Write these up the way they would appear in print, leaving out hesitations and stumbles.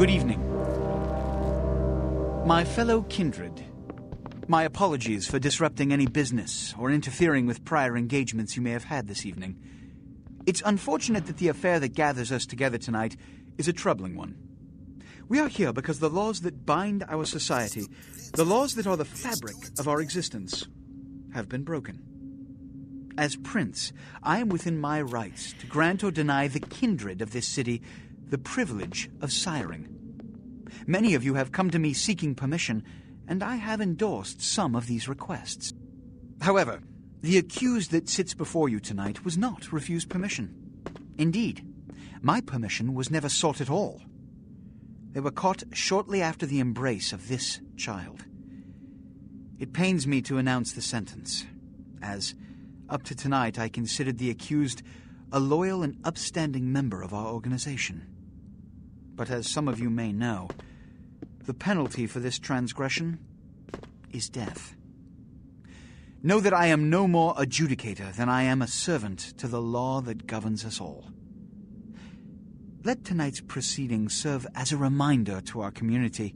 Good evening. My fellow kindred, my apologies for disrupting any business or interfering with prior engagements you may have had this evening. It's unfortunate that the affair that gathers us together tonight is a troubling one. We are here because the laws that bind our society, the laws that are the fabric of our existence, have been broken. As Prince, I am within my rights to grant or deny the kindred of this city the privilege of siring. Many of you have come to me seeking permission, and I have endorsed some of these requests. However, the accused that sits before you tonight was not refused permission. Indeed, my permission was never sought at all. They were caught shortly after the embrace of this child. It pains me to announce the sentence, as up to tonight I considered the accused a loyal and upstanding member of our organization. But as some of you may know, the penalty for this transgression is death. Know that I am no more adjudicator than I am a servant to the law that governs us all. Let tonight's proceedings serve as a reminder to our community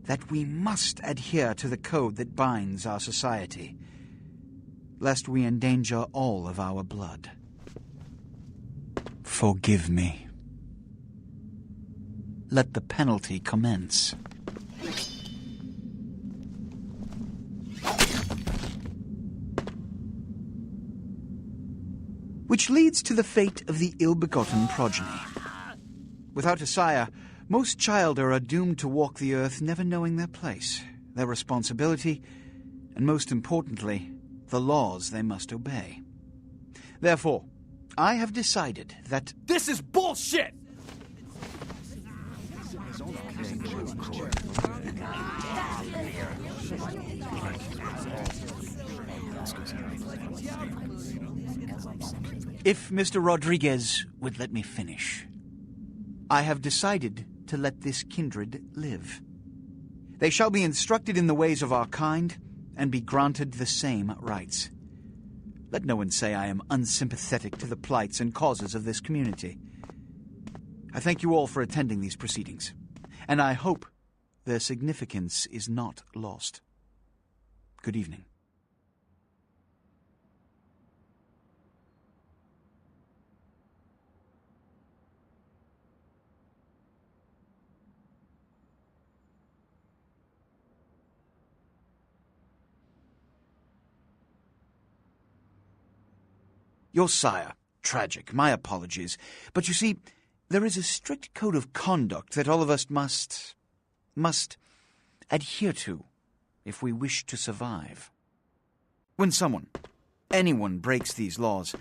that we must adhere to the code that binds our society, lest we endanger all of our blood. Forgive me. Let the penalty commence. Which leads to the fate of the ill-begotten progeny. Without a sire, most childer are doomed to walk the earth never knowing their place, their responsibility, and most importantly, the laws they must obey. Therefore, I have decided that... This is bullshit! If Mr. Rodriguez would let me finish. I have decided to let this kindred live. They shall be instructed in the ways of our kind and be granted the same rights. Let no one say I am unsympathetic to the plights and causes of this community. I thank you all for attending these proceedings, and I hope their significance is not lost. Good evening. Your sire, tragic, my apologies. But you see, there is a strict code of conduct that all of us must adhere to if we wish to survive. When anyone breaks these laws,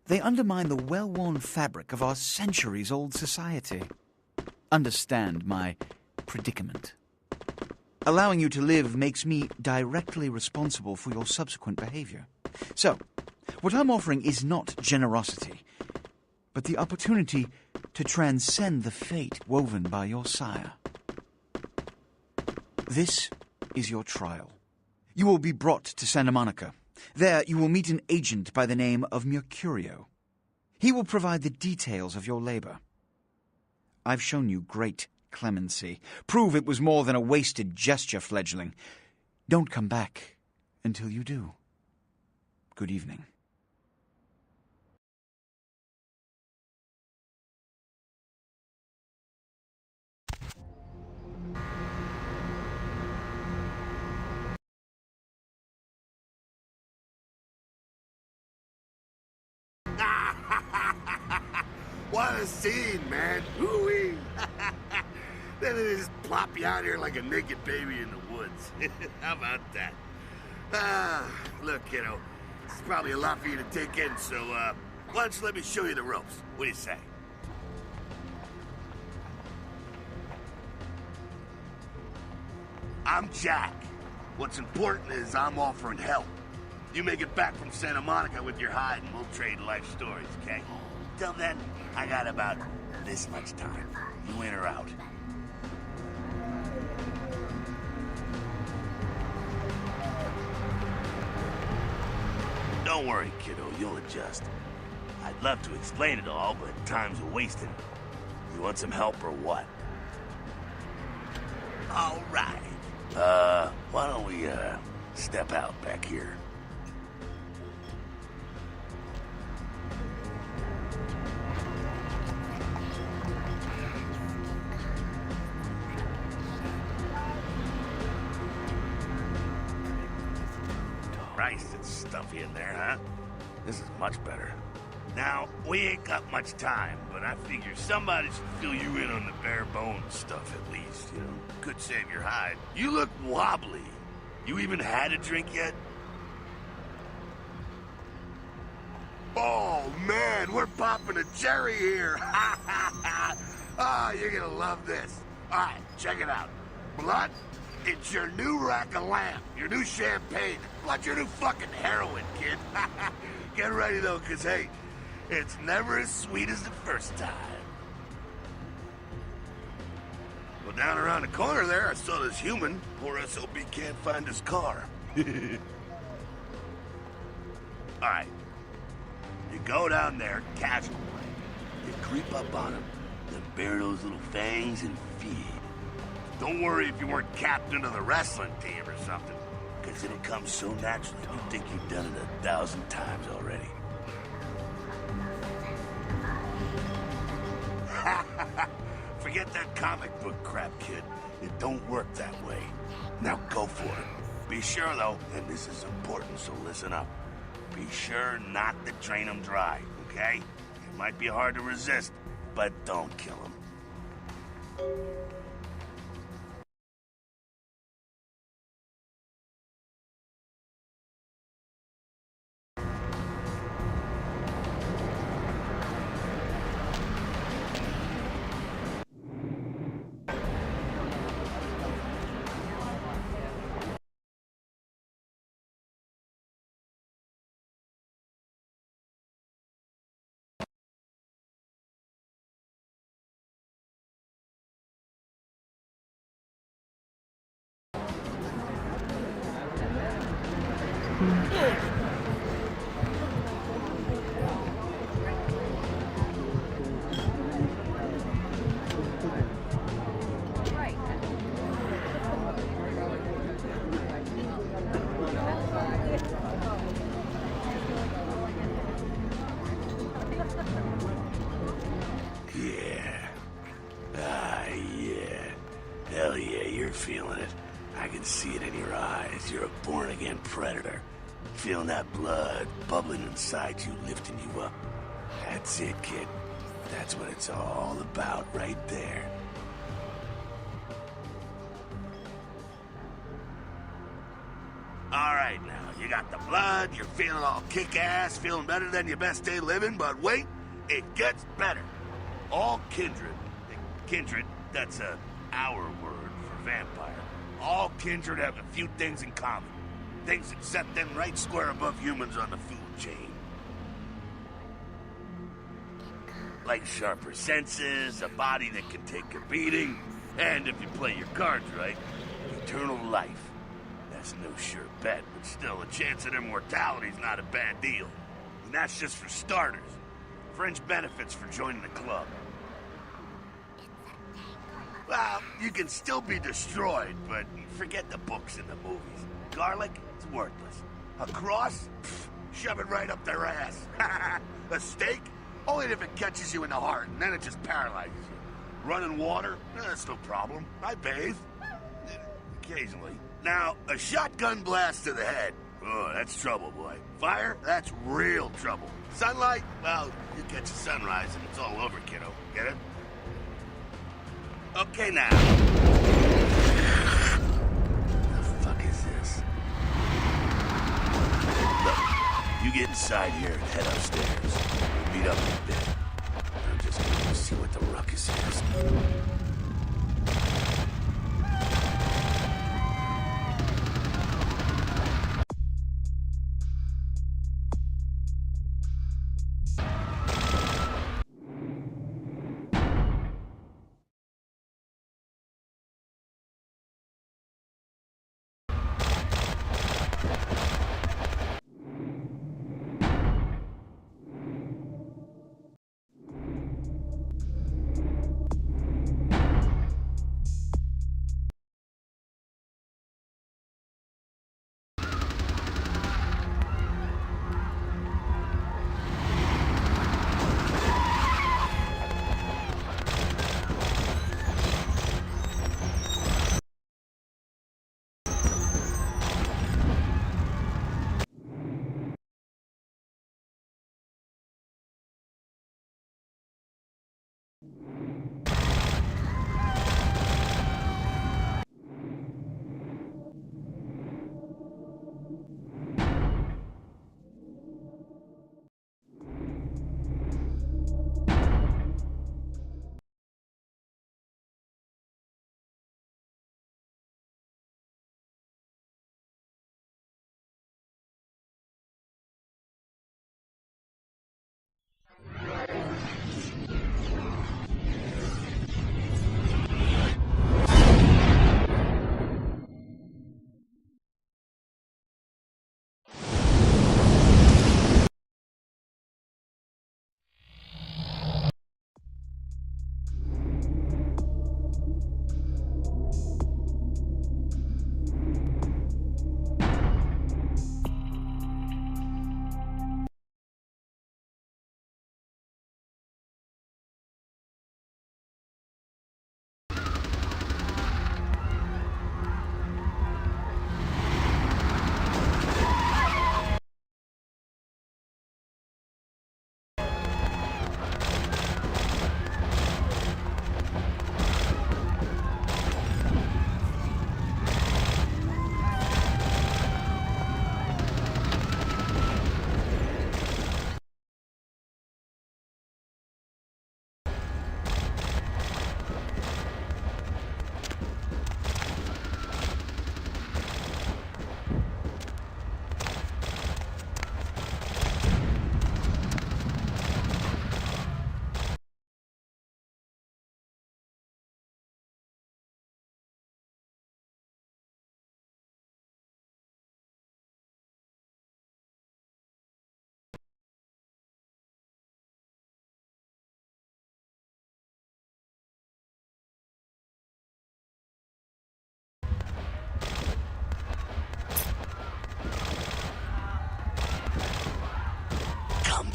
they undermine the well-worn fabric of our centuries-old society. Understand my predicament. Allowing you to live makes me directly responsible for your subsequent behavior. So, what I'm offering is not generosity, but the opportunity to transcend the fate woven by your sire. This is your trial. You will be brought to Santa Monica. There you will meet an agent by the name of Mercurio. He will provide the details of your labor. I've shown you great clemency. Prove it was more than a wasted gesture, fledgling. Don't come back until you do. Good evening. What a scene, man. Ooh-wee. Then they just plop you out here like a naked baby in the woods. How about that? Look, kiddo, it's probably a lot for you to take in, so, why don't you let me show you the ropes? What do you say? I'm Jack. What's important is I'm offering help. You make it back from Santa Monica with your hide and we'll trade life stories, okay? Till then, I got about this much time. You in or out? Don't worry, kiddo, you'll adjust. I'd love to explain it all, but time's a-wasting. You want some help or what? All right. Why don't we, step out back here? Christ, it's stuffy in there, huh? This is much better. Now, we ain't got much time, but I figure somebody should fill you in on the bare bones stuff at least, you know? Could save your hide. You look wobbly. You even had a drink yet? Oh, man, we're popping a cherry here. Oh, you're gonna love this. All right, check it out. Blood, it's your new rack of lamb, your new champagne, like your new fucking heroin, kid. Get ready, though, because, hey, it's never as sweet as the first time. Well, down around the corner there, I saw this human. Poor SOB can't find his car. All right. You go down there, casual like. You creep up on him, then bare those little fangs and feed. Don't worry if you weren't captain of the wrestling team or something, because it'll come so naturally you think you've done it 1,000 times already. Forget that comic book crap, kid. It don't work that way. Now go for it. Be sure, though, and this is important, so listen up. Be sure not to drain them dry, okay? It might be hard to resist, but don't kill them. Hell yeah, you're feeling it. I can see it in your eyes. You're a born-again predator. Feeling that blood bubbling inside you, lifting you up. That's it, kid. That's what it's all about right there. All right, now, you got the blood, you're feeling all kick-ass, feeling better than your best day living, but wait, it gets better. All kindred. Kindred, that's our word for vampire. All kindred have a few things in common. Things that set them right square above humans on the food chain. Like sharper senses, a body that can take a beating, and if you play your cards right, eternal life. That's no sure bet, but still, a chance at immortality's not a bad deal. And that's just for starters. Fringe benefits for joining the club. Well, you can still be destroyed, but forget the books and the movies. Garlic, it's worthless. A cross? Pfft, shove it right up their ass. A stake? Only if it catches you in the heart, and then it just paralyzes you. Running water? That's no problem. I bathe. Occasionally. Now, a shotgun blast to the head. Oh, that's trouble, boy. Fire? That's real trouble. Sunlight? Well, you catch a sunrise and it's all over, kiddo. Get it? Okay, now. The fuck is this? Look, you get inside here and head upstairs. We'll meet up in a bit. I'm just gonna go see what the ruckus is.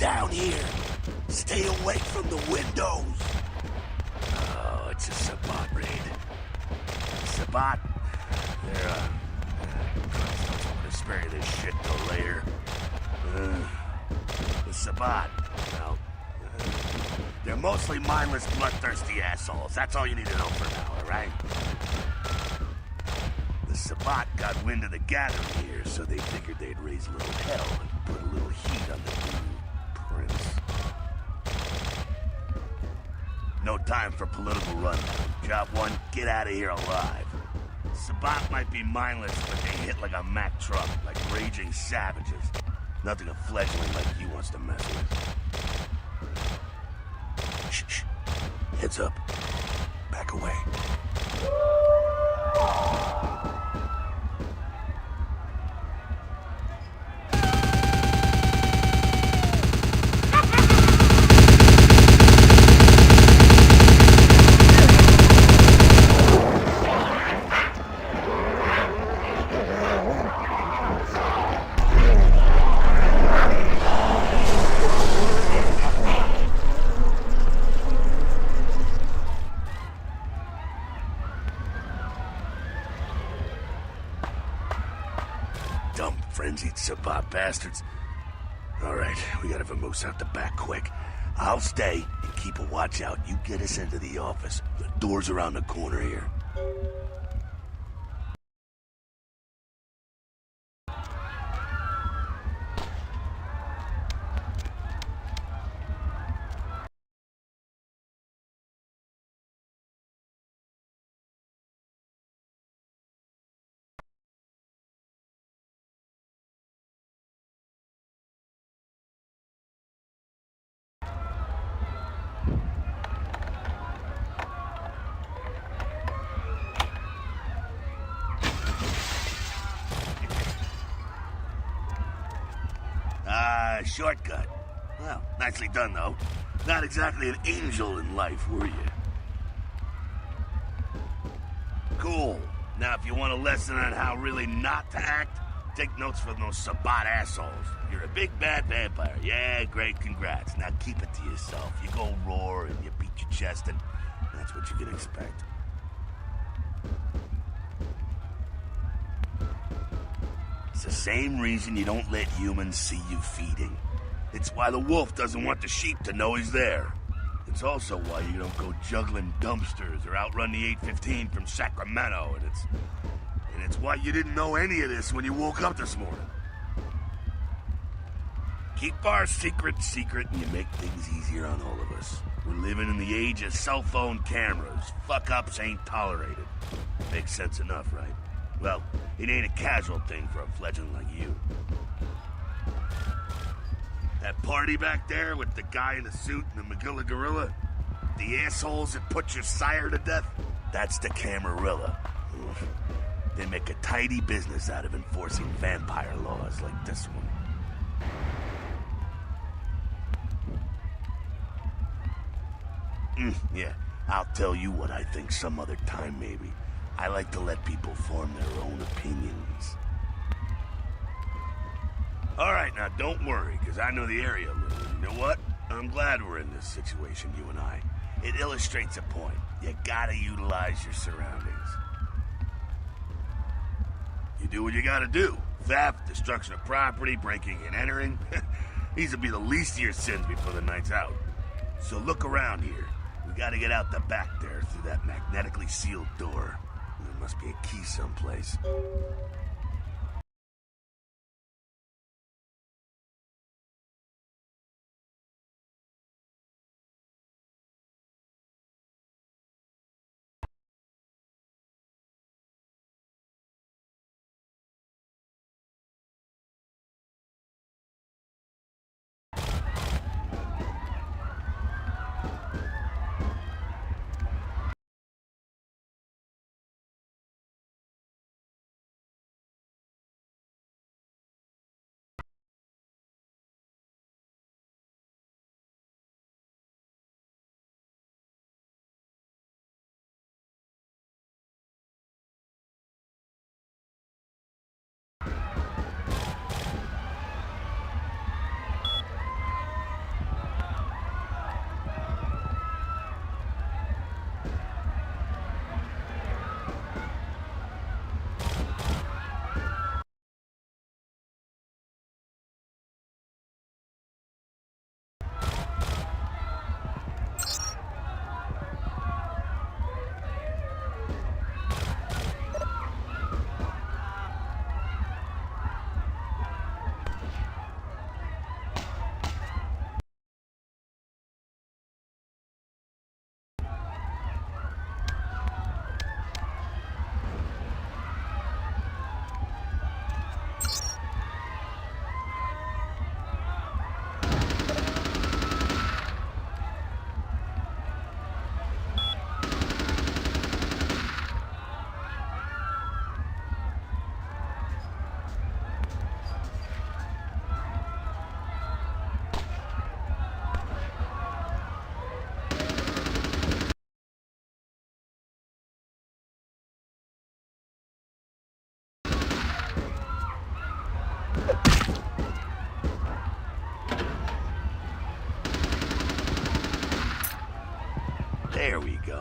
down here. Stay away from the windows. Oh, it's a Sabbat raid. Sabbat? They're, Christ knows I'm gonna spare you this shit till later. The Sabbat, well, they're mostly mindless, bloodthirsty assholes. That's all you need to know for now, alright? The Sabbat got wind of the gathering here, so they figured they'd raise a little hell and put a little heat on the new prince. No time for political rundown. Job one, get out of here alive. Sabbat might be mindless, but they hit like a Mack truck, like raging savages. Nothing a fledgling like you wants to mess with. Shh. Heads up. Back away. Dumb, frenzied Sabbat bastards. Alright, we gotta vamoose out the back quick. I'll stay and keep a watch out. You get us into the office. The door's around the corner here. Shortcut. Well, nicely done, though. Not exactly an angel in life, were you? Cool. Now, if you want a lesson on how really not to act, take notes from those Sabbat assholes. You're a big bad vampire. Yeah, great, congrats. Now keep it to yourself. You go roar and you beat your chest, and that's what you can expect. It's the same reason you don't let humans see you feeding. It's why the wolf doesn't want the sheep to know he's there. It's also why you don't go juggling dumpsters or outrun the 815 from Sacramento, and it's why you didn't know any of this when you woke up this morning. Keep our secret secret and you make things easier on all of us. We're living in the age of cell phone cameras. Fuck-ups ain't tolerated. Makes sense enough, right? Well, it ain't a casual thing for a fledgling like you. That party back there with the guy in the suit and the Magilla Gorilla? The assholes that put your sire to death? That's the Camarilla. They make a tidy business out of enforcing vampire laws like this one. Yeah, I'll tell you what I think some other time, maybe. I like to let people form their own opinions. Alright, now don't worry, because I know the area a little. You know what? I'm glad we're in this situation, you and I. It illustrates a point. You gotta utilize your surroundings. You do what you gotta do. Theft, destruction of property, breaking and entering. These will be the least of your sins before the night's out. So look around here. We gotta get out the back there through that magnetically sealed door. There must be a key someplace.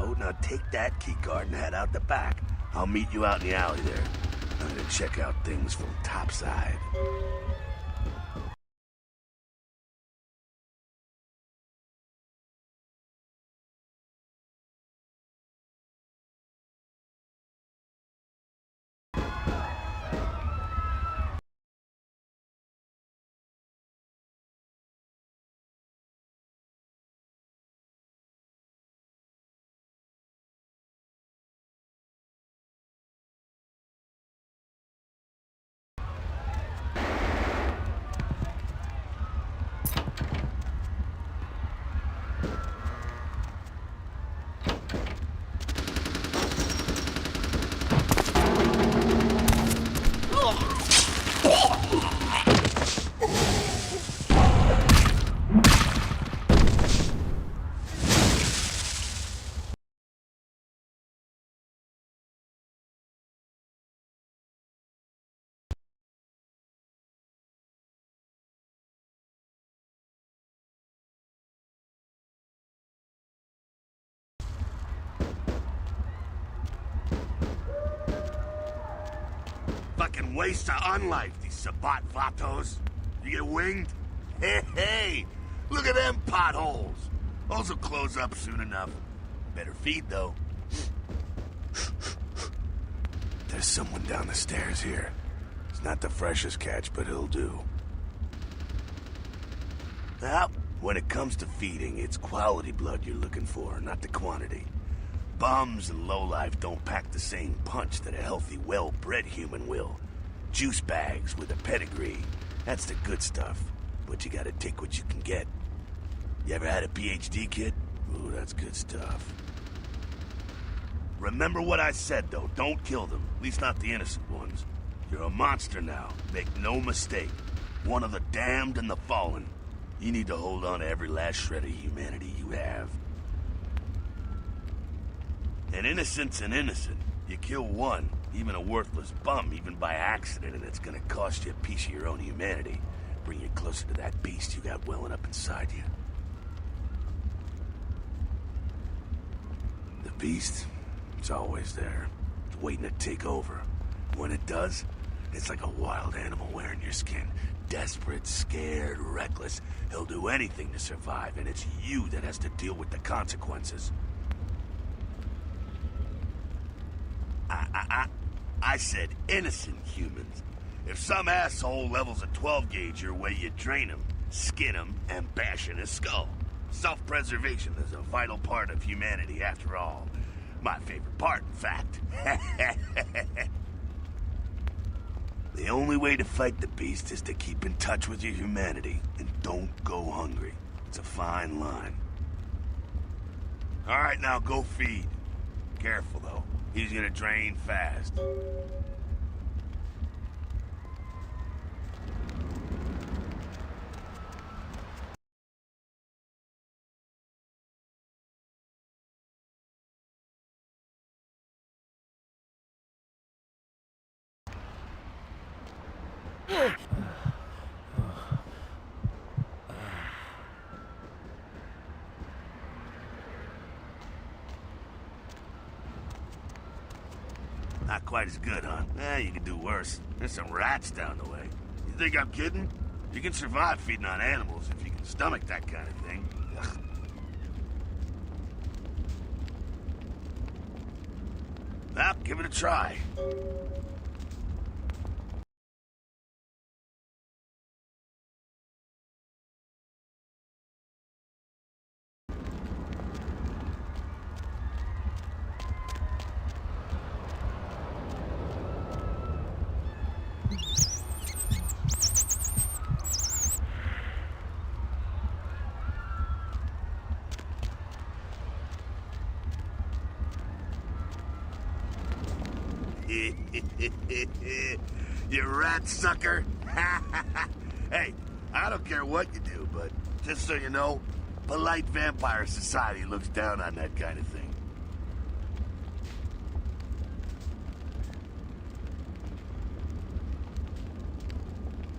So now take that keycard and head out the back. I'll meet you out in the alley there. I'm gonna check out things from topside. Fucking waste of unlife, these Sabat Vatos. You get winged? Hey, look at them potholes. Those will close up soon enough. Better feed, though. There's someone down the stairs here. It's not the freshest catch, but he'll do. Now, when it comes to feeding, it's quality blood you're looking for, not the quantity. Bums and lowlife don't pack the same punch that a healthy, well-bred human will. Juice bags with a pedigree. That's the good stuff. But you gotta take what you can get. You ever had a PhD, kid? Ooh, that's good stuff. Remember what I said, though. Don't kill them. At least not the innocent ones. You're a monster now. Make no mistake. One of the damned and the fallen. You need to hold on to every last shred of humanity you have. An innocent's an innocent. You kill one, even a worthless bum, even by accident, and it's gonna cost you a piece of your own humanity. Bring you closer to that beast you got welling up inside you. The beast, it's always there. It's waiting to take over. When it does, it's like a wild animal wearing your skin. Desperate, scared, reckless. He'll do anything to survive, and it's you that has to deal with the consequences. I said innocent humans. If some asshole levels a 12 gauge your way, you drain him, skin him, and bash in his skull. Self-preservation is a vital part of humanity, after all. My favorite part, in fact. The only way to fight the beast is to keep in touch with your humanity, and don't go hungry. It's a fine line. All right, now go feed. Careful, though. He's gonna drain fast. Not quite as good, huh? You can do worse. There's some rats down the way. You think I'm kidding? You can survive feeding on animals if you can stomach that kind of thing. Ugh. Well, give it a try. You rat sucker. Hey, I don't care what you do, but just so you know, polite vampire society looks down on that kind of thing.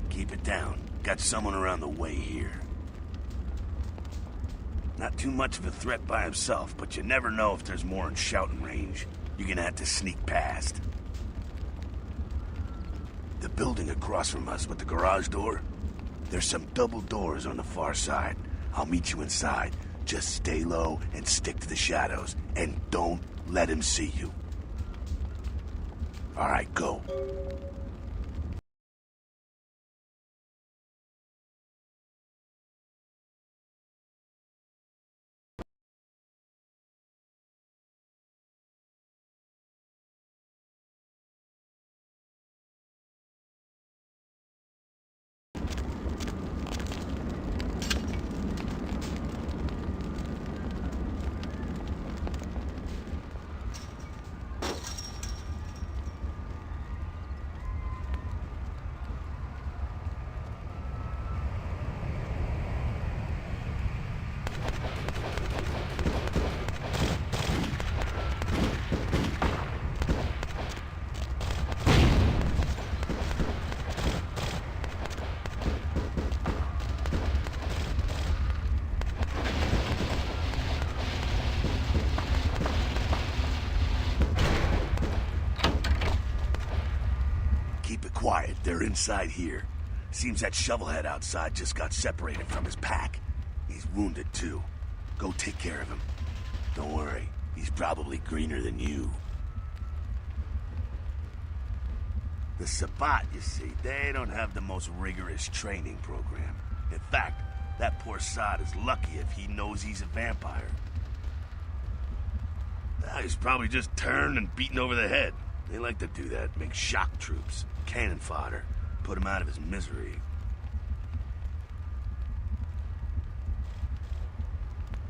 Keep it down. Got someone around the way here. Not too much of a threat by himself, but you never know if there's more in shouting range. You're gonna have to sneak past. The building across from us with the garage door, there's some double doors on the far side. I'll meet you inside. Just stay low and stick to the shadows, and don't let him see you. All right, go. Quiet, they're inside here. Seems that shovelhead outside just got separated from his pack. He's wounded too. Go take care of him. Don't worry, he's probably greener than you. The Sabbat, you see, they don't have the most rigorous training program. In fact, that poor sod is lucky if he knows he's a vampire. He's probably just turned and beaten over the head. They like to do that, make shock troops, cannon fodder, put him out of his misery.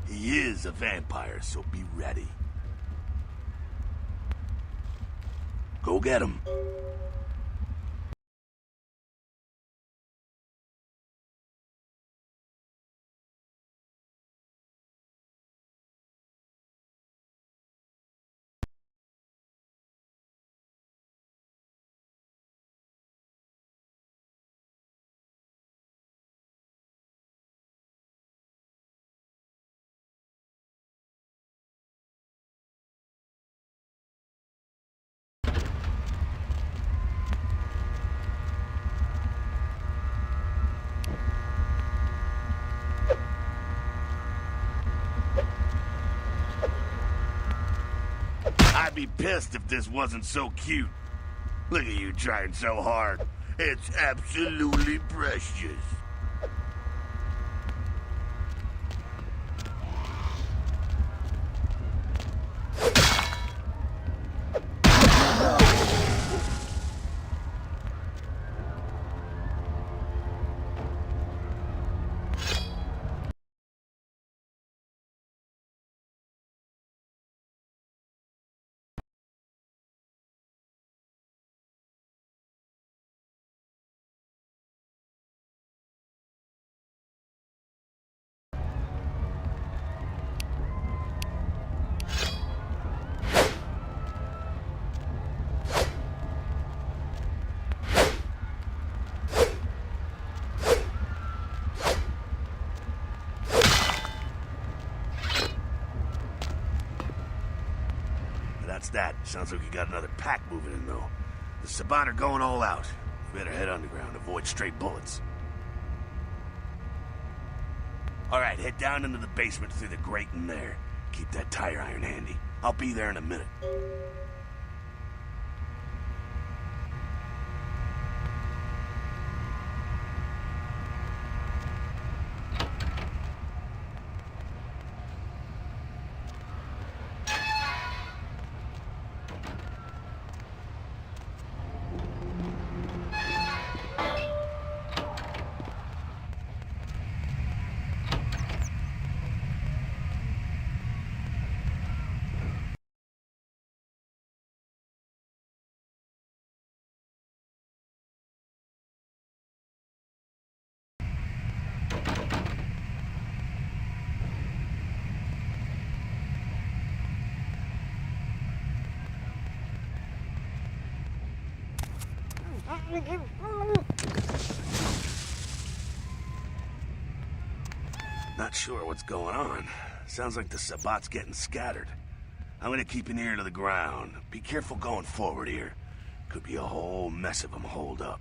He is a vampire, so be ready. Go get him. I'd be pissed if this wasn't so cute. Look at you trying so hard. It's absolutely precious. That. Sounds like we got another pack moving in, though. The Sabbat are going all out. We better head underground, avoid straight bullets. All right, head down into the basement through the grate in there. Keep that tire iron handy. I'll be there in a minute. Not sure what's going on. Sounds like the Sabbat's getting scattered. I'm gonna keep an ear to the ground. Be careful going forward here. Could be a whole mess of them holed up.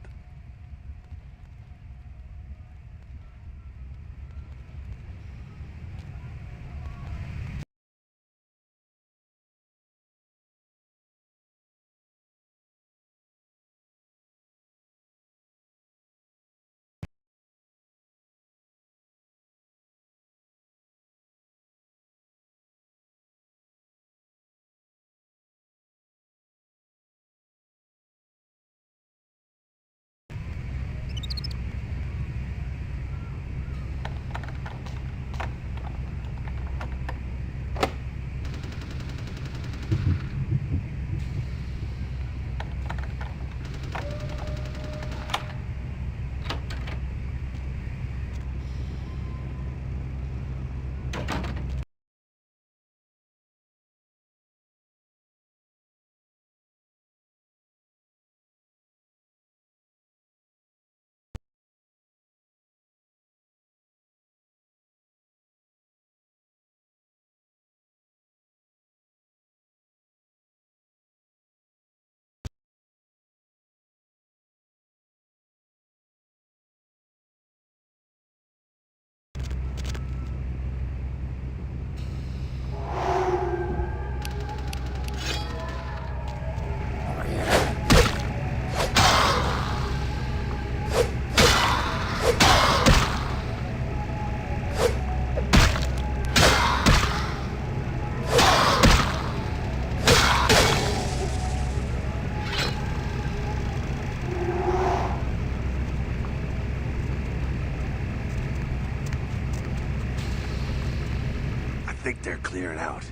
I think they're clearing out.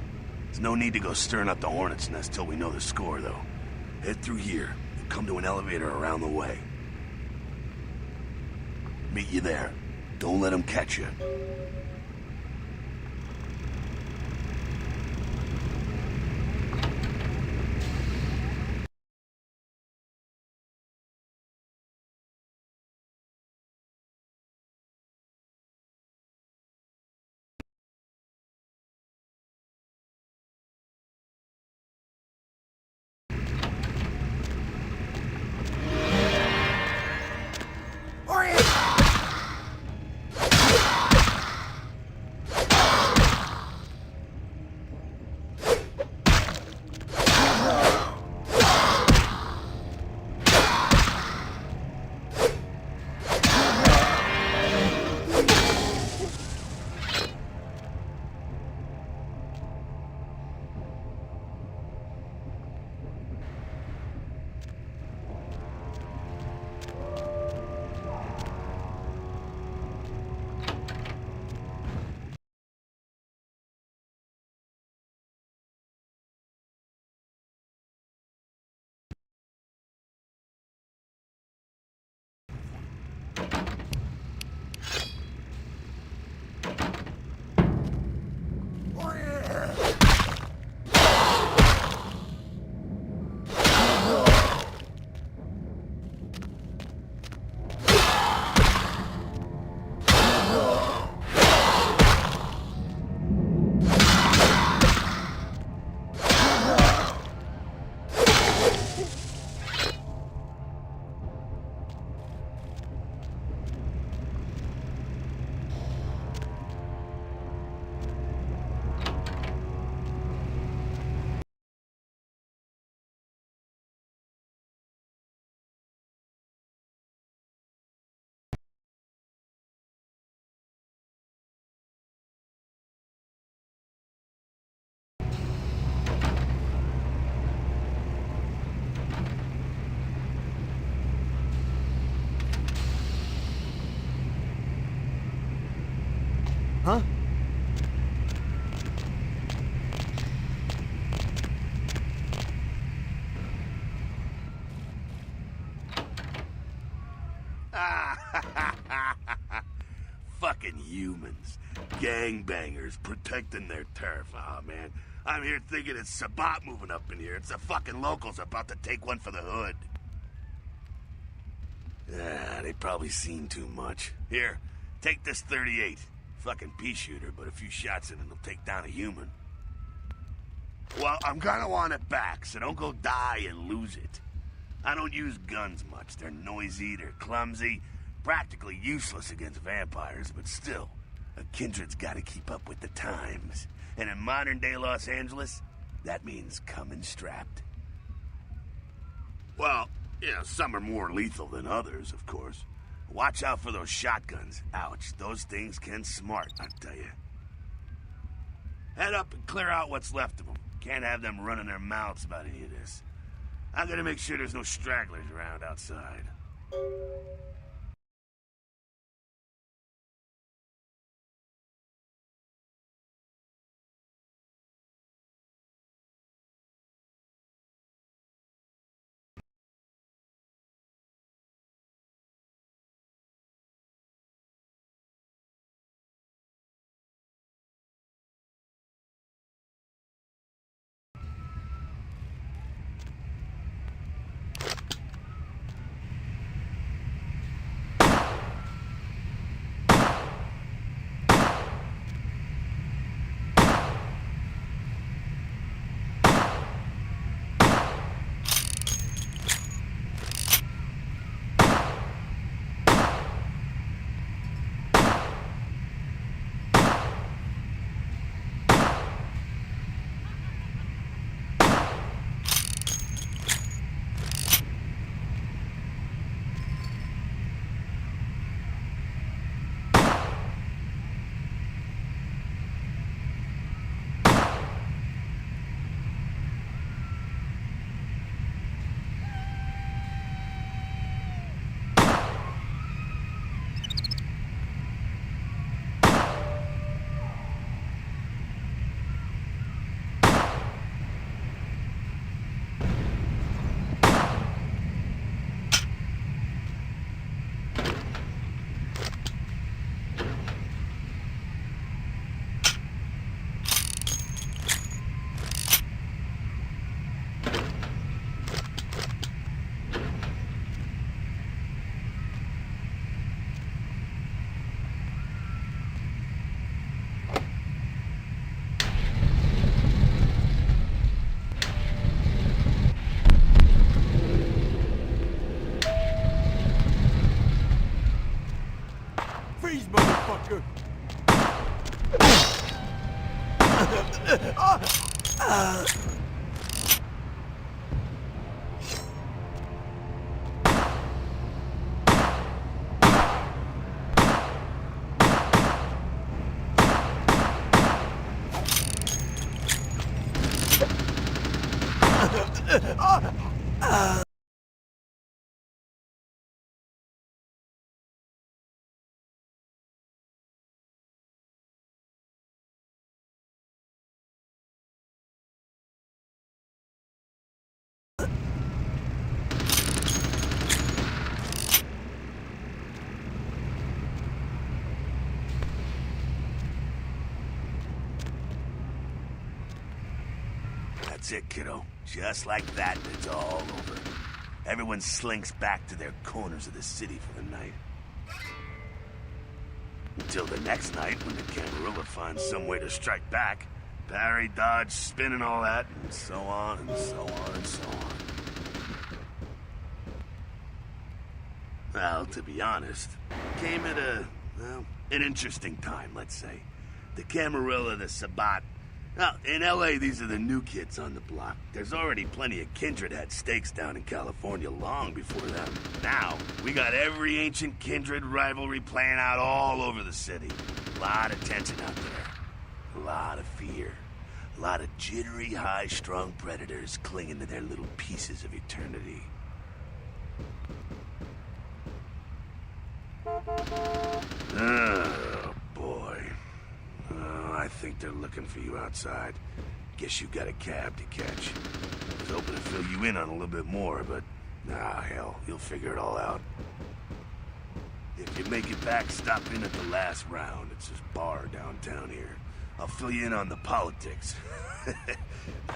There's no need to go stirring up the hornet's nest till we know the score, though. Head through here and come to an elevator around the way. Meet you there. Don't let them catch you. Huh? Fucking humans. Gangbangers protecting their turf. Oh, man. I'm here thinking it's Sabbat moving up in here. It's the fucking locals about to take one for the hood. They probably seen too much. Here, take this 38. Fucking pea shooter, but a few shots in it will take down a human. Well, I'm gonna want it back, so don't go die and lose it. I don't use guns much. They're noisy, they're clumsy, practically useless against vampires, but still, a kindred's gotta keep up with the times. And in modern-day Los Angeles, that means coming strapped. Well, yeah, some are more lethal than others, of course. Watch out for those shotguns. Ouch, those things can smart, I tell you. Head up and clear out what's left of them. Can't have them running their mouths about any of this. I'm gonna make sure there's no stragglers around outside. Freeze, motherfucker! That's it, kiddo. Just like that, it's all over. Everyone slinks back to their corners of the city for the night. Until the next night, when the Camarilla finds some way to strike back. Parry, dodge, spin and all that, and so on, and so on, and so on. Well, to be honest, came at well, an interesting time, let's say. The Camarilla, the Sabat. Well, in LA, these are the new kids on the block. There's already plenty of kindred had stakes down in California long before them. Now, we got every ancient kindred rivalry playing out all over the city. A lot of tension out there. A lot of fear. A lot of jittery, high-strung predators clinging to their little pieces of eternity. Oh, boy. Oh, I think they're looking for you outside. Guess you got a cab to catch. I was hoping to fill you in on a little bit more, but nah, hell, you'll figure it all out. If you make it back, stop in at the last round. It's this bar downtown here. I'll fill you in on the politics. Now,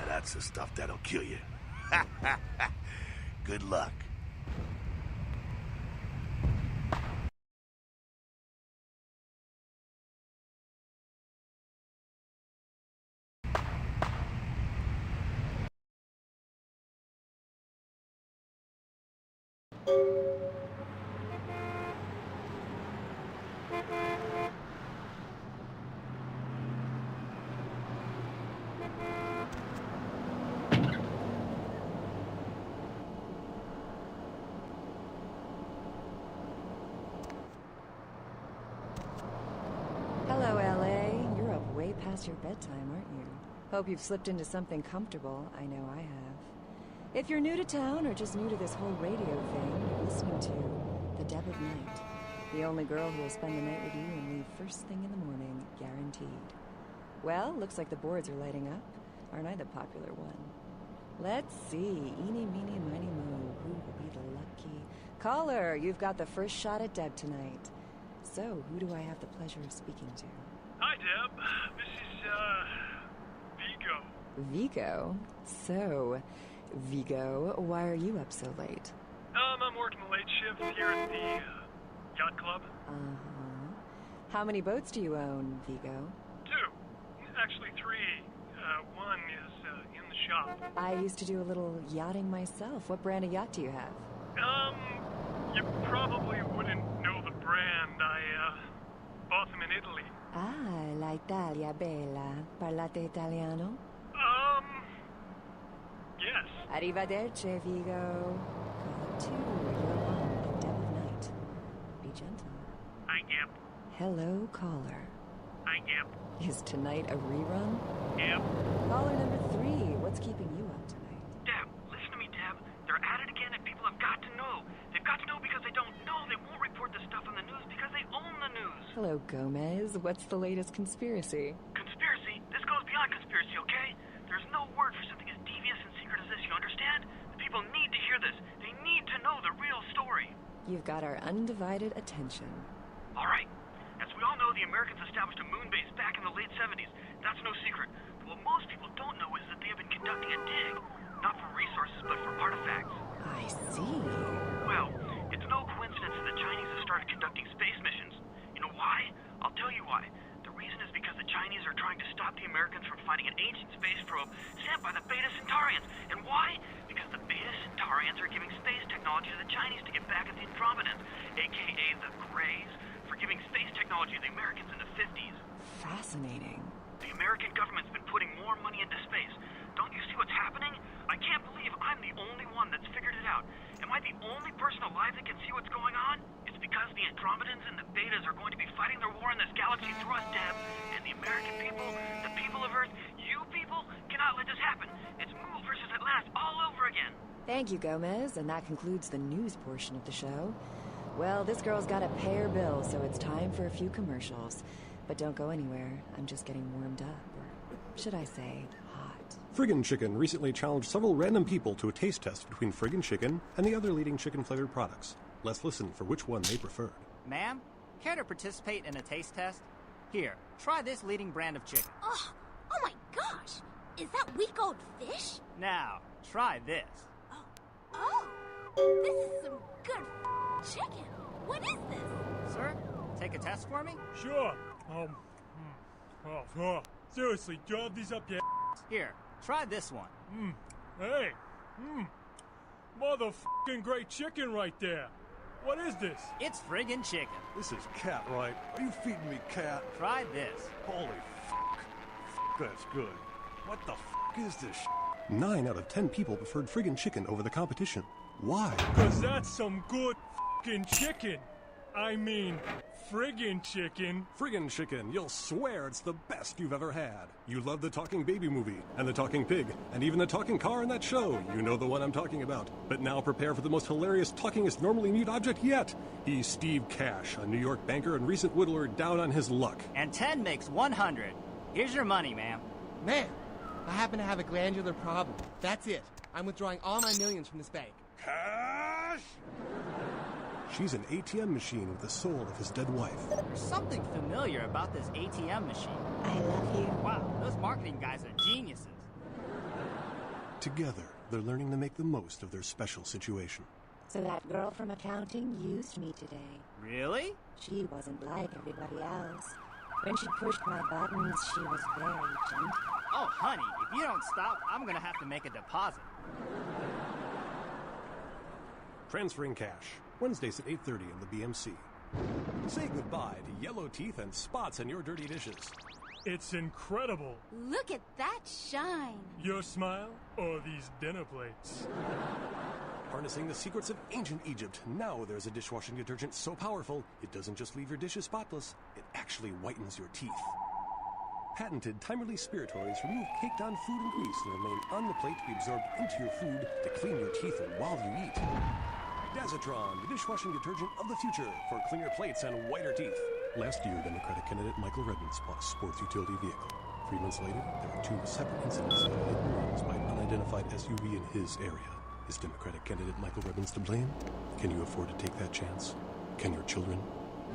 that's the stuff that'll kill you. Good luck. Hello, LA. You're up way past your bedtime, aren't you? Hope you've slipped into something comfortable. I know I have. If you're new to town or just new to this whole radio thing, you're listening to The Dead of Night. The only girl who will spend the night with you and leave first thing in the morning, guaranteed. Well, looks like the boards are lighting up. Aren't I the popular one? Let's see. Eeny, meeny, miny, moe. Who will be the lucky... Caller, you've got the first shot at Deb tonight. So, who do I have the pleasure of speaking to? Hi, Deb. This is, Vigo. Vigo? So, Vigo, why are you up so late? I'm working the late shift here at the, yacht club. Uh-huh. How many boats do you own, Vigo? 2. Actually 3. One is, in the shop. I used to do a little yachting myself. What brand of yacht do you have? You probably wouldn't know the brand. I, bought them in Italy. Ah, la Italia bella. Parlate italiano? Yes. Arrivederci, Vigo. Caller 2, you're on The Dead of Night. Be gentle. Hi, Gip. Hello, caller. Hi, Gip. Is tonight a rerun? Yep. Caller number 3, what's keeping you up tonight? Deb, listen to me, Deb. They're at it again, and people have got to know. They've got to know because they don't know. They won't report this stuff on the news because they own the news. Hello, Gomez. What's the latest conspiracy? Conspiracy? This goes beyond conspiracy, okay? There's no word for something as devious and secret as this, you understand? The people need to hear this. They need to know the real story. You've got our undivided attention. All right. As we all know, the Americans established a moon base back in the late 70s. That's no secret. But what most people don't know is that they have been conducting a dig. Not for resources, but for artifacts. I see. Well, it's no coincidence that the Chinese have started conducting space missions. You know why? I'll tell you why. The reason is because the Chinese are trying to stop the Americans from finding an ancient space probe sent by the Beta Centaurians. And why? Because the Beta Centaurians are giving space technology to the Chinese to get back at the Andromedans, aka the Greys, for giving space technology to the Americans in the 50s. Fascinating. The American government's been putting more money into space. Don't you see what's happening? I can't believe I'm the only one that's figured it out. Am I the only person alive that can see what's going on? It's because the Andromedans and the Betas are going to be fighting their war in this galaxy through us, Deb. And the American people, the people of Earth, you people, cannot let this happen. It's Mool versus Atlantis all over again. Thank you, Gomez, and that concludes the news portion of the show. Well, this girl's got to pay her bills, so it's time for a few commercials. But don't go anywhere. I'm just getting warmed up, or should I say, hot. Friggin' Chicken recently challenged several random people to a taste test between Friggin' Chicken and the other leading chicken-flavored products. Let's listen for which one they preferred. Ma'am, care to participate in a taste test? Here, try this leading brand of chicken. Oh my gosh! Is that week-old fish? Now, try this. Oh, this is some good chicken. What is this? Sir, take a test for me? Sure. Seriously, do you have these up yet? Here, try this one. Hey. Motherfucking great chicken right there. What is this? It's friggin' chicken. This is cat, right? Are you feeding me cat? Try this. Holy fuck. That's good. What the fuck is this shit? 9 out of 10 people preferred Friggin' Chicken over the competition. Why? Cause that's some good fucking chicken. I mean, friggin' chicken. Friggin' Chicken, you'll swear it's the best you've ever had. You love the talking baby movie, and the talking pig, and even the talking car in that show. You know the one I'm talking about. But now prepare for the most hilarious talkingest normally mute object yet. He's Steve Cash, a New York banker and recent whittler down on his luck. And 10 makes 100. Here's your money, ma'am. Man, I happen to have a glandular problem. That's it. I'm withdrawing all my millions from this bank. Cash? She's an ATM machine with the soul of his dead wife. There's something familiar about this ATM machine. I love you. Wow, those marketing guys are geniuses. Together, they're learning to make the most of their special situation. So that girl from accounting used me today. Really? She wasn't like everybody else. When she pushed my buttons, she was very gentle. Oh, honey, if you don't stop, I'm gonna have to make a deposit. Transferring cash. Wednesdays at 8:30 in the BMC. Say goodbye to yellow teeth and spots on your dirty dishes. It's incredible. Look at that shine. Your smile or these dinner plates? Harnessing the secrets of ancient Egypt, now there's a dishwashing detergent so powerful, it doesn't just leave your dishes spotless, it actually whitens your teeth. Patented time-release spiritories remove caked-on food and grease and remain on the plate to be absorbed into your food to clean your teeth while you eat. Dazatron, the dishwashing detergent of the future for cleaner plates and whiter teeth. Last year, Democratic candidate Michael Redmond's bought a sports utility vehicle. 3 months later, there are 2 separate incidents of hidden runs by an unidentified SUV in his area. Is Democratic candidate Michael Redmond to blame? Can you afford to take that chance? Can your children?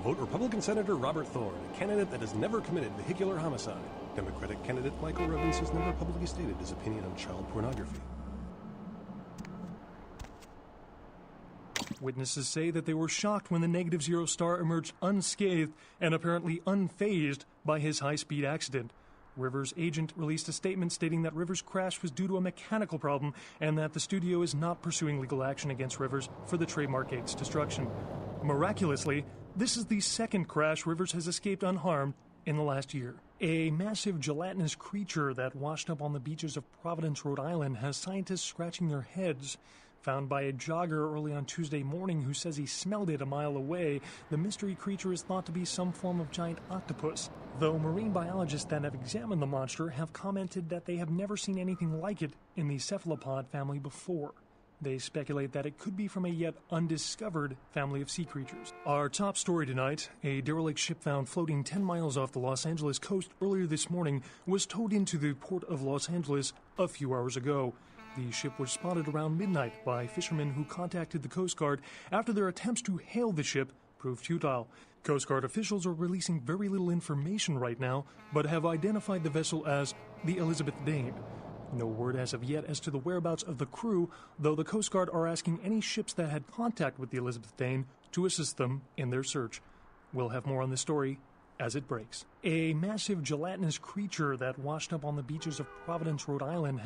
Vote Republican Senator Robert Thorne, a candidate that has never committed vehicular homicide. Democratic candidate Michael Redmond has never publicly stated his opinion on child pornography. Witnesses say that they were shocked when the negative 0 star emerged unscathed and apparently unfazed by his high-speed accident. Rivers' agent released a statement stating that Rivers' crash was due to a mechanical problem and that the studio is not pursuing legal action against Rivers for the trademark cake's destruction. Miraculously, this is the second crash Rivers has escaped unharmed in the last year. A massive gelatinous creature that washed up on the beaches of Providence, Rhode Island, has scientists scratching their heads. Found by a jogger early on Tuesday morning who says he smelled it a mile away, the mystery creature is thought to be some form of giant octopus, though marine biologists that have examined the monster have commented that they have never seen anything like it in the cephalopod family before. They speculate that it could be from a yet undiscovered family of sea creatures. Our top story tonight, a derelict ship found floating 10 miles off the Los Angeles coast earlier this morning was towed into the port of Los Angeles a few hours ago. The ship was spotted around midnight by fishermen who contacted the Coast Guard after their attempts to hail the ship proved futile. Coast Guard officials are releasing very little information right now, but have identified the vessel as the Elizabeth Dane. No word as of yet as to the whereabouts of the crew, though the Coast Guard are asking any ships that had contact with the Elizabeth Dane to assist them in their search. We'll have more on this story as it breaks. A massive gelatinous creature that washed up on the beaches of Providence, Rhode Island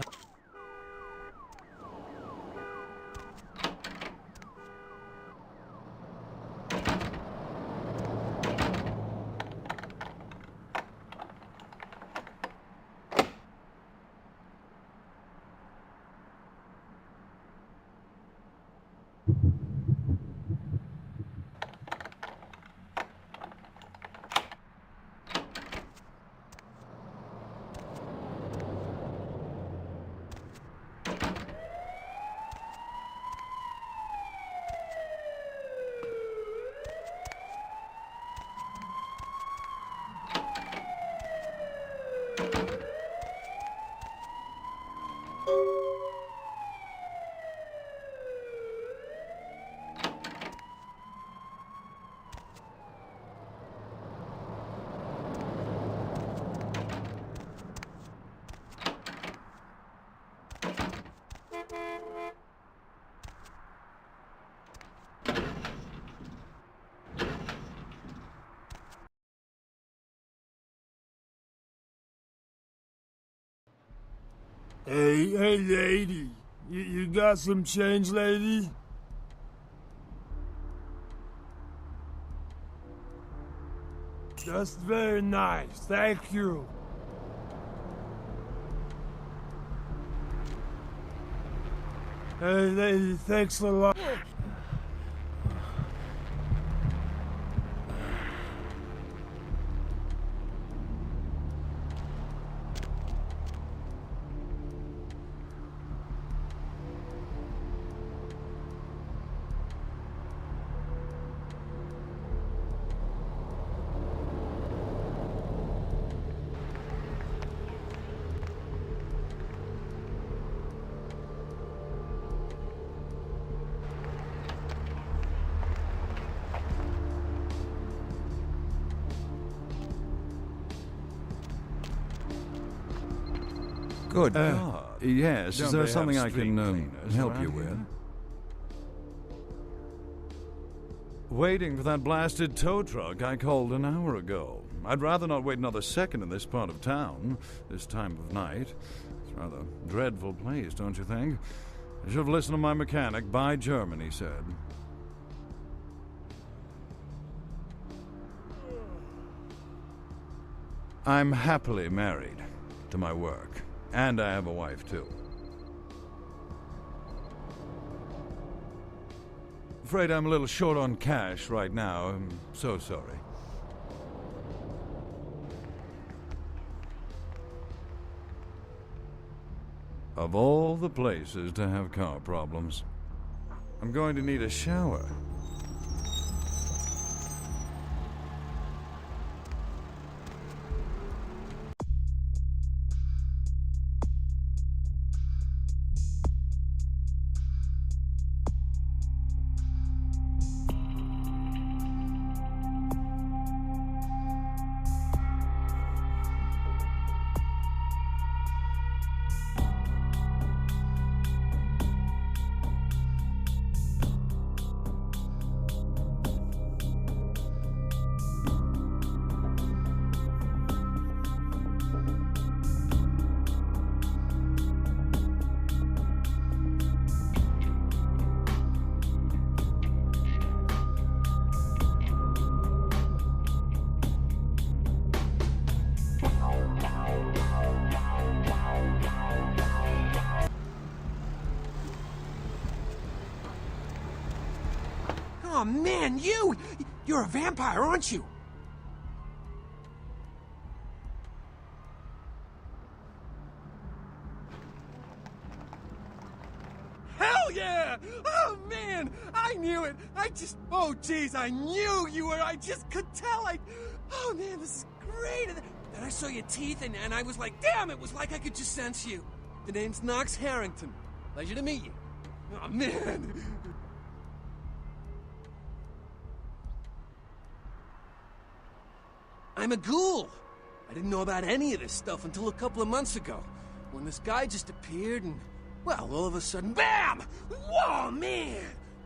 Hey, lady. You got some change, lady? That's very nice. Thank you. Hey, lady, thanks a lot. Good God. Yes, is there something I can help you with? Waiting for that blasted tow truck I called an hour ago. I'd rather not wait another second in this part of town, this time of night. It's a rather dreadful place, don't you think? I should have listened to my mechanic. Buy German, he said. I'm happily married to my work, and I have a wife, too. Afraid I'm a little short on cash right now. I'm so sorry. Of all the places to have car problems, I'm going to need a shower. Oh man, you're a vampire, aren't you? Hell yeah! Oh man, I knew it. Oh geez, I knew you were. I just could tell. Oh man, this is great. And then I saw your teeth, and I was like, damn, it was like I could just sense you. The name's Knox Harrington. Pleasure to meet you. Oh man. I'm a ghoul. I didn't know about any of this stuff until a couple of months ago, when this guy just appeared and, well, all of a sudden, BAM! Whoa, man!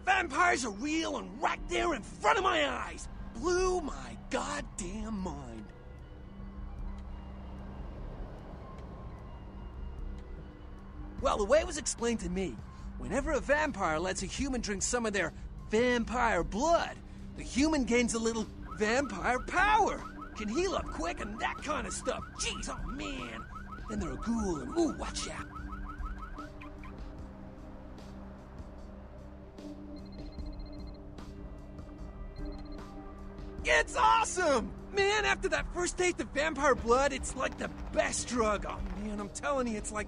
Vampires are real and right there in front of my eyes! Blew my goddamn mind. Well, the way it was explained to me, whenever a vampire lets a human drink some of their vampire blood, the human gains a little vampire power. Can heal up quick and that kind of stuff. Jeez, oh man. Then they're a ghoul and ooh, watch out. It's awesome! Man, after that first taste of vampire blood, it's like the best drug. Oh man, I'm telling you, it's like,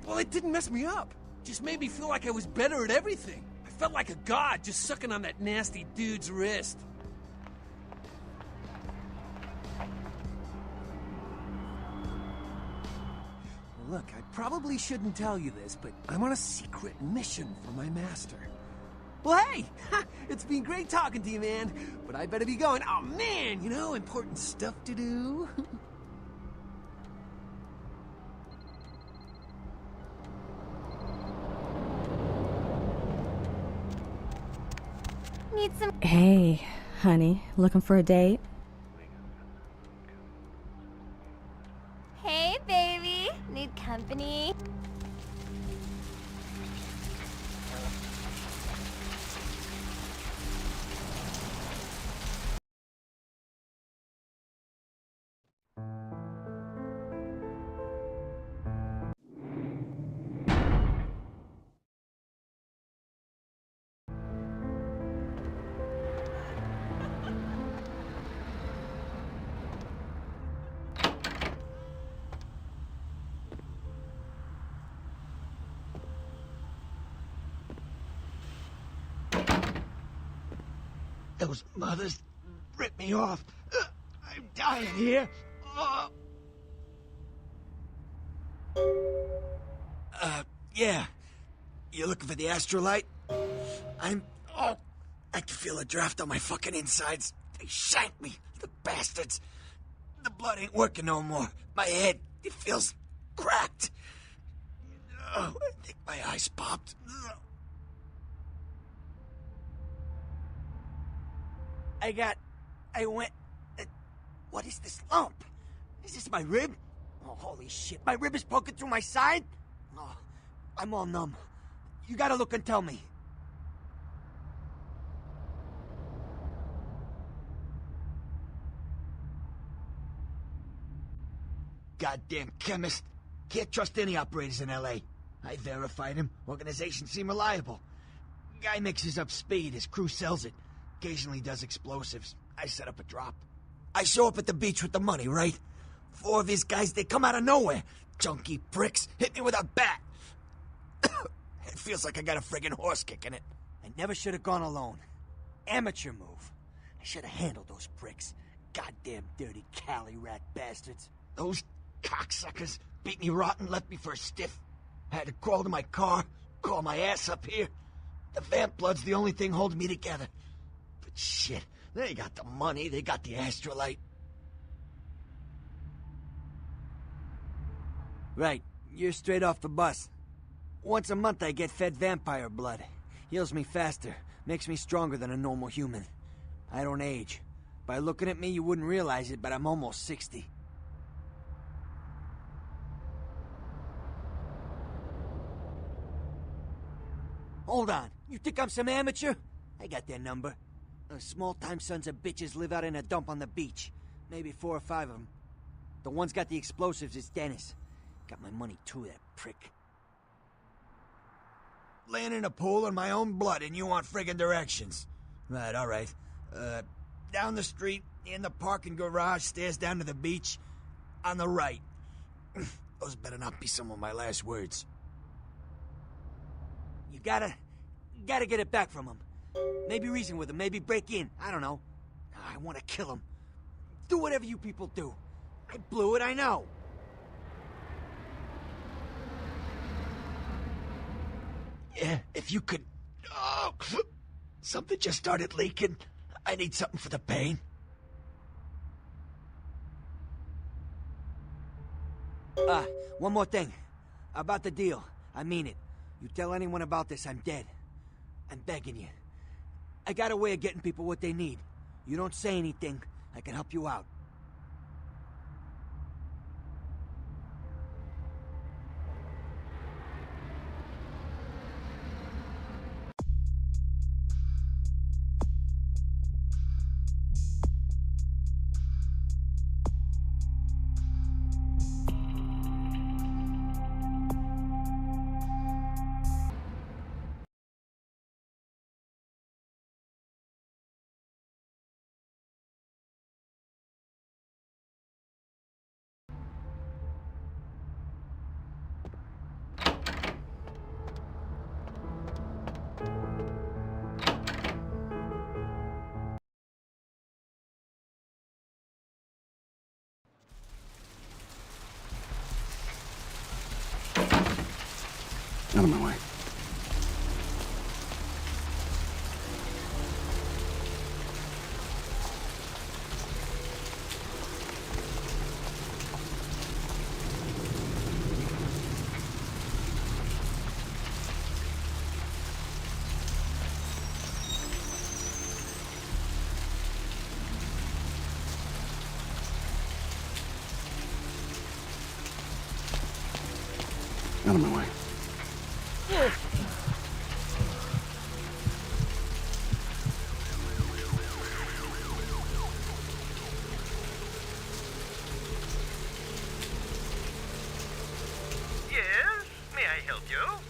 well, it didn't mess me up. It just made me feel like I was better at everything. I felt like a god just sucking on that nasty dude's wrist. Look, I probably shouldn't tell you this, but I'm on a secret mission for my master. Well, hey! It's been great talking to you, man. But I better be going. Oh, man! You know, important stuff to do. Need some... Hey, honey. Looking for a date? Hey, baby. Need company? Those mothers ripped me off. I'm dying here. Yeah. You looking for the astrolite? I can feel a draft on my fucking insides. They shanked me, the bastards. The blood ain't working no more. My head, it feels cracked. Oh, I think my eyes popped. What is this lump? Is this my rib? Oh, holy shit, my rib is poking through my side? Oh, I'm all numb. You gotta look and tell me. Goddamn chemist. Can't trust any operators in L.A. I verified him. Organizations seem reliable. Guy mixes up speed. His crew sells it. Occasionally does explosives. I set up a drop. I show up at the beach with the money, right? 4 of his guys, they come out of nowhere. Junky pricks. Hit me with a bat. It feels like I got a friggin' horse kick in it. I never should have gone alone. Amateur move. I should have handled those pricks. Goddamn dirty Cali rat bastards. Those cocksuckers beat me rotten, left me for a stiff. I had to crawl to my car, crawl my ass up here. The vamp blood's the only thing holding me together. But shit, they got the money, they got the astrolite. Right, you're straight off the bus. Once a month I get fed vampire blood. Heals me faster, makes me stronger than a normal human. I don't age. By looking at me, you wouldn't realize it, but I'm almost 60. Hold on, you think I'm some amateur? I got their number. Those small-time sons of bitches live out in a dump on the beach. Maybe 4 or 5 of them. The one's got the explosives is Dennis. Got my money too, that prick. Laying in a pool in my own blood and you want friggin' directions. Right, alright. Down the street, in the parking garage, stairs down to the beach. On the right. Those better not be some of my last words. You gotta get it back from him. Maybe reason with him, maybe break in. I don't know. I want to kill him. Do whatever you people do. I blew it, I know. Yeah, if you could... Oh, something just started leaking. I need something for the pain. One more thing. About the deal. I mean it. You tell anyone about this, I'm dead. I'm begging you. I got a way of getting people what they need. You don't say anything, I can help you out. Out of my way. Out of my way. Yes? May I help you?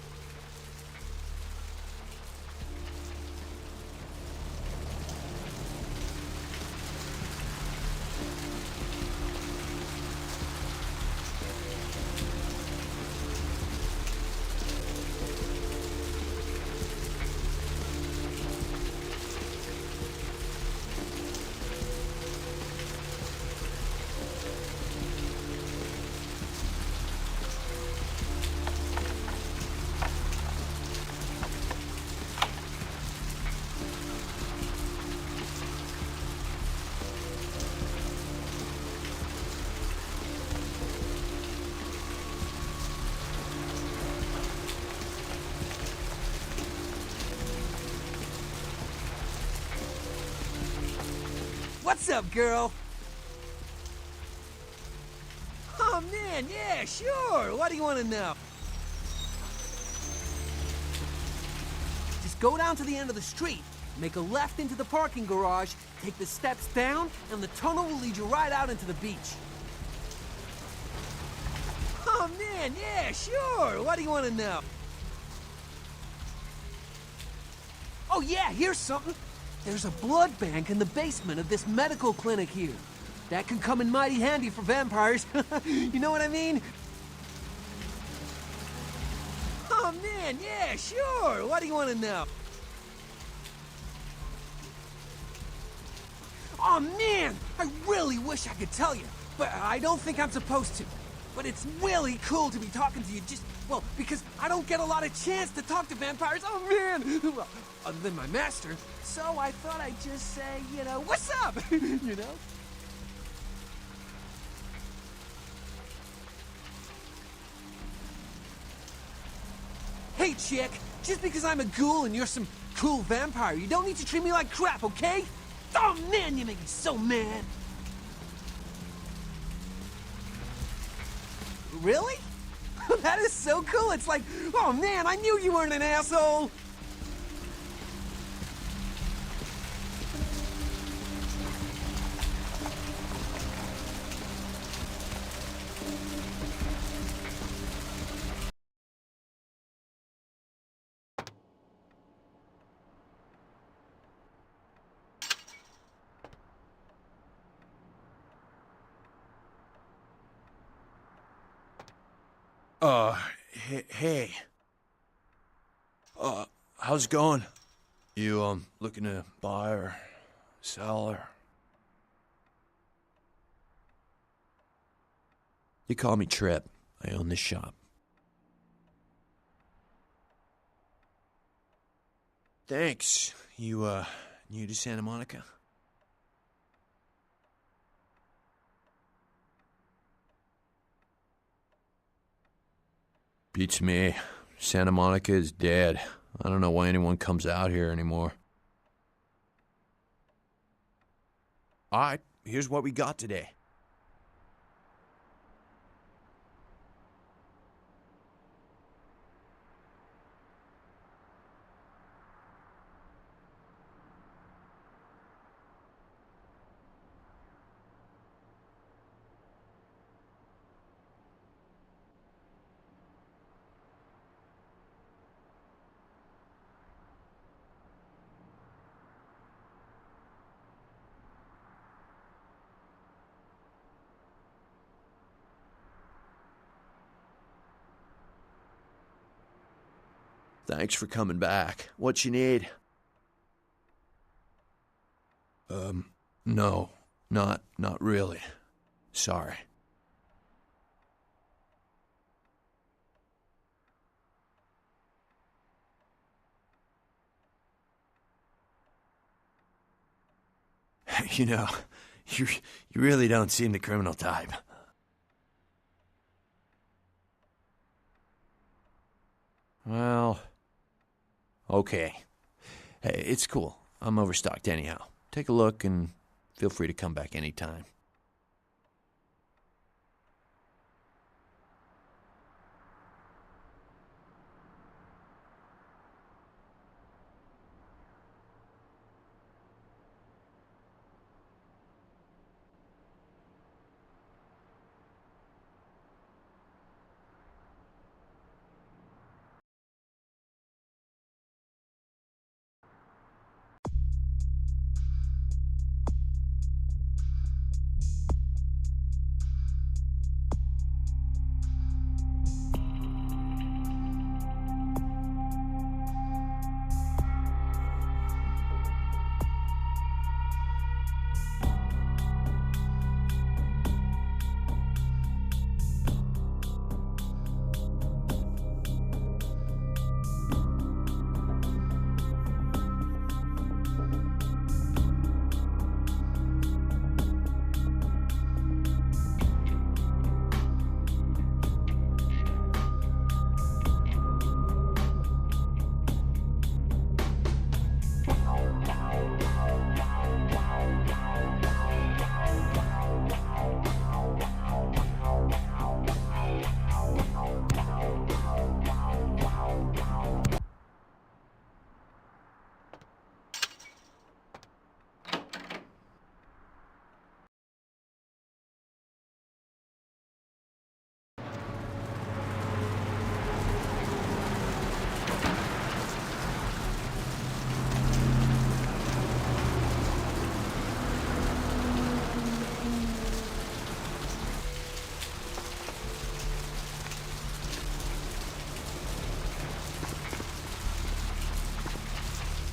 What's up, girl? Oh, man, yeah, sure. What do you want to know? Just go down to the end of the street, make a left into the parking garage, take the steps down, and the tunnel will lead you right out into the beach. Oh man, yeah, sure. What do you want to know? Oh yeah, here's something. There's a blood bank in the basement of this medical clinic here. That can come in mighty handy for vampires. You know what I mean? Oh man, yeah, sure. What do you want to know? Oh man, I really wish I could tell you, but I don't think I'm supposed to. But it's really cool to be talking to you well, because I don't get a lot of chance to talk to vampires. Oh man! Well, other than my master. So I thought I'd just say, what's up? Hey, chick, just because I'm a ghoul and you're some cool vampire, you don't need to treat me like crap, okay? Oh man, you make me so mad. Really? That is so cool. It's like, oh man, I knew you weren't an asshole. Hey. How's it going? You, looking to buy or sell or... You call me Trip. I own this shop. Thanks. You, new to Santa Monica? Beats me. Santa Monica is dead. I don't know why anyone comes out here anymore. Alright, here's what we got today. Thanks for coming back. What you need? No, not really. Sorry. You really don't seem the criminal type. Well, okay. Hey, it's cool. I'm overstocked anyhow. Take a look and feel free to come back anytime.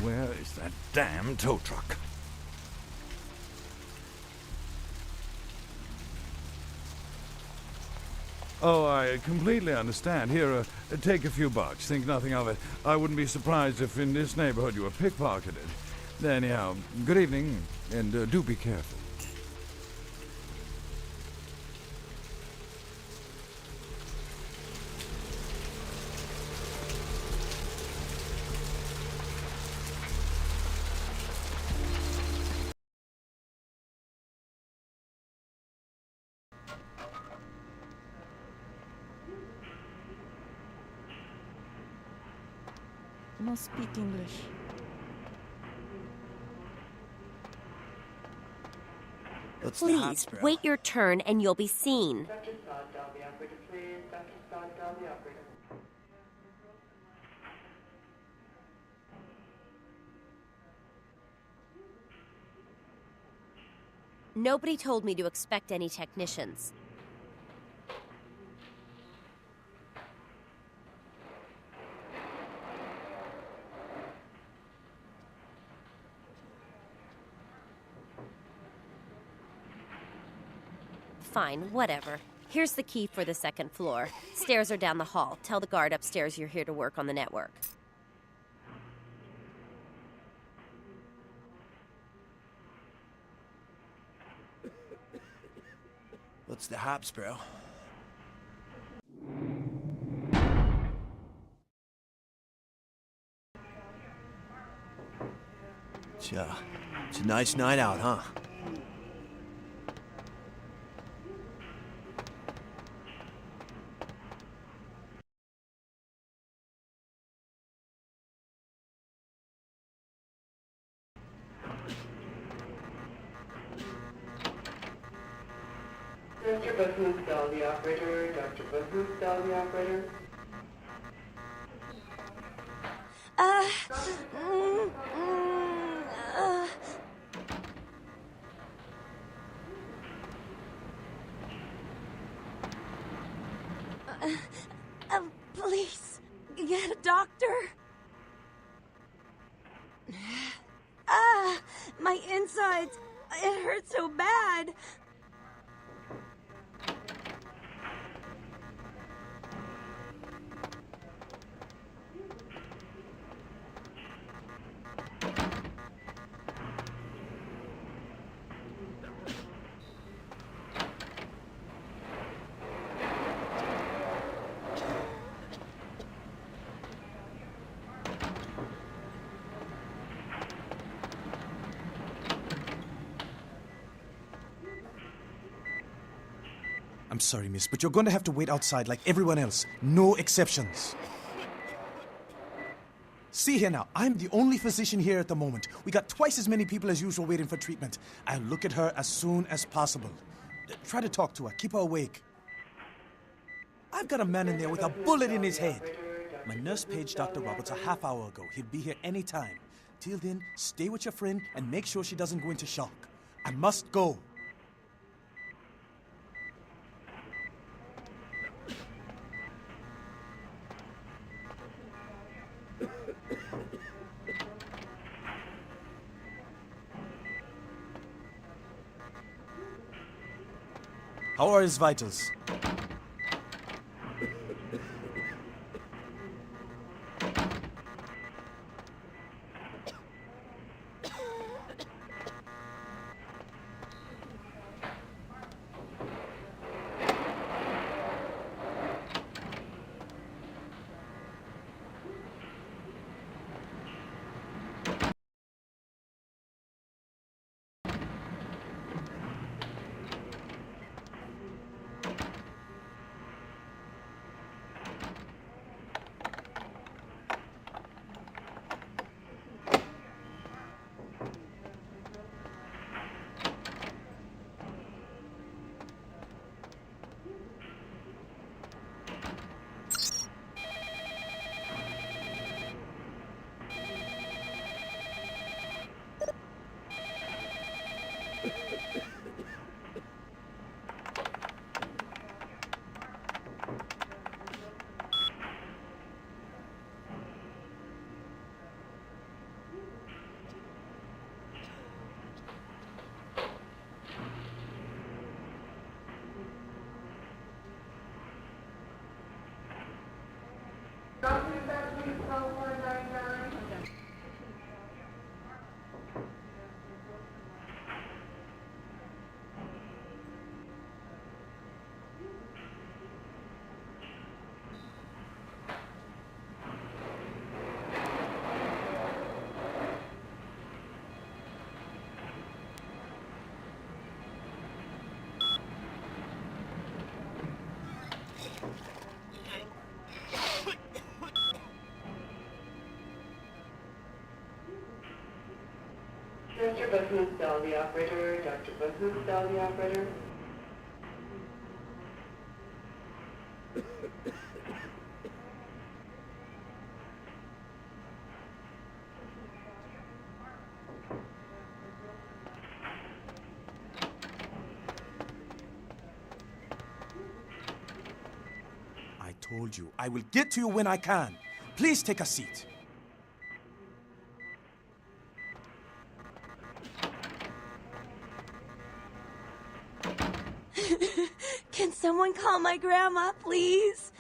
Where is that damn tow truck? Oh, I completely understand. Here, take a few bucks. Think nothing of it. I wouldn't be surprised if in this neighborhood you were pickpocketed. Anyhow, good evening, and do be careful. No speak English. Please, wait your turn and you'll be seen. Nobody told me to expect any technicians. Fine, whatever. Here's the key for the second floor. Stairs are down the hall. Tell the guard upstairs you're here to work on the network. What's the hops, bro? It's a nice night out, huh? Dr. Button, tell the operator. Dr. Button, tell the operator. Please, get a doctor. My insides. It hurts so bad. I'm sorry, miss, but you're going to have to wait outside like everyone else. No exceptions. See here now, I'm the only physician here at the moment. We got twice as many people as usual waiting for treatment. I'll look at her as soon as possible. Try to talk to her. Keep her awake. I've got a man in there with a bullet in his head. My nurse paged Dr. Roberts a half hour ago. He'll be here any time. Till then, stay with your friend and make sure she doesn't go into shock. I must go. How are his vitals? Mr. Booth, dial the operator. Dr. Booth, dial the operator. I told you, I will get to you when I can. Please take a seat. Can someone call my grandma, please?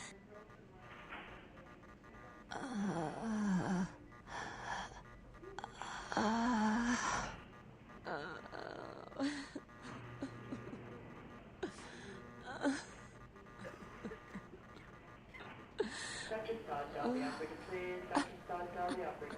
Dr. Scott, dial the operator, please. Dr. Scott, dial the operator.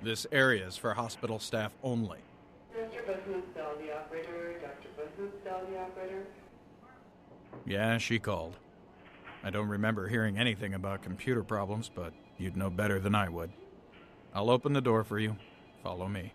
This area is for hospital staff only. Mr. Booth, dial the operator. Dr. Booth, dial the operator. Yeah, she called. I don't remember hearing anything about computer problems, but you'd know better than I would. I'll open the door for you. Follow me.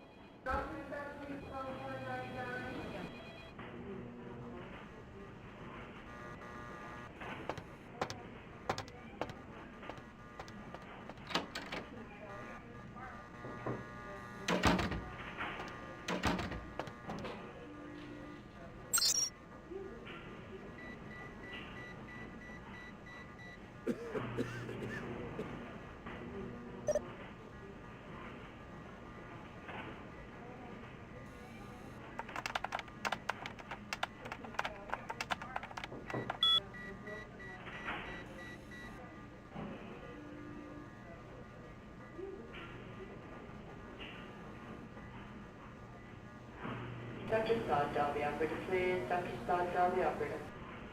Dr. Scott, dial the operator, please. Dr. Scott, dial the operator.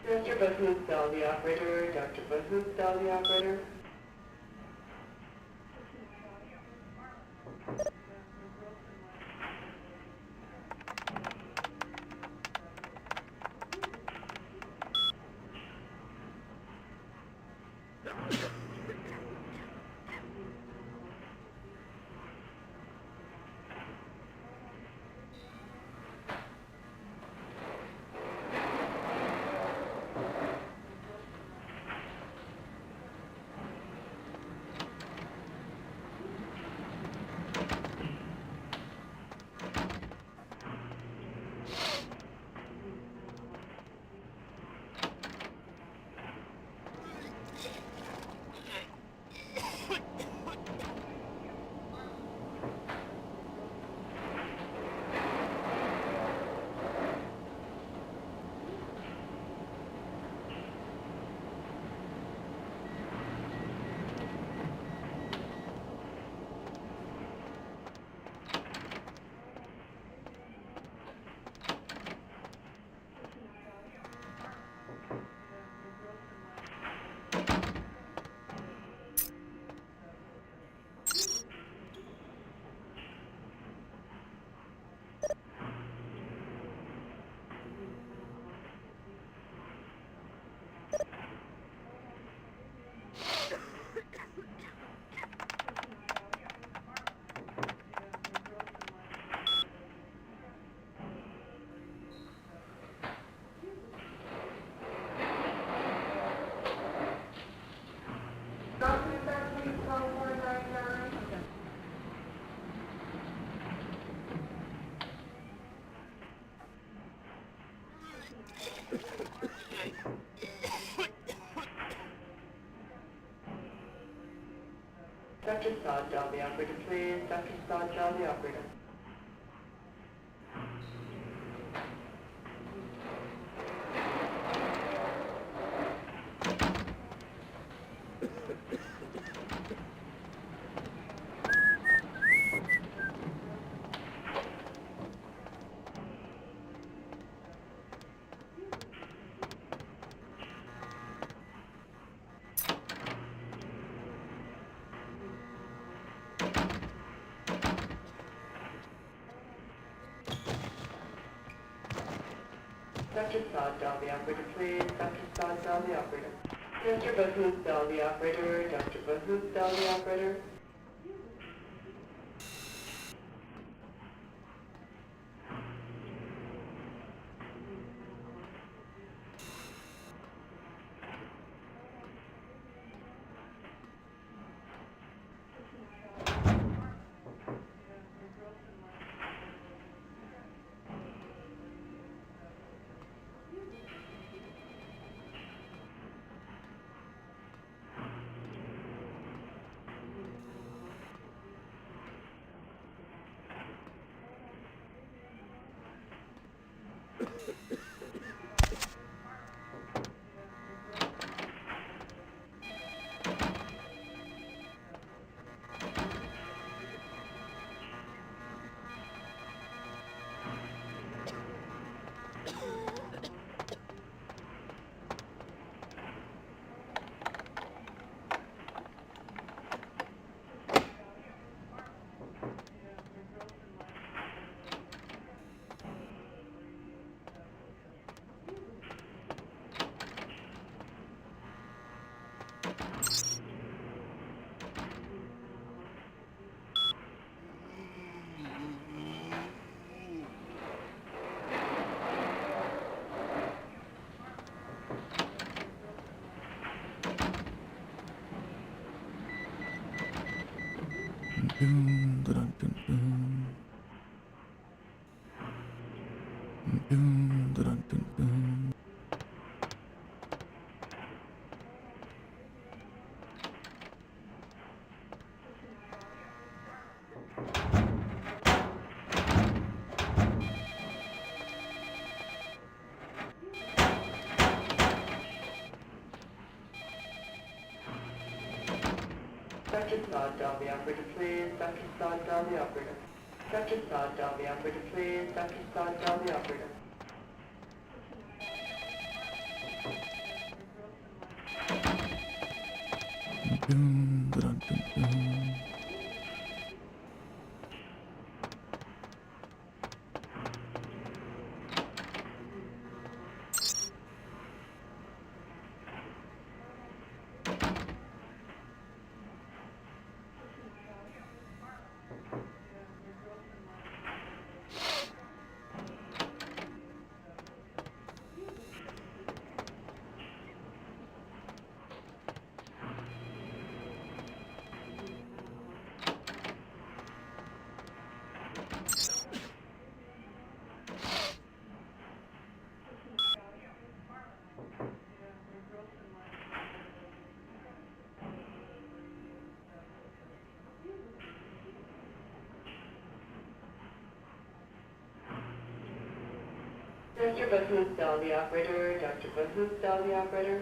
Mr. Booth, dial the operator. Dr. Booth, dial the operator. Dr. Sod, dial the operator, please. Dr. Sod, dial the operator. Dr. Sod, dial the operator, please. Dr. Sod, dial the operator. Dr. Buzz, dial the operator. Dr. Buzz, dial the operator. Dr. Sod, dial the operator, please. Dr. Sod, dial the operator. Dr. Sod, dial the operator, please. Dr. Sod, dial the operator. Dr. Buzz, dial the operator. Dr. Buzz, dial the operator.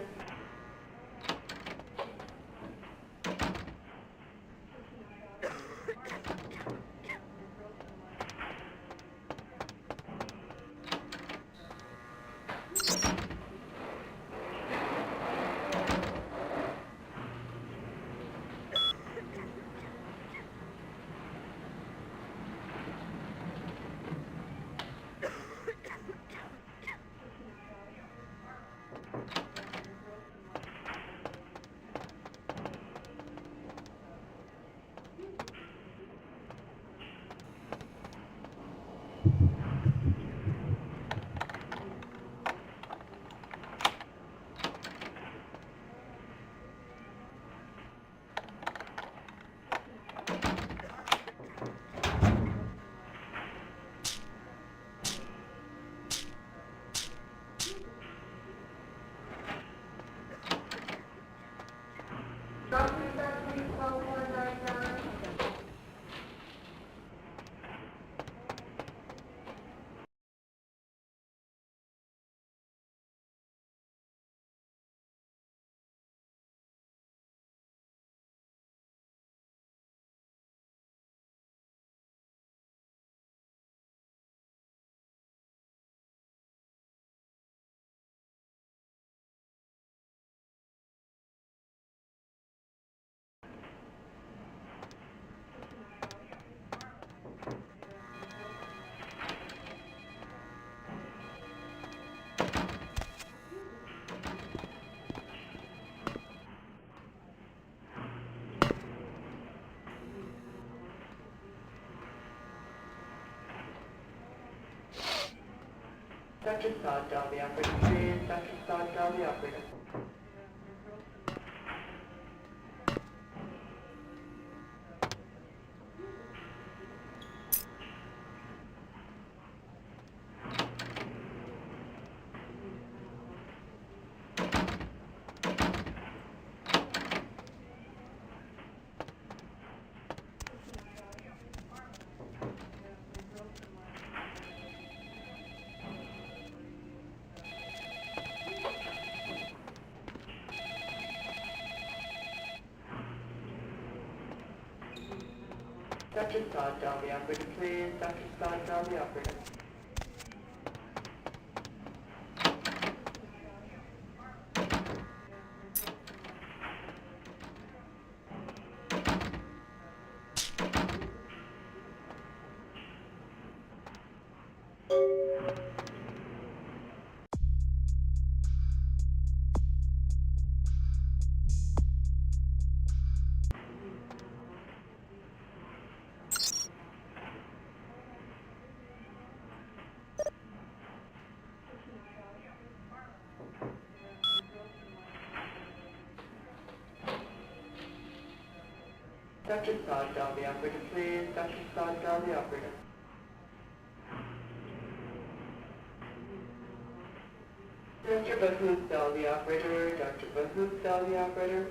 Dr. Sod, Dolby operator, please. Dr. Sod, Dolby operator. Dr. Sod, Dolby operator, please. Dr. Sod, Dolby operator. Dr. Sod, Dolby operator, please. Dr. Sod, Dolby operator. Dr. Booth, Dolby operator. Dr. Booth, Dolby operator.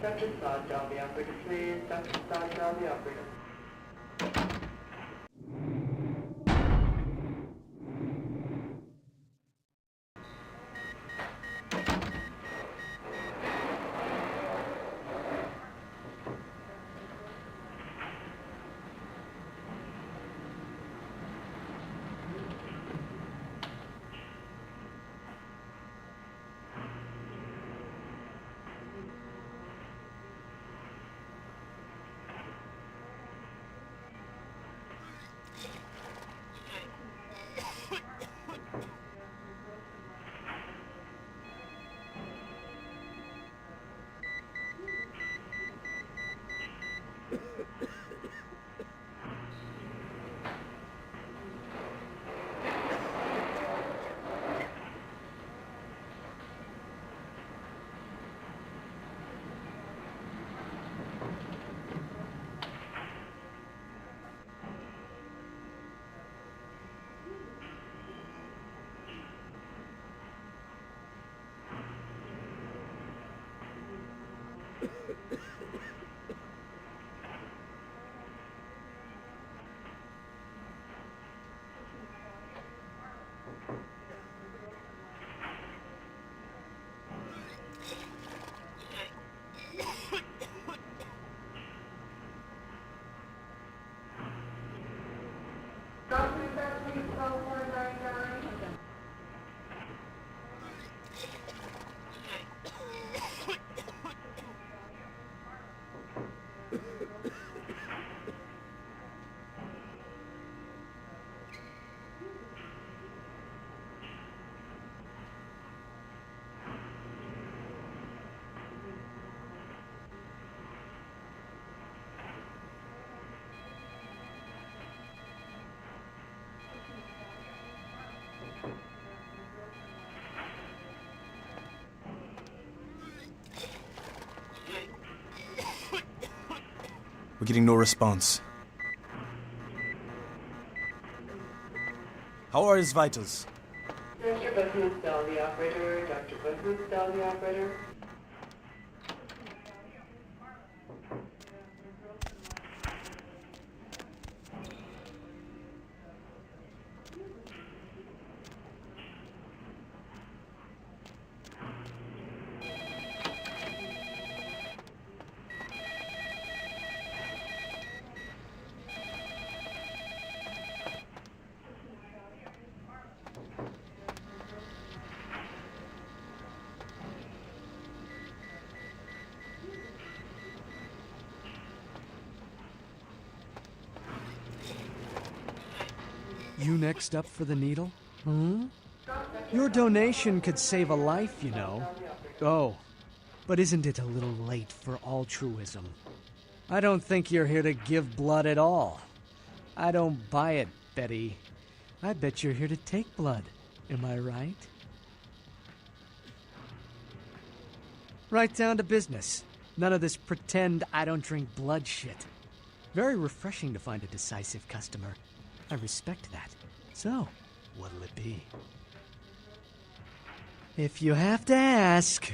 Dr. Sod, Dolby operator, please. Dr. Sod, Dolby operator. We're getting no response. How are his vitals? Dr. Bosmundstall, the operator. Dr. Bosmundstall, the operator. You next up for the needle? Hmm? Your donation could save a life, you know. Oh, but isn't it a little late for altruism? I don't think you're here to give blood at all. I don't buy it, Betty. I bet you're here to take blood. Am I right? Right down to business. None of this pretend I don't drink blood shit. Very refreshing to find a decisive customer. I respect that. So, what'll it be? If you have to ask.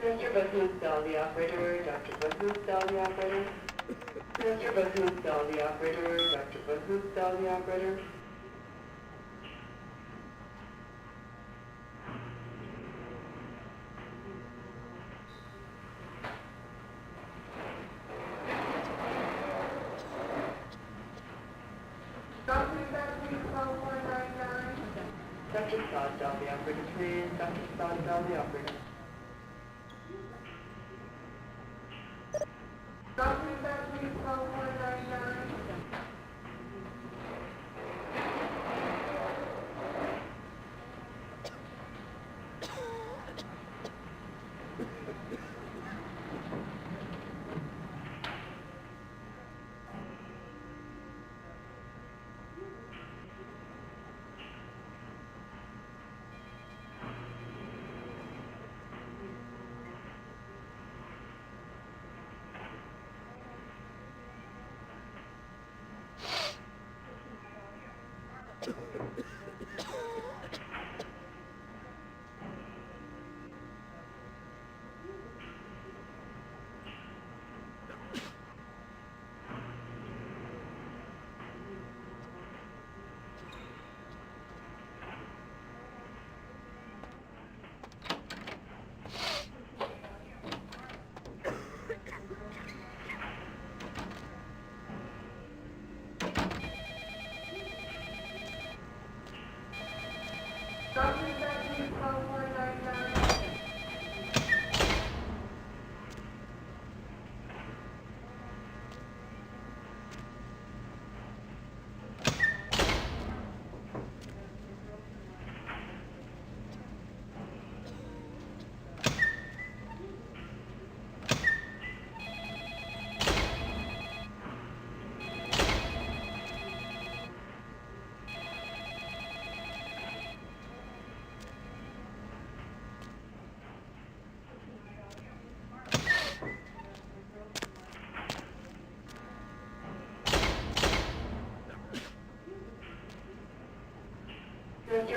Dr. Bosmundstall, the operator. Dr. Bosmundstall, the operator. Dr. Bosmundstall, the operator. Dr. Bosmundstall, the operator. Dr. Sklad, the operator, please. Dr. Sklad, the operator.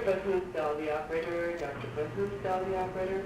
Dr. Buzz the operator. Dr. Buzz the operator.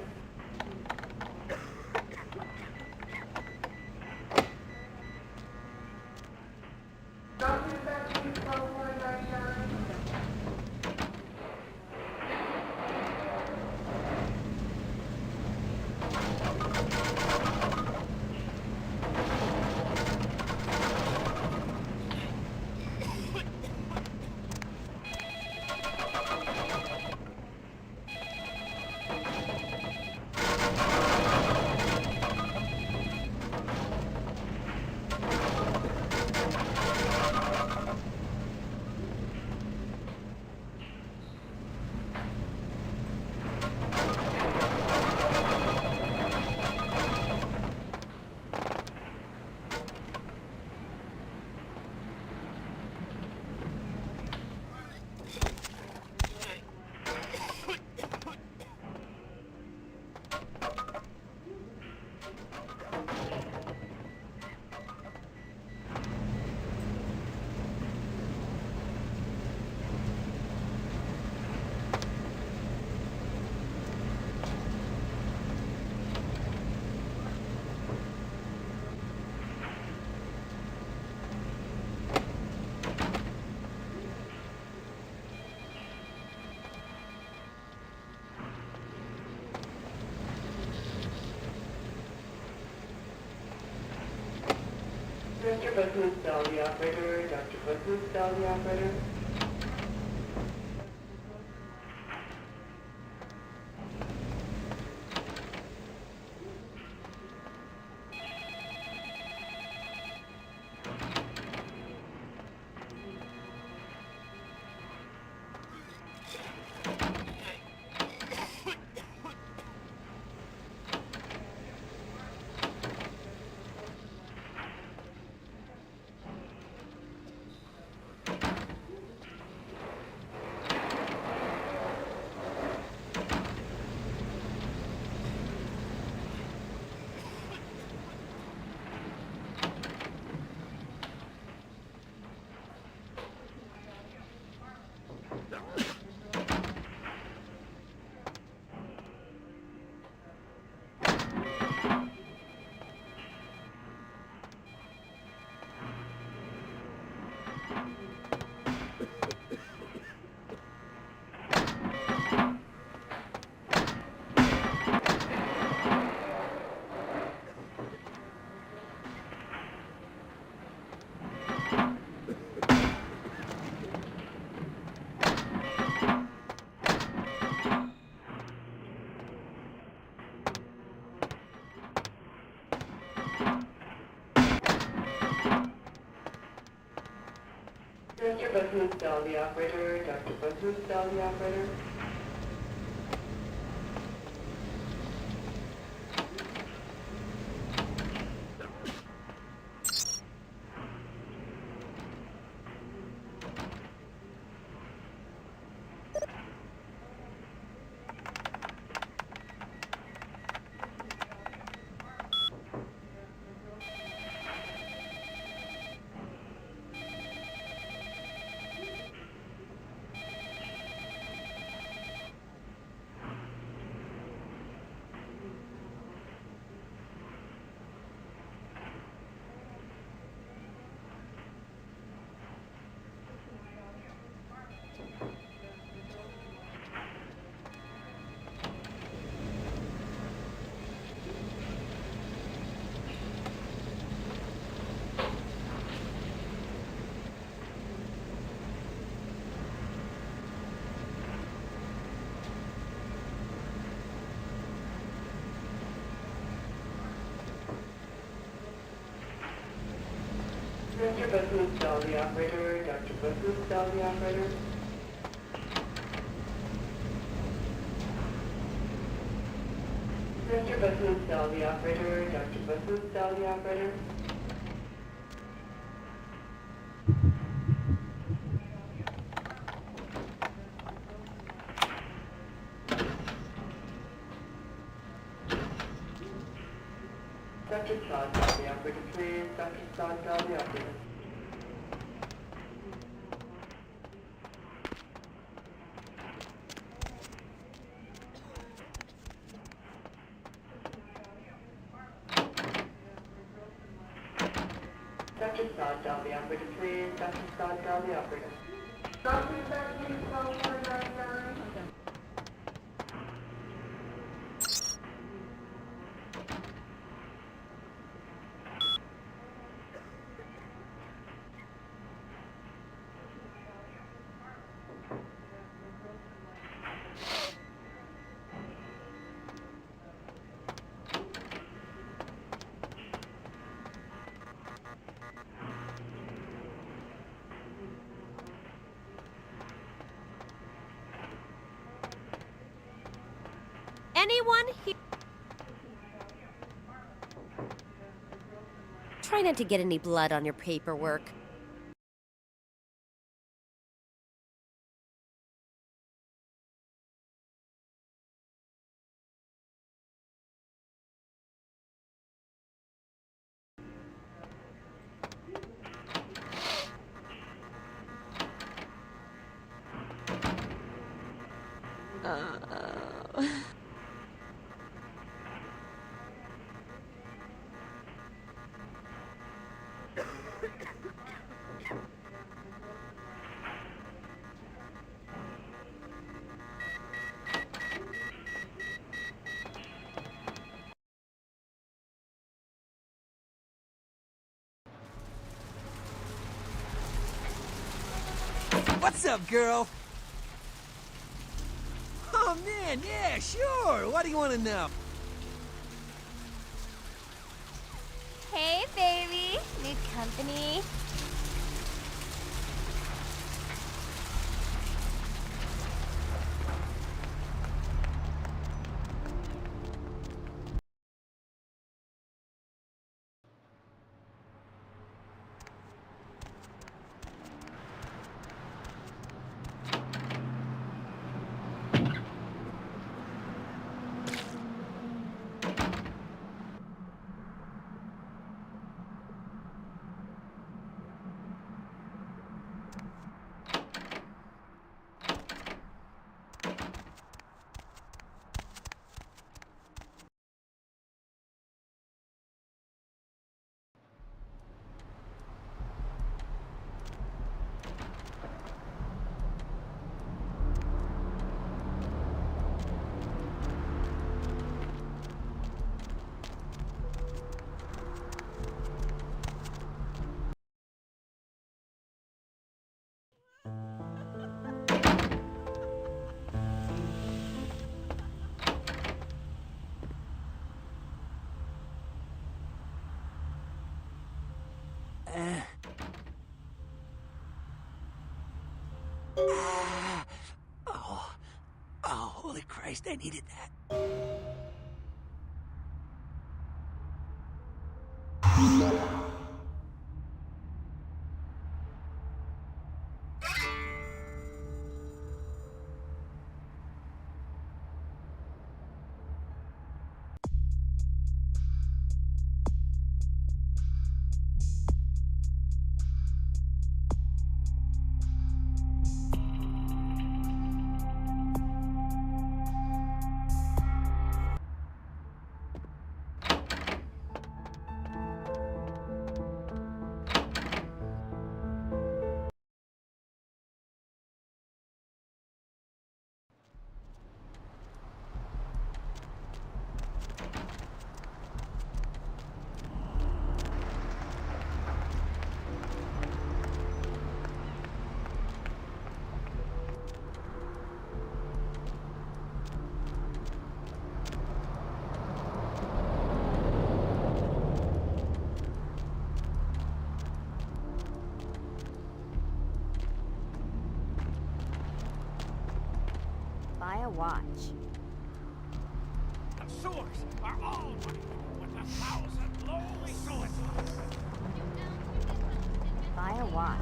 Dr. Buzz the operator. Dr. Buzz the operator. Dr. Buzz the operator. Dr. Buzz the operator. Dr. Buzz the operator. Dr. Buzz the operator. Dr. Buzz the operator. Dr. Buzz the operator. Dr. Sod, the operator, please. Dr. Sod, the operator. Scott, dial the operator, please. Dr. Scott, dial the operator. Anyone here? Try not to get any blood on your paperwork. What's up, girl? Oh, man, yeah, sure. What do you want to know? Hey, baby. Need company? Oh, holy Christ, I needed that. Buy a watch. The sewers are all with 1,000 lowly suicides. Buy a watch.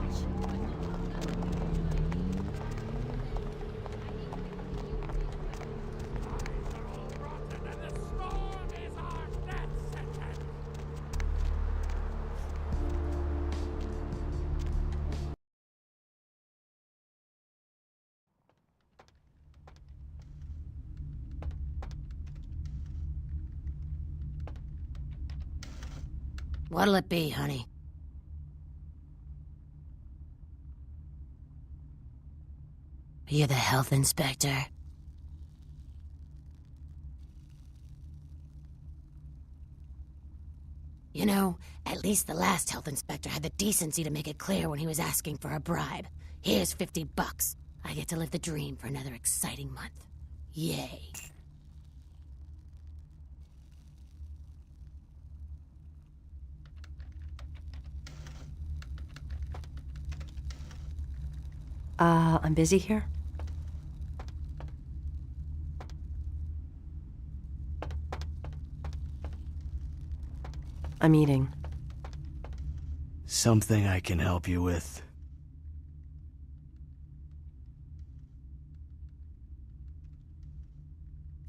What'll it be, honey? You the health inspector? You know, at least the last health inspector had the decency to make it clear when he was asking for a bribe. Here's $50. I get to live the dream for another exciting month. Yay. I'm busy here. I'm eating. Something I can help you with?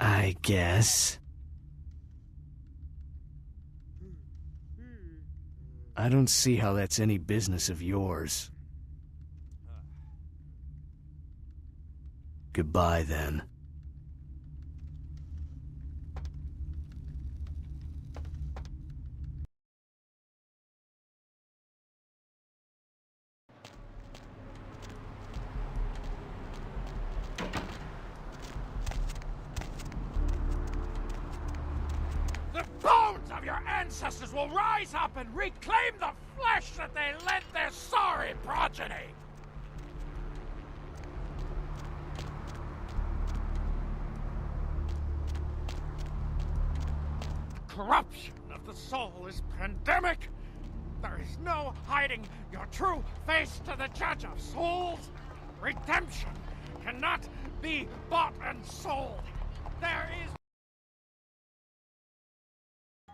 I guess. I don't see how that's any business of yours. Goodbye, then. The bones of your ancestors will rise up and reclaim the flesh that they lent their sorry progeny! Corruption of the soul is pandemic. There is no hiding your true face to the judge of souls. Redemption cannot be bought and sold. There is...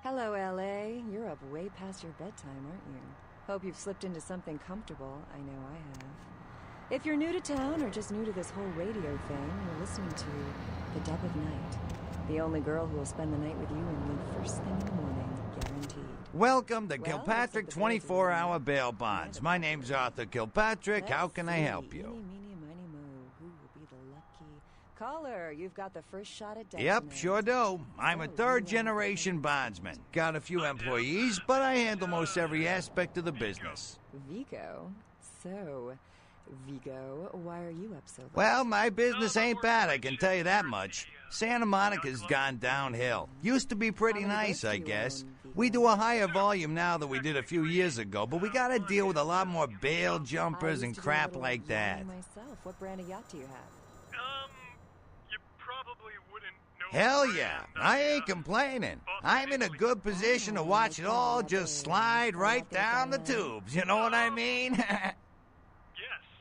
Hello, LA. You're up way past your bedtime, aren't you? Hope you've slipped into something comfortable. I know I have. If you're new to town or just new to this whole radio thing, you're listening to The Dub of Night. The only girl who will spend the night with you and leave first thing in the morning, guaranteed. Welcome to Kilpatrick 24-hour bail bonds. My name's Arthur Kilpatrick. How can I help you? Who will be the lucky caller? You've got the first shot at death. Yep, sure do. I'm a third-generation bondsman. Got a few employees, but I handle most every aspect of the business. Vigo? So, Vigo, why are you up so late? Well, my business ain't bad, I can tell you that much. Santa Monica's gone downhill. Used to be pretty nice, I guess. We do a higher volume now than we did a few years ago, but we gotta deal with a lot more bail jumpers and crap like that. Myself. What brand of yacht do you have? You probably wouldn't know. Hell yeah, I ain't complaining. I'm in a good position to watch it all just slide right down the tubes, you know what I mean? Yes.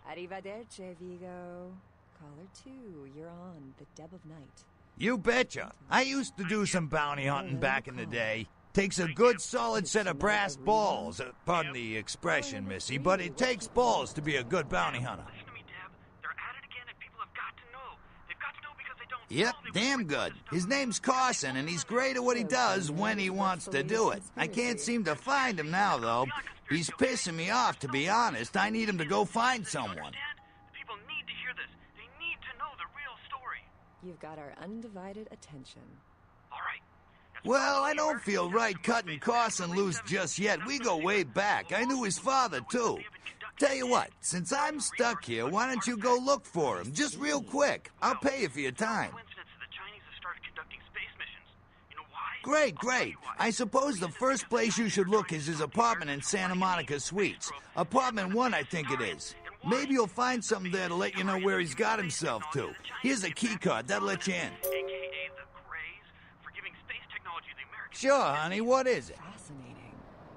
Arrivederci, Vigo. Caller 2, you're on The Dub of Night. You betcha. I used to do some bounty hunting back in the day. Takes a good solid set of brass balls. Pardon the expression, Missy, but it takes balls to be a good bounty hunter. Listen to me, Deb. They're at it again and people have got to know. They've got to know because they don't... Yep, damn good. His name's Carson, and he's great at what he does when he wants to do it. I can't seem to find him now, though. He's pissing me off, to be honest. I need him to go find someone. People need to hear this. They need to know the real story. You've got our undivided attention. All right. Well, I don't feel right cutting Carson loose just yet. We go way back. I knew his father, too. Tell you what, since I'm stuck here, why don't you go look for him, just real quick. I'll pay you for your time. Great, great. I suppose the first place you should look is his apartment in Santa Monica Suites. Apartment 1, I think it is. Maybe you'll find something there to let you know where he's got himself to. Here's a key card. That'll let you in. AKA the craze for giving space technology to the Americans. Sure, honey. What is it? Fascinating.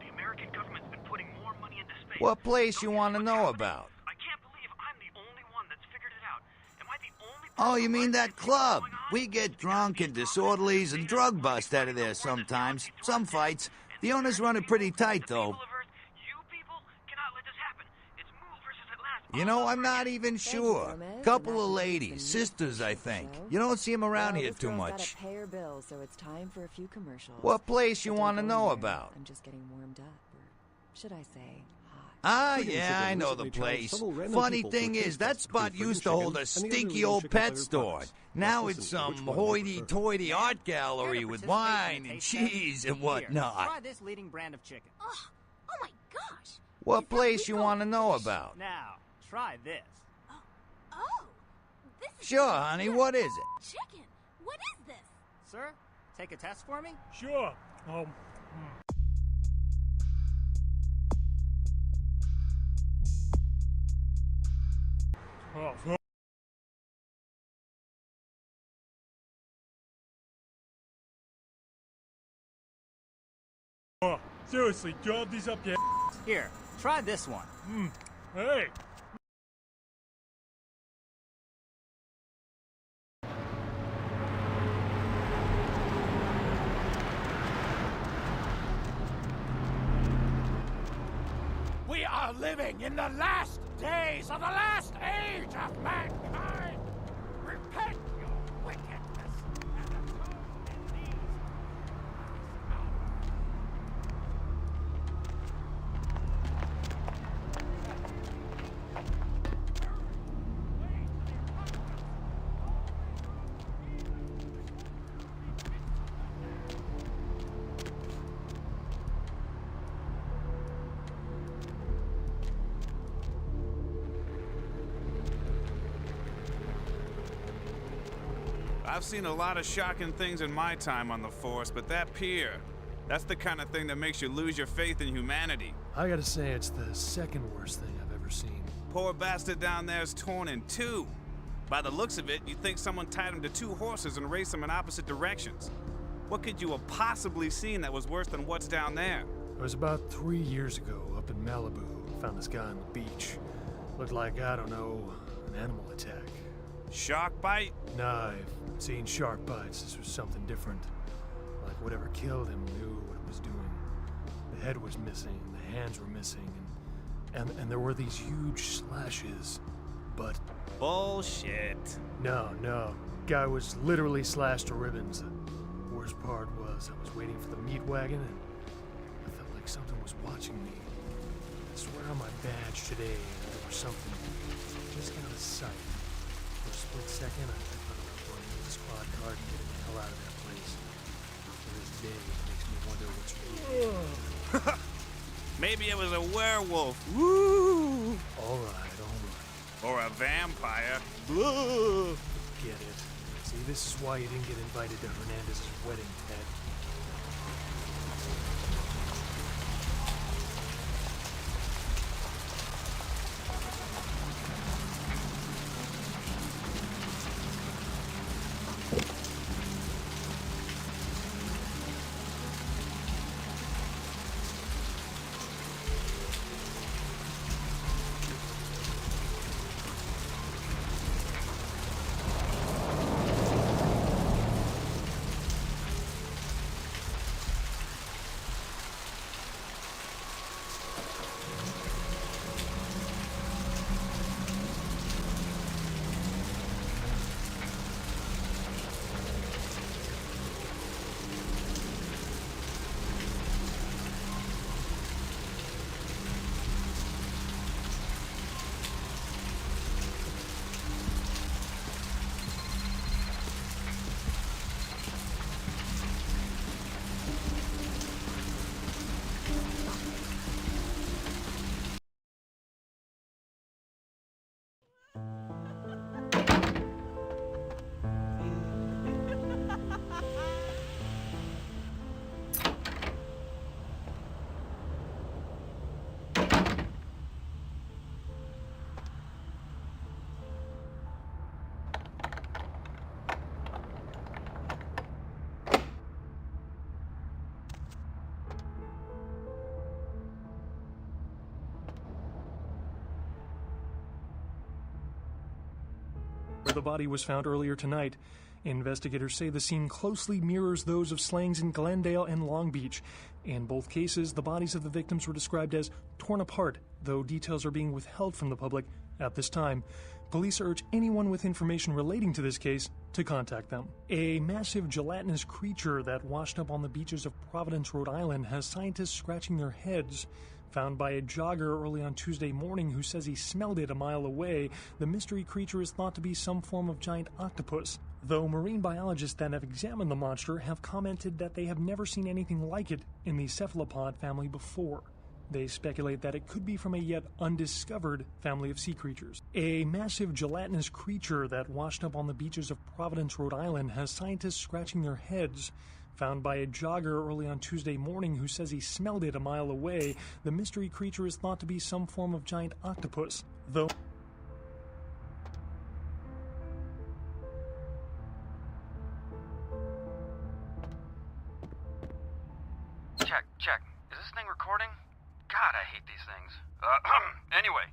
The American government's been putting more money into space. What place you want to know about? I can't believe I'm the only one that's figured it out. Am I the only Oh, you mean that club? We get drunk and disorderlies and drug bust out of there sometimes. Some fights. The owners run it pretty tight, though. You know, I'm not even sure. Couple of ladies, sisters, I think. You don't see them around here too much. Pay your bills, so it's time for a few commercials. What place you want to know about? I'm just getting warmed up, or should I say, Ah, yeah, I know the place. Funny thing is, that spot used to hold a stinky old pet store. Now it's some hoity-toity art gallery with wine and cheese and whatnot. Try this leading brand of chicken. Oh my gosh. What place you want to know about? Now, try this. Oh, Sure, honey, what is it? Chicken, what is this? Sir, take a test for me? Sure. Seriously, jab these up your Here, try this one. Hey! We are living in the last days of the last age of mankind. Repent your wickedness and atone in these I've seen a lot of shocking things in my time on the force, but that pier, that's the kind of thing that makes you lose your faith in humanity. I gotta say, it's the second worst thing I've ever seen. Poor bastard down there's torn in two. By the looks of it, you'd think someone tied him to two horses and raced them in opposite directions. What could you have possibly seen that was worse than what's down there? It was about 3 years ago, up in Malibu. Found this guy on the beach. Looked like, I don't know, an animal attack. Shark bite? Nah, I've seen shark bites. This was something different. Like whatever killed him knew what it was doing. The head was missing, the hands were missing, and there were these huge slashes. But... Bullshit. No. Guy was literally slashed to ribbons. The worst part was I was waiting for the meat wagon, and I felt like something was watching me. I swear on my badge today, there was something just out of sight. For a split second, I thought about going to the squad card and getting the hell out of that place. To this day, it makes me wonder what's real. Maybe it was a werewolf. Woo! All right. Or a vampire. Blah. Get it. See, this is why you didn't get invited to Hernandez's wedding, Ted. Where the body was found earlier tonight. Investigators say the scene closely mirrors those of slayings in Glendale and Long Beach. In both cases, the bodies of the victims were described as torn apart, though details are being withheld from the public at this time. Police urge anyone with information relating to this case to contact them. A massive gelatinous creature that washed up on the beaches of Providence, Rhode Island, has scientists scratching their heads. Found by a jogger early on Tuesday morning who says he smelled it a mile away, the mystery creature is thought to be some form of giant octopus, though marine biologists that have examined the monster have commented that they have never seen anything like it in the cephalopod family before. They speculate that it could be from a yet undiscovered family of sea creatures. A massive gelatinous creature that washed up on the beaches of Providence, Rhode Island, has scientists scratching their heads. Found by a jogger early on Tuesday morning who says he smelled it a mile away, the mystery creature is thought to be some form of giant octopus, though... Check. Is this thing recording? God, I hate these things. Anyway,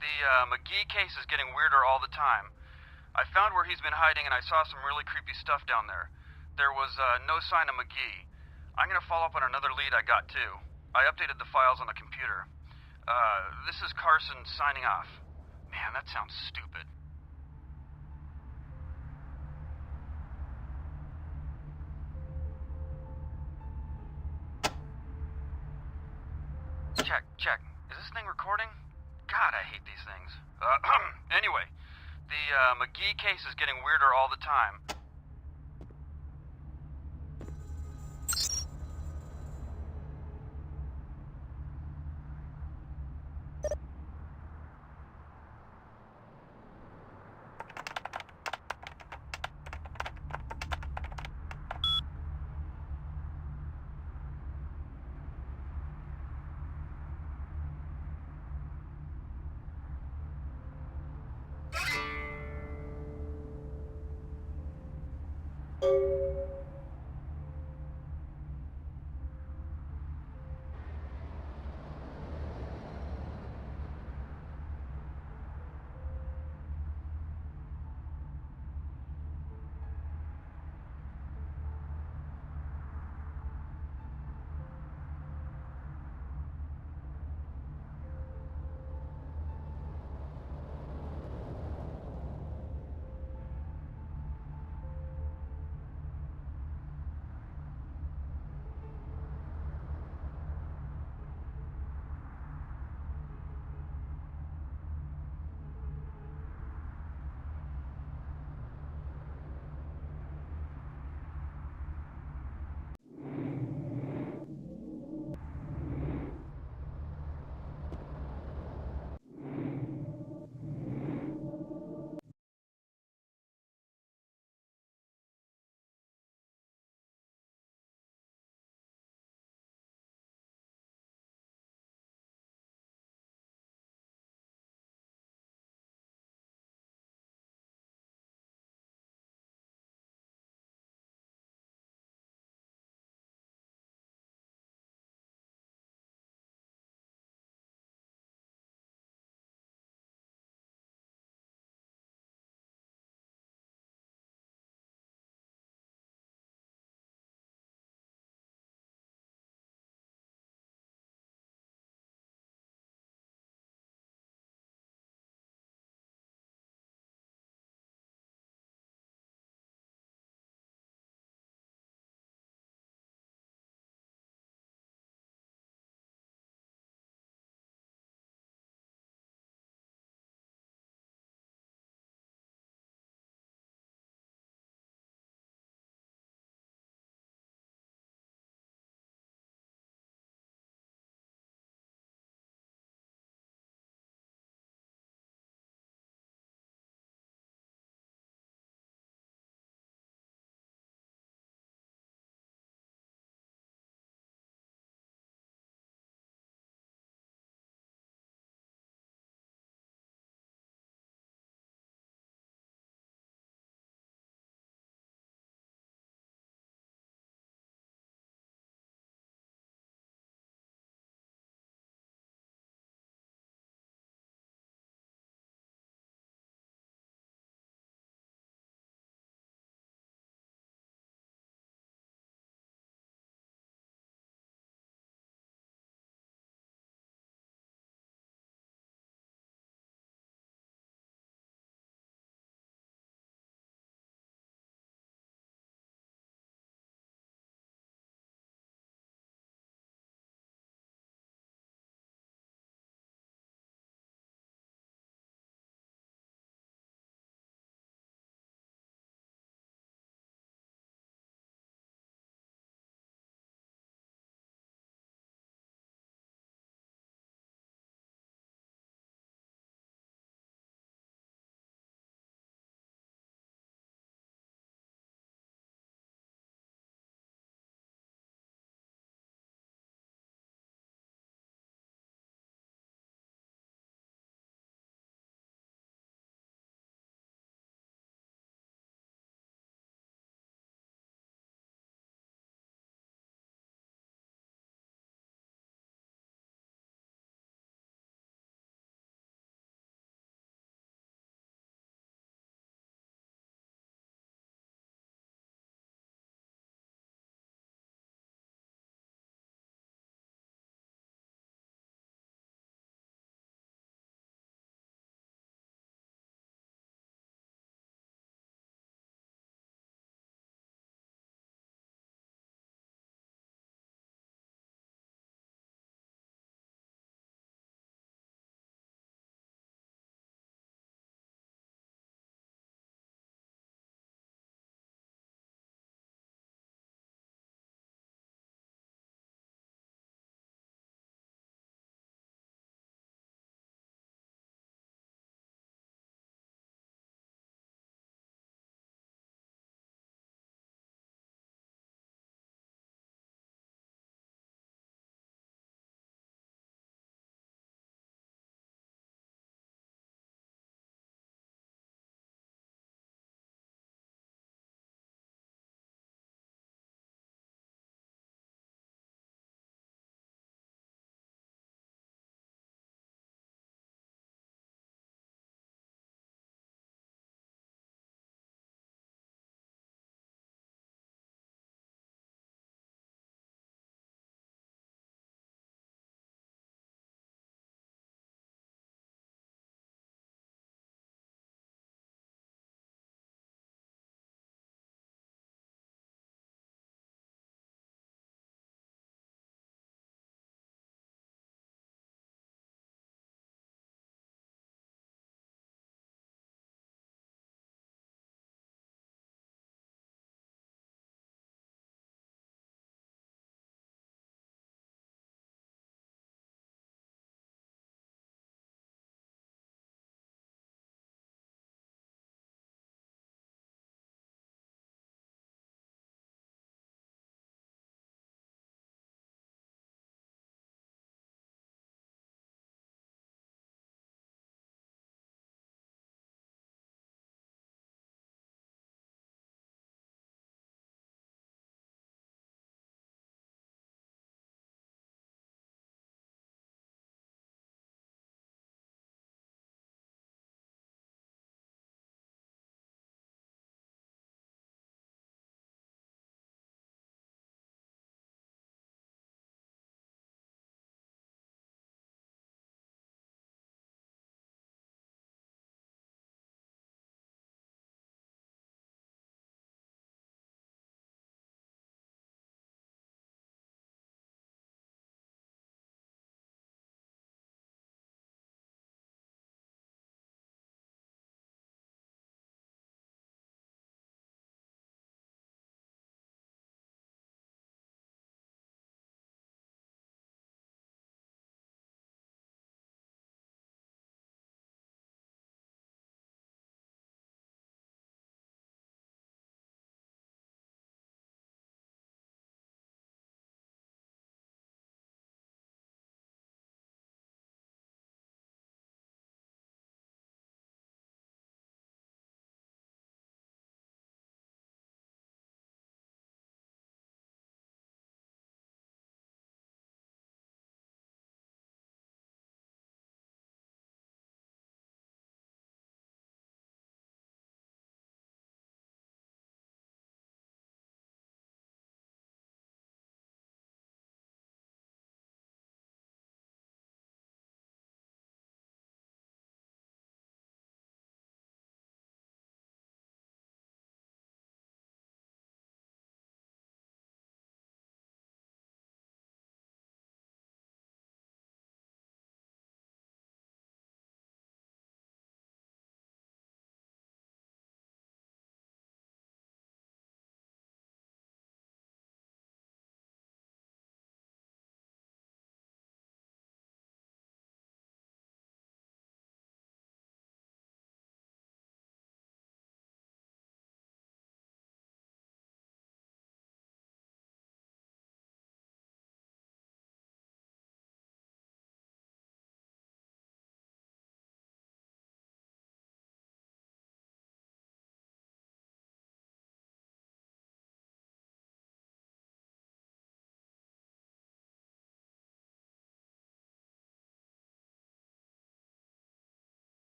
the McGee case is getting weirder all the time. I found where he's been hiding and I saw some really creepy stuff down there. There was no sign of McGee. I'm gonna follow up on another lead I got too. I updated the files on the computer. This is Carson signing off. Man, that sounds stupid. Check. Is this thing recording? God, I hate these things. Anyway, the McGee case is getting weirder all the time.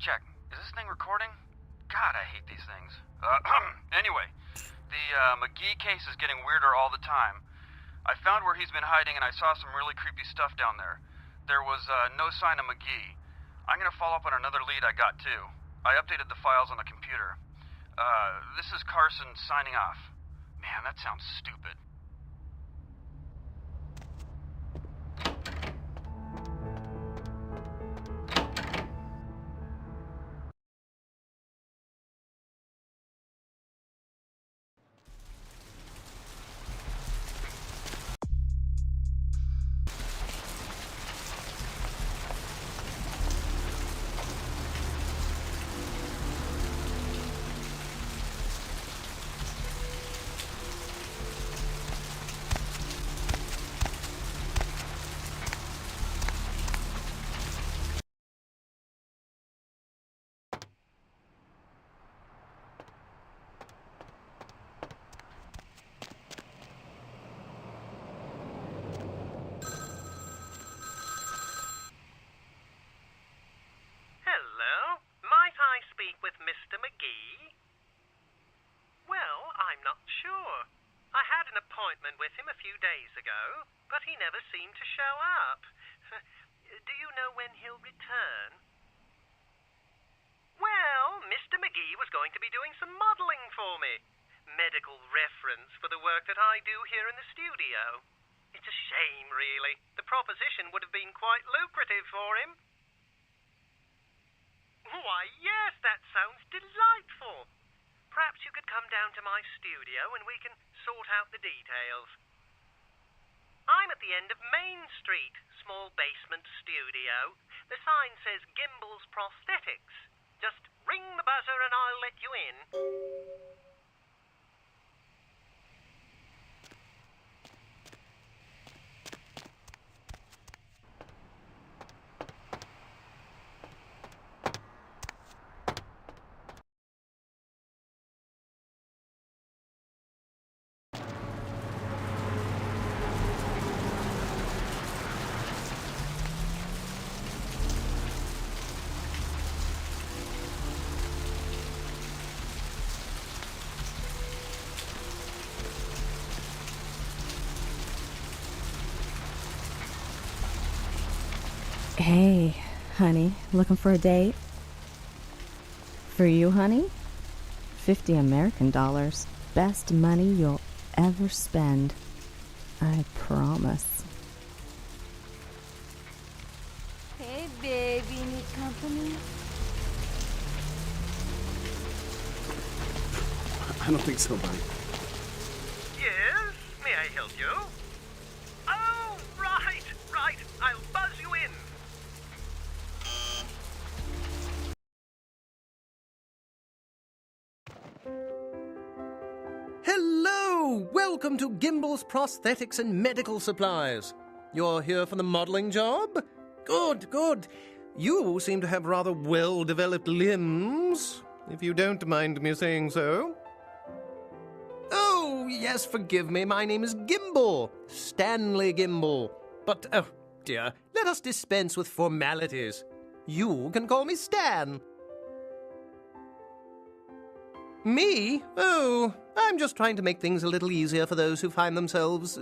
Check. Is this thing recording? God, I hate these things. Anyway, the McGee case is getting weirder all the time. I found where he's been hiding and I saw some really creepy stuff down there. There was no sign of McGee. I'm gonna follow up on another lead I got too. I updated the files on the computer. This is Carson signing off. Man, that sounds stupid. With Mr. McGee? Well, I'm not sure. I had an appointment with him a few days ago, but he never seemed to show up. Do you know when he'll return? Well, Mr. McGee was going to be doing some modeling for me. Medical reference for the work that I do here in the studio. It's a shame, really. The proposition would have been quite lucrative for him. Why, yes, that sounds delightful. Perhaps you could come down to my studio and we can sort out the details. I'm at the end of Main Street, small basement studio. The sign says Gimbel's Prosthetics. Just ring the buzzer and I'll let you in. Hey, honey, looking for a date? For you, honey? 50 American dollars. Best money you'll ever spend. I promise. Hey, baby, need company? I don't think so, buddy. Yes? May I help you? Oh, right. I'll buzz you in. Hello! Welcome to Gimbel's Prosthetics and Medical Supplies. You're here for the modeling job? Good. You seem to have rather well-developed limbs, if you don't mind me saying so. Oh, yes, forgive me. My name is Gimbel. Stanley Gimbel. But, oh, dear, let us dispense with formalities. You can call me Stan. Me? Oh, I'm just trying to make things a little easier for those who find themselves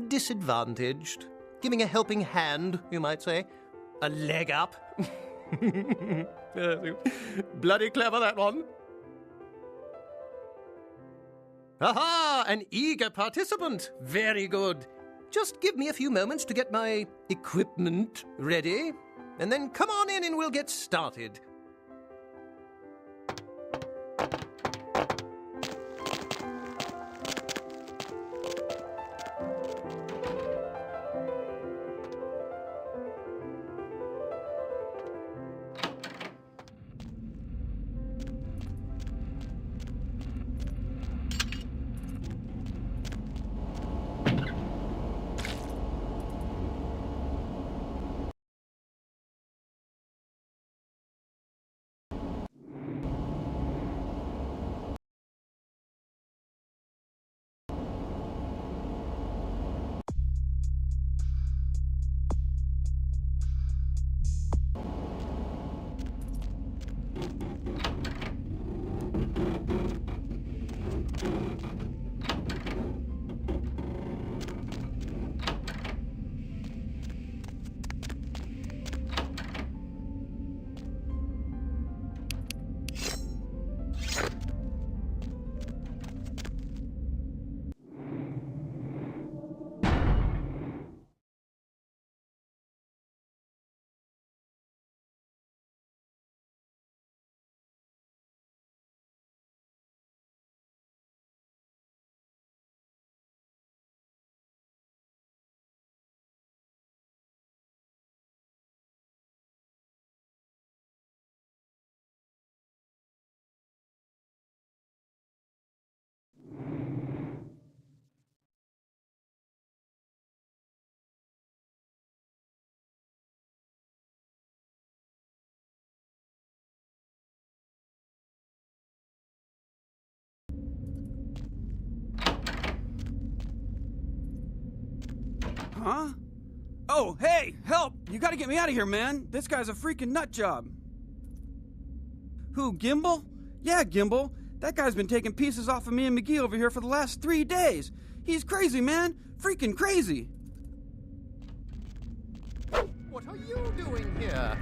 disadvantaged. Giving a helping hand, you might say. A leg up. Bloody clever, that one. Aha! An eager participant. Very good. Just give me a few moments to get my equipment ready, and then come on in and we'll get started. Huh? Oh, hey, help! You gotta get me out of here, man! This guy's a freaking nut job! Who, Gimbal? Yeah, Gimbal. That guy's been taking pieces off of me and McGee over here for the last 3 days. He's crazy, man! Freaking crazy! What are you doing here?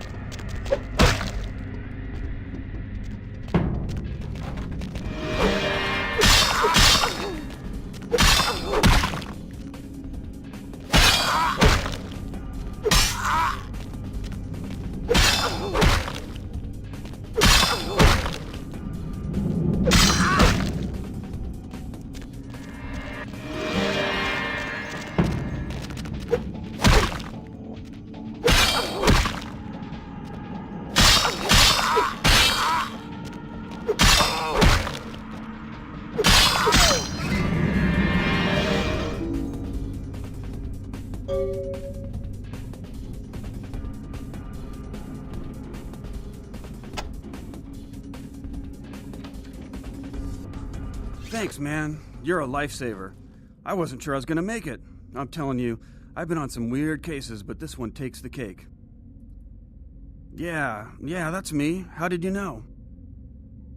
Thanks, man. You're a lifesaver. I wasn't sure I was gonna make it. I'm telling you, I've been on some weird cases, but this one takes the cake. Yeah, that's me. How did you know?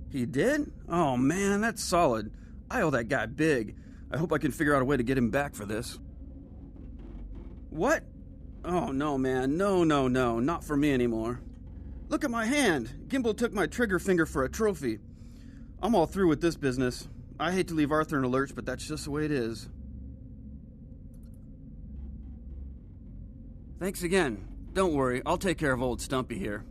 He did? Oh man, that's solid. I owe that guy big. I hope I can figure out a way to get him back for this. What? Oh no, man. No, not for me anymore. Look at my hand. Gimbal took my trigger finger for a trophy. I'm all through with this business. I hate to leave Arthur in a lurch, but that's just the way it is. Thanks again. Don't worry, I'll take care of old Stumpy here.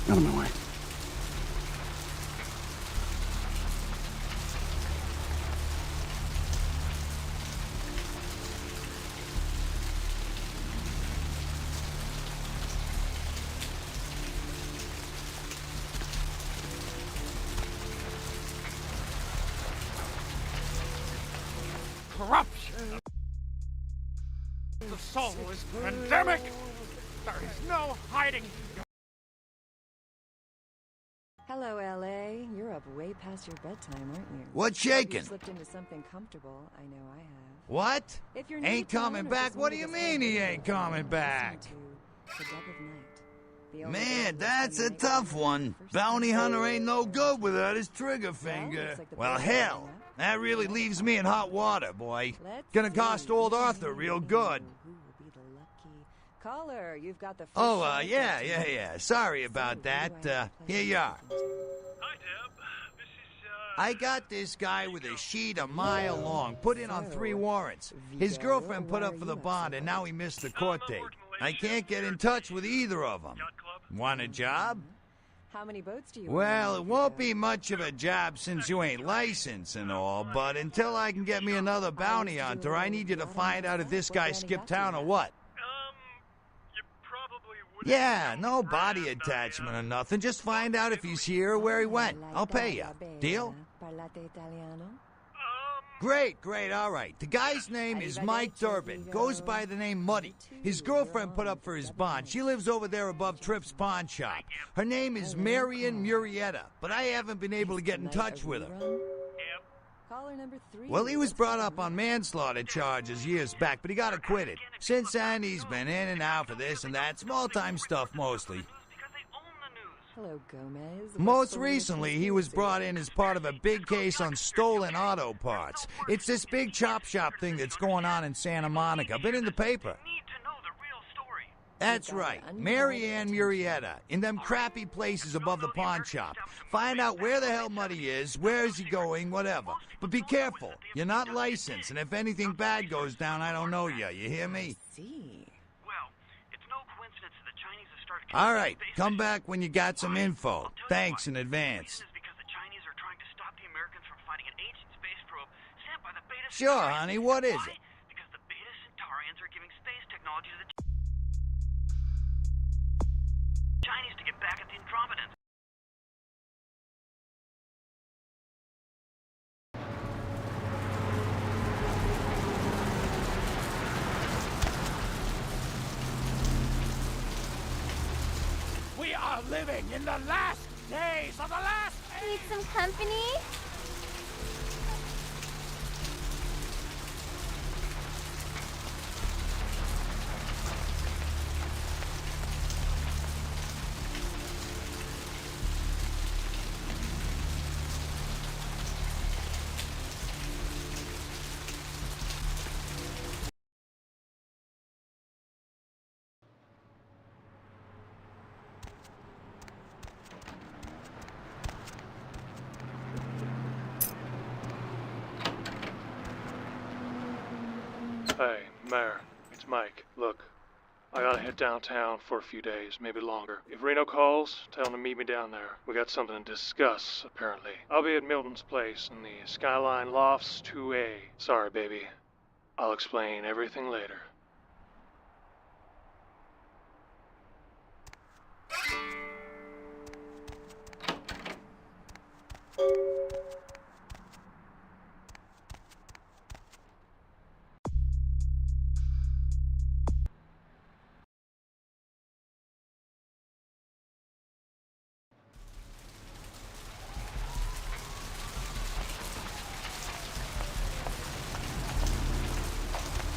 Out of my way. corruption. The soul is pandemic. There is no hiding. Hello, LA. You're up way past your bedtime, aren't you? What's shaking? You slipped into something comfortable. I know I have. What? If you're Ain't coming back? What do you mean he ain't coming back? Man, that's a tough one. Bounty hunter ain't no good without his trigger finger. Well, hell, that really leaves me in hot water, boy. Gonna cost old Arthur real good. Caller, you've got the Oh, yeah. Sorry about that. Here you are. Hi, Deb. This is, I got this guy with a sheet a mile long, put in on 3 warrants. His girlfriend put up for the bond, and now he missed the court date. I can't get in touch with either of them. Want a job? How many boats do you Well, it won't be much of a job since you ain't licensed and all, but until I can get me another bounty hunter, I need you to find out if this guy skipped town or what. you probably wouldn't. Yeah, no body attachment or nothing. Just find out if he's here or where he went. I'll pay you. Deal? Great, all right. The guy's name is Mike Durbin. Goes by the name Muddy. His girlfriend put up for his bond. She lives over there above Tripp's pawn shop. Her name is Marion Murrieta, but I haven't been able to get in touch with her. Well, he was brought up on manslaughter charges years back, but he got acquitted. Since then, he's been in and out for this and that. Small-time stuff, mostly. Hello, Gomez. Most recently, he was brought in as part of a big case on stolen auto parts. It's this big chop shop thing that's going on in Santa Monica. Been in the paper. That's right. Marianne Murrieta. In them crappy places above the pawn shop. Find out where the hell Muddy is, where is he going, whatever. But be careful. You're not licensed, and if anything bad goes down, I don't know you. You hear me? All right, come back when you got some info. Thanks in advance. Sure, honey, what is it? Because the Beta Centaurians are giving space technology to the Chinese to get back at the Andromedans. We are living in the last days of the last age. Need some company? Hey, Mayor, it's Mike. Look, I gotta head downtown for a few days, maybe longer. If Reno calls, tell him to meet me down there. We got something to discuss, apparently. I'll be at Milton's place in the Skyline Lofts 2A. Sorry, baby. I'll explain everything later.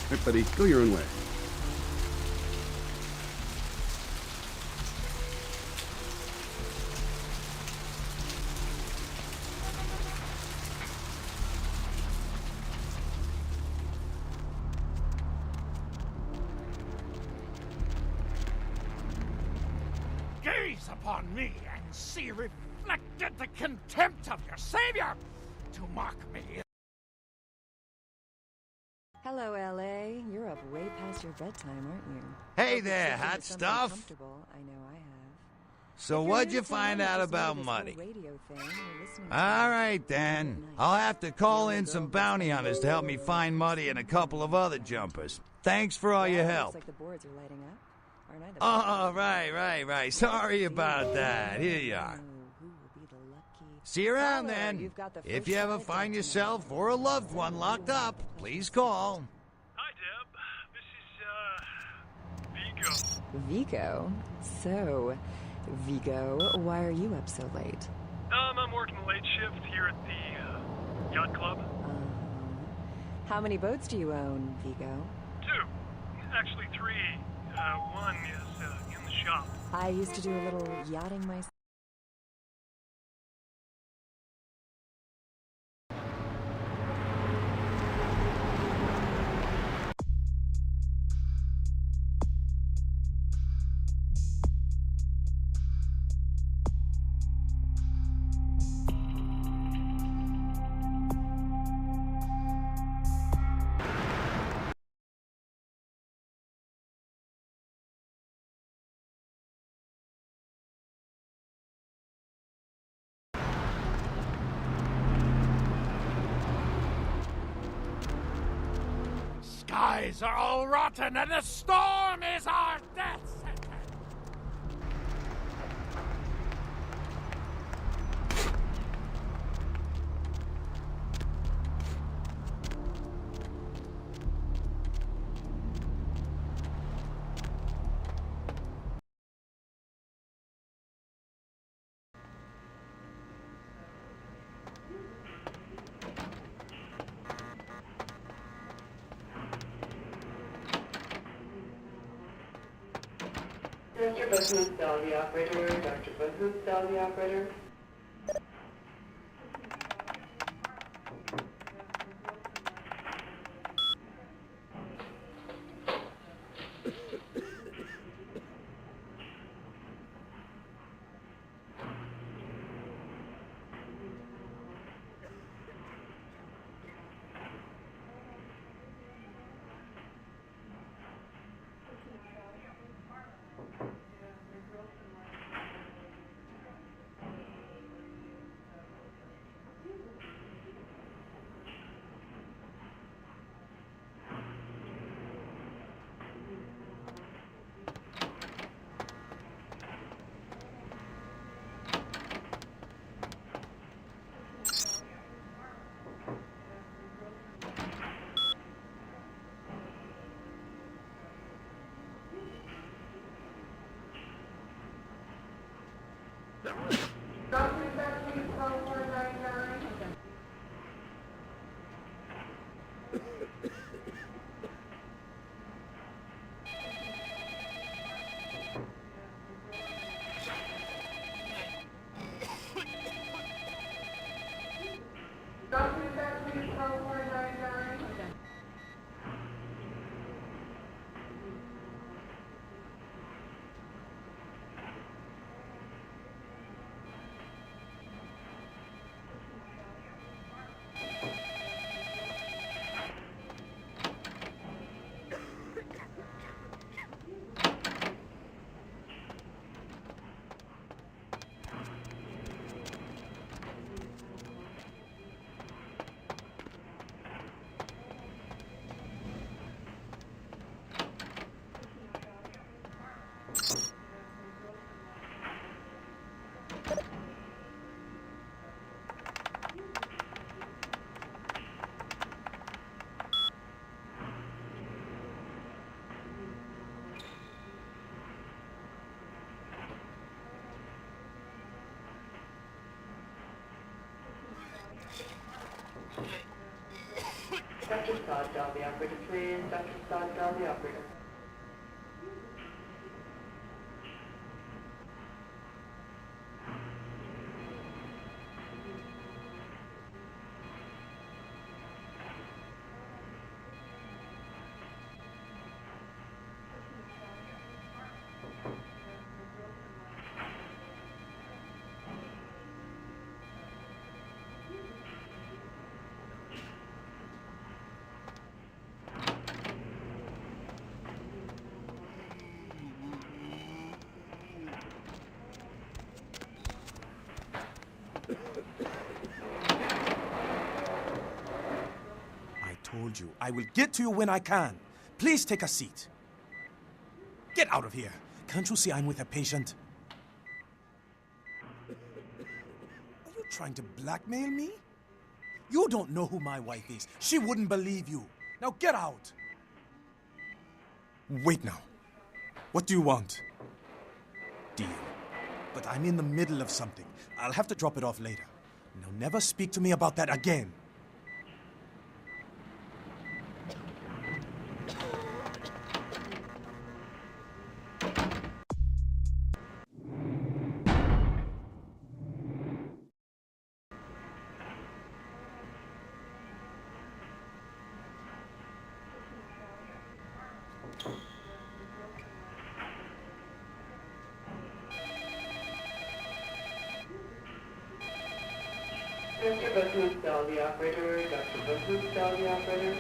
Hey, buddy, go your own way. Gaze upon me and see reflected the contempt of your savior. To mock me. Hello, LA. You're up way past your bedtime, aren't you? Hey there, hot stuff. I know I have. So what'd you find out about Muddy? All right, then. I'll have to call in some bounty hunters to help me find Muddy and a couple of other jumpers. Thanks for all your help. Looks like the boards are lighting up. Aren't I the Oh, right. Sorry about that. Here you are. Who will be the lucky... See you around Caller, then. you've got the If first you ever flight find down yourself or a loved one locked up, please call. Hi, Deb. This is, Vigo. Vigo? So, Vigo, why are you up so late? I'm working the late shift here at the, yacht club. How many boats do you own, Vigo? 2. Actually 3. One is, in the shop. I used to do a little yachting myself. Skies are all rotten and the storm is our death sentence. Dr. Busman, Sal the operator. Dr. Busman, Sal the operator. Dr. Sod, dial the operator, please. Dr. Sod, dial the operator. Told you, I will get to you when I can. Please take a seat. Get out of here. Can't you see I'm with a patient? Are you trying to blackmail me? You don't know who my wife is. She wouldn't believe you. Now get out. Wait now. What do you want? Deal. But I'm in the middle of something. I'll have to drop it off later. Now never speak to me about that again. Mr. Button, tell the operator. Dr. Button, tell the operator.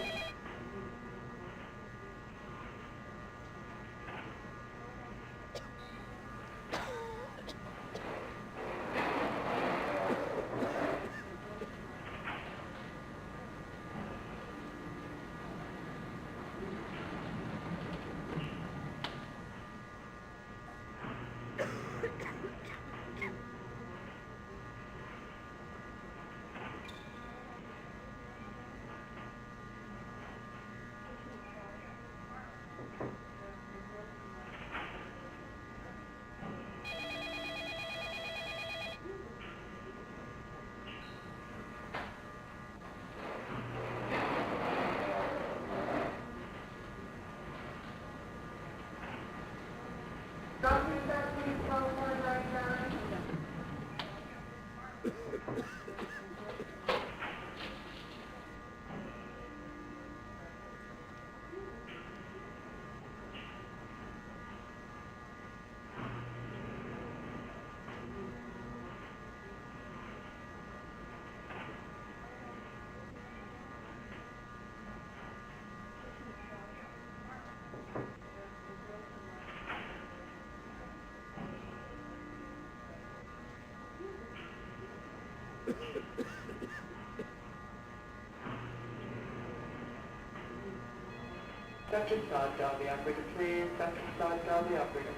Dr. Sod, dial the operator, please. Dr. Sod, dial the operator.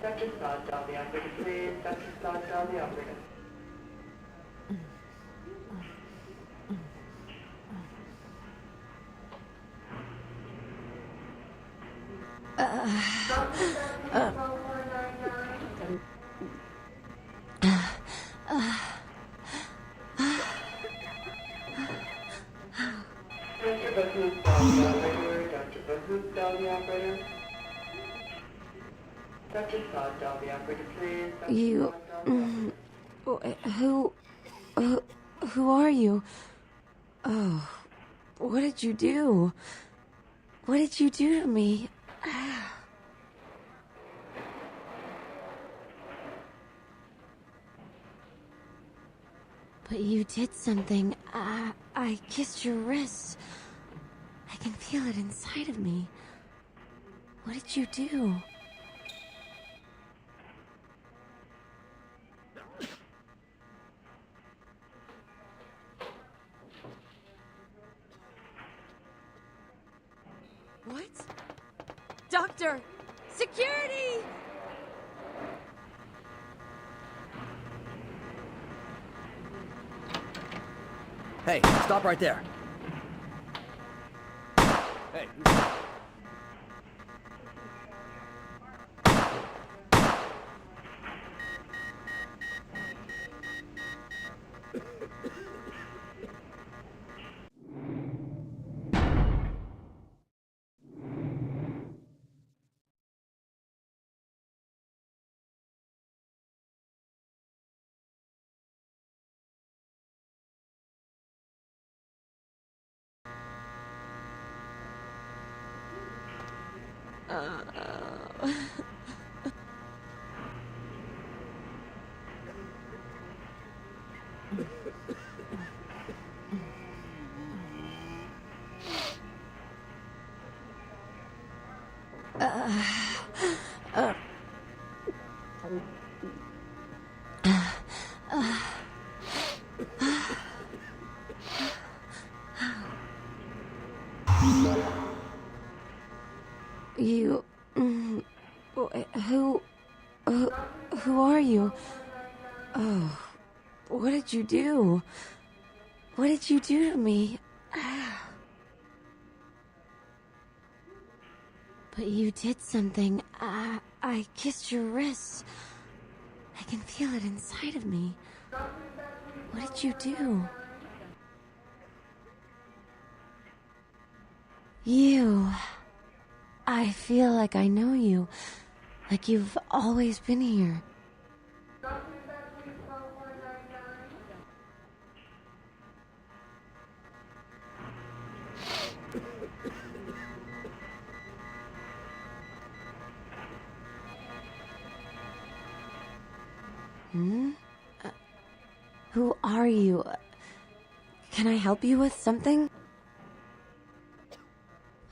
Dr. Sod, dial the operator, please. Dr. Sod, dial the operator. You... Who are you? Oh, what did you do? What did you do to me? But you did something. I kissed your wrist. I can feel it inside of me. What did you do? What? Doctor! Security! Hey, stop right there. Hey. Who are you? Oh, what did you do? What did you do to me? But you did something. I kissed your wrist. I can feel it inside of me. What did you do? You. I feel like I know you. Like you've always been here. Who are you? Can I help you with something?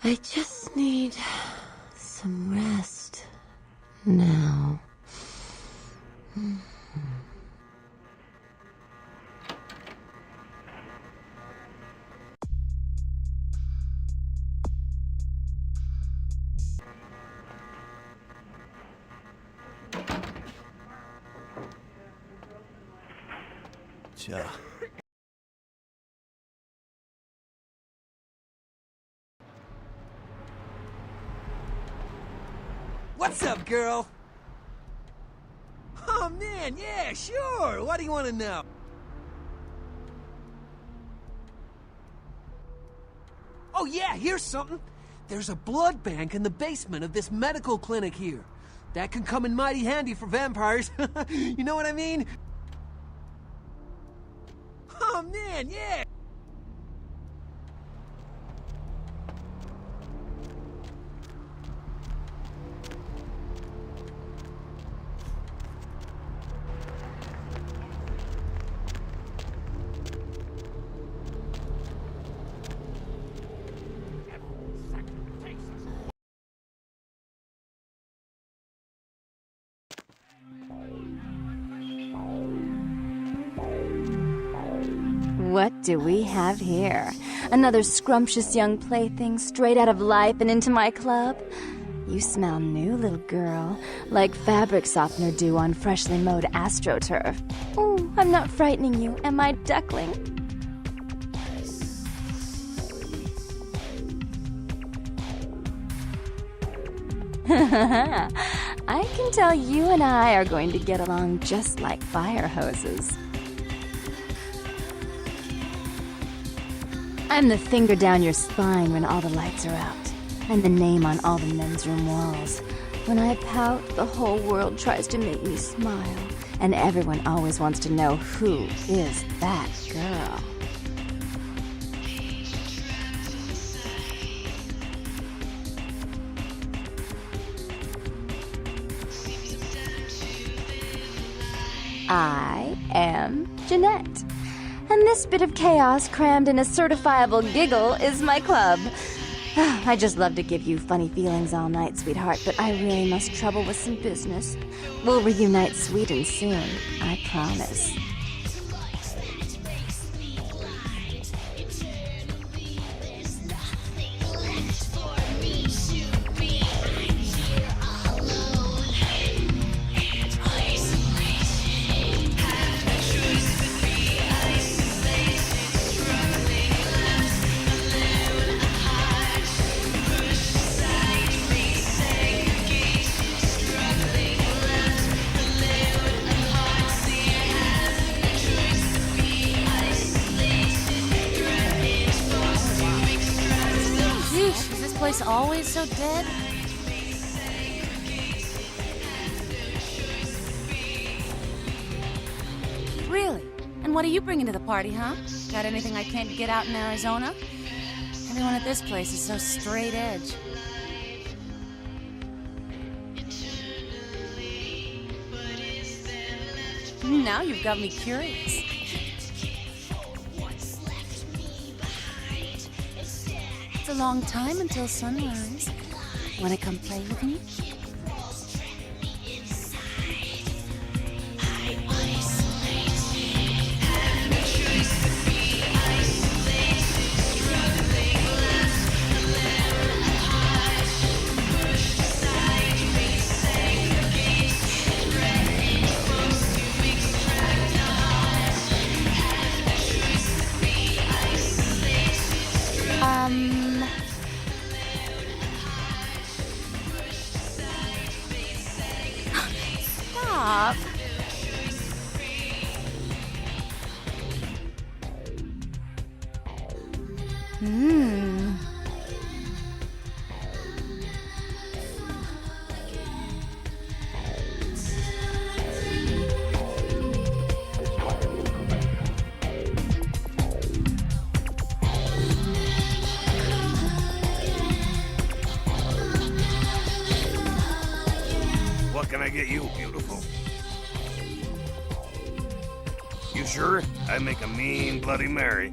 I just need some rest now. What's up, girl? Oh, man, yeah, sure. What do you want to know? Oh, yeah, here's something. There's a blood bank in the basement of this medical clinic here. That can come in mighty handy for vampires. You know what I mean? Oh, man, yeah. What do we have here? Another scrumptious young plaything straight out of life and into my club? You smell new, little girl, like fabric softener dew on freshly mowed astroturf. Oh, I'm not frightening you, am I, duckling? I can tell you and I are going to get along just like fire hoses. I'm the finger down your spine when all the lights are out. I'm the name on all the men's room walls. When I pout, the whole world tries to make me smile. And everyone always wants to know who is that girl. I am Jeanette. And this bit of chaos crammed in a certifiable giggle is my club. I just love to give you funny feelings all night, sweetheart, but I really must trouble with some business. We'll reunite sweet and soon, I promise. Always so dead? Really? And what are you bringing to the party, huh? Got anything I can't get out in Arizona? Everyone at this place is so straight edge. Now you've got me curious. It's a long time until sunrise. Wanna come play with me? stop. What can I get you, beautiful? You sure? I'd make a mean Bloody Mary.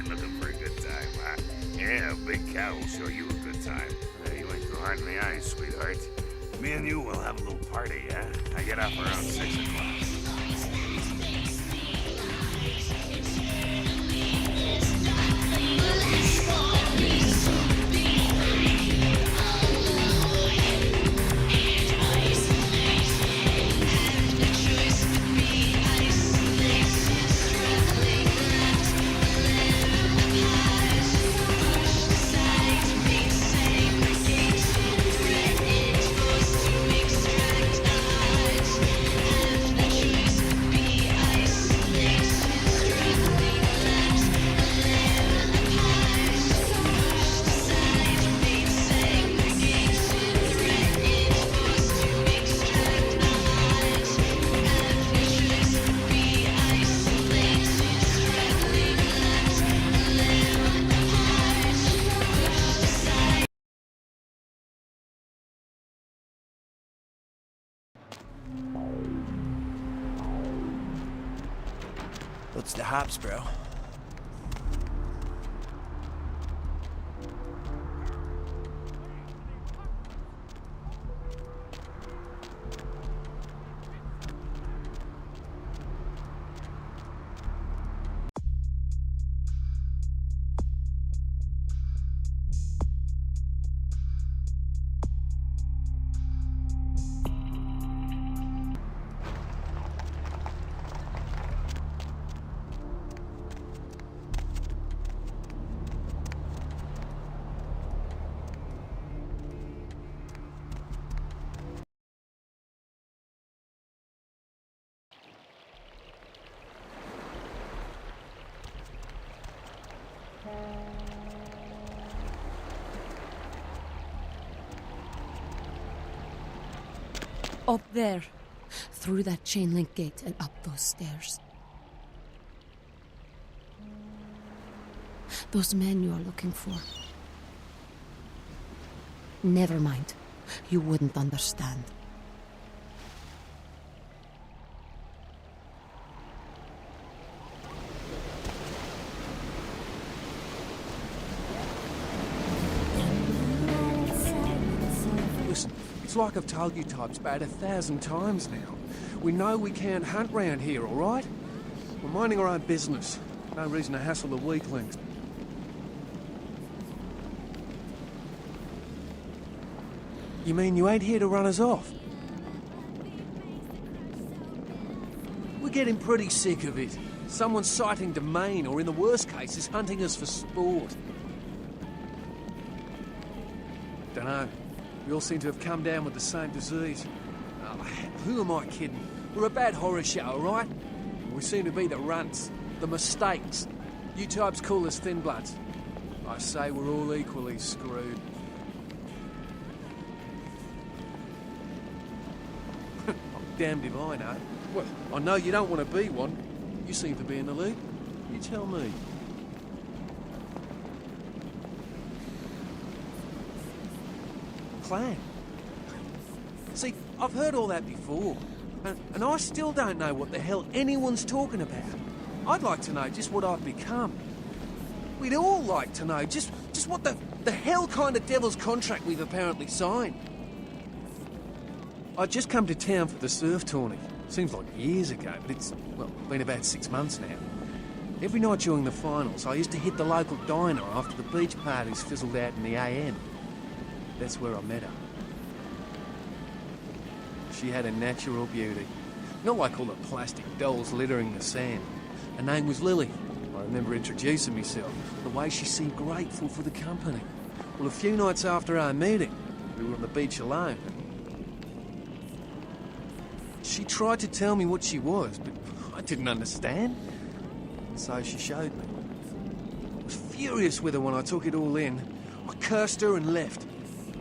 Looking for a good time, huh? Yeah, Big Cow will show you a good time. You ain't too hard in the eyes, sweetheart. Me and you will have a little party, huh? I get off around 6 o'clock. What's the hops, bro? Up there. Through that chain link gate and up those stairs. Those men you are looking for. Never mind. You wouldn't understand. Listen, it's like I've told you types about 1,000 times now. We know we can't hunt round here, all right? We're minding our own business. No reason to hassle the weaklings. You mean you ain't here to run us off? We're getting pretty sick of it. Someone's citing domain, or in the worst cases, hunting us for sport. Dunno. We all seem to have come down with the same disease. Oh, who am I kidding? We're a bad horror show, all right? We seem to be the runts, the mistakes. You types call us thin bloods. I say we're all equally screwed. I'm damned if I know. Well, I know you don't want to be one. You seem to be in the lead. You tell me. Clan. See, I've heard all that before, and I still don't know what the hell anyone's talking about. I'd like to know just what I've become. We'd all like to know just what the hell kind of devil's contract we've apparently signed. I just come to town for the surf tourney. Seems like years ago, but it's, well, been about 6 months now. Every night during the finals, I used to hit the local diner after the beach parties fizzled out in the AM. That's where I met her. She had a natural beauty. Not like all the plastic dolls littering the sand. Her name was Lily. I remember introducing myself. The way she seemed grateful for the company. Well, a few nights after our meeting, we were on the beach alone. She tried to tell me what she was, but I didn't understand. So she showed me. I was furious with her when I took it all in. I cursed her and left,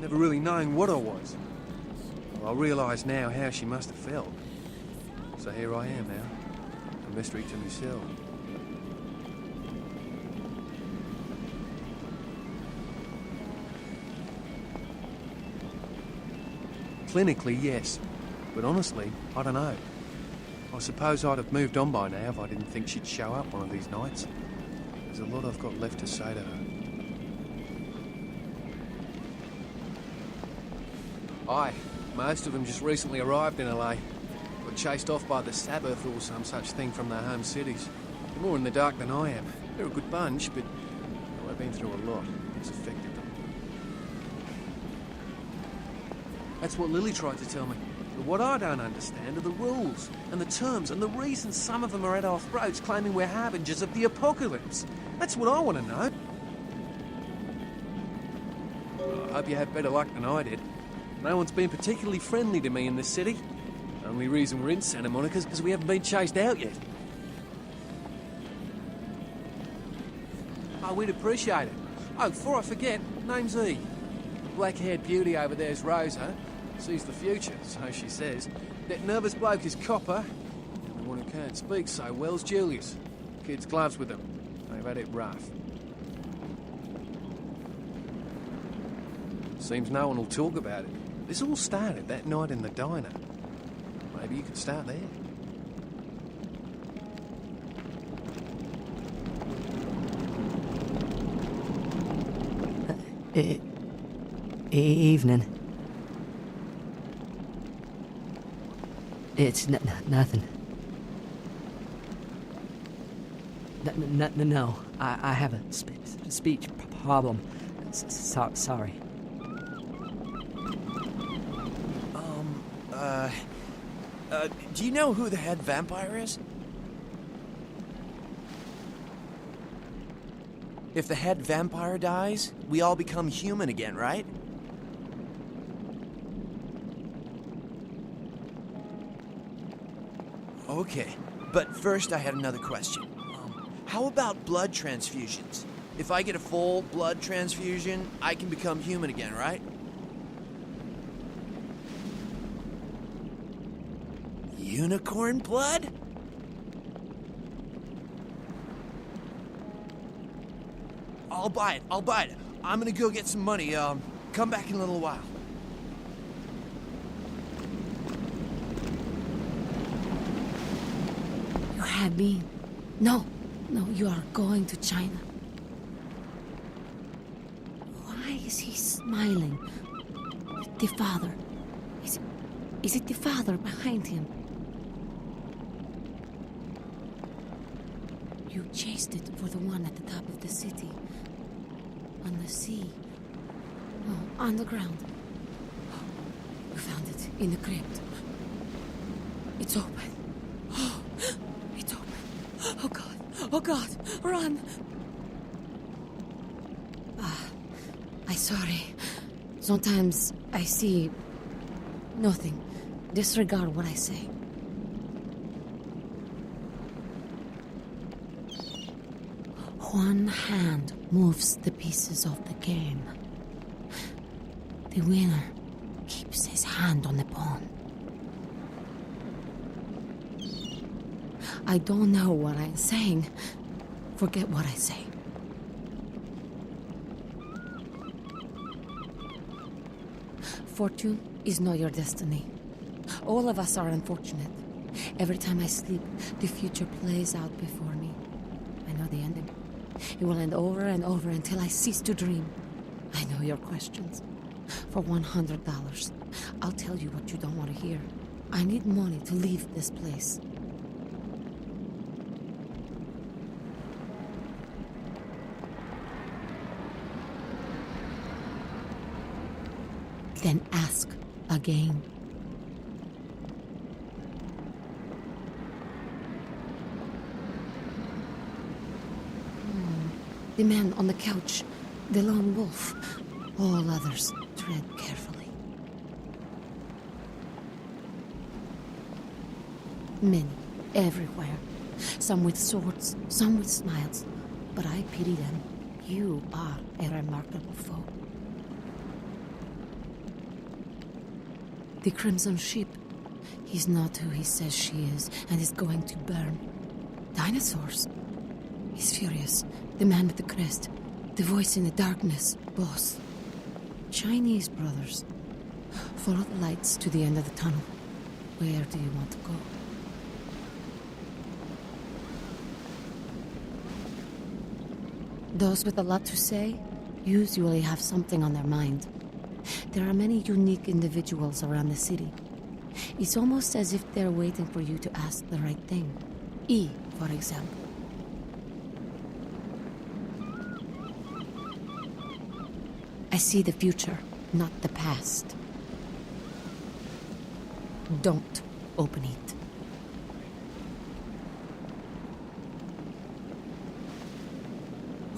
never really knowing what I was. Well, I realise now how she must have felt. So here I am now, a mystery to myself. Clinically, yes. But honestly, I don't know. I suppose I'd have moved on by now if I didn't think she'd show up one of these nights. There's a lot I've got left to say to her. Aye, most of them just recently arrived in LA. Got chased off by the Sabbath or some such thing from their home cities. They're more in the dark than I am. They're a good bunch, but I've been through a lot. It's affected them. That's what Lily tried to tell me. But what I don't understand are the rules and the terms and the reasons some of them are at our throats claiming we're harbingers of the apocalypse. That's what I want to know. Well, I hope you have better luck than I did. No one's been particularly friendly to me in this city. The only reason we're in Santa Monica is because we haven't been chased out yet. Oh, we'd appreciate it. Oh, before I forget, name's E. The black-haired beauty over there's Rosa. Sees the future, so she says. That nervous bloke is Copper. And the one who can't speak so well's Julius. Kids' gloves with them. They've had it rough. Seems no one will talk about it. This all started that night in the diner. Maybe you could start there. Evening. It's nothing. No, I have a speech problem. Sorry. Do you know who the head vampire is? If the head vampire dies, we all become human again, right? Okay, but first I had another question. How about blood transfusions? If I get a full blood transfusion, I can become human again, right? Unicorn blood? I'll buy it. I'm gonna go get some money. Come back in a little while. You had me. No, you are going to China. Why is he smiling? The father. Is it the father behind him? You chased it for the one at the top of the city. On the sea. Oh, on the ground. You found it in the crypt. It's open. Oh, it's open. Oh God, run! I'm sorry. Sometimes I see nothing. Disregard what I say. One hand moves the pieces of the game. The winner keeps his hand on the pawn. I don't know what I'm saying. Forget what I say. Fortune is not your destiny. All of us are unfortunate. Every time I sleep, the future plays out before me. I know the ending. It will end over and over until I cease to dream. I know your questions. For $100, I'll tell you what you don't want to hear. I need money to leave this place. Then ask again. The man on the couch, the lone wolf. All others tread carefully. Many, everywhere. Some with swords, some with smiles. But I pity them. You are a remarkable foe. The Crimson Sheep. He's not who he says she is, and is going to burn. Dinosaurs. He's furious. The man with the crest. The voice in the darkness. Boss. Chinese brothers. Follow the lights to the end of the tunnel. Where do you want to go? Those with a lot to say usually have something on their mind. There are many unique individuals around the city. It's almost as if they're waiting for you to ask the right thing. E, for example. I see the future, not the past. Don't open it.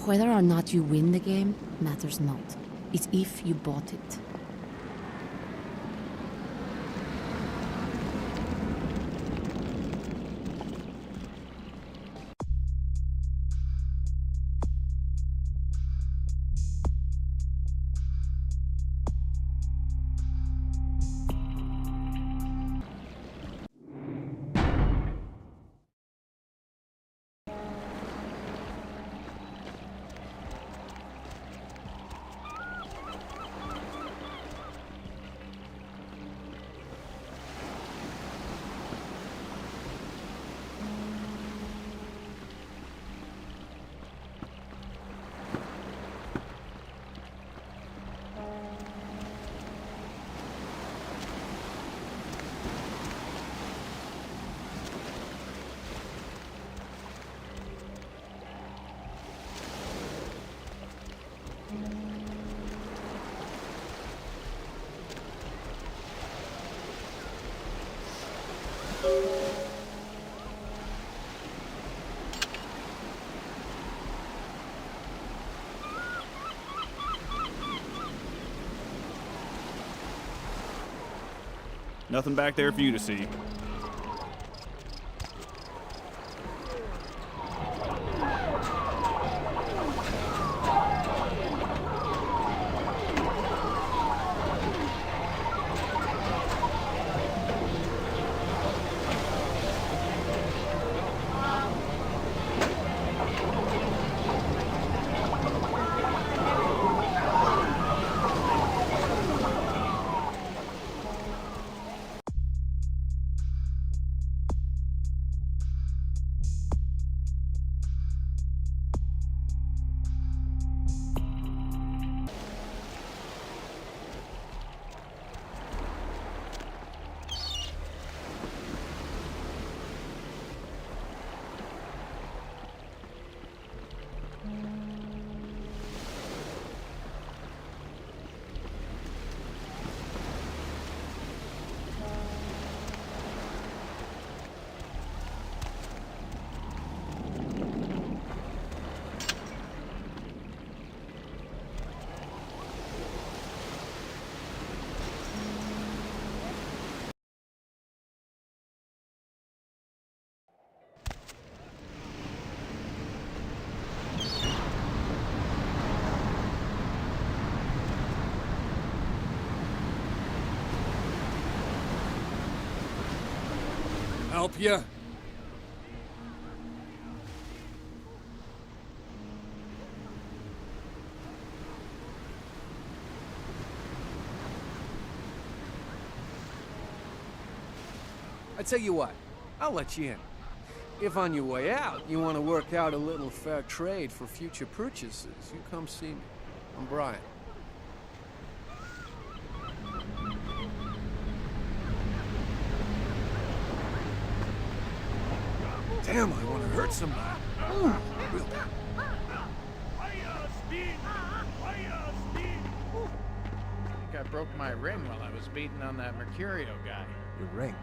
Whether or not you win the game matters not. It's if you bought it. Nothing back there for you to see. Help you? I tell you what, I'll let you in. If on your way out you want to work out a little fair trade for future purchases, you come see me. I'm Brian. Damn, I want to hurt somebody. I think I broke my ring while I was beating on that Mercurio guy. Your ring?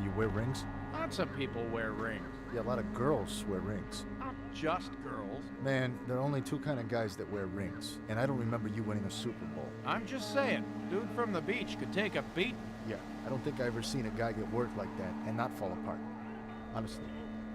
You wear rings? Lots of people wear rings. Yeah, a lot of girls wear rings. Oh, just girls. Man, there are only two kind of guys that wear rings, and I don't remember you winning a Super Bowl. I'm just saying, dude from the beach could take a beat. Yeah, I don't think I ever seen a guy get worked like that and not fall apart. Honestly,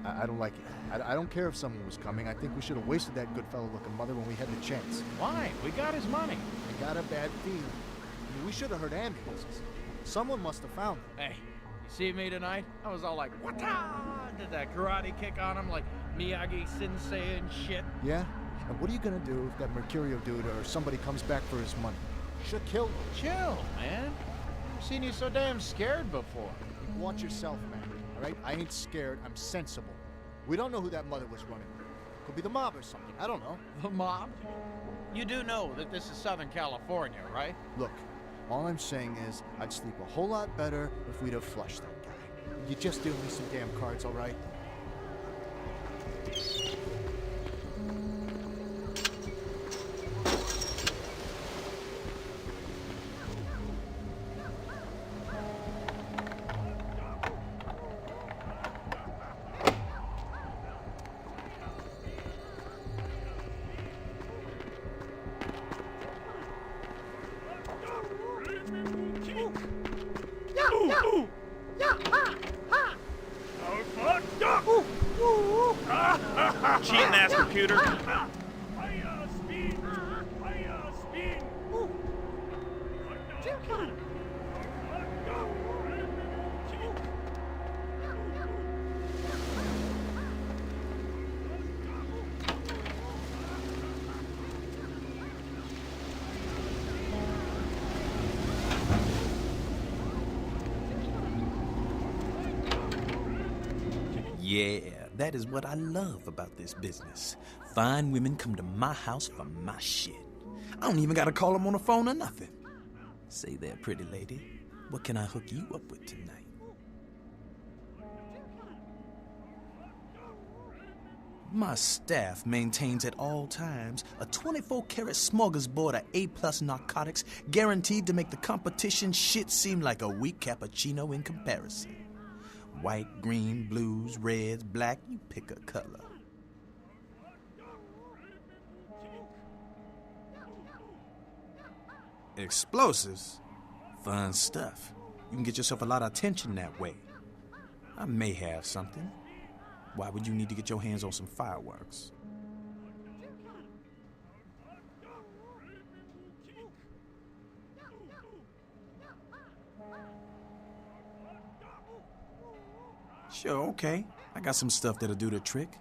I don't like it. I don't care if someone was coming. I think we should have wasted that good fellow-looking mother when we had the chance. Why? We got his money. I got a bad feeling. I mean, we should have heard ambulances. Someone must have found him. Hey, you see me tonight? I was all like, "Wata!" Did that karate kick on him like Miyagi Sensei and shit. Yeah? And what are you gonna do if that Mercurio dude or somebody comes back for his money? Should kill him. Chill, man. I've seen you so damn scared before. Watch yourself, man. All right? I ain't scared. I'm sensible. We don't know who that mother was running with. Could be the mob or something. I don't know. The mob? You do know that this is Southern California, right? Look, all I'm saying is I'd sleep a whole lot better if we'd have flushed that guy. You just deal me some damn cards, all right? Cheating ass computer. Yeah, that is what I love about this business. Fine women come to my house for my shit. I don't even gotta call them on the phone or nothing. Say there, pretty lady, what can I hook you up with tonight? My staff maintains at all times a 24-karat smorgasbord of A-plus narcotics guaranteed to make the competition shit seem like a weak cappuccino in comparison. White, green, blues, reds, black, you pick a color. Explosives? Fun stuff. You can get yourself a lot of attention that way. I may have something. Why would you need to get your hands on some fireworks? Sure, okay. I got some stuff that'll do the trick.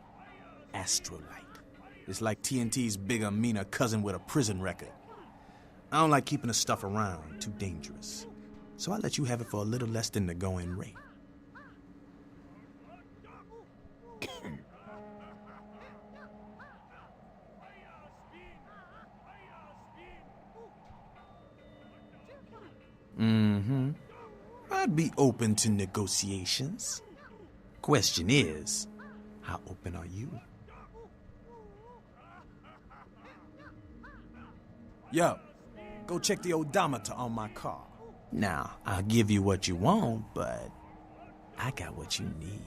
Astrolight. It's like TNT's bigger, meaner cousin with a prison record. I don't like keeping the stuff around. Too dangerous. So I let you have it for a little less than the going rate. Mm-hmm. I'd be open to negotiations. Question is, how open are you? Yo, go check the odometer on my car. Now, I'll give you what you want, but I got what you need.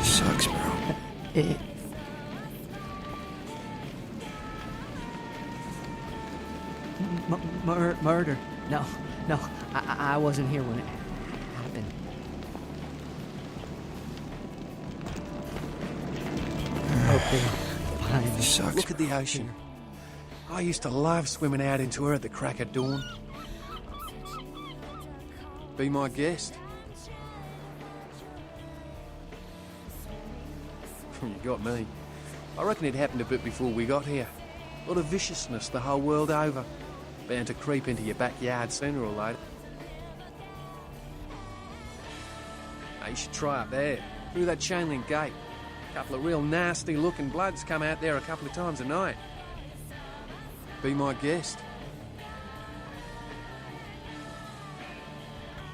Sucks, bro. Murder. No, I wasn't here when it happened. Okay. Sucks. Look at the ocean. I used to love swimming out into her at the crack of dawn. Be my guest. You got me. I reckon it happened a bit before we got here. A lot of viciousness the whole world over. Bound to creep into your backyard sooner or later. Hey, you should try up there, through that chain link gate. A couple of real nasty looking bloods come out there a couple of times a night. Be my guest.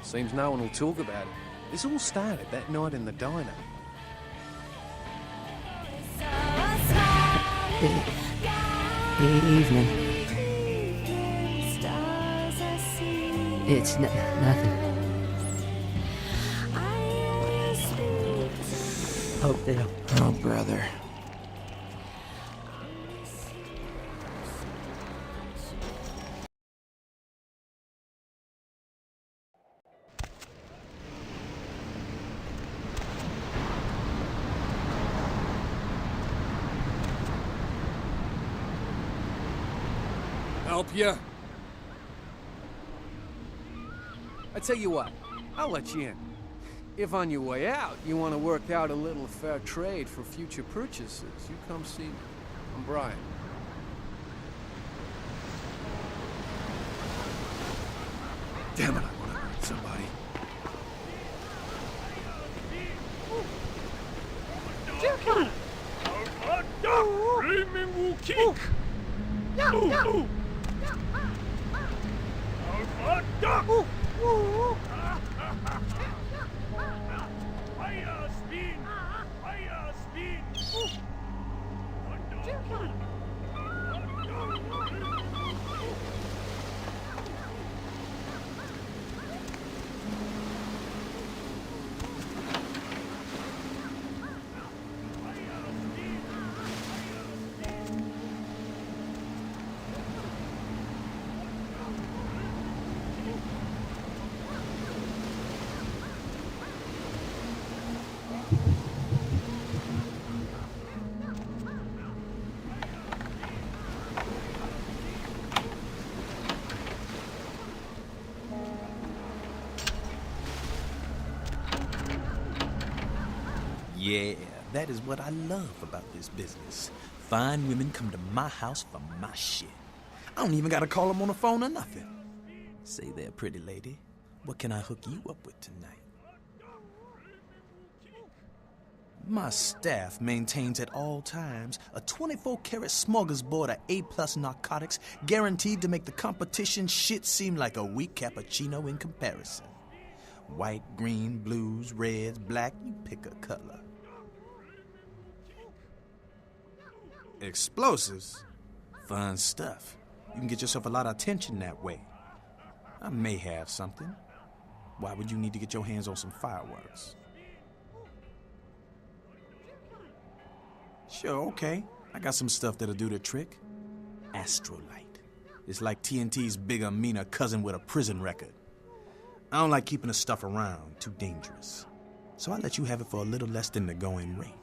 Seems no one will talk about it. This all started that night in the diner. Evening. It's nothing. Hope they don't. Oh, brother. Help you? I tell you what, I'll let you in. If on your way out you want to work out a little fair trade for future purchases, you come see me. I'm Brian. Damn it, I want to hurt somebody. kick! Duck! Fire spin! Fire spin! Yeah, that is what I love about this business. Fine women come to my house for my shit. I don't even gotta call them on the phone or nothing. Say there, pretty lady, what can I hook you up with tonight? My staff maintains at all times a 24-karat smorgasbord of A+ narcotics guaranteed to make the competition shit seem like a weak cappuccino in comparison. White, green, blues, reds, black, you pick a color. Explosives? Fun stuff. You can get yourself a lot of attention that way. I may have something. Why would you need to get your hands on some fireworks? Sure, okay. I got some stuff that'll do the trick. Astrolight. It's like TNT's bigger, meaner cousin with a prison record. I don't like keeping the stuff around. Too dangerous. So I let you have it for a little less than the going rate.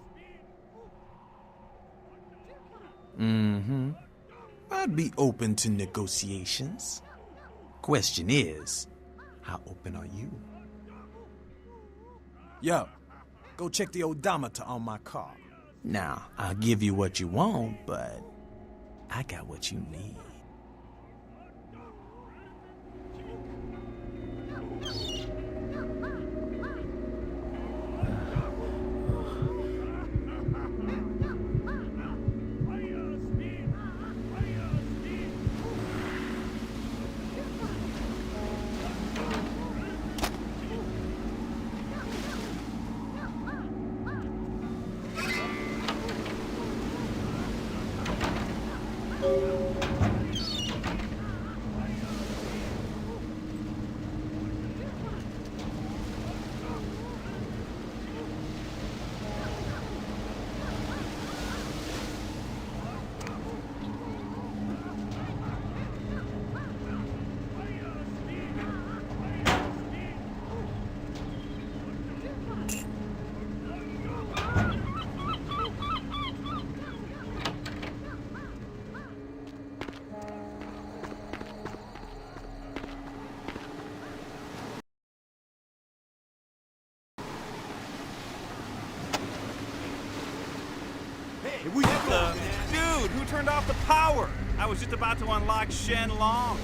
Mm-hmm. I'd be open to negotiations. Question is, how open are you? Yo, go check the odometer on my car. Now, I'll give you what you want, but I got what you need. Dude, who turned off the power? I was just about to unlock Shen Long.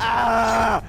Ah!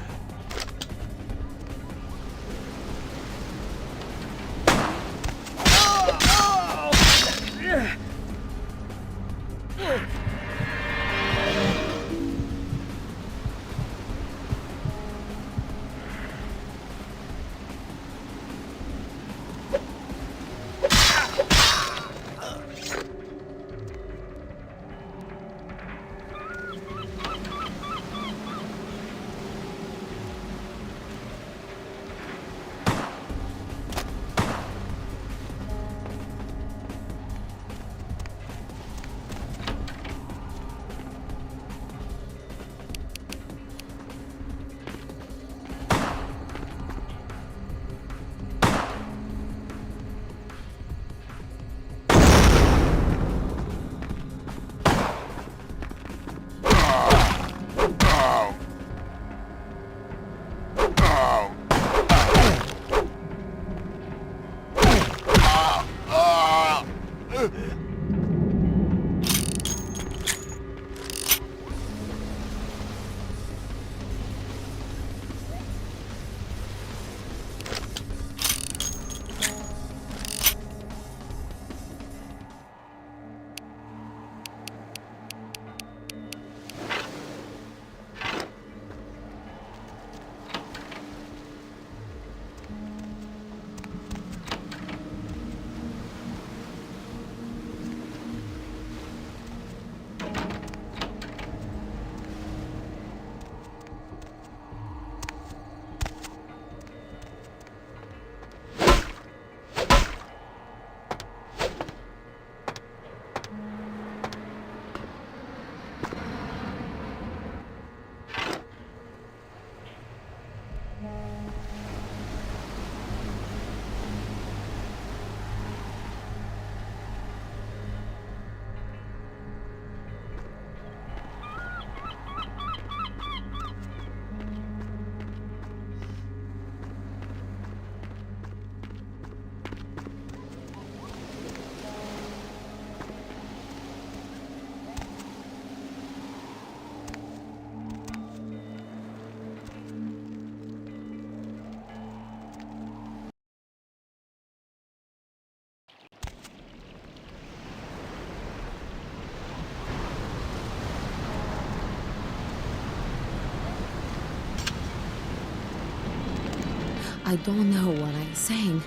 I don't know what I'm saying.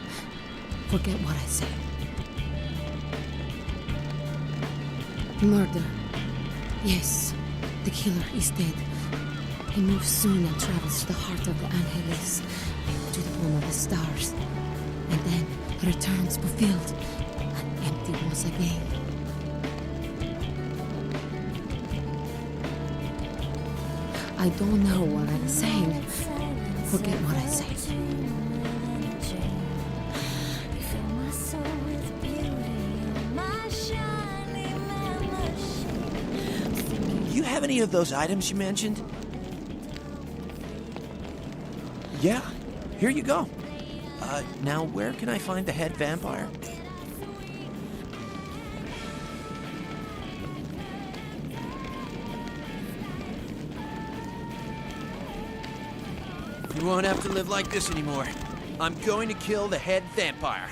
Forget what I said. Murder. Yes, the killer is dead. He moves soon and travels to the heart of the Angeles, to the home of the stars, and then returns fulfilled and empty once again. I don't know what I'm saying. Forget what I said. Do you have any of those items you mentioned? Yeah, here you go. Now where can I find the head vampire? You won't have to live like this anymore. I'm going to kill the head vampire.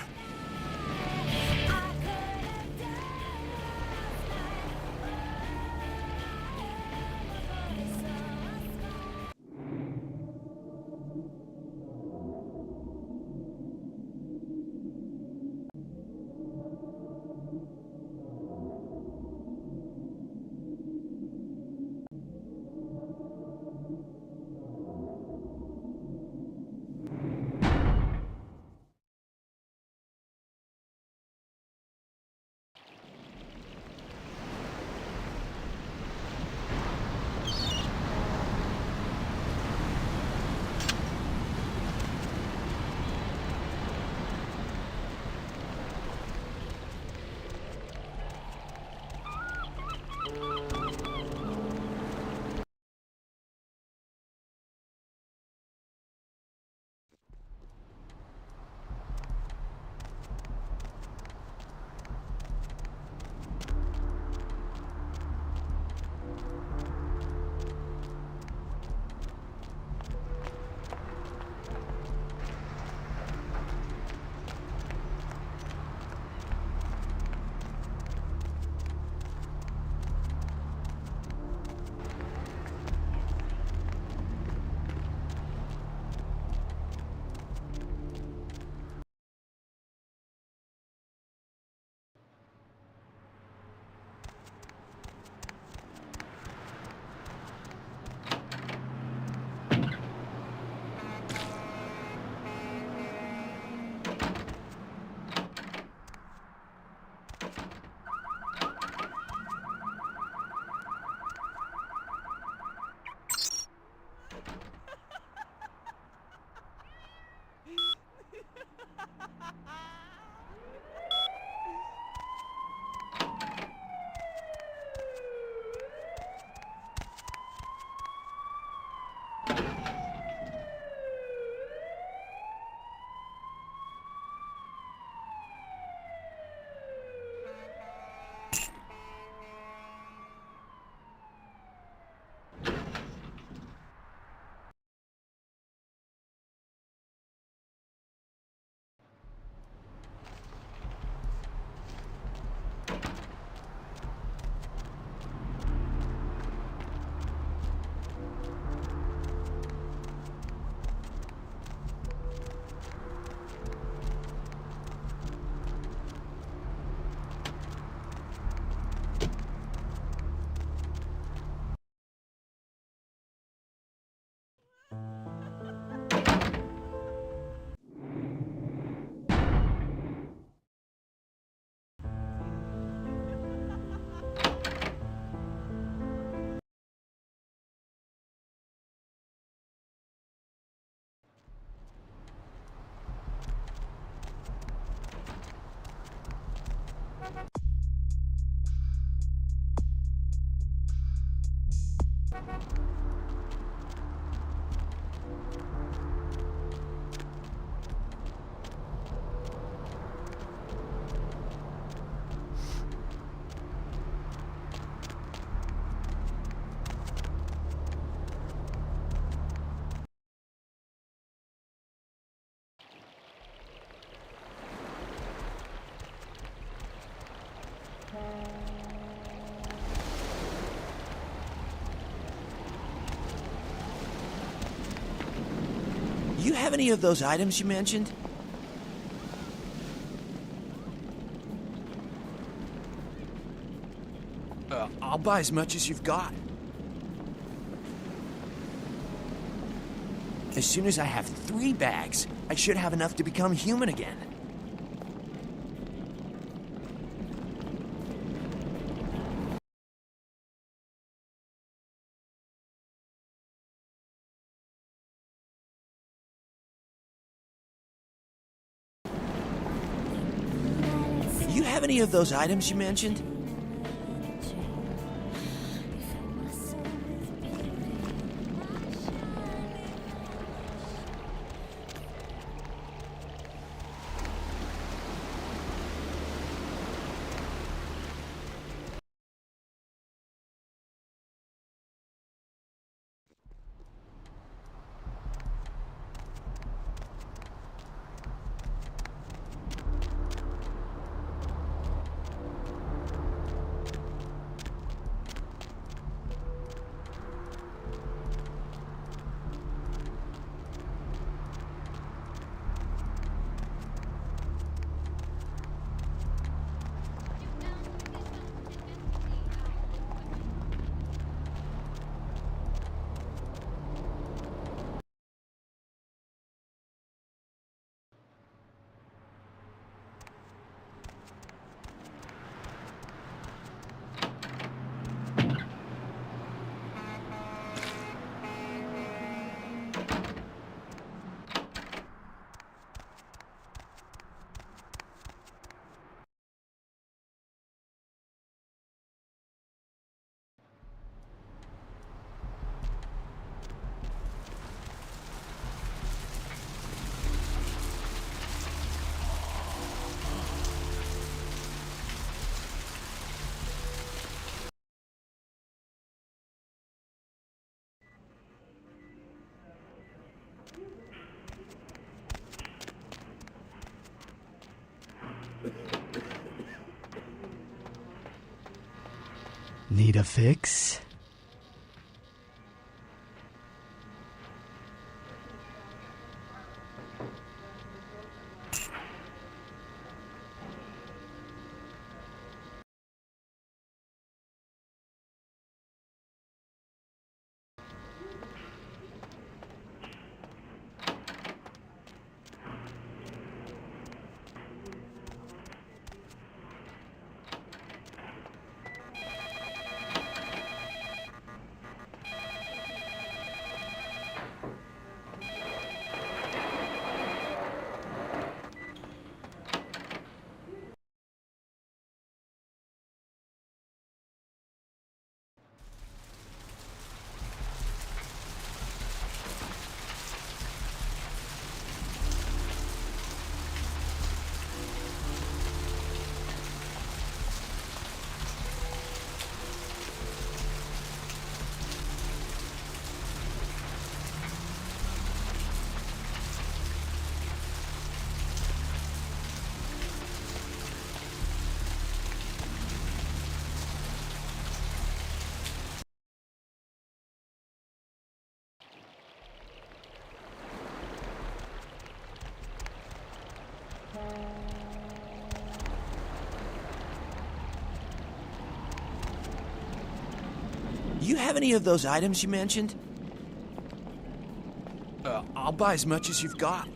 You have any of those items you mentioned? I'll buy as much as you've got. As soon as I have 3 bags, I should have enough to become human again. You have any of those items you mentioned? Need a fix? You have any of those items you mentioned? I'll buy as much as you've got.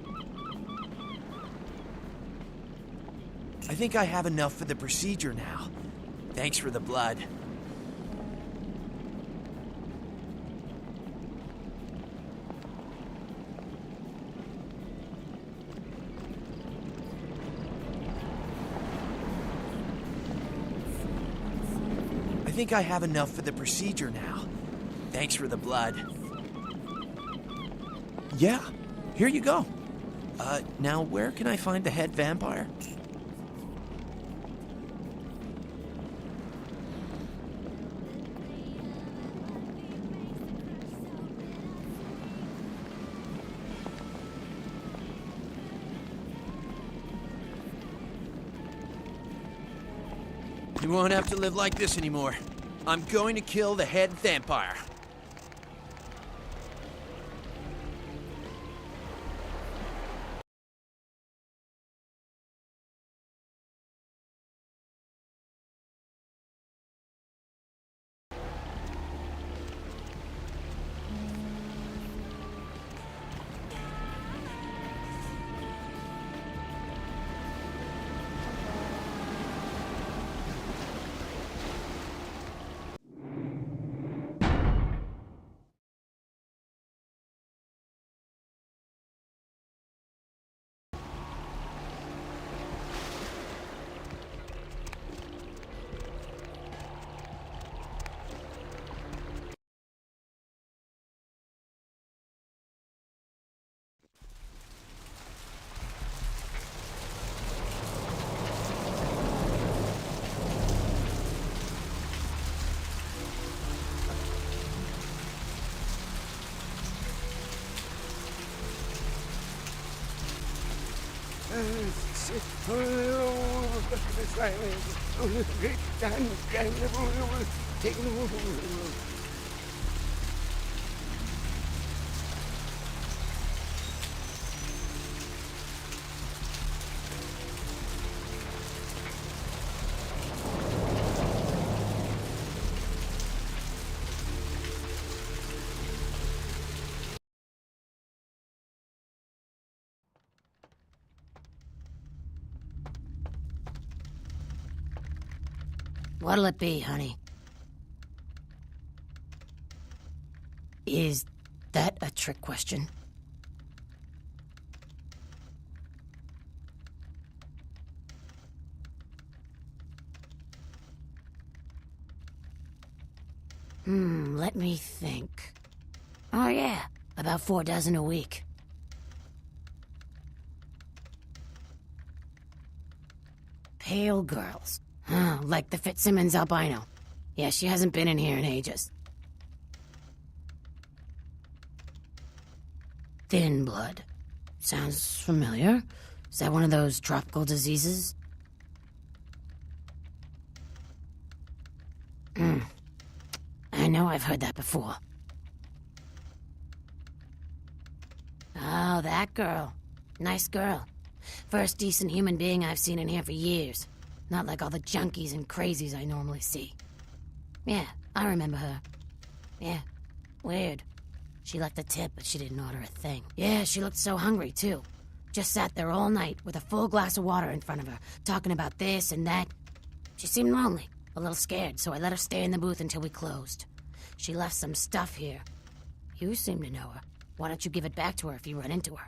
I think I have enough for the procedure now. Thanks for the blood. I think I have enough for the procedure now. Thanks for the blood. Yeah, here you go. Now where can I find the head vampire? You won't have to live like this anymore. I'm going to kill the head vampire. What'll it be, honey? Is that a trick question? Let me think. Oh yeah, about 4 dozen a week. Pale girls. Like the Fitzsimmons albino. Yeah, she hasn't been in here in ages. Thin blood. Sounds familiar. Is that one of those tropical diseases? I know I've heard that before. Oh, that girl. Nice girl. First decent human being I've seen in here for years. Not like all the junkies and crazies I normally see. Yeah, I remember her. Yeah, weird. She left a tip, but she didn't order a thing. Yeah, she looked so hungry, too. Just sat there all night with a full glass of water in front of her, talking about this and that. She seemed lonely, a little scared, so I let her stay in the booth until we closed. She left some stuff here. You seem to know her. Why don't you give it back to her if you run into her?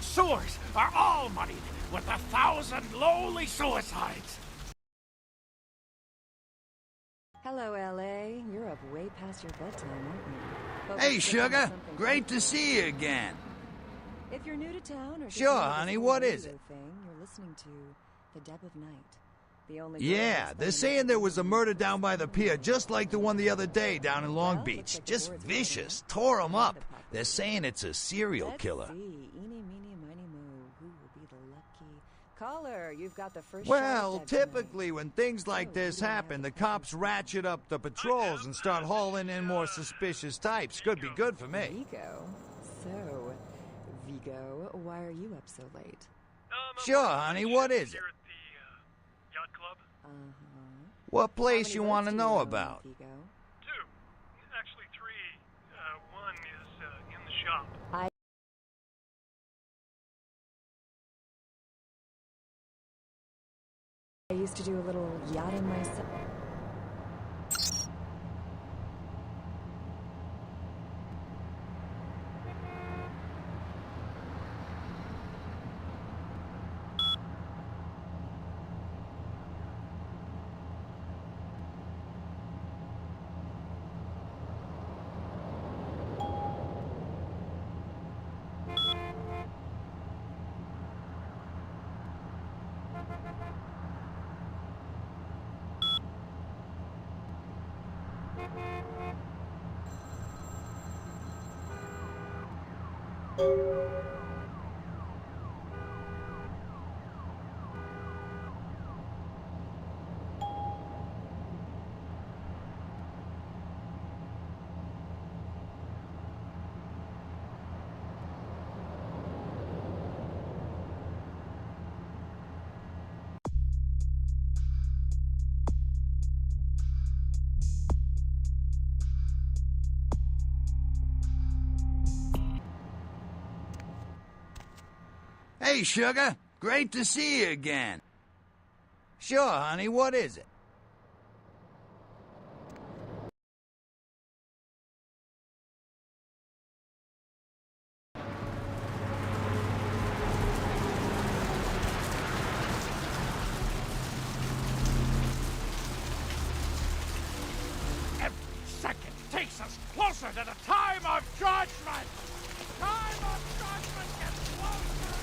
sewers are all muddied with 1,000 lowly suicides. Hello, LA. You're up way past your bedtime, aren't you? Hope Hey, you're cooking sugar. something Great to comfortable. see you again. If you're new to town or just Sure, new to this honey, whole what is radio it? Thing, you're listening to The Deb of Night. The only Yeah, they're saying there was a murder down by the pier, just like the one the other day down in Long Beach. Just vicious. Tore 'em up. They're saying it's a serial killer. See, eeny, meeny, miny, moe. Who will be the lucky caller? You've got the first Well, shot at Deb typically when things like this happen, the cops ratchet up the patrols and start hauling in more suspicious types. Could be good for me. Vigo. So, Vigo, why are you up so late? Sure, honey, what is it? Yacht club? What place you want to know about? Two. Actually, three. One is in the shop. I used to do a little yachting myself. Hey, sugar. Great to see you again. Sure, honey, what is it? Every second takes us closer to the time of judgment. Time of judgment gets closer.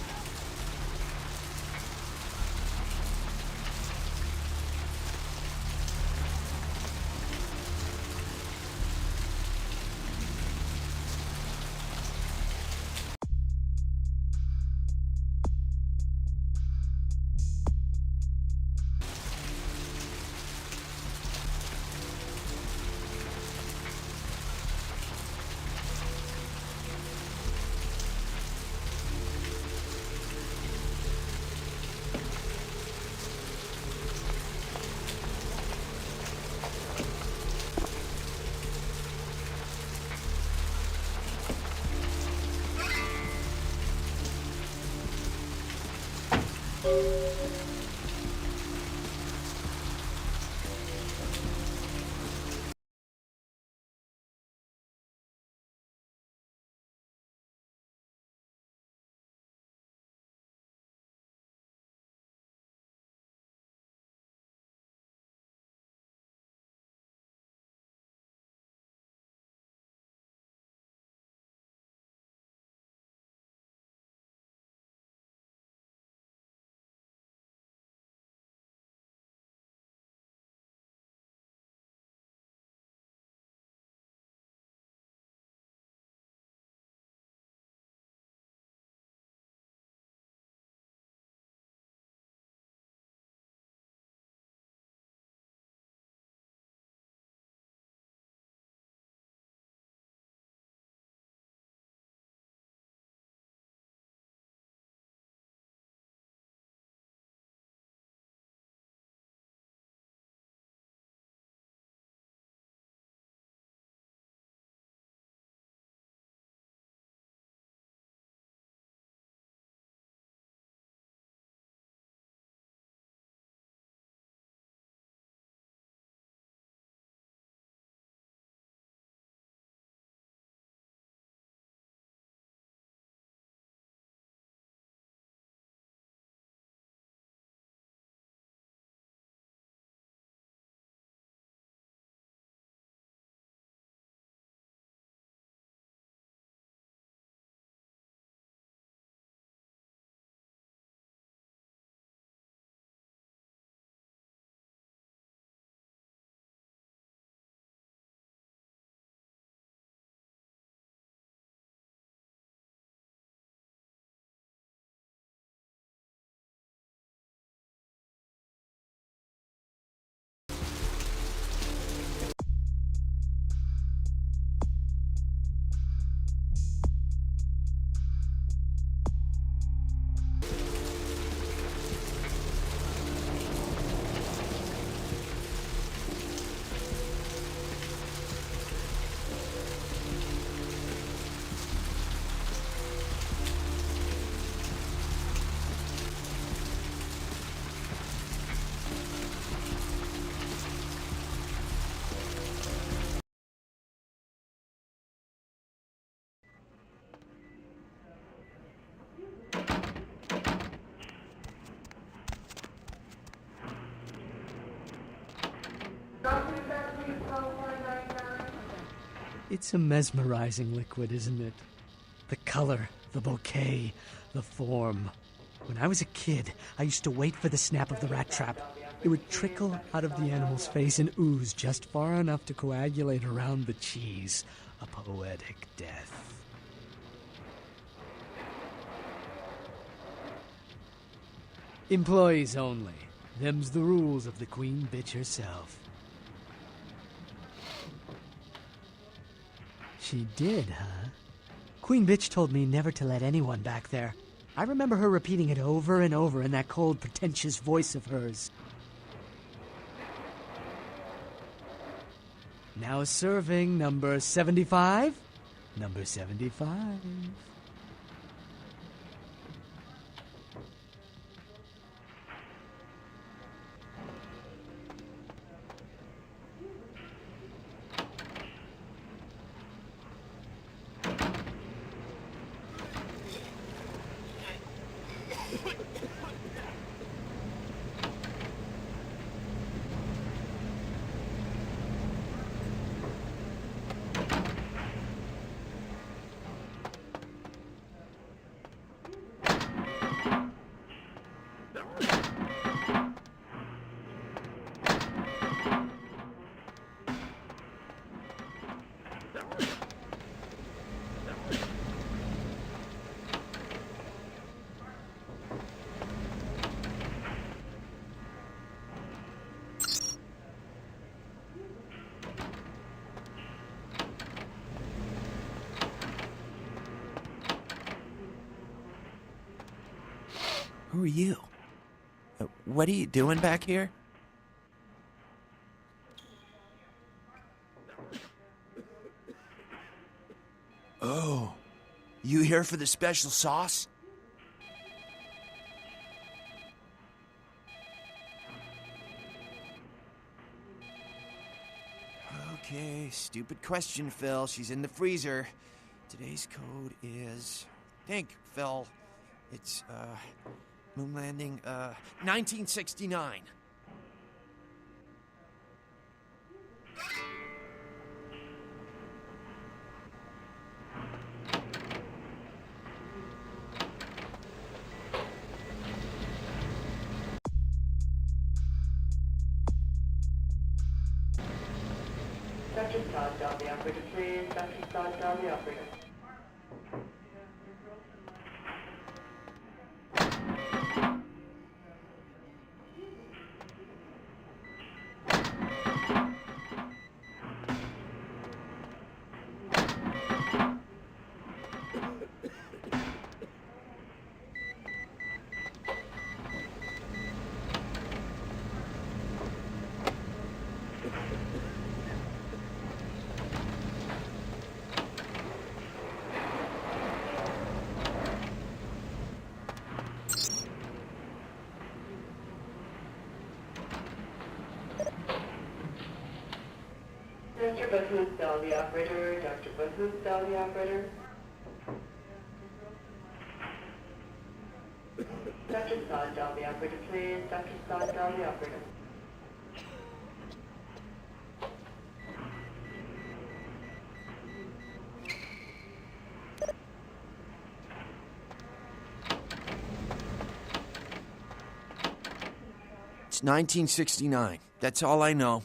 It's a mesmerizing liquid, isn't it? The color, the bouquet, the form. When I was a kid, I used to wait for the snap of the rat trap. It would trickle out of the animal's face and ooze just far enough to coagulate around the cheese. A poetic death. Employees only. Them's the rules of the queen bitch herself. She did, huh? Queen bitch told me never to let anyone back there. I remember her repeating it over and over in that cold, pretentious voice of hers. Now serving number 75? Number 75. Who are you? What are you doing back here? Oh, you here for the special sauce? Okay, stupid question, Phil. She's in the freezer. Today's code is... Think, Phil. It's, moon landing, 1969. Dr. Scott, down the operator, please. Dr. Scott, down the operator. Mr. Booth, down the operator. Dr. Booth, down the operator. Dr. Scott, down the operator, please. Dr. Scott, down the operator. It's 1969. That's all I know.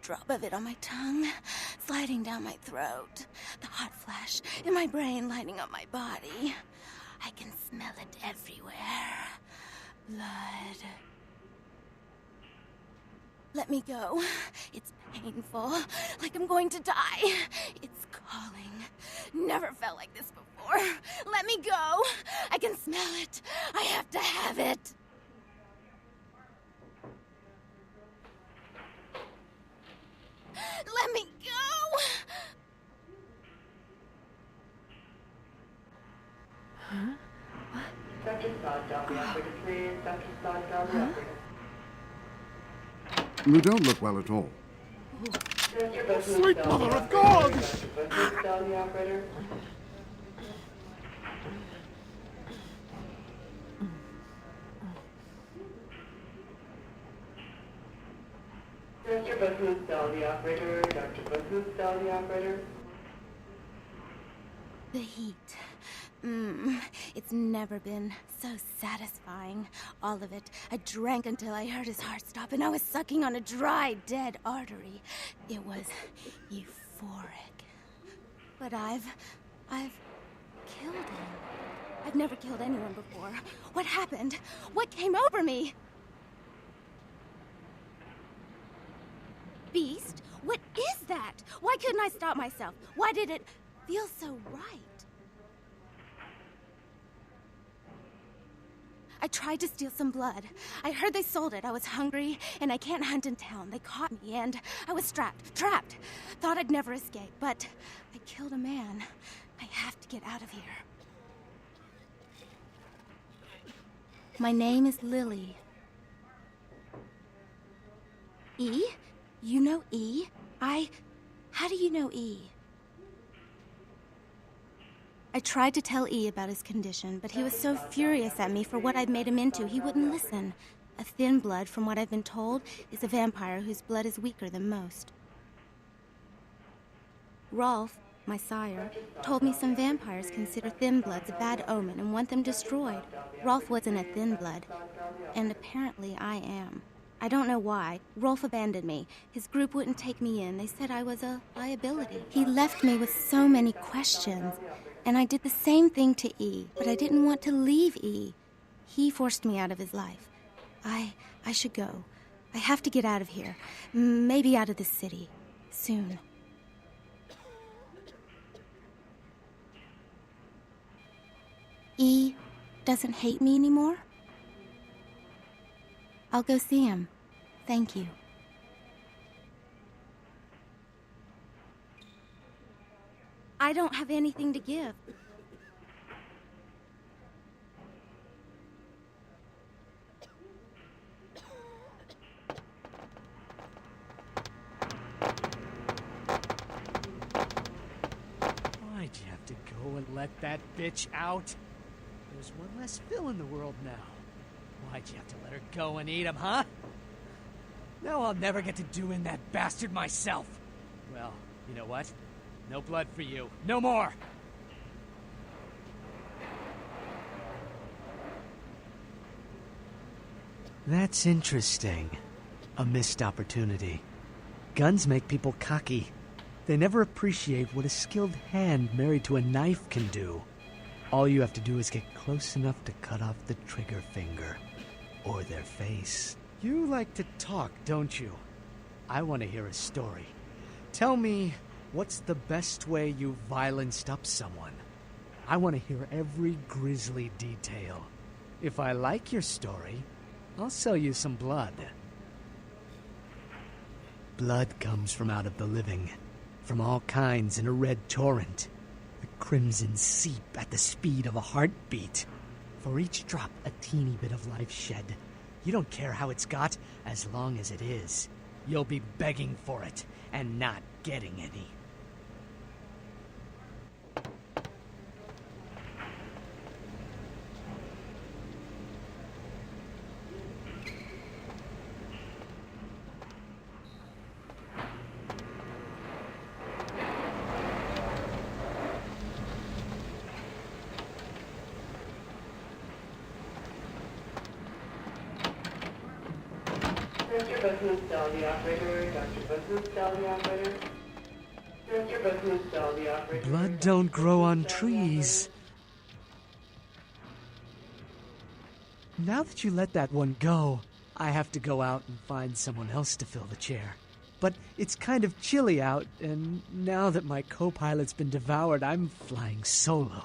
drop of it on my tongue, sliding down my throat. The hot flash in my brain lighting up my body. I can smell it everywhere. Blood. Let me go. It's painful, like I'm going to die. It's calling. Never felt like this before. Let me go. I can smell it. I have to have it. Let me go. Huh? Dr. Sklad, dial the operator, please. Dr. Sklad, dial the operator. You don't look well at all. Sweet mother of God! Dr. Booker, dial the operator. Dr. Booker, dial the operator. Dr. Booker, dial the operator. The heat. It's never been so satisfying. All of it. I drank until I heard his heart stop, and I was sucking on a dry, dead artery. It was euphoric. But I've killed him. I've never killed anyone before. What happened? What came over me? Beast? What is that? Why couldn't I stop myself? Why did it feel so right? I tried to steal some blood. I heard they sold it. I was hungry, and I can't hunt in town. They caught me, and I was trapped. Thought I'd never escape, but I killed a man. I have to get out of here. My name is Lily. E? You know E? How do you know E? I tried to tell E about his condition, but he was so furious at me for what I'd made him into, he wouldn't listen. A thin blood, from what I've been told, is a vampire whose blood is weaker than most. Rolf, my sire, told me some vampires consider thin bloods a bad omen and want them destroyed. Rolf wasn't a thin blood, and apparently I am. I don't know why. Rolf abandoned me. His group wouldn't take me in. They said I was a liability. He left me with so many questions. And I did the same thing to E, but I didn't want to leave E. He forced me out of his life. I should go. I have to get out of here. Maybe out of this city. Soon. E doesn't hate me anymore? I'll go see him. Thank you. I don't have anything to give. Why'd you have to go and let that bitch out? There's one less Phil in the world now. Why'd you have to let her go and eat him, huh? Now I'll never get to do in that bastard myself. Well, you know what? No blood for you. No more! That's interesting. A missed opportunity. Guns make people cocky. They never appreciate what a skilled hand married to a knife can do. All you have to do is get close enough to cut off the trigger finger. Or their face. You like to talk, don't you? I want to hear a story. Tell me, what's the best way you violenced up someone? I want to hear every grisly detail. If I like your story, I'll sell you some blood. Blood comes from out of the living, from all kinds in a red torrent. The crimson seep at the speed of a heartbeat. For each drop, a teeny bit of life shed. You don't care how it's got, as long as it is. You'll be begging for it, and not getting any. Mr. Booth, the operator. Dr. Booth, the operator. Mr. Booth, the operator. Blood don't grow on trees. Now that you let that one go, I have to go out and find someone else to fill the chair. But it's kind of chilly out, and now that my co-pilot's been devoured, I'm flying solo.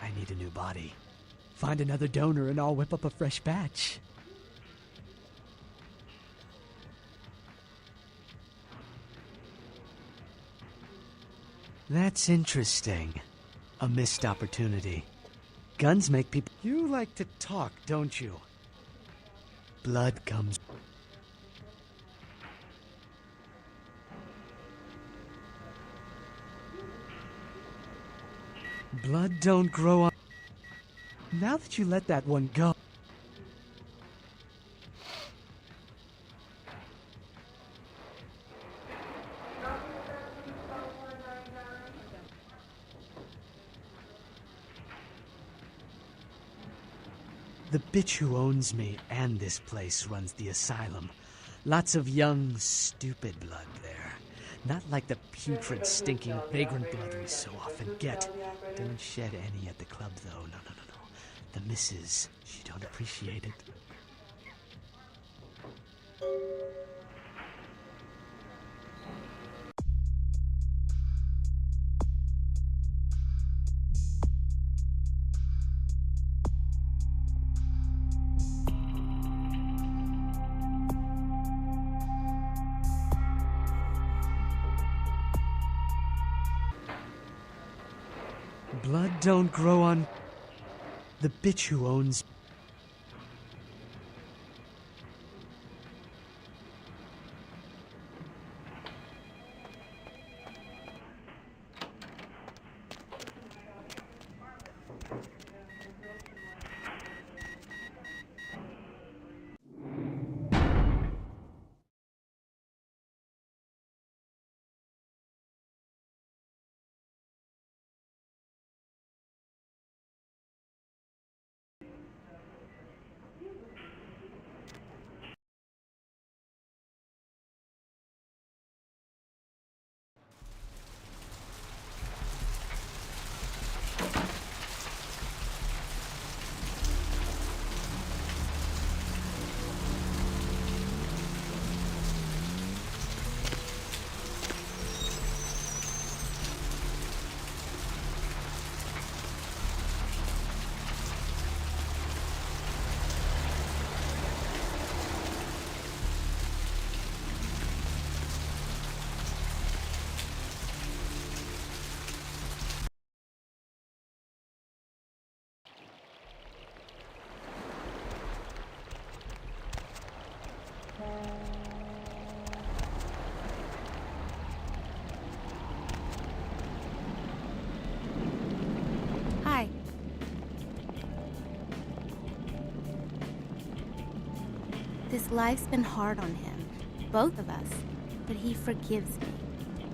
I need a new body. Find another donor and I'll whip up a fresh batch. That's interesting. A missed opportunity. Guns make people... You like to talk, don't you? Blood comes... Blood don't grow on... Now that you let that one go... The bitch who owns me and this place runs the asylum. Lots of young, stupid blood there. Not like the putrid, stinking, vagrant blood we so often get. Don't shed any at the club, though. No. The missus, she don't appreciate it. Blood don't grow on... The bitch who owns... Hi. This life's been hard on him, both of us, but he forgives me.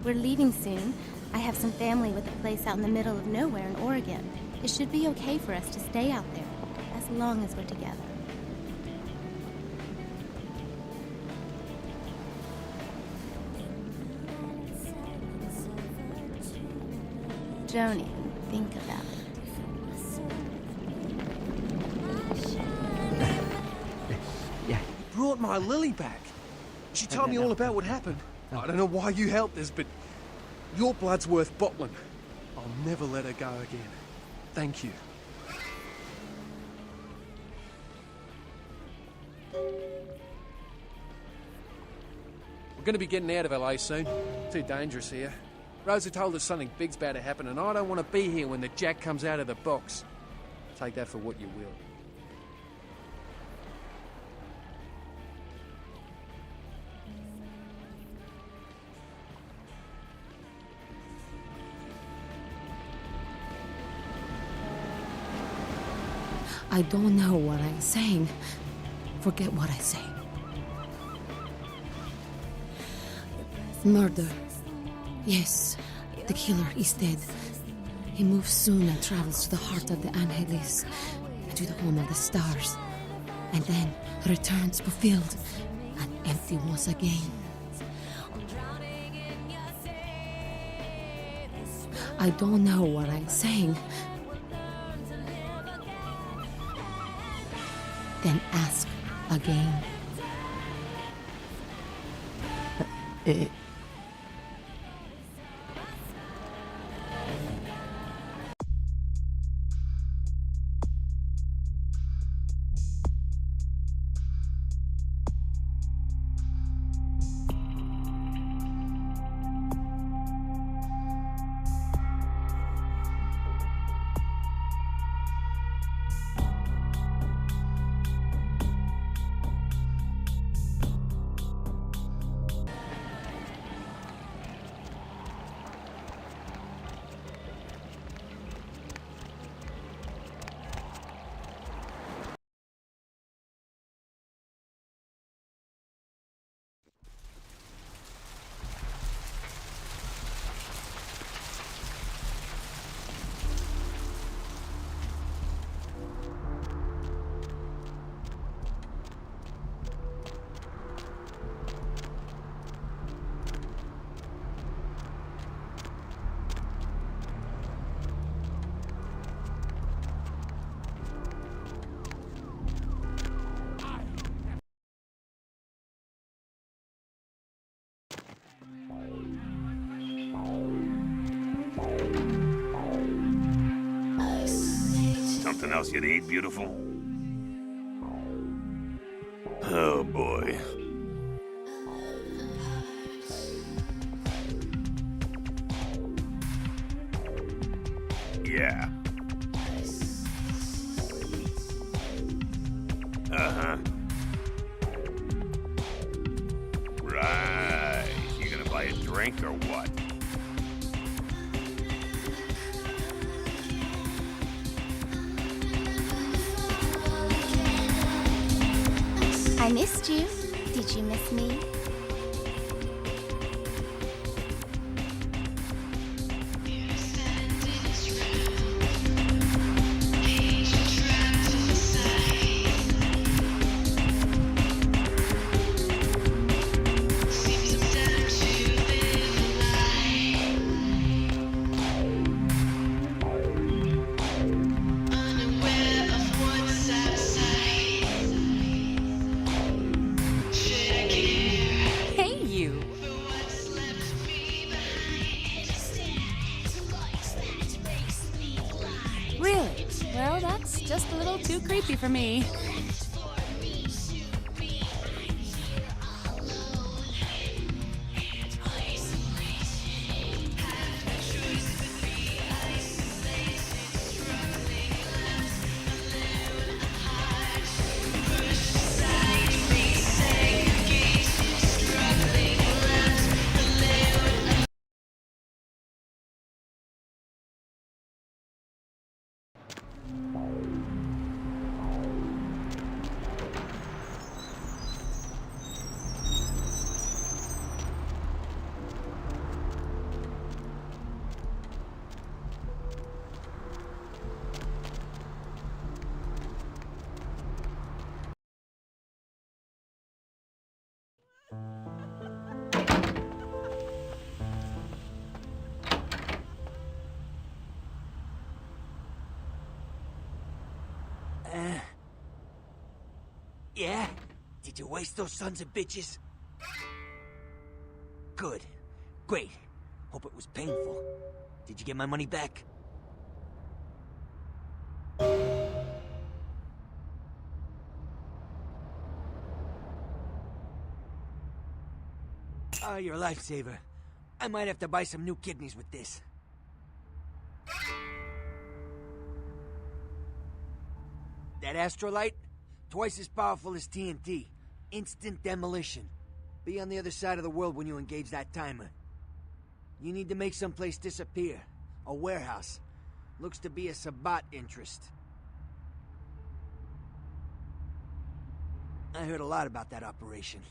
We're leaving soon. I have some family with a place out in the middle of nowhere in Oregon. It should be okay for us to stay out there, as long as we're together. Don't even think about it. Brought my Lily back. She told me all about what happened. I don't know why you helped us, but your blood's worth bottling. I'll never let her go again. Thank you. We're going to be getting out of LA soon. Too dangerous here. Rosa told us something big's about to happen, and I don't want to be here when the jack comes out of the box. Take that for what you will. I don't know what I'm saying. Forget what I say. Murder. Yes, the killer is dead. He moves soon and travels to the heart of the Unofficial, and to the home of the stars. And then returns fulfilled, and empty once again. I don't know what I'm saying. Then ask again. Something else you'd eat, beautiful? Oh, boy. Yeah. Uh-huh. Right. You gonna buy a drink or what? I missed you. Did you miss me? Just a little too creepy for me. Yeah? Did you waste those sons of bitches? Good. Great. Hope it was painful. Did you get my money back? Oh, you're a lifesaver. I might have to buy some new kidneys with this. That astrolight? Twice as powerful as TNT. Instant demolition. Be on the other side of the world when you engage that timer. You need to make someplace disappear. A warehouse. Looks to be a Sabbat interest. I heard a lot about that operation.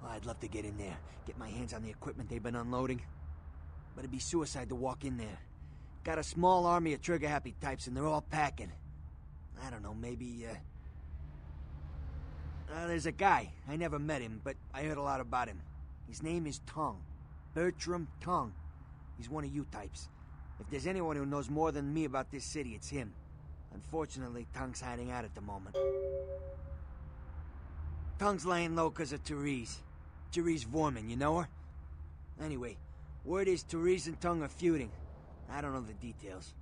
Well, I'd love to get in there, get my hands on the equipment they've been unloading. But it'd be suicide to walk in there. Got a small army of trigger-happy types and they're all packing. I don't know, maybe, There's a guy. I never met him, but I heard a lot about him. His name is Tongue. Bertram Tongue. He's one of you types. If there's anyone who knows more than me about this city, it's him. Unfortunately, Tongue's hiding out at the moment. Tongue's laying low because of Therese. Therese Vorman, you know her? Anyway, word is Therese and Tongue are feuding. I don't know the details.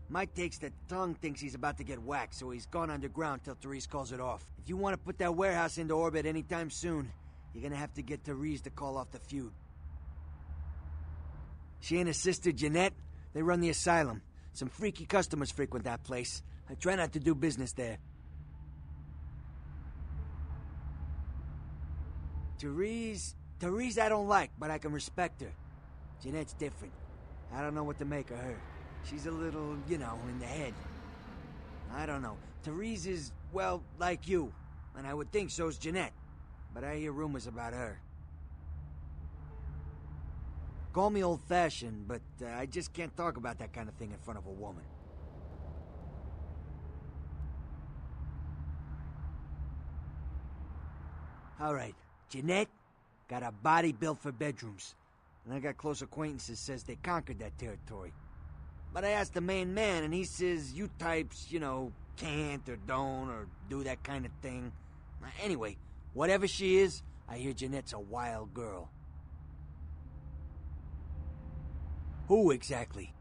My take's that Tongue thinks he's about to get whacked, so he's gone underground till Therese calls it off. If you want to put that warehouse into orbit anytime soon, you're gonna have to get Therese to call off the feud. She and her sister Jeanette, they run the asylum. Some freaky customers frequent that place. I try not to do business there. Therese I don't like, but I can respect her. Jeanette's different. I don't know what to make of her. She's a little, you know, in the head. I don't know. Therese is, well, like you. And I would think so's Jeanette. But I hear rumors about her. Call me old-fashioned, but I just can't talk about that kind of thing in front of a woman. All right, Jeanette got a body built for bedrooms. And I got close acquaintances says they conquered that territory. But I asked the main man, and he says you types, you know, can't or don't or do that kind of thing. Anyway, whatever she is, I hear Jeanette's a wild girl. Who exactly?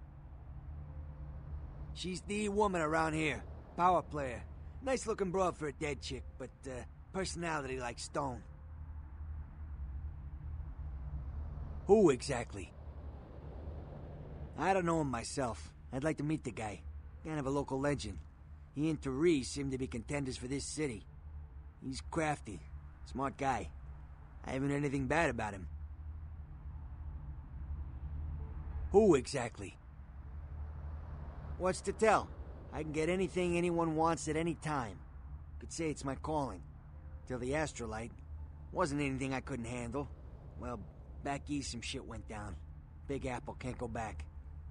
She's the woman around here. Power player. Nice looking broad for a dead chick, but personality like stone. Who exactly? I don't know him myself. I'd like to meet the guy. Kind of a local legend. He and Therese seem to be contenders for this city. He's crafty. Smart guy. I haven't heard anything bad about him. Who exactly? What's to tell? I can get anything anyone wants at any time. Could say it's my calling. Till the astrolite. Wasn't anything I couldn't handle. Well, back east some shit went down. Big Apple can't go back.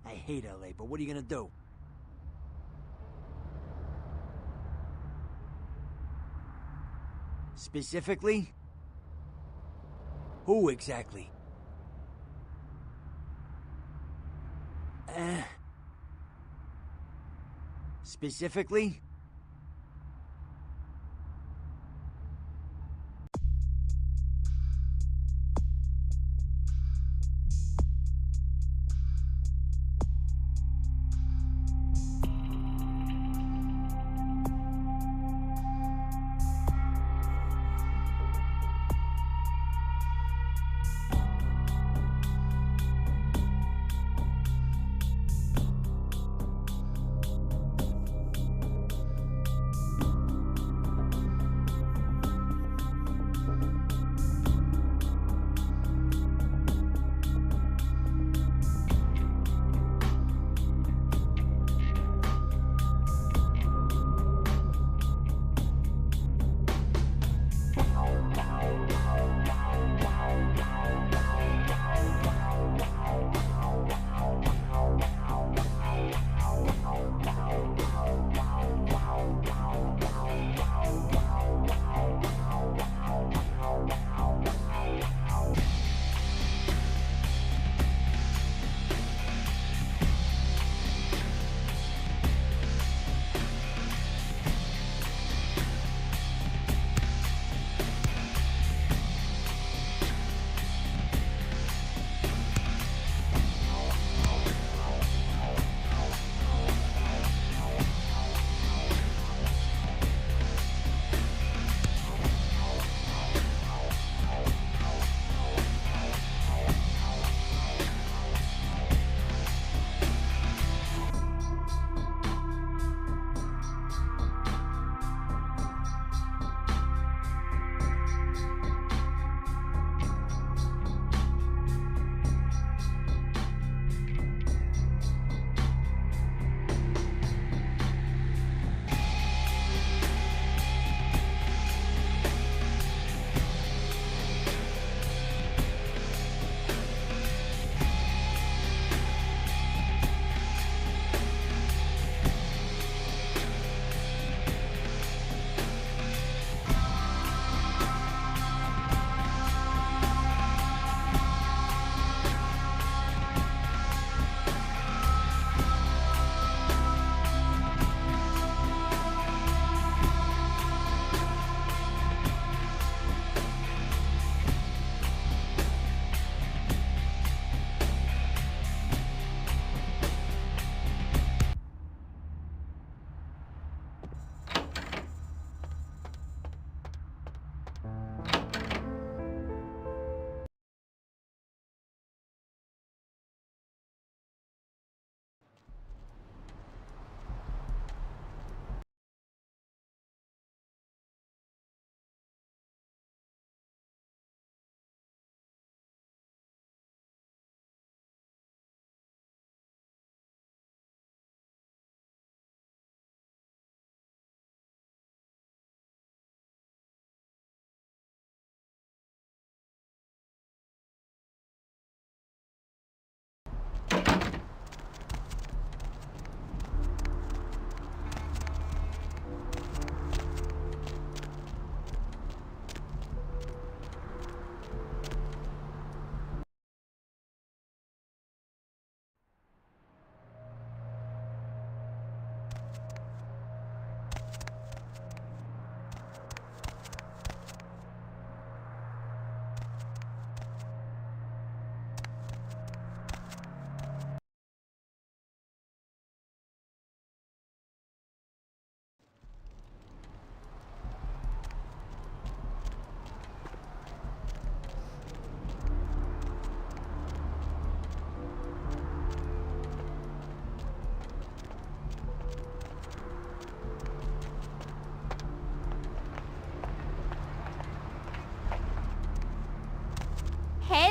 I hate LA, but what are you gonna do? Specifically? Who exactly? Specifically?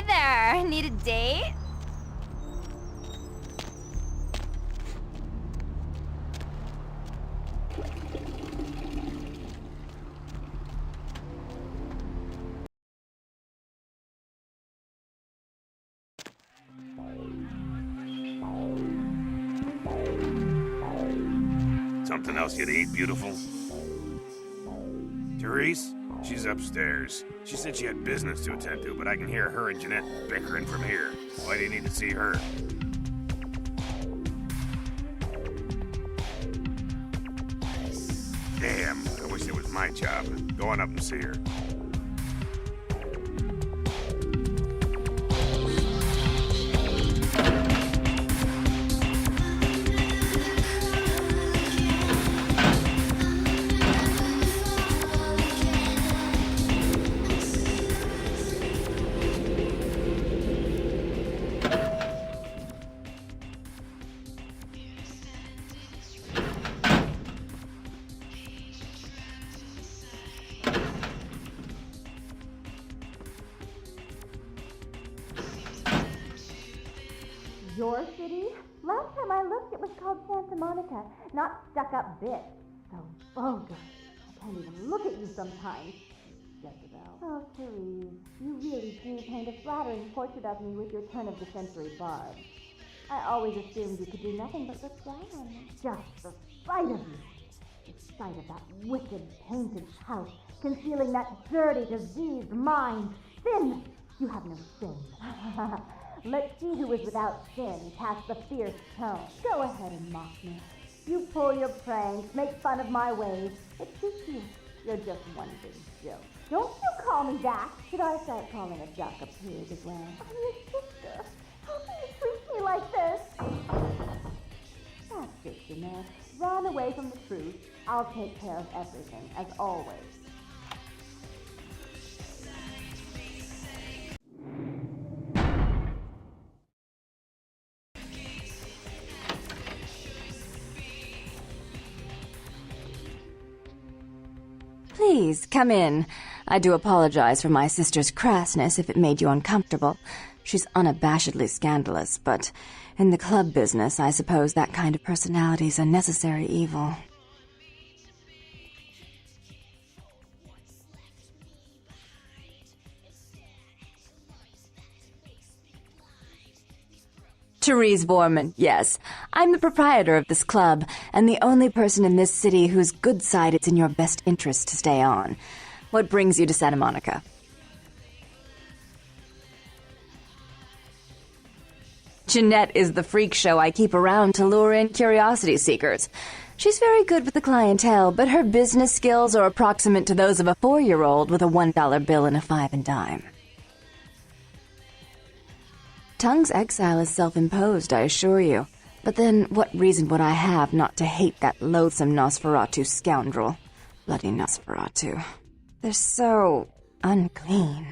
there! Need a date? Something else you'd eat, beautiful? Therese? She's upstairs. She said she had business to attend to, but I can hear her and Jeanette bickering from here. Why do you need to see her? Damn, I wish it was my job. Go on up and see her. Your city? Last time I looked, it was called Santa Monica, not stuck-up bit. So vulgar. I can't even look at you sometimes. Jezebel. Oh, Therese, you really do paint a flattering portrait of me with your turn-of-the-century barb. I always assumed you could do nothing but look down on me. Just the sight of you. The sight of that wicked, painted house, concealing that dirty, diseased mind. Sin! You have no sin. Let's see who is without sin past the fierce tone. Go ahead and mock me. You pull your pranks, make fun of my ways. It suits you. You're just one big joke. Don't you call me that. Should I start calling a duck a pig as well? I'm your sister. How can you treat me like this? That's it, Jeanette. Run away from the truth. I'll take care of everything, as always. Please, come in. I do apologize for my sister's crassness if it made you uncomfortable. She's unabashedly scandalous, but in the club business, I suppose that kind of personality's a necessary evil. Therese Borman, yes. I'm the proprietor of this club, and the only person in this city whose good side it's in your best interest to stay on. What brings you to Santa Monica? Jeanette is the freak show I keep around to lure in curiosity seekers. She's very good with the clientele, but her business skills are approximate to those of a 4-year-old with a $1 bill and a 5 and dime. Tongue's exile is self-imposed, I assure you. But then, what reason would I have not to hate that loathsome Nosferatu scoundrel? Bloody Nosferatu. They're so unclean.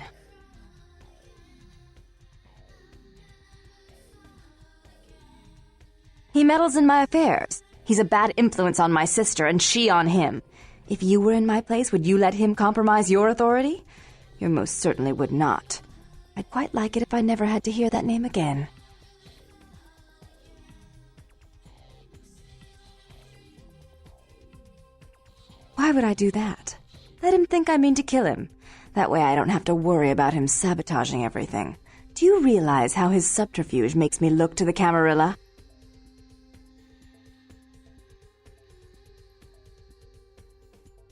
He meddles in my affairs. He's a bad influence on my sister, and she on him. If you were in my place, would you let him compromise your authority? You most certainly would not. I'd quite like it if I never had to hear that name again. Why would I do that? Let him think I mean to kill him. That way I don't have to worry about him sabotaging everything. Do you realize how his subterfuge makes me look to the Camarilla?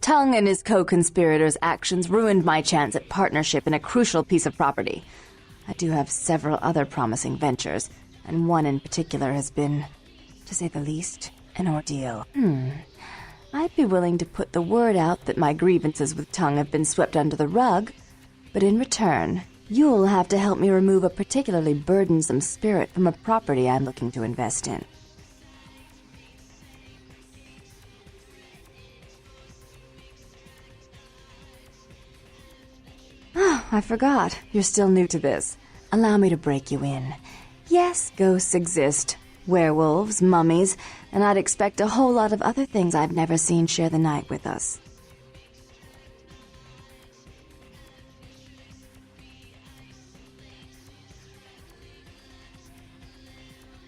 Tongue and his co-conspirators' actions ruined my chance at partnership in a crucial piece of property. I do have several other promising ventures, and one in particular has been, to say the least, an ordeal. I'd be willing to put the word out that my grievances with Tongue have been swept under the rug, but in return, you'll have to help me remove a particularly burdensome spirit from a property I'm looking to invest in. Oh, I forgot. You're still new to this. Allow me to break you in. Yes, ghosts exist. Werewolves, mummies, and I'd expect a whole lot of other things I've never seen share the night with us.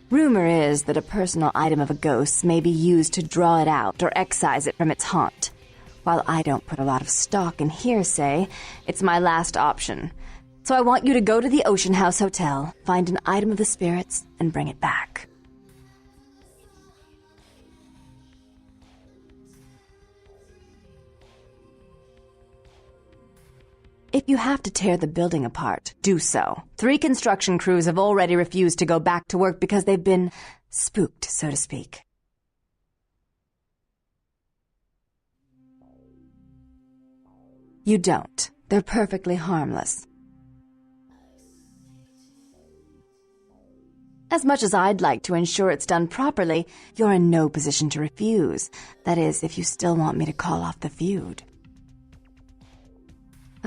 Rumor is that a personal item of a ghost may be used to draw it out or excise it from its haunt. While I don't put a lot of stock in hearsay, it's my last option. So I want you to go to the Ocean House Hotel, find an item of the spirits, and bring it back. If you have to tear the building apart, do so. 3 construction crews have already refused to go back to work because they've been spooked, so to speak. You don't. They're perfectly harmless. As much as I'd like to ensure it's done properly, you're in no position to refuse. That is, if you still want me to call off the feud.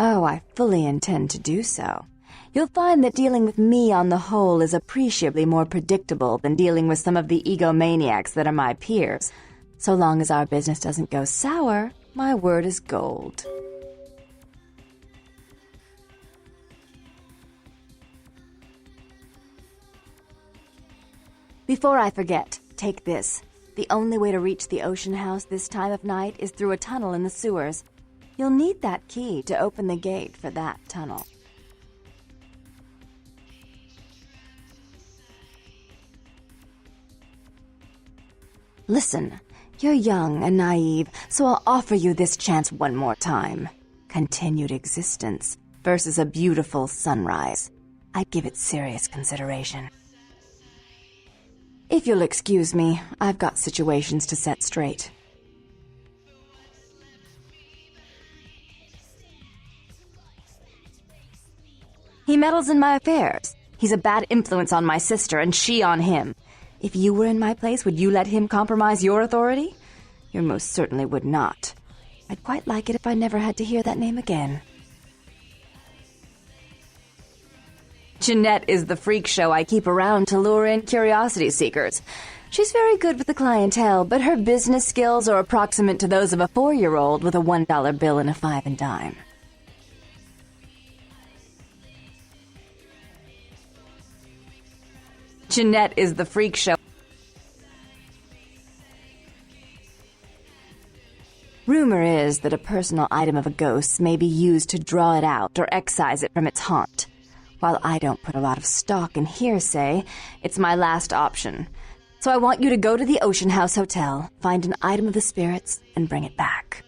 Oh, I fully intend to do so. You'll find that dealing with me on the whole is appreciably more predictable than dealing with some of the egomaniacs that are my peers. So long as our business doesn't go sour, my word is gold. Before I forget, take this. The only way to reach the Ocean House this time of night is through a tunnel in the sewers. You'll need that key to open the gate for that tunnel. Listen, you're young and naive, so I'll offer you this chance one more time. Continued existence versus a beautiful sunrise. I'd give it serious consideration. If you'll excuse me, I've got situations to set straight. He meddles in my affairs. He's a bad influence on my sister, and she on him. If you were in my place, would you let him compromise your authority? You most certainly would not. I'd quite like it if I never had to hear that name again. Jeanette is the freak show I keep around to lure in curiosity seekers. She's very good with the clientele, but her business skills are approximate to those of a 4-year-old with a $1 bill and a 5 and dime. Jeanette is the freak show. Rumor is that a personal item of a ghost may be used to draw it out or excise it from its haunt. While I don't put a lot of stock in hearsay, it's my last option. So I want you to go to the Ocean House Hotel, find an item of the spirits, and bring it back.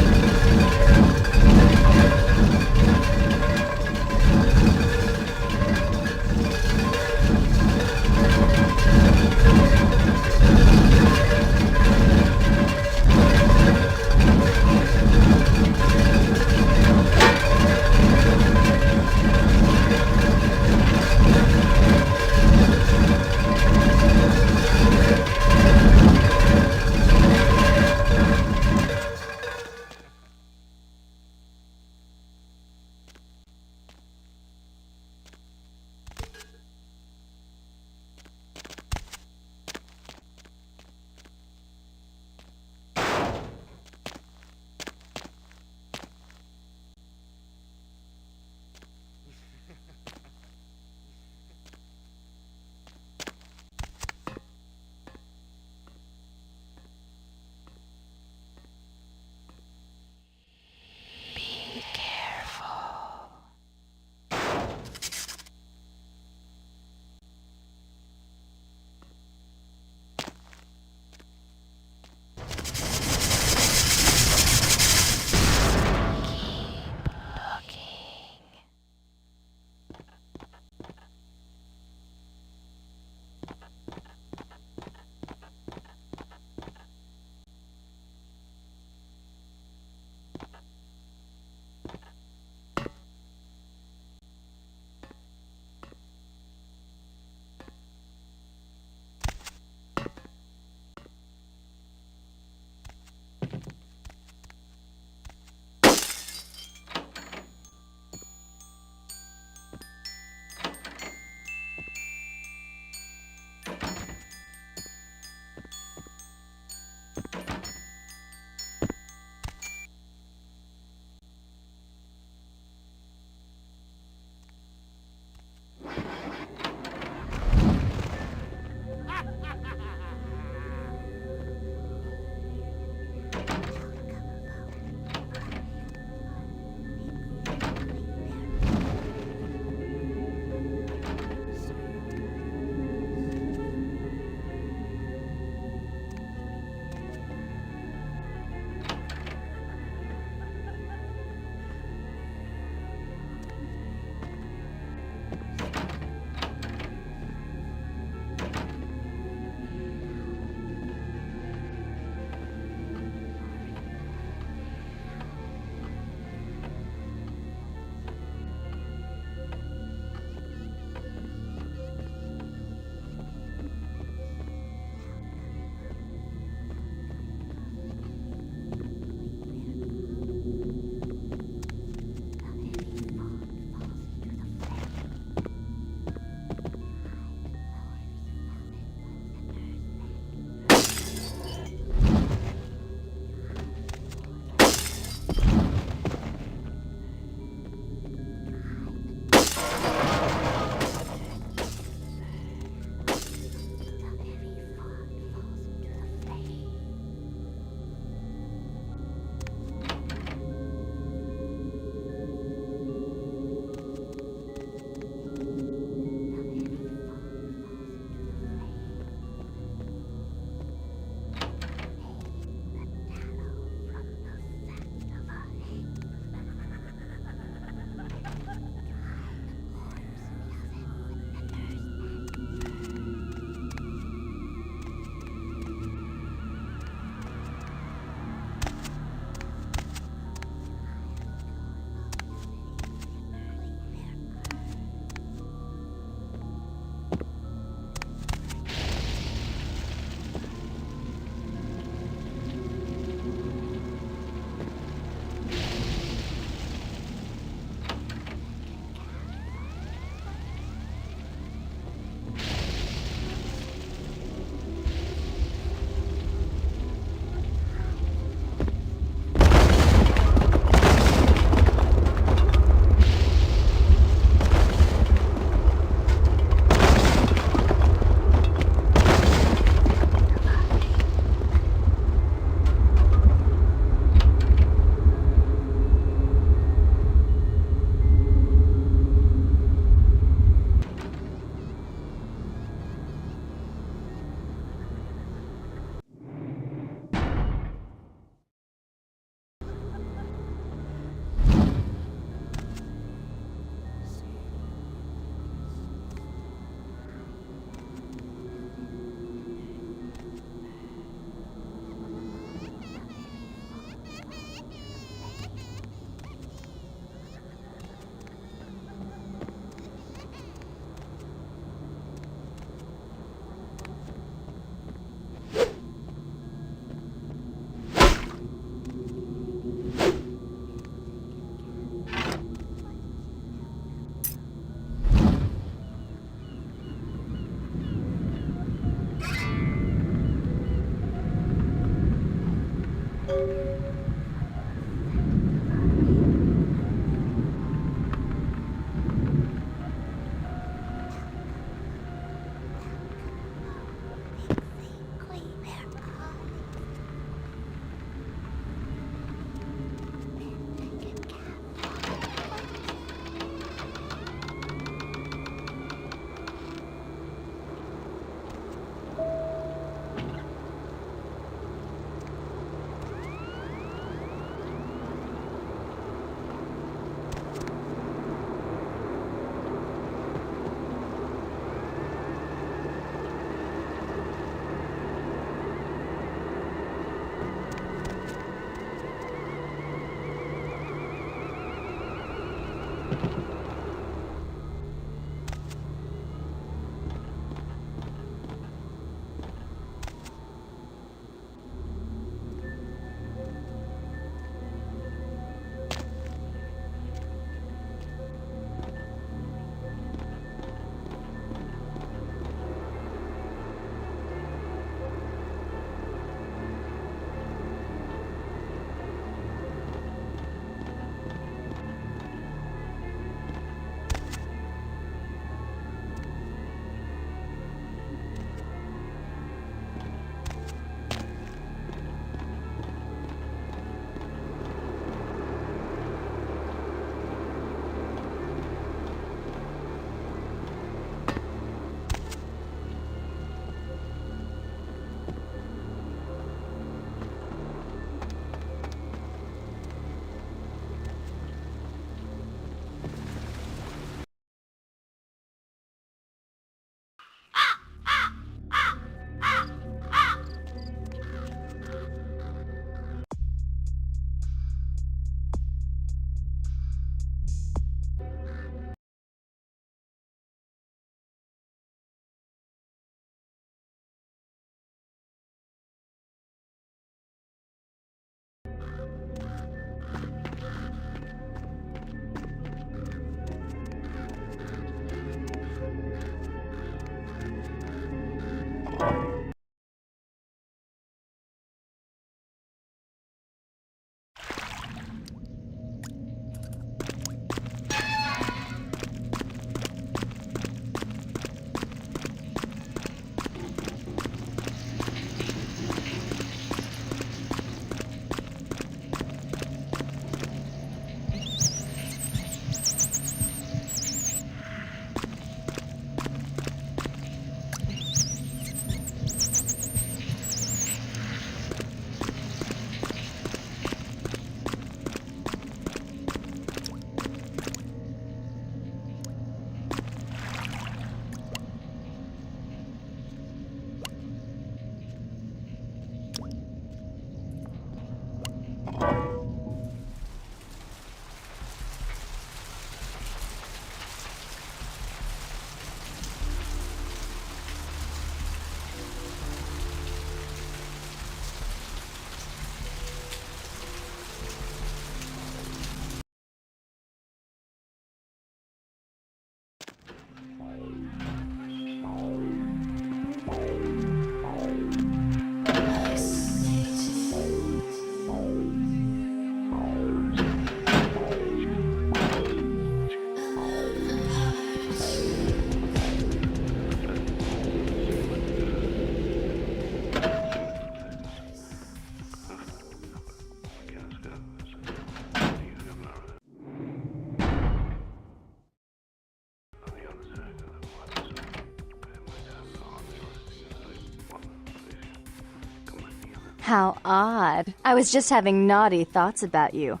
How odd. I was just having naughty thoughts about you.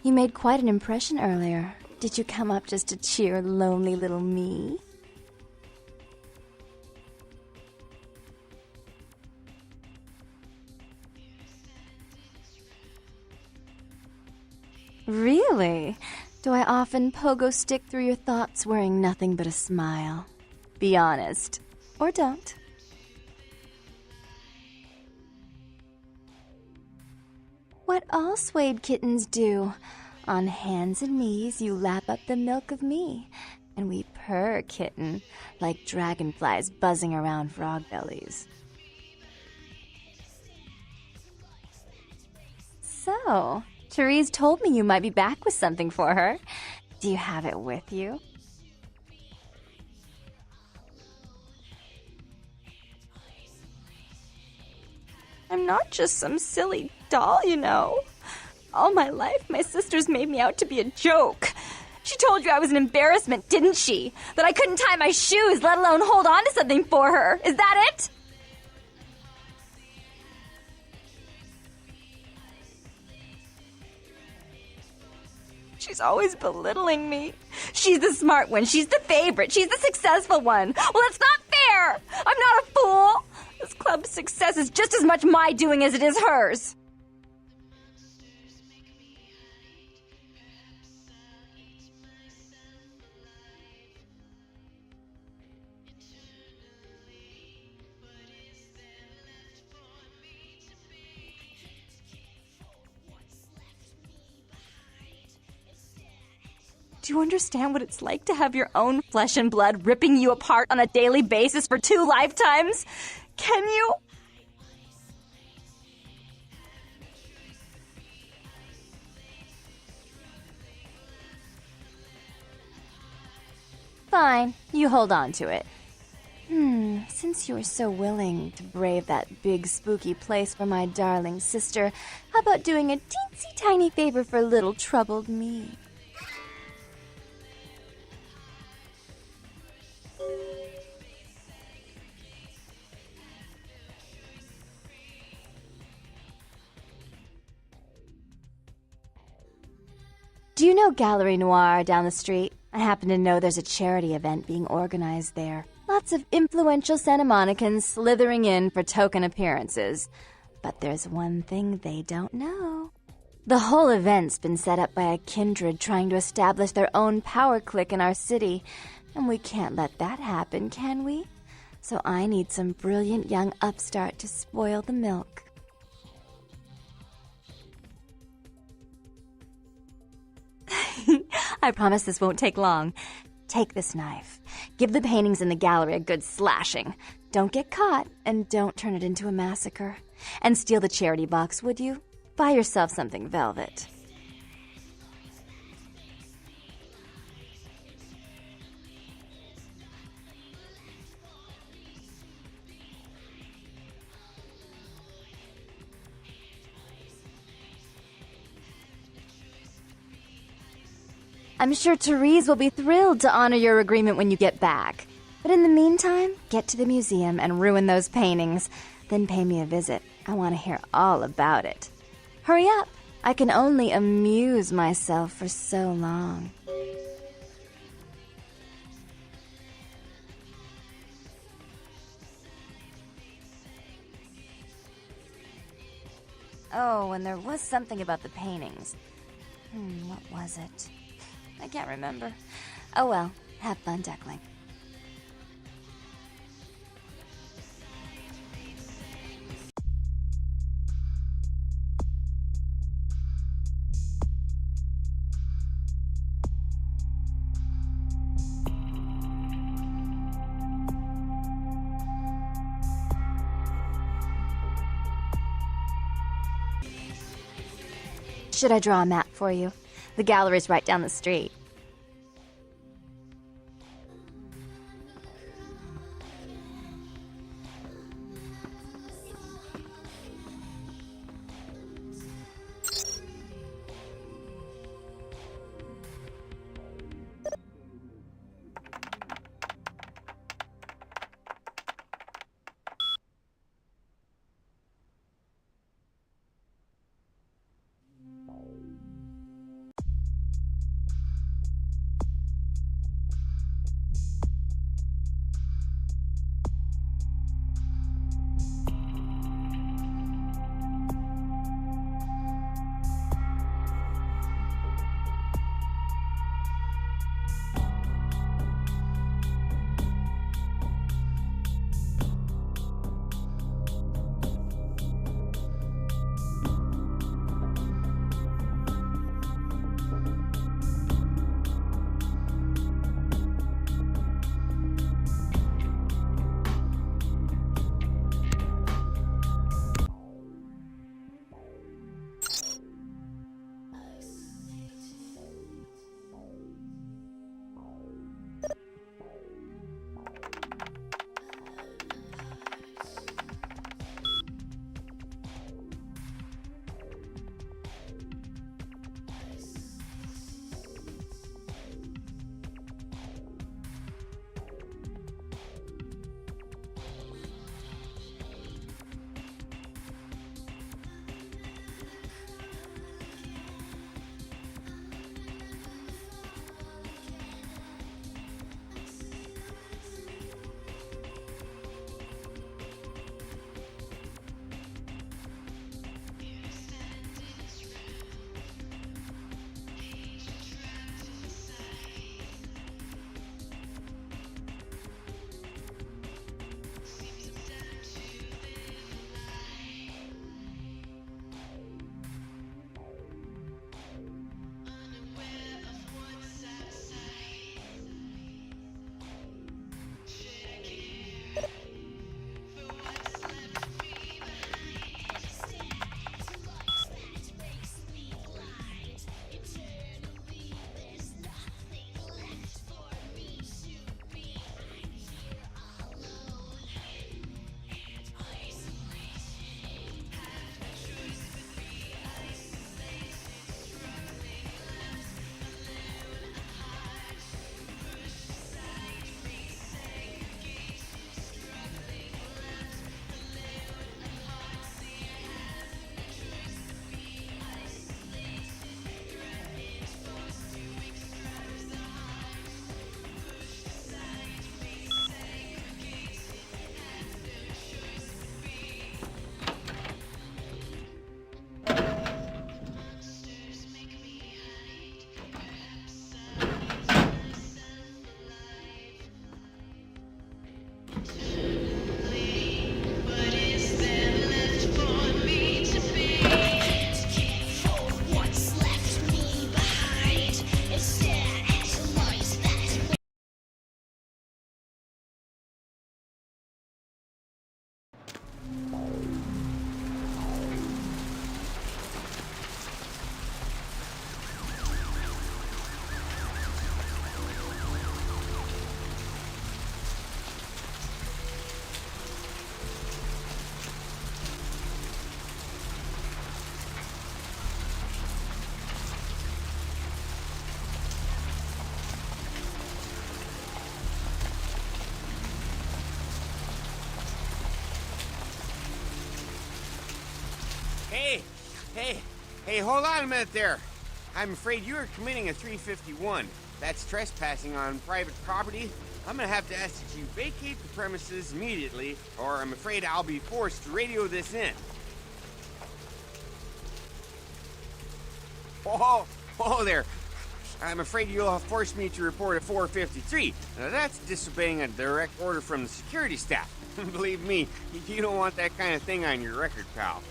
You made quite an impression earlier. Did you come up just to cheer lonely little me? Really? Do I often pogo stick through your thoughts wearing nothing but a smile? Be honest. Or don't. What all swayed kittens do. On hands and knees you lap up the milk of me, and we purr, kitten, like dragonflies buzzing around frog bellies. So, Therese told me you might be back with something for her. Do you have it with you? I'm not just some silly doll, you know. All my life, my sisters made me out to be a joke. She told you I was an embarrassment, didn't she? That I couldn't tie my shoes, let alone hold on to something for her. Is that it? She's always belittling me. She's the smart one. She's the favorite. She's the successful one. Well, it's not fair. I'm not a fool. This club's success is just as much my doing as it is hers. Do you understand what it's like to have your own flesh and blood ripping you apart on a daily basis for 2 lifetimes? Can you? Fine, you hold on to it. Since you were so willing to brave that big spooky place for my darling sister, how about doing a teensy tiny favor for little troubled me? Do you know Gallery Noir down the street? I happen to know there's a charity event being organized there. Lots of influential Santa Monicans slithering in for token appearances. But there's one thing they don't know. The whole event's been set up by a kindred trying to establish their own power clique in our city. And we can't let that happen, can we? So I need some brilliant young upstart to spoil the milk. I promise this won't take long. Take this knife. Give the paintings in the gallery a good slashing. Don't get caught, and don't turn it into a massacre. And steal the charity box, would you? Buy yourself something velvet. I'm sure Therese will be thrilled to honor your agreement when you get back. But in the meantime, get to the museum and ruin those paintings. Then pay me a visit. I want to hear all about it. Hurry up. I can only amuse myself for so long. Oh, and there was something about the paintings. What was it? I can't remember. Oh well, have fun, Duckling. Should I draw a map for you? The gallery's right down the street. Hey, hold on a minute there. I'm afraid you are committing a 351. That's trespassing on private property. I'm gonna have to ask that you vacate the premises immediately, or I'm afraid I'll be forced to radio this in. Oh there. I'm afraid you'll have forced me to report a 453. Now that's disobeying a direct order from the security staff. Believe me, you don't want that kind of thing on your record, pal.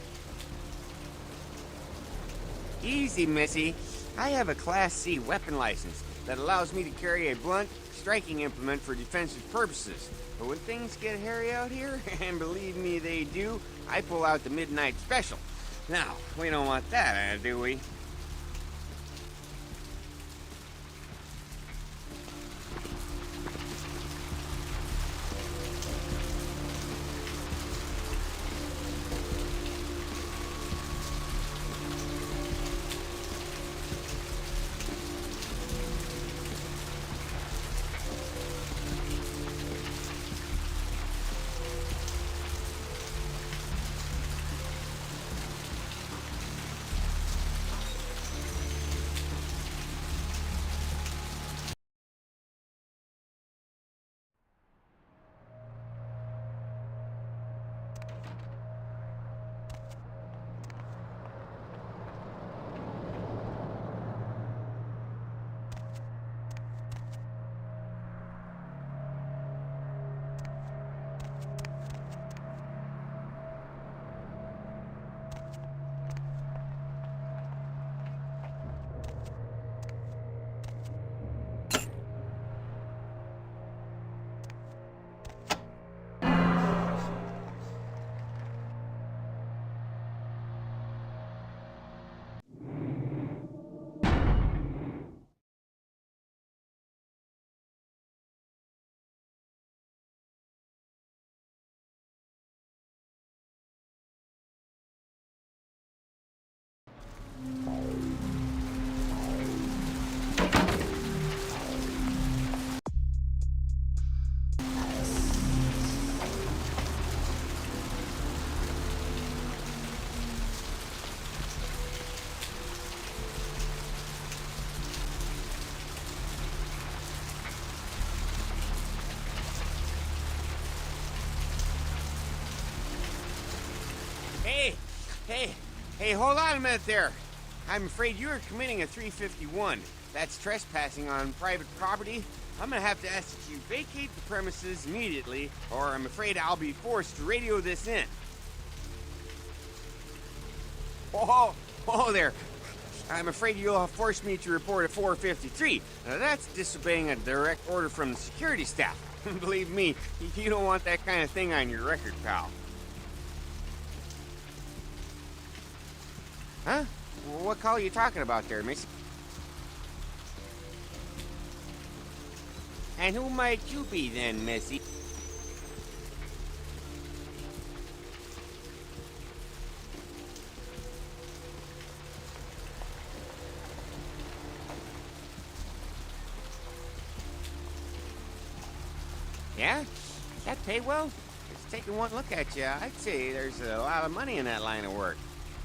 Easy, Missy. I have a Class C weapon license that allows me to carry a blunt striking implement for defensive purposes. But when things get hairy out here, and believe me they do, I pull out the midnight special. Now, we don't want that, do we? Hey, hold on a minute there. I'm afraid you are committing a 351. That's trespassing on private property. I'm gonna have to ask that you vacate the premises immediately, or I'm afraid I'll be forced to radio this in. Oh there. I'm afraid you'll have forced me to report a 453. Now that's disobeying a direct order from the security staff. Believe me, you don't want that kind of thing on your record, pal. Huh? What call are you talking about there, miss? And who might you be then, missy? Yeah? Does that pay well? Just taking one look at you, I'd say there's a lot of money in that line of work.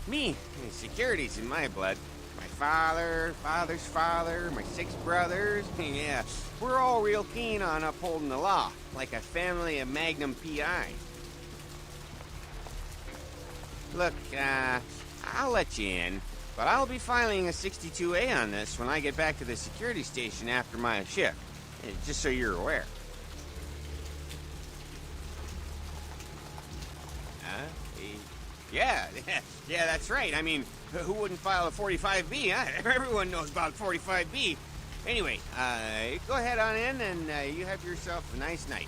Me, security's in my blood. My father, father's father, my 6 brothers, yeah, we're all real keen on upholding the law, like a family of Magnum PIs. Look, I'll let you in, but I'll be filing a 62A on this when I get back to the security station after my shift, just so you're aware. Yeah, that's right. I mean, who wouldn't file a 45B, huh? Everyone knows about 45B. Anyway, go ahead on in, and you have yourself a nice night.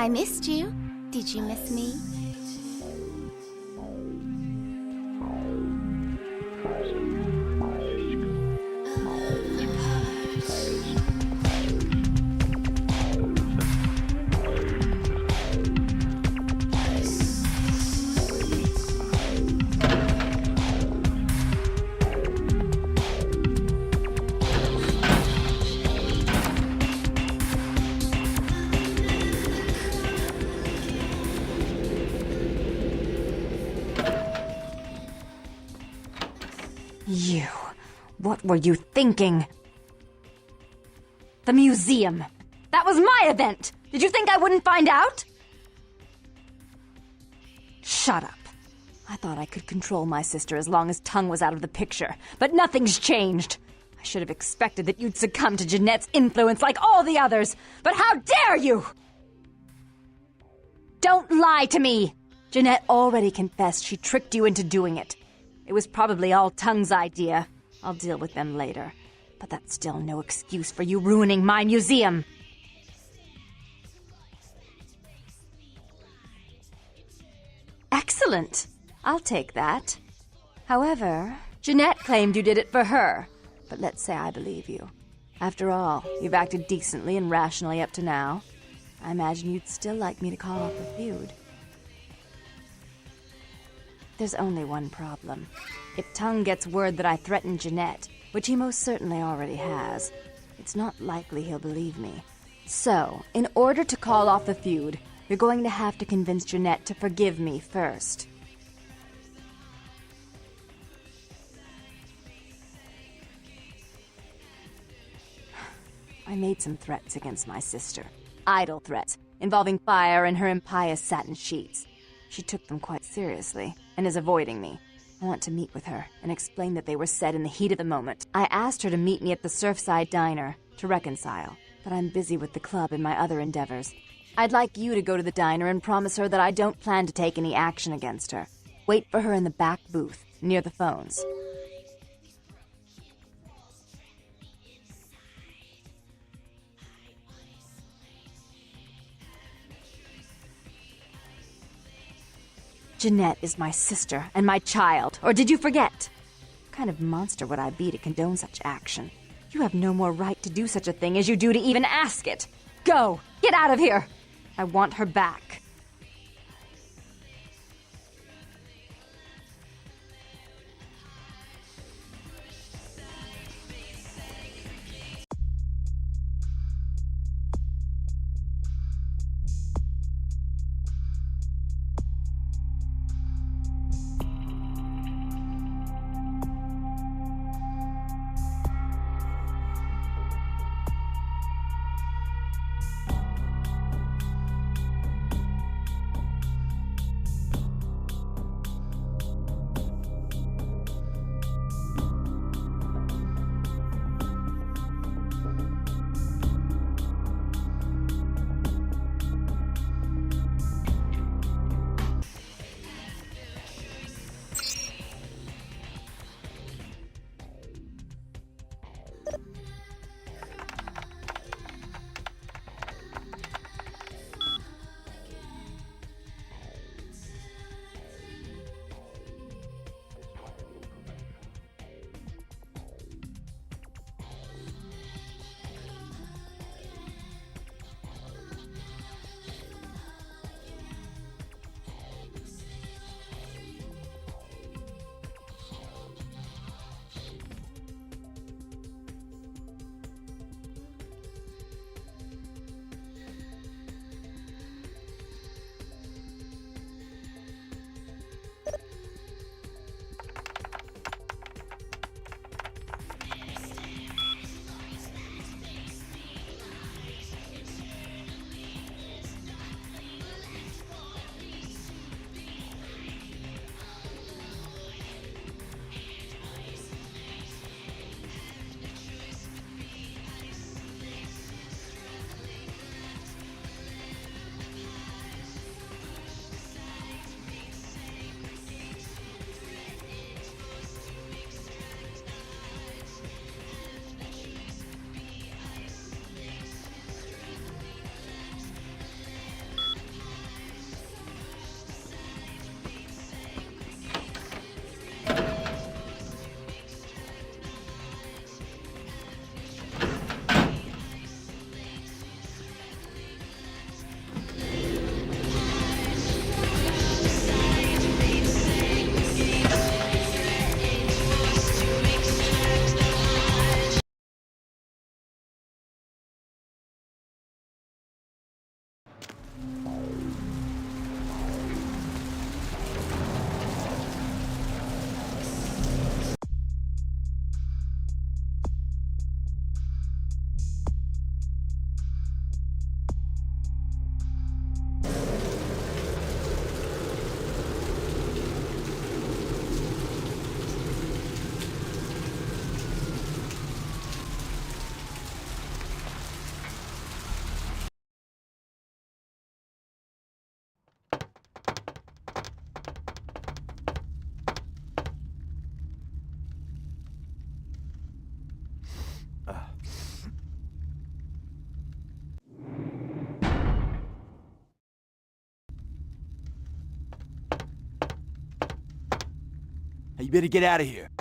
I missed you. Did you miss me? You. What were you thinking? The museum. That was my event. Did you think I wouldn't find out? Shut up. I thought I could control my sister as long as Tongue was out of the picture, but nothing's changed. I should have expected that you'd succumb to Jeanette's influence like all the others, but how dare you! Don't lie to me! Jeanette already confessed she tricked you into doing it. It was probably all Tongue's idea. I'll deal with them later. But that's still no excuse for you ruining my museum. Excellent. I'll take that. However, Jeanette claimed you did it for her. But let's say I believe you. After all, you've acted decently and rationally up to now. I imagine you'd still like me to call off the feud. There's only one problem. If Tongue gets word that I threatened Jeanette, which he most certainly already has, it's not likely he'll believe me. So, in order to call off the feud, you're going to have to convince Jeanette to forgive me first. I made some threats against my sister. Idle threats, involving fire and her impious satin sheets. She took them quite seriously, and is avoiding me. I want to meet with her, and explain that they were said in the heat of the moment. I asked her to meet me at the Surfside Diner, to reconcile, but I'm busy with the club and my other endeavors. I'd like you to go to the diner and promise her that I don't plan to take any action against her. Wait for her in the back booth, near the phones. Jeanette is my sister and my child, or did you forget? What kind of monster would I be to condone such action? You have no more right to do such a thing as you do to even ask it. Go! Get out of here! I want her back. Hey, you better get out of here.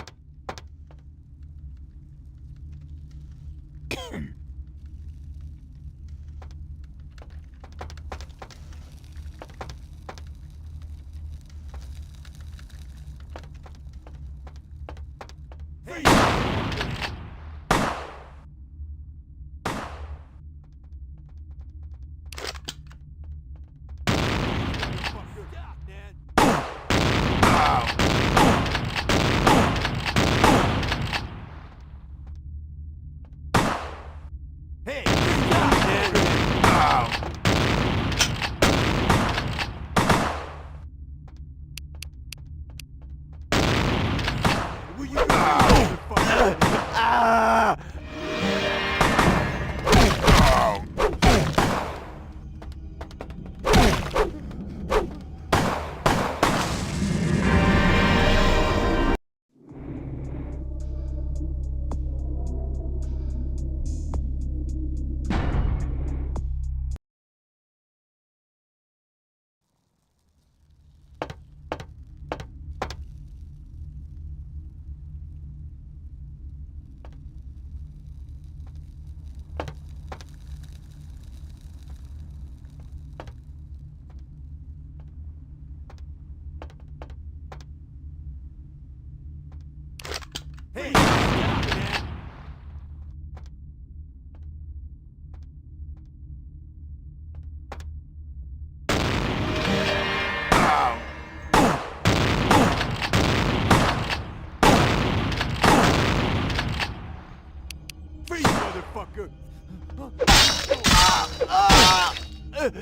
Freeze,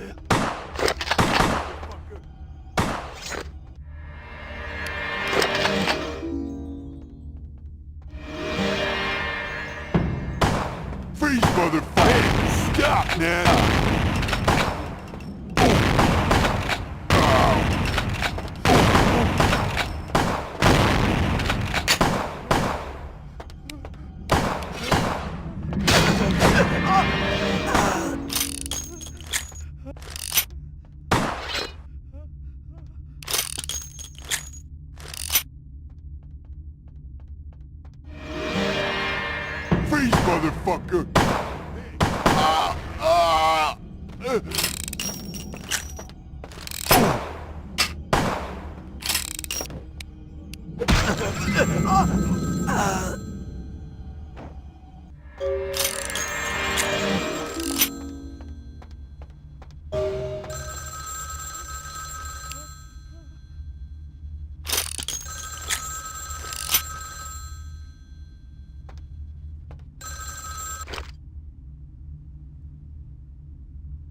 motherfucker! Stop now! Freeze, motherfucker!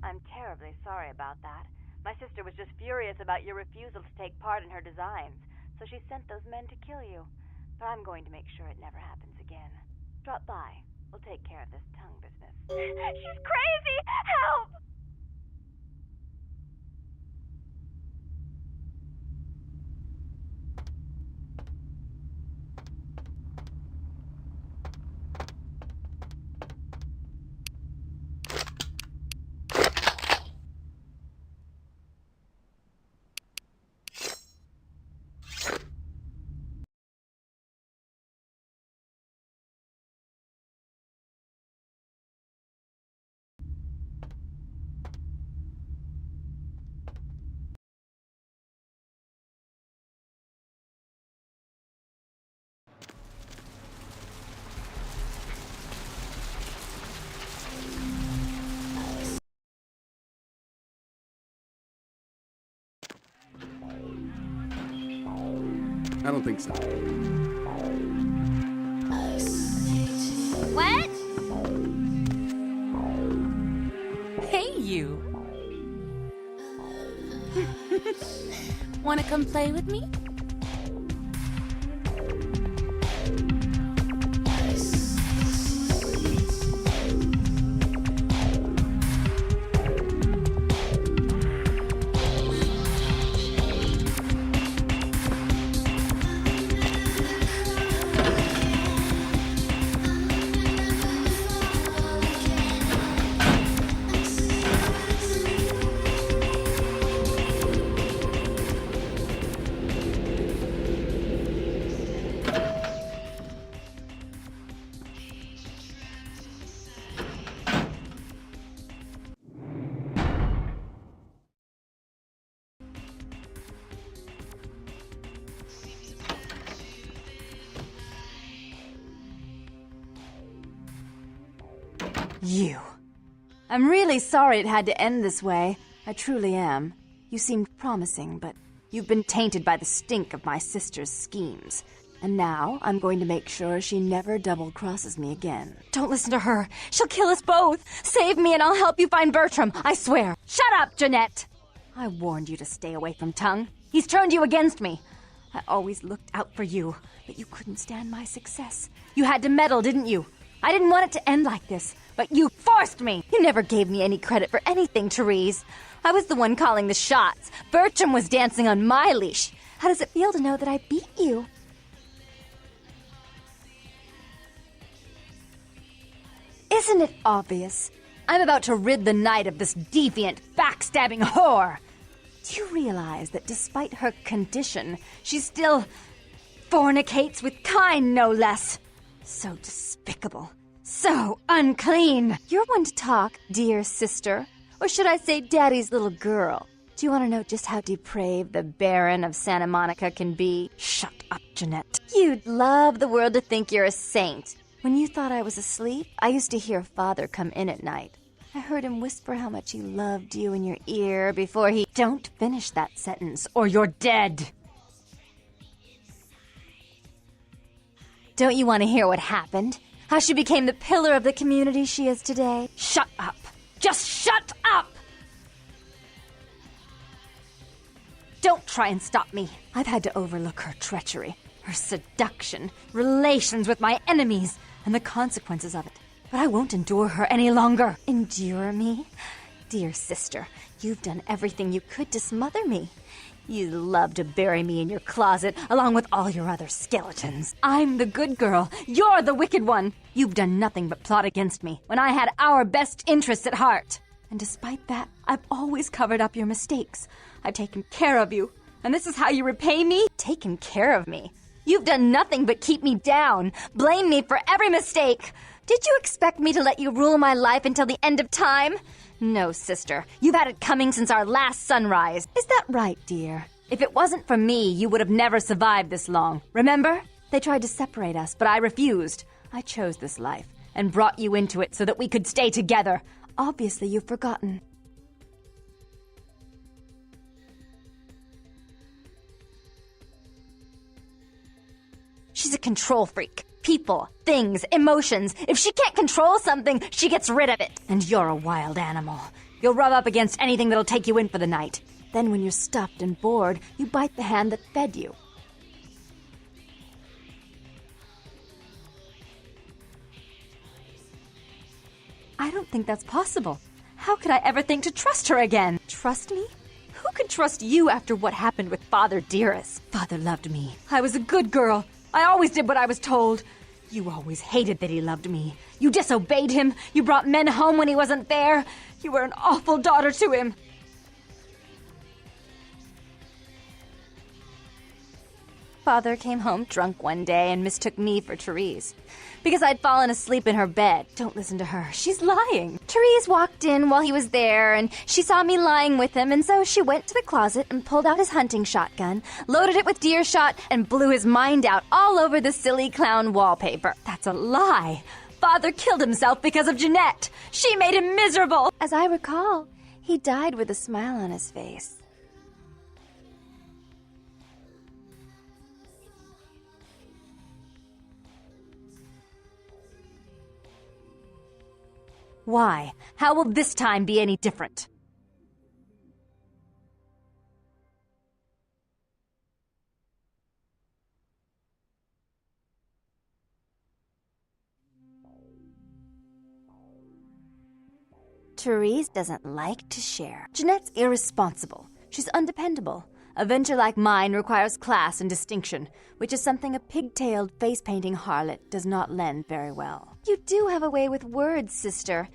I'm terribly sorry about that. My sister was just furious about your refusal to take part in her designs, so she sent those men to kill you. But I'm going to make sure it never happens again. Drop by. We'll take care of this tongue business. She's crazy! Help! I don't think so. What? Hey, you. Want to come play with me? You. I'm really sorry it had to end this way. I truly am. You seemed promising, but you've been tainted by the stink of my sister's schemes. And now I'm going to make sure she never double-crosses me again. Don't listen to her. She'll kill us both. Save me and I'll help you find Bertram. I swear. Shut up, Jeanette. I warned you to stay away from Tongue. He's turned you against me. I always looked out for you, but you couldn't stand my success. You had to meddle, didn't you? I didn't want it to end like this, but you forced me. You never gave me any credit for anything, Therese. I was the one calling the shots. Bertram was dancing on my leash. How does it feel to know that I beat you? Isn't it obvious? I'm about to rid the night of this deviant, backstabbing whore. Do you realize that despite her condition, she still fornicates with kind, no less? So despicable. So unclean. You're one to talk, dear sister. Or should I say daddy's little girl? Do you want to know just how depraved the Baron of Santa Monica can be? Shut up, Jeanette. You'd love the world to think you're a saint. When you thought I was asleep, I used to hear Father come in at night. I heard him whisper how much he loved you in your ear before he... Don't finish that sentence, or you're dead. Don't you want to hear what happened? How she became the pillar of the community she is today? Shut up. Just shut up! Don't try and stop me. I've had to overlook her treachery, her seduction, relations with my enemies, and the consequences of it. But I won't endure her any longer. Endure me? Dear sister, you've done everything you could to smother me. You love to bury me in your closet, along with all your other skeletons. I'm the good girl. You're the wicked one. You've done nothing but plot against me, when I had our best interests at heart. And despite that, I've always covered up your mistakes. I've taken care of you. And this is how you repay me? Taken care of me. You've done nothing but keep me down, blame me for every mistake. Did you expect me to let you rule my life until the end of time? No, sister. You've had it coming since our last sunrise. Is that right, dear? If it wasn't for me, you would have never survived this long. Remember? They tried to separate us, but I refused. I chose this life and brought you into it so that we could stay together. Obviously, you've forgotten. She's a control freak. People, things, emotions. If she can't control something, she gets rid of it. And you're a wild animal. You'll rub up against anything that'll take you in for the night. Then when you're stuffed and bored, you bite the hand that fed you. I don't think that's possible. How could I ever think to trust her again? Trust me? Who could trust you after what happened with Father Dearest? Father loved me. I was a good girl. I always did what I was told. You always hated that he loved me. You disobeyed him. You brought men home when he wasn't there. You were an awful daughter to him. Father came home drunk one day and mistook me for Therese. Because I'd fallen asleep in her bed. Don't listen to her. She's lying. Therese walked in while he was there, and she saw me lying with him, and so she went to the closet and pulled out his hunting shotgun, loaded it with deer shot, and blew his mind out all over the silly clown wallpaper. That's a lie. Father killed himself because of Jeanette. She made him miserable. As I recall, he died with a smile on his face. Why? How will this time be any different? Therese doesn't like to share. Jeanette's irresponsible. She's undependable. A venture like mine requires class and distinction, which is something a pigtailed, face-painting harlot does not lend very well. You do have a way with words, sister.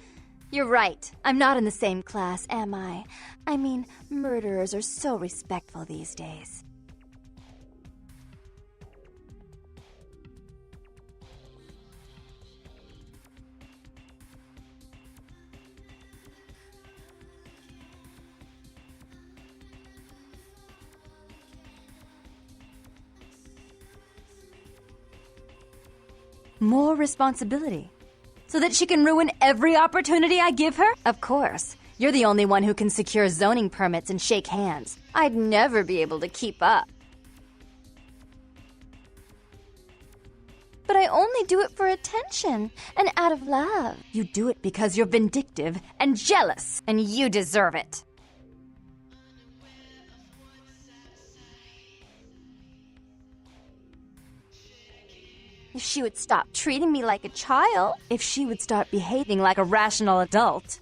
You're right. I'm not in the same class, am I? I mean, murderers are so respectful these days. More responsibility. So that she can ruin every opportunity I give her? Of course. You're the only one who can secure zoning permits and shake hands. I'd never be able to keep up. But I only do it for attention and out of love. You do it because you're vindictive and jealous, and you deserve it. If she would stop treating me like a child, if she would start behaving like a rational adult.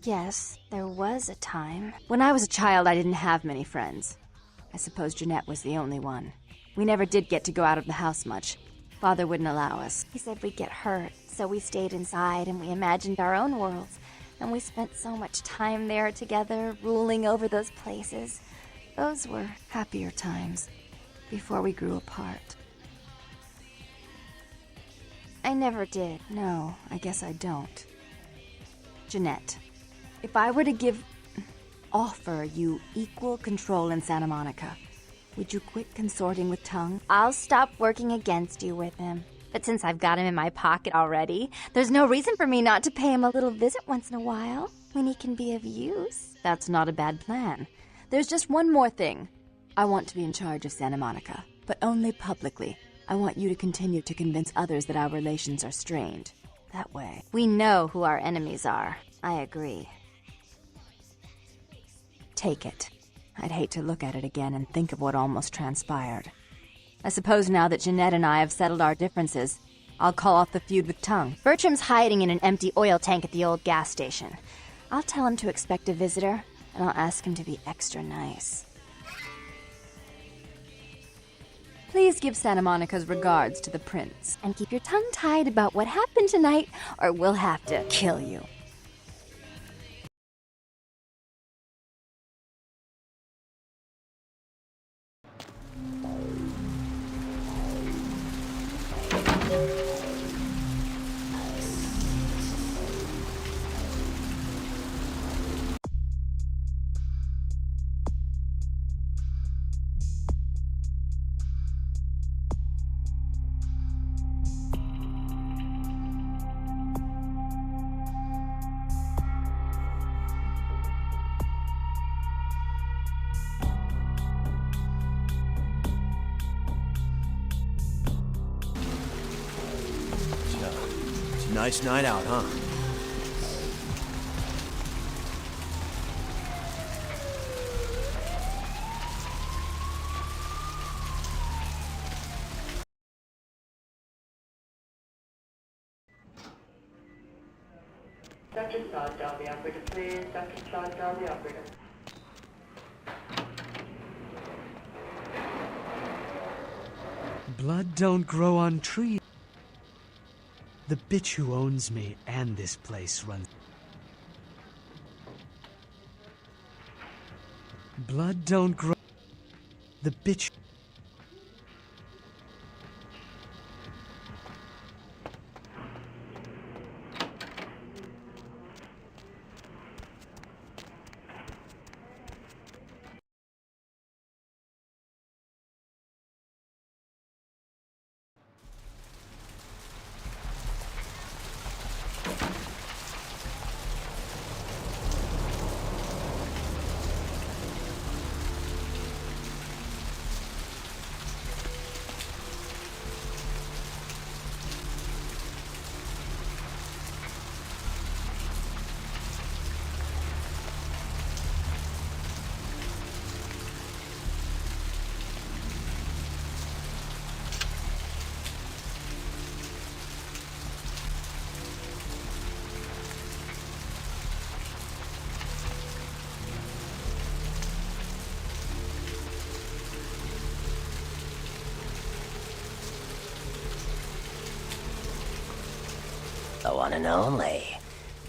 Yes, there was a time. When I was a child, I didn't have many friends. I suppose Jeanette was the only one. We never did get to go out of the house much. Father wouldn't allow us. He said we'd get hurt, so we stayed inside and we imagined our own worlds. And we spent so much time there together, ruling over those places. Those were happier times, before we grew apart. I never did. No, I guess I don't. Jeanette, if I were to offer you equal control in Santa Monica, would you quit consorting with Tongue? I'll stop working against you with him. But since I've got him in my pocket already, there's no reason for me not to pay him a little visit once in a while, when he can be of use. That's not a bad plan. There's just one more thing. I want to be in charge of Santa Monica, but only publicly. I want you to continue to convince others that our relations are strained. That way, we know who our enemies are. I agree. Take it. I'd hate to look at it again and think of what almost transpired. I suppose now that Jeanette and I have settled our differences, I'll call off the feud with Tongue. Bertram's hiding in an empty oil tank at the old gas station. I'll tell him to expect a visitor, and I'll ask him to be extra nice. Please give Santa Monica's regards to the prince, and keep your tongue tied about what happened tonight, or we'll have to kill you. It's a nice night out, huh? Dr. Slot, dial the operator, please. Dr. Slot, dial the operator. Blood don't grow on trees. The bitch who owns me and this place runs. Blood don't grow. The bitch. The one and only.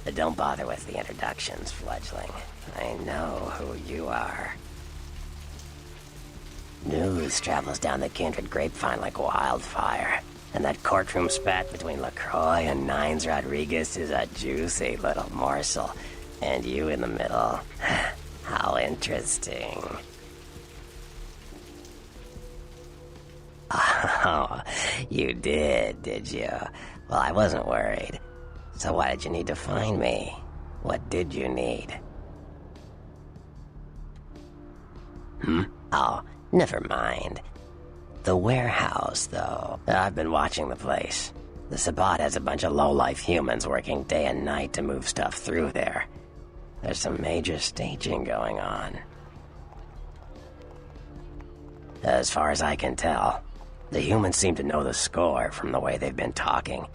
But don't bother with the introductions, fledgling. I know who you are. News travels down the kindred grapevine like wildfire. And that courtroom spat between LaCroix and Nines Rodriguez is a juicy little morsel. And you in the middle. How interesting. Oh, you did you? Well, I wasn't worried. So why did you need to find me? What did you need? Oh, never mind. The warehouse, though. I've been watching the place. The Sabbat has a bunch of low-life humans working day and night to move stuff through there. There's some major staging going on. As far as I can tell, the humans seem to know the score from the way they've been talking.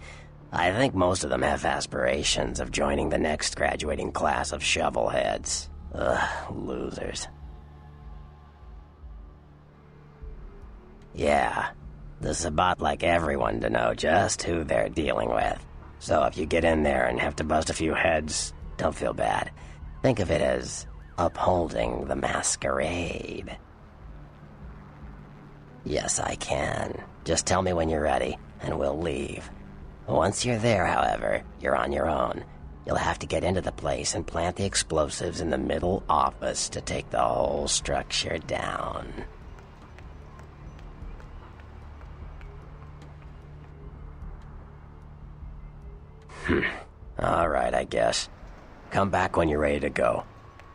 I think most of them have aspirations of joining the next graduating class of shovelheads. Ugh, losers. Yeah, the Sabbat like everyone to know just who they're dealing with. So if you get in there and have to bust a few heads, don't feel bad. Think of it as upholding the masquerade. Yes, I can. Just tell me when you're ready, and we'll leave. Once you're there, however, you're on your own. You'll have to get into the place and plant the explosives in the middle office to take the whole structure down. Alright, I guess. Come back when you're ready to go.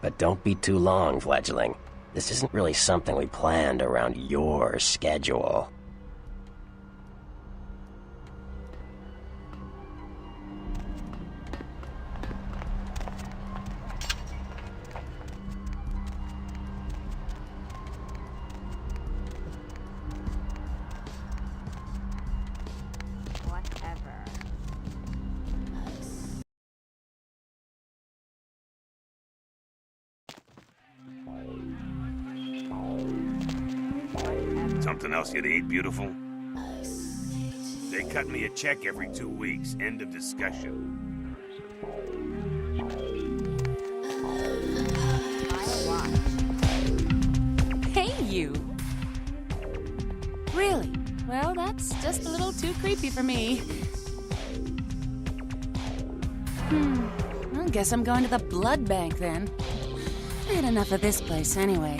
But don't be too long, fledgling. This isn't really something we planned around your schedule. Something else you'd eat, beautiful? They cut me a check every 2 weeks. End of discussion. Hey, you! Really? Well, that's just a little too creepy for me. I guess I'm going to the blood bank then. I had enough of this place anyway.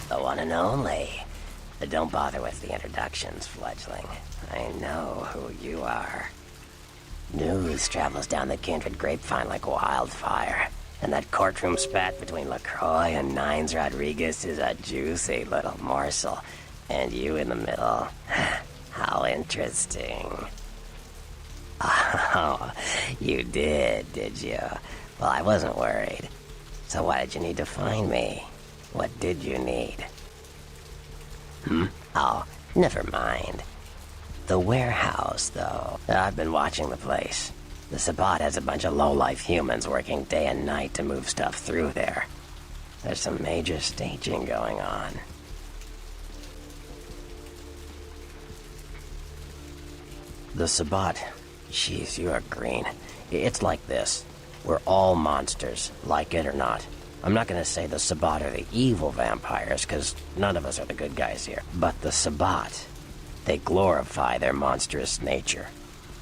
The one and only. But don't bother with the introductions, fledgling. I know who you are. News travels down the kindred grapevine like wildfire. And that courtroom spat between LaCroix and Nines Rodriguez is a juicy little morsel. And you in the middle. How interesting. Oh, you did you? Well, I wasn't worried. So why did you need to find me? What did you need? Oh, never mind. The warehouse, though. I've been watching the place. The Sabbat has a bunch of low-life humans working day and night to move stuff through there. There's some major staging going on. The Sabbat. Jeez, you are green. It's like this. We're all monsters, like it or not. I'm not going to say the Sabbat are the evil vampires, because none of us are the good guys here. But the Sabbat, they glorify their monstrous nature.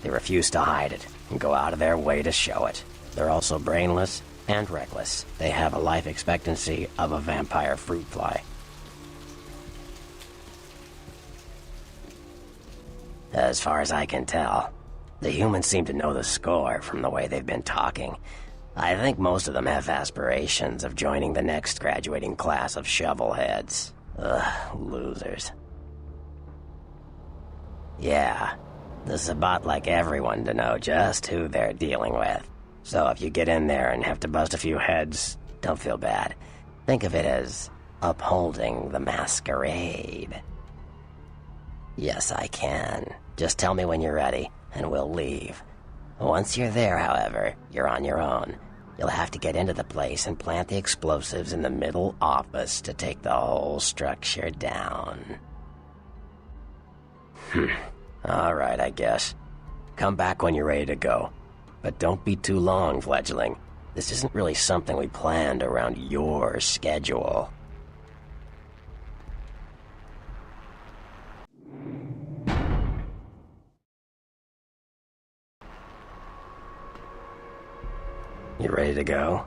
They refuse to hide it, and go out of their way to show it. They're also brainless and reckless. They have a life expectancy of a vampire fruit fly. As far as I can tell, the humans seem to know the score from the way they've been talking. I think most of them have aspirations of joining the next graduating class of shovelheads. Ugh, losers. Yeah, the Sabbat like everyone to know just who they're dealing with. So if you get in there and have to bust a few heads, don't feel bad. Think of it as upholding the masquerade. Yes, I can. Just tell me when you're ready, and we'll leave. Once you're there, however, you're on your own. You'll have to get into the place and plant the explosives in the middle office to take the whole structure down. Alright, I guess. Come back when you're ready to go. But don't be too long, fledgling. This isn't really something we planned around your schedule. You ready to go?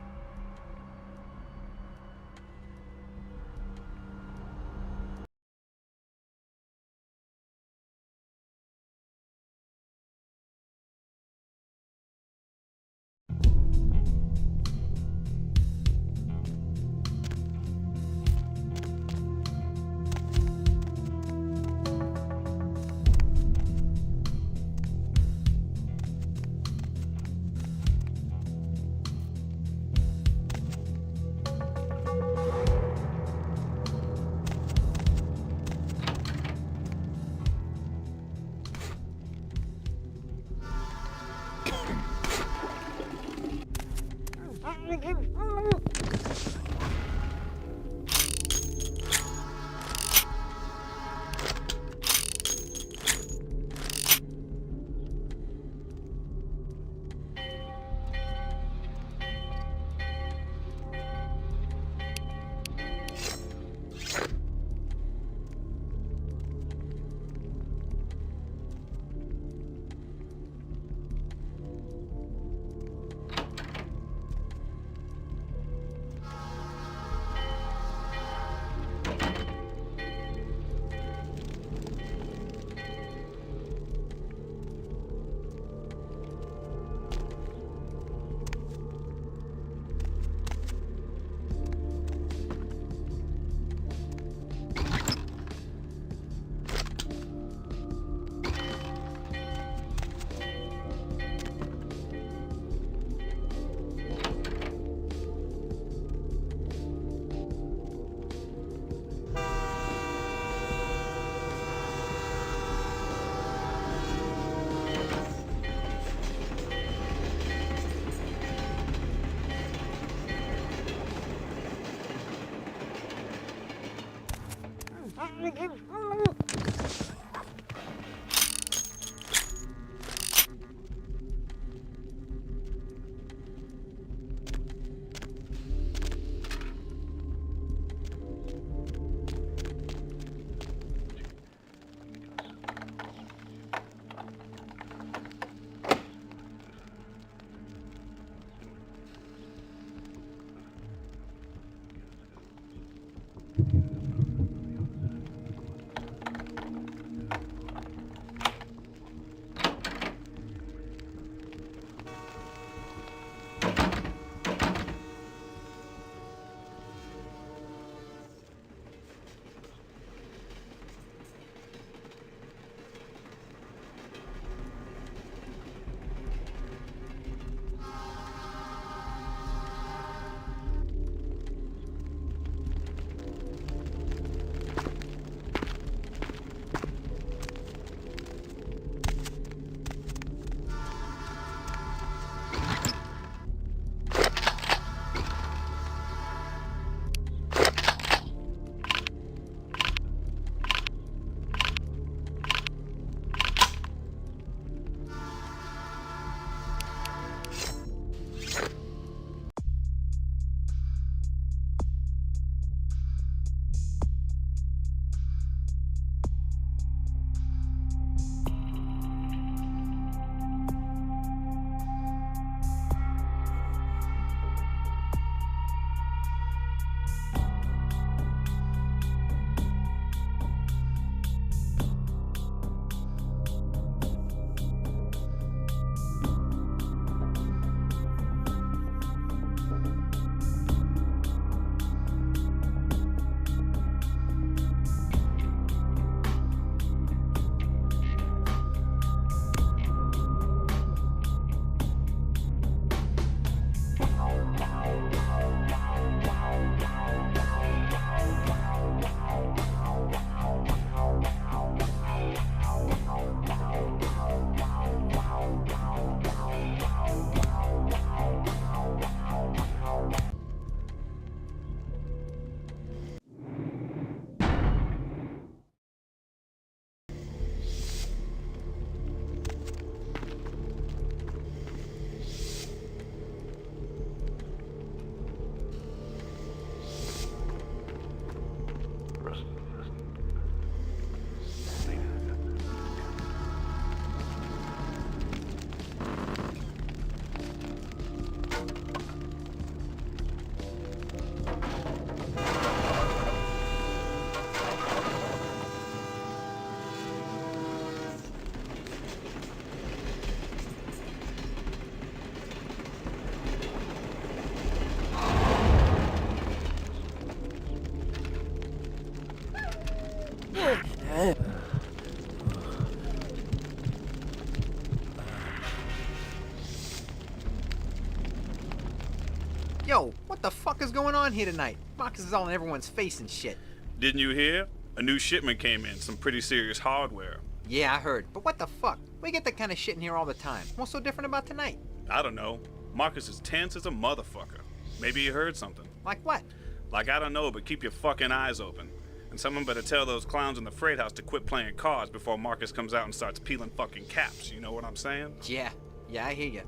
Yo, what the fuck is going on here tonight? Marcus is all in everyone's face and shit. Didn't you hear? A new shipment came in, some pretty serious hardware. Yeah, I heard. But what the fuck? We get that kind of shit in here all the time. What's so different about tonight? I don't know. Marcus is tense as a motherfucker. Maybe he heard something. Like what? Like, I don't know, but keep your fucking eyes open. And someone better tell those clowns in the freight house to quit playing cards before Marcus comes out and starts peeling fucking caps. You know what I'm saying? Yeah, I hear ya.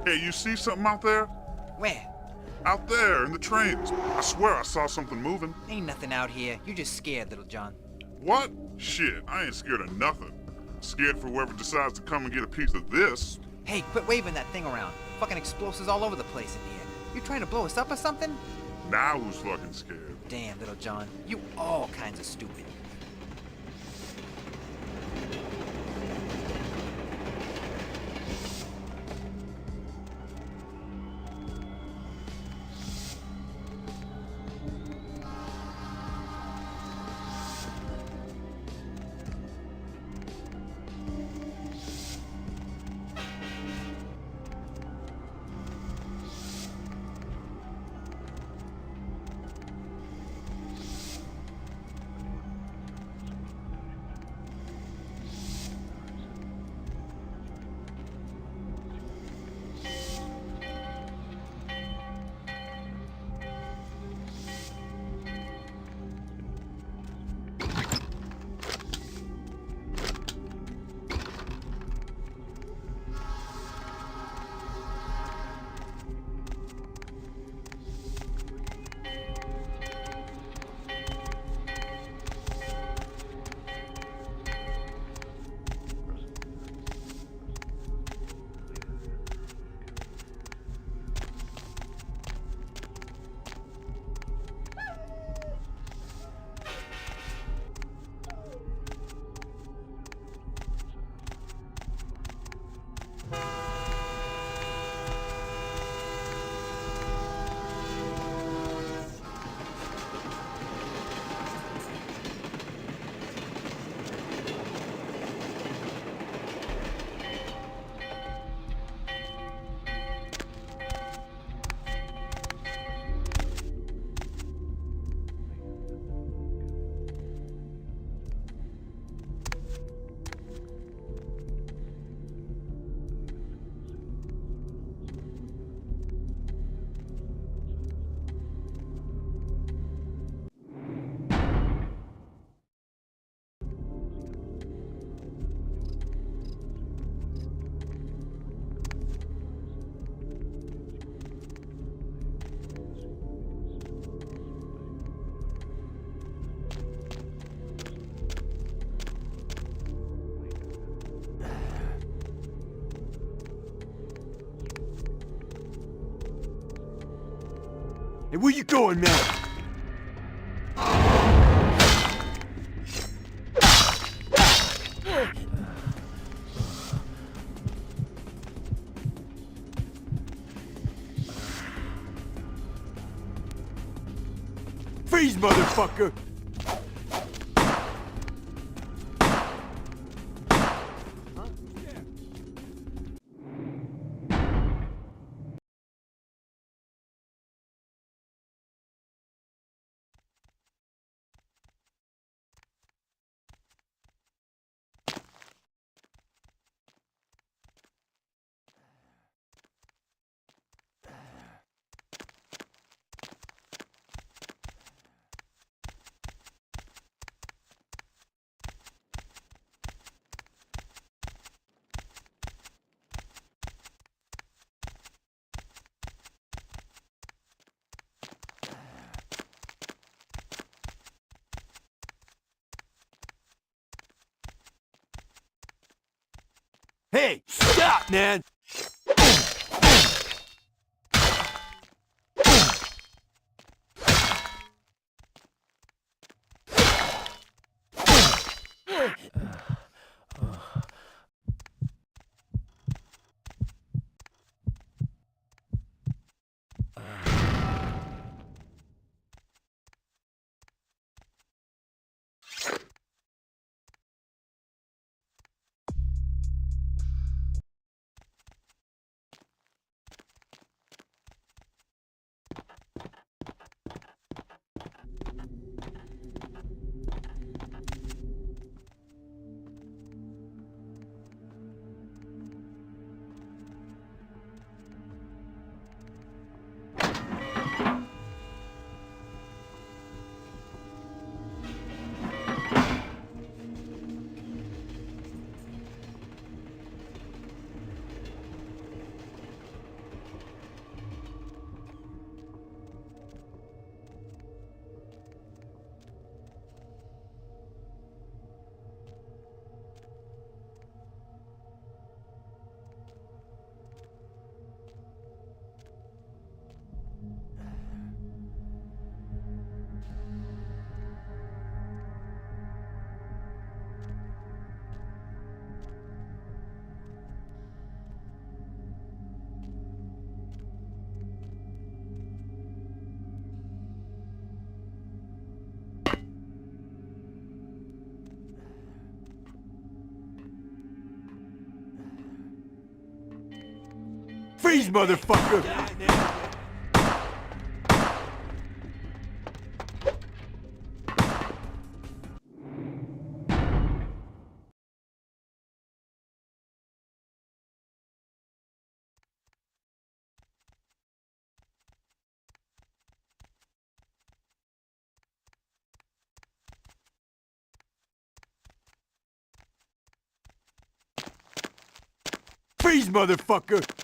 Hey, you see something out there? Where? Out there, in the trains. I swear I saw something moving. Ain't nothing out here. You just scared, little John. What? Shit, I ain't scared of nothing. Scared for whoever decides to come and get a piece of this. Hey, quit waving that thing around. Fucking explosives all over the place in here. You trying to blow us up or something? Now who's fucking scared? Damn, little John. You all kinds of stupid. Hey, where you going, man? Freeze, motherfucker! Hey, stop, man! Freeze, motherfucker! Freeze, motherfucker!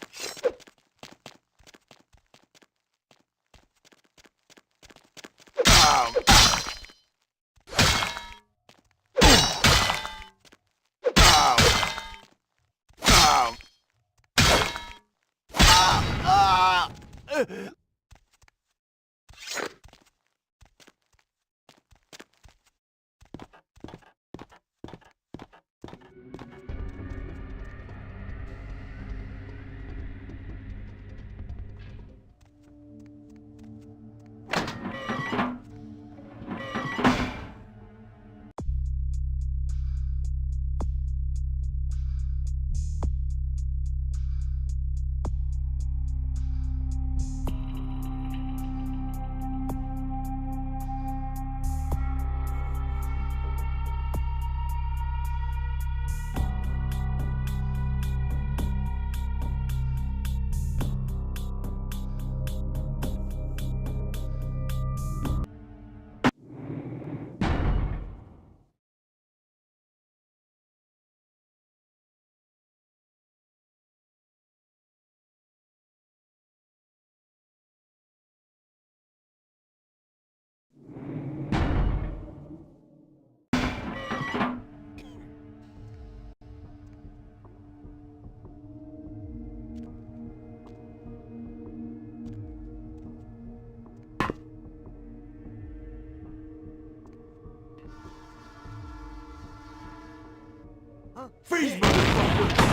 huh? Freeze, motherfucker!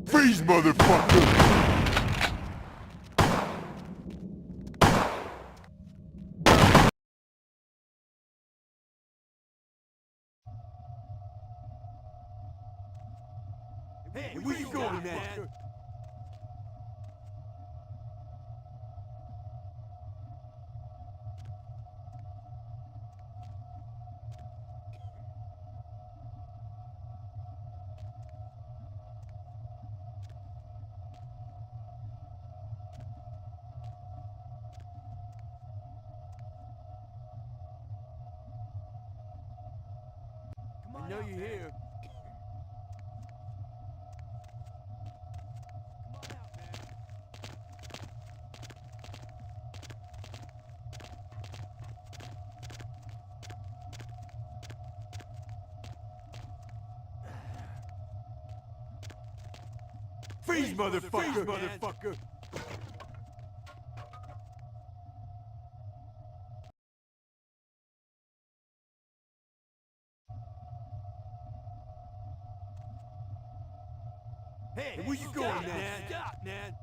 Freeze, motherfucker! Hey, where you going, man? I know you're here. Freeze, motherfucker! Freeze, motherfucker! Hey, where you going, man? Stop, man!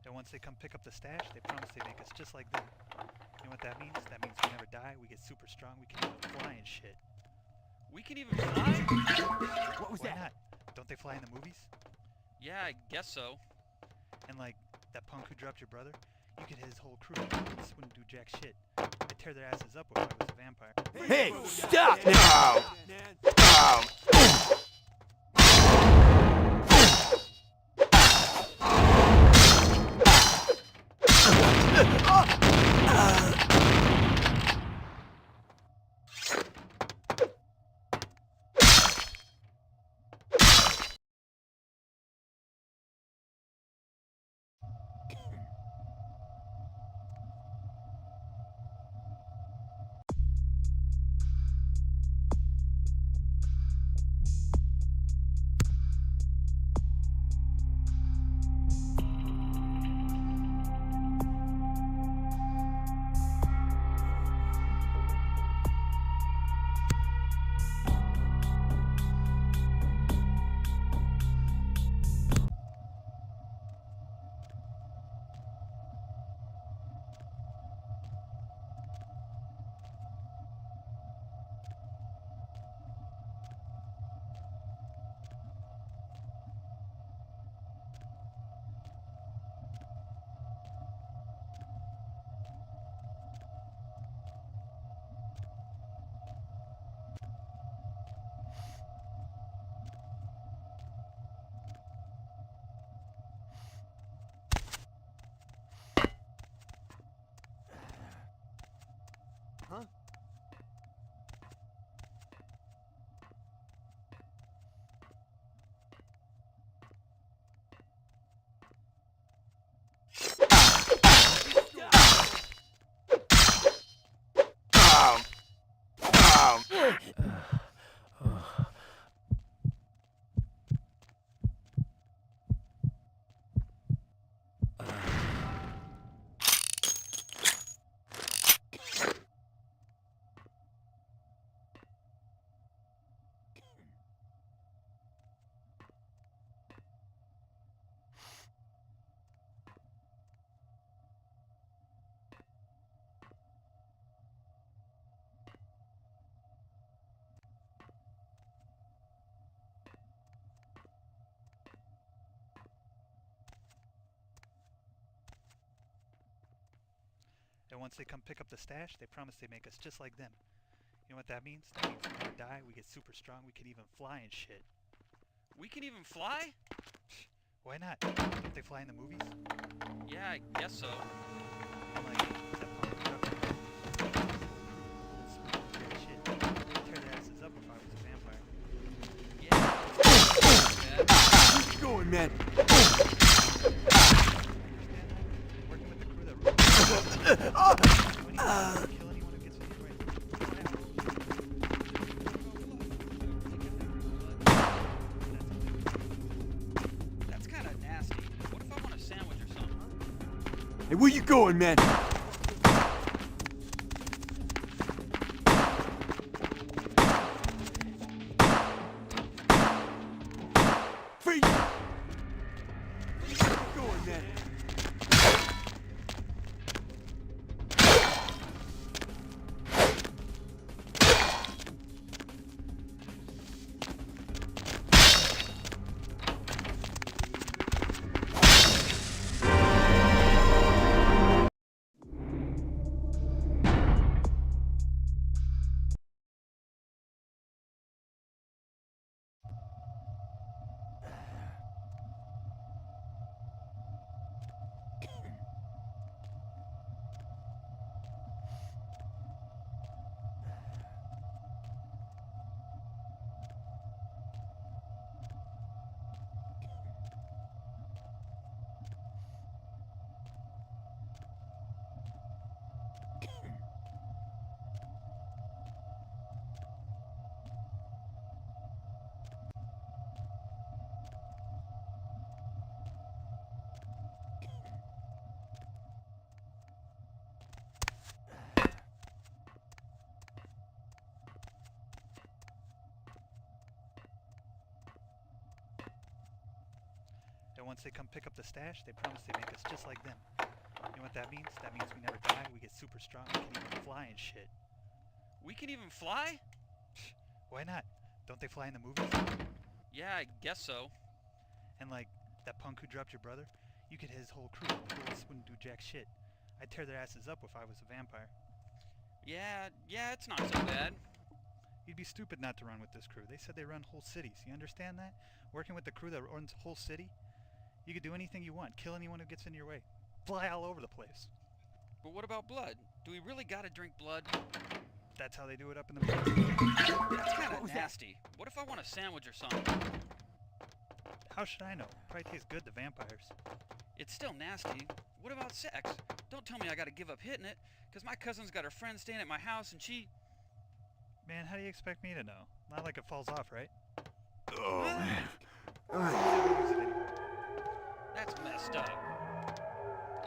And once they come pick up the stash, they promise they make us just like them. You know what that means? That means we never die, we get super strong, we can even fly and shit. We can even fly? What was that? Not? Don't they fly in the movies? Yeah, I guess so. And like, that punk who dropped your brother? You could hit his whole crew. This wouldn't do jack shit. I'd tear their asses up if I was a vampire. Hey, stop now! And once they come pick up the stash, they promise they make us just like them. You know what that means? That means we never die, we get super strong, we can even fly and shit. We can even fly? Why not? Don't they fly in the movies? Yeah, I guess so. I'm like, that punk shit. Tear their asses up if I was a vampire. Yeah. Where you going, man? Working with the crew that kill anyone who gets in your way. That's kind of nasty. What if I want a sandwich or something? Hey, where you going, man? Freeze! Where you going, man? And once they come pick up the stash, they promise they make us just like them. You know what that means? That means we never die, we get super strong, we can even fly and shit. We can even fly? Why not? Don't they fly in the movies? Yeah, I guess so. And like, that punk who dropped your brother? You could hit his whole crew, the police wouldn't do jack shit. I'd tear their asses up if I was a vampire. Yeah, it's not so bad. You'd be stupid not to run with this crew. They said they run whole cities. You understand that? Working with the crew that runs a whole city? You could do anything you want. Kill anyone who gets in your way. Fly all over the place. But what about blood? Do we really gotta drink blood? That's how they do it up in the movies. That's kind of nasty. What if I want a sandwich or something? How should I know? Probably tastes good to vampires. It's still nasty. What about sex? Don't tell me I gotta give up hitting it, because my cousin's got her friend staying at my house and she... Man, how do you expect me to know? Not like it falls off, right? Oh, man. That's messed up.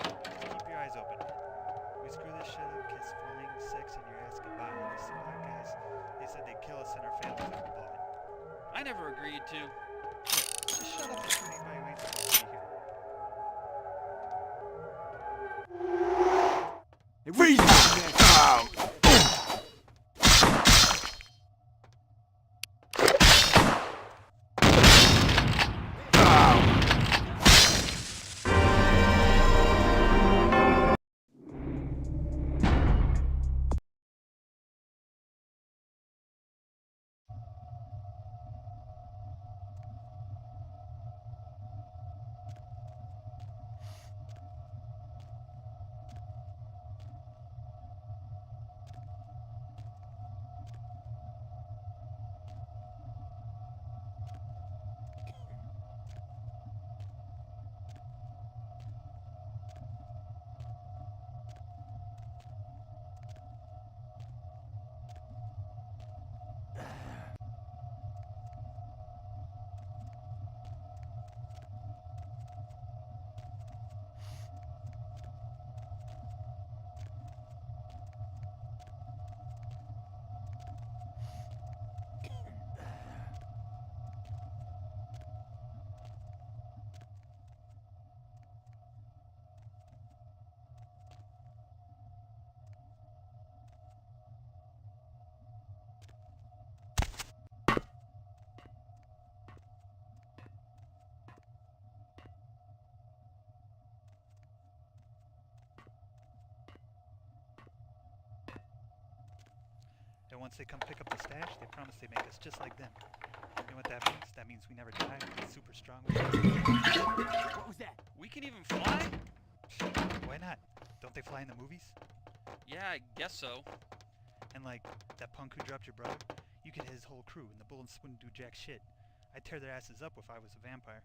Just keep your eyes open. We screw this shit up, kiss, flying, sex, and your ass goodbye. These smart guys, they said they'd kill us and our families if we blow it. I never agreed to. Just shut up and shoot anybody waiting for me here. Hey, freeze, man! Ow! But once they come pick up the stash, they promise they make us just like them. You know what that means? That means we never die, we get super strong. What was that? We can even fly? Why not? Don't they fly in the movies? Yeah, I guess so. And like, that punk who dropped your brother? You could hit his whole crew and the bullets wouldn't do jack shit. I'd tear their asses up if I was a vampire.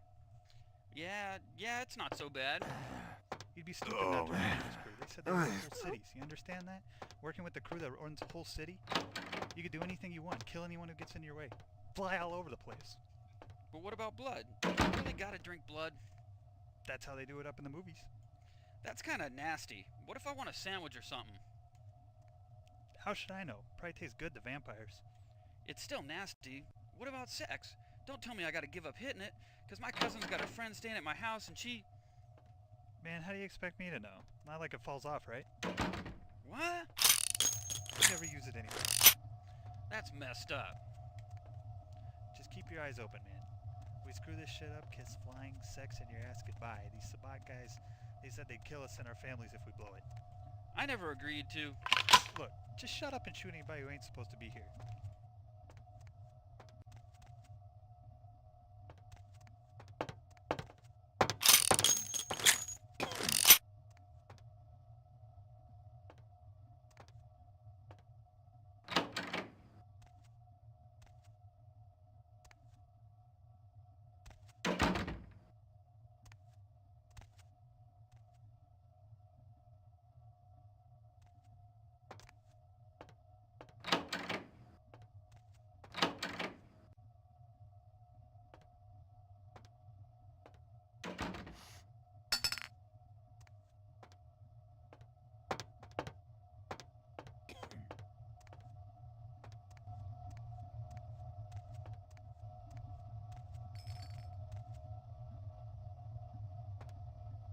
Yeah, it's not so bad. You'd be stupid not to run with this crew. They said they run whole cities. You understand that? Working with the crew that runs a whole city? You could do anything you want. Kill anyone who gets in your way. Fly all over the place. But what about blood? You really gotta drink blood? That's how they do it up in the movies. That's kinda nasty. What if I want a sandwich or something? How should I know? Probably tastes good to vampires. It's still nasty. What about sex? Don't tell me I gotta give up hitting it, because my cousin's got a friend staying at my house and she... Man, how do you expect me to know? Not like it falls off, right? What? You never use it anyway. That's messed up. Just keep your eyes open, man. We screw this shit up, kiss flying, sex, and your ass goodbye. These Sabat guys, they said they'd kill us and our families if we blow it. I never agreed to. Look, just shut up and shoot anybody who ain't supposed to be here.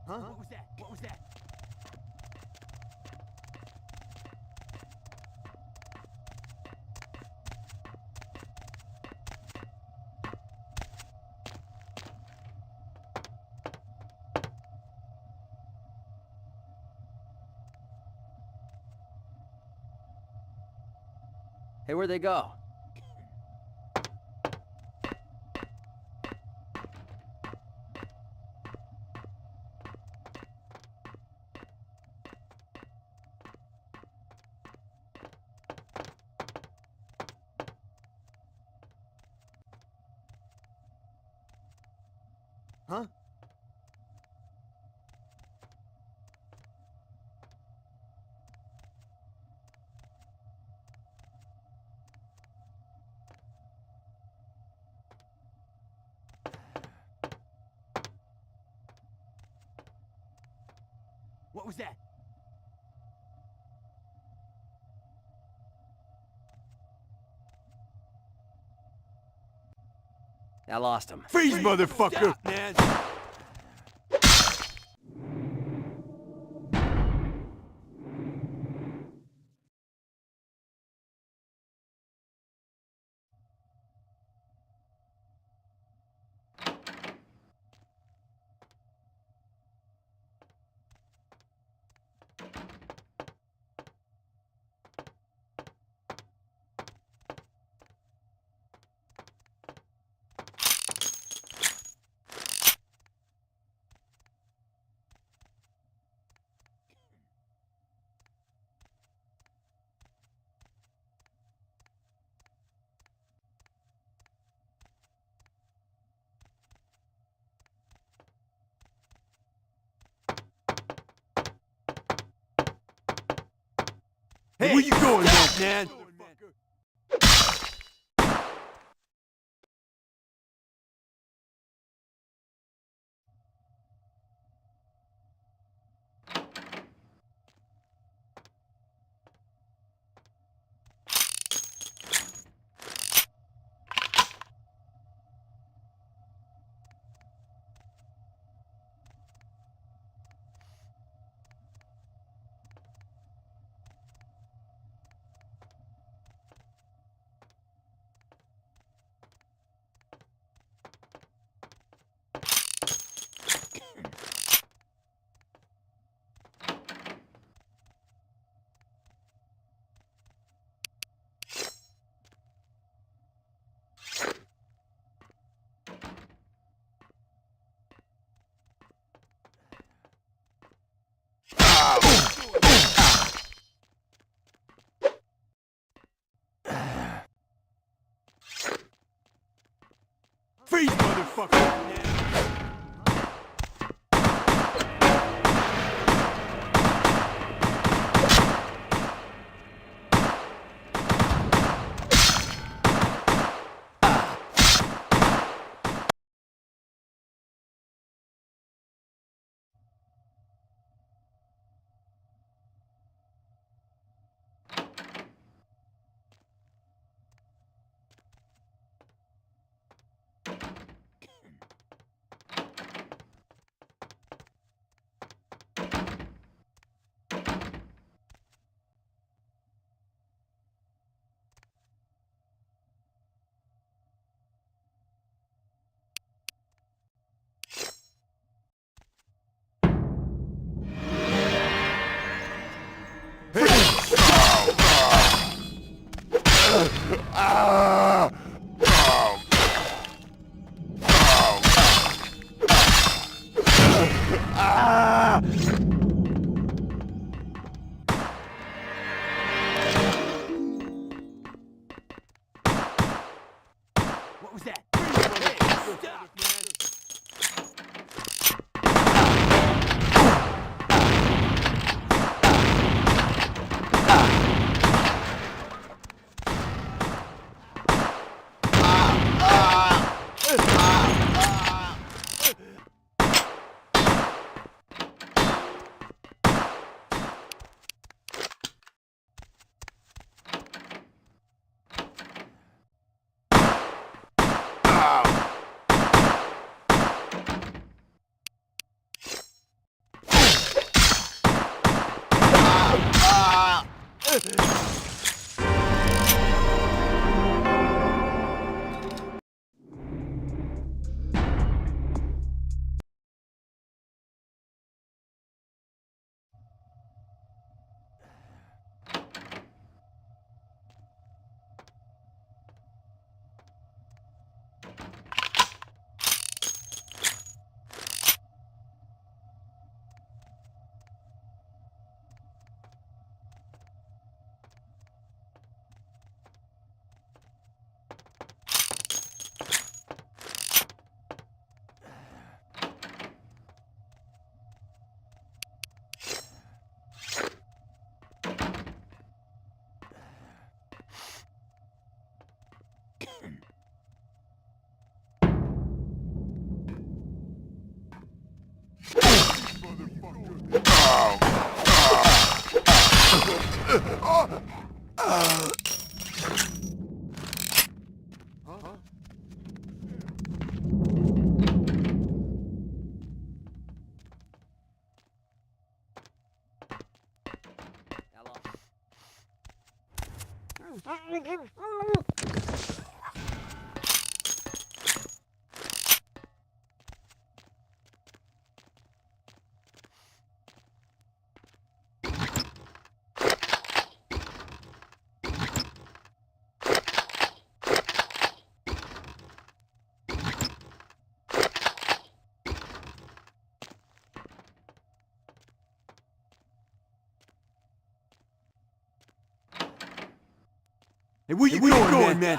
Huh? What was that? What was that? Hey, where'd they go? Huh? What was that? I lost him. Freeze, motherfucker! Man. Hey, where you going, man? fuck with me now. What was that? Hey, where you going, man?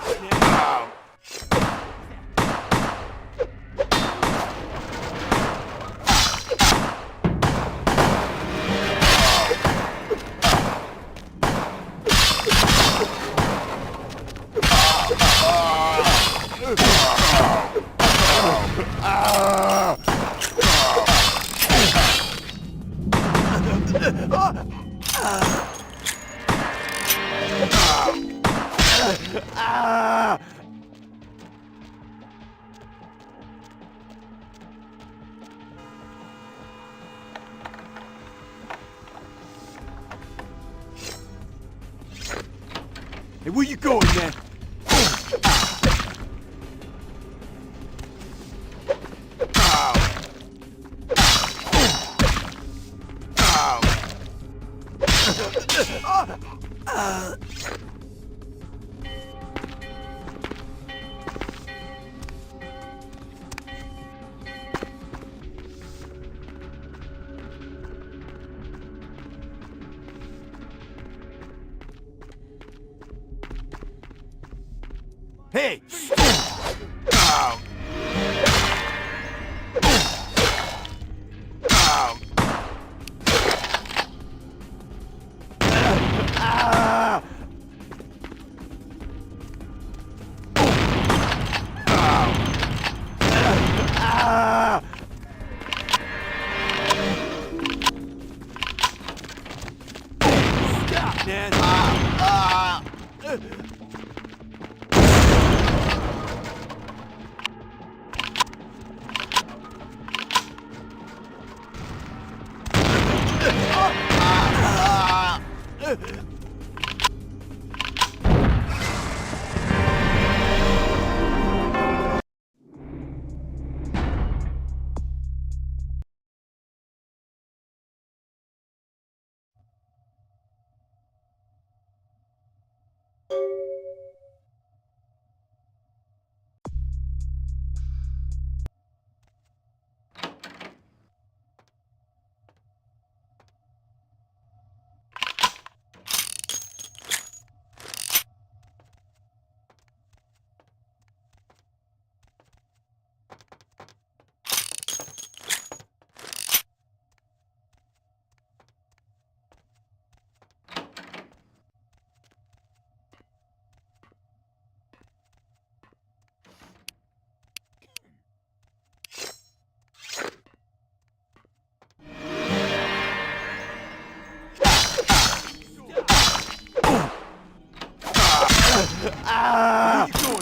Hey, where you going, man? Hey! Where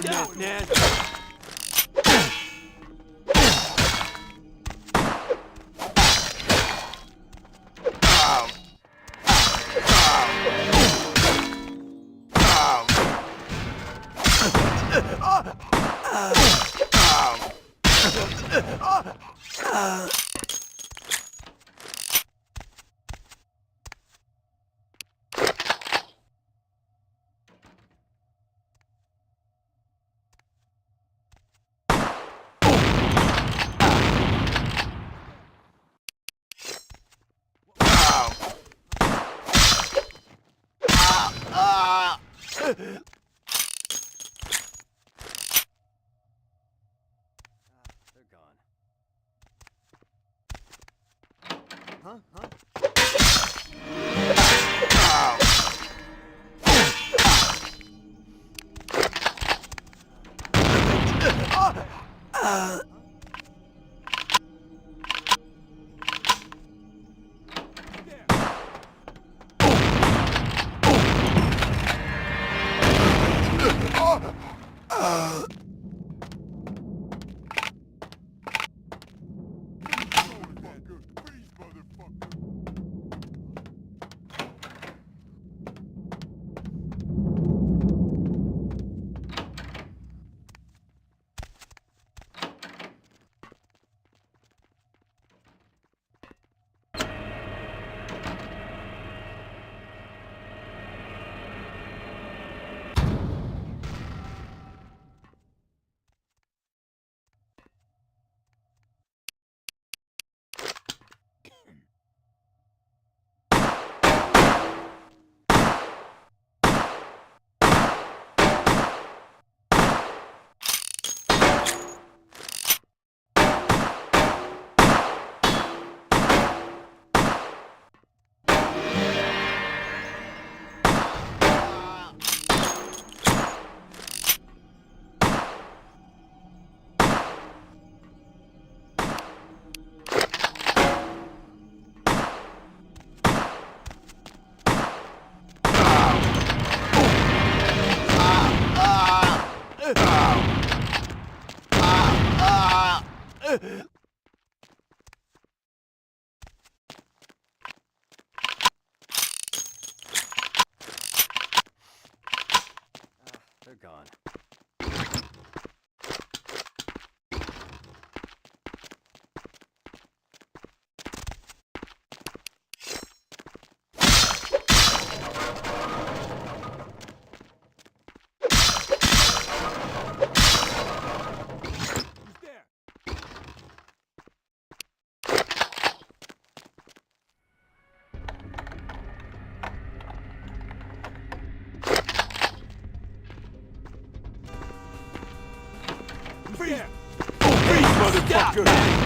you going, man? They're gone. They're gone. Freeze! Freeze, motherfucker!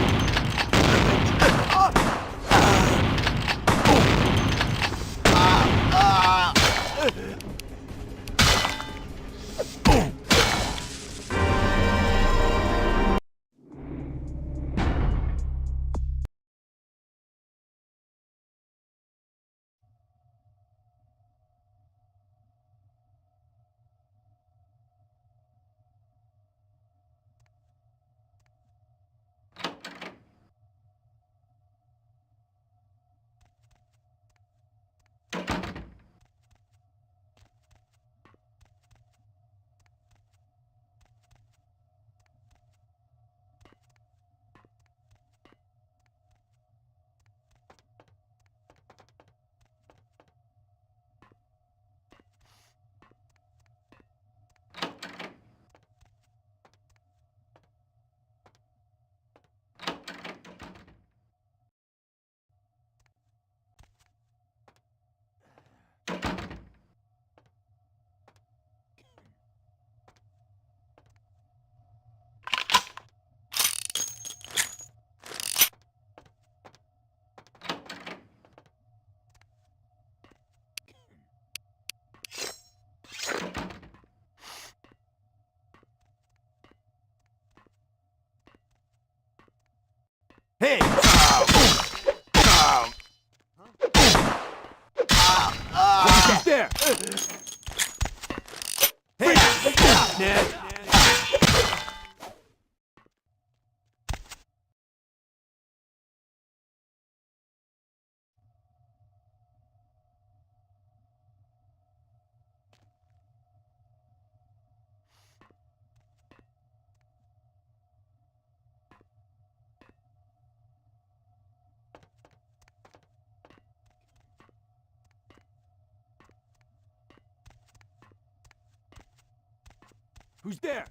Who's there?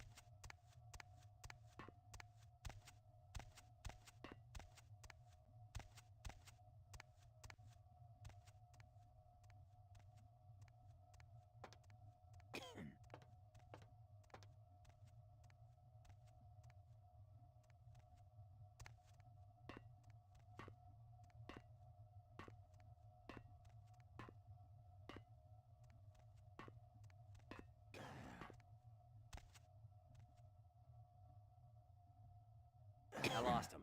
I lost him.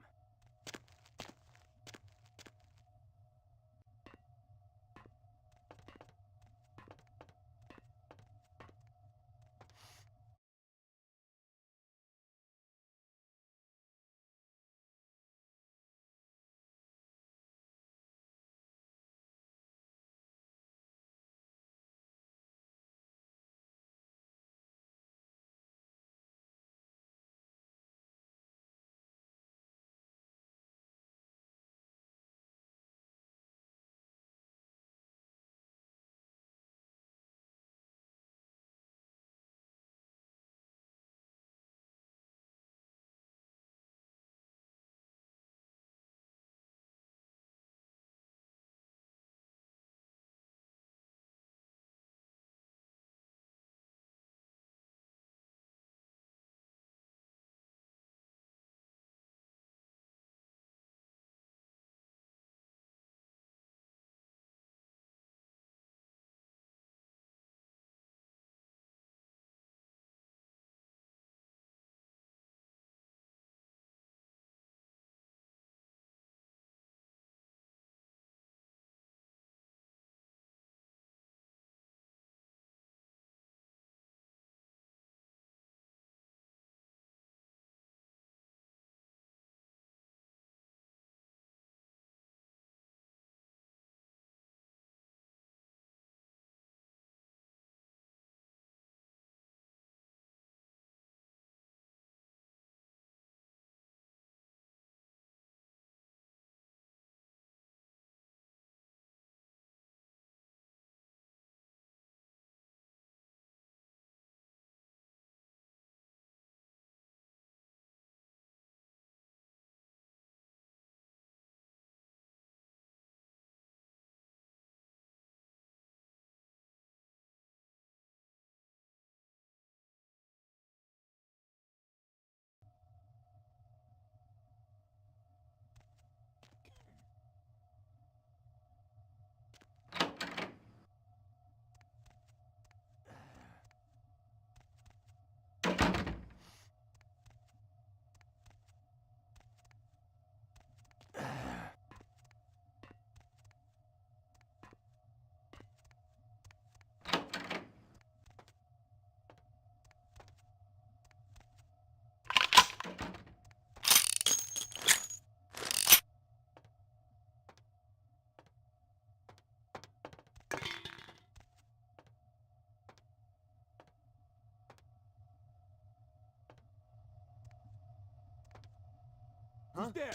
Who's there?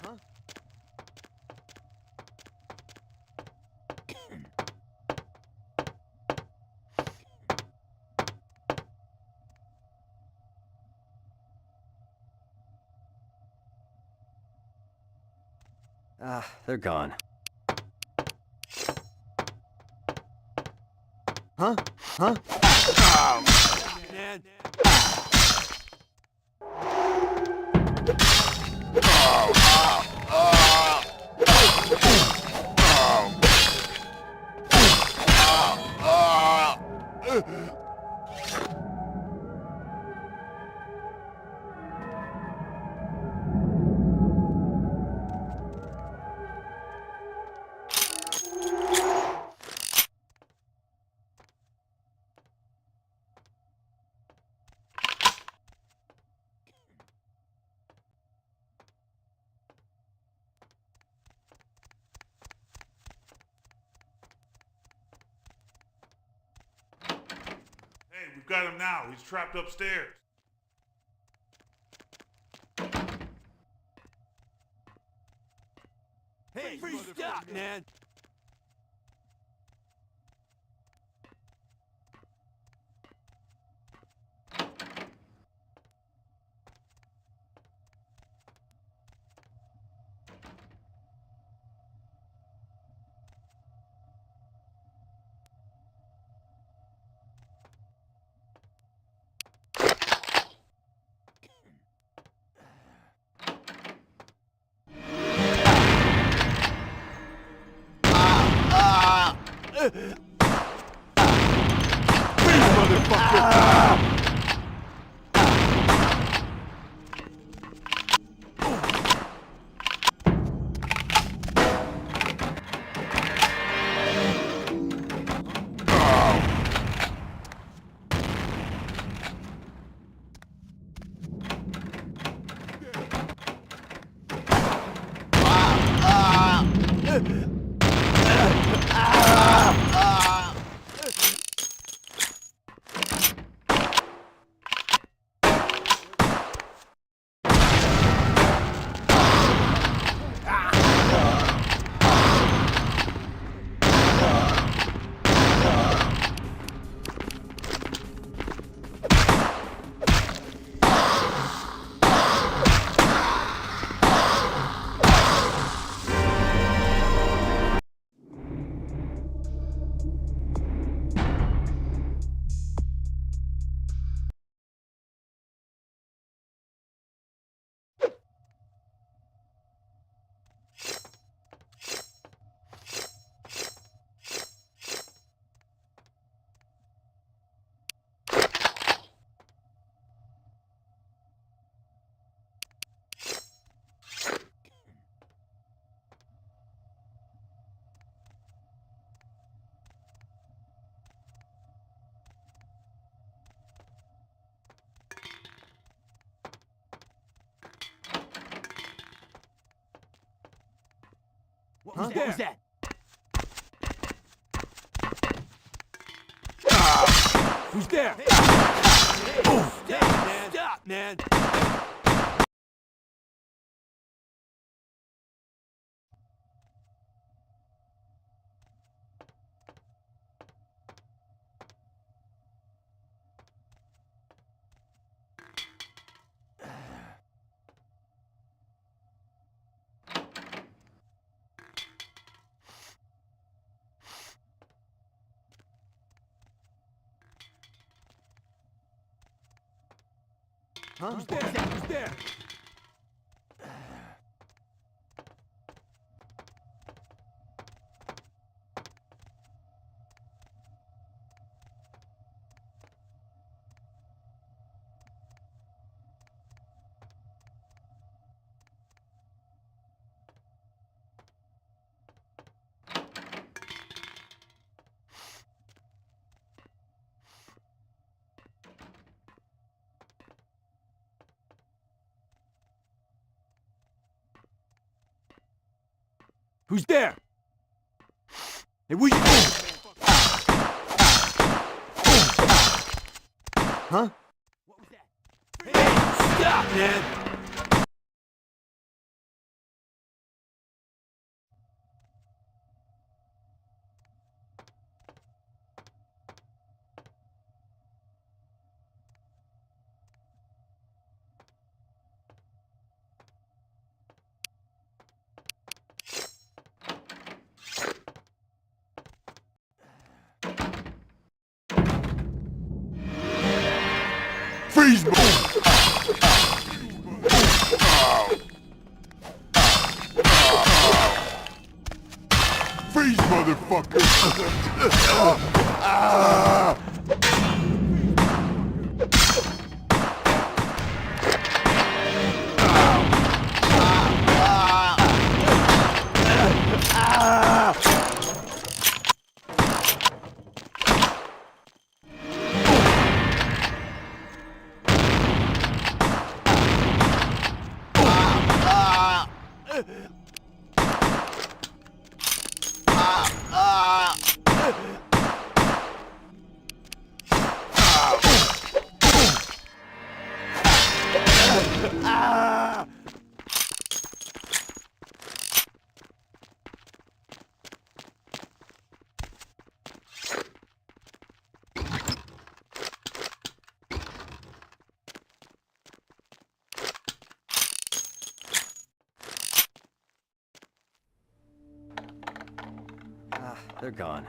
Huh? They're gone. Huh? Huh? Oh, man. We've got him now. He's trapped upstairs. Hey, stop, man. motherfucker! What was that? Who's there? Stop, man! Huh? Who's there? Who's there? Who's there? Hey, where you going? Huh? What was that? Hey, stop, man! Freeze mode! Freeze, motherfucker! They're gone.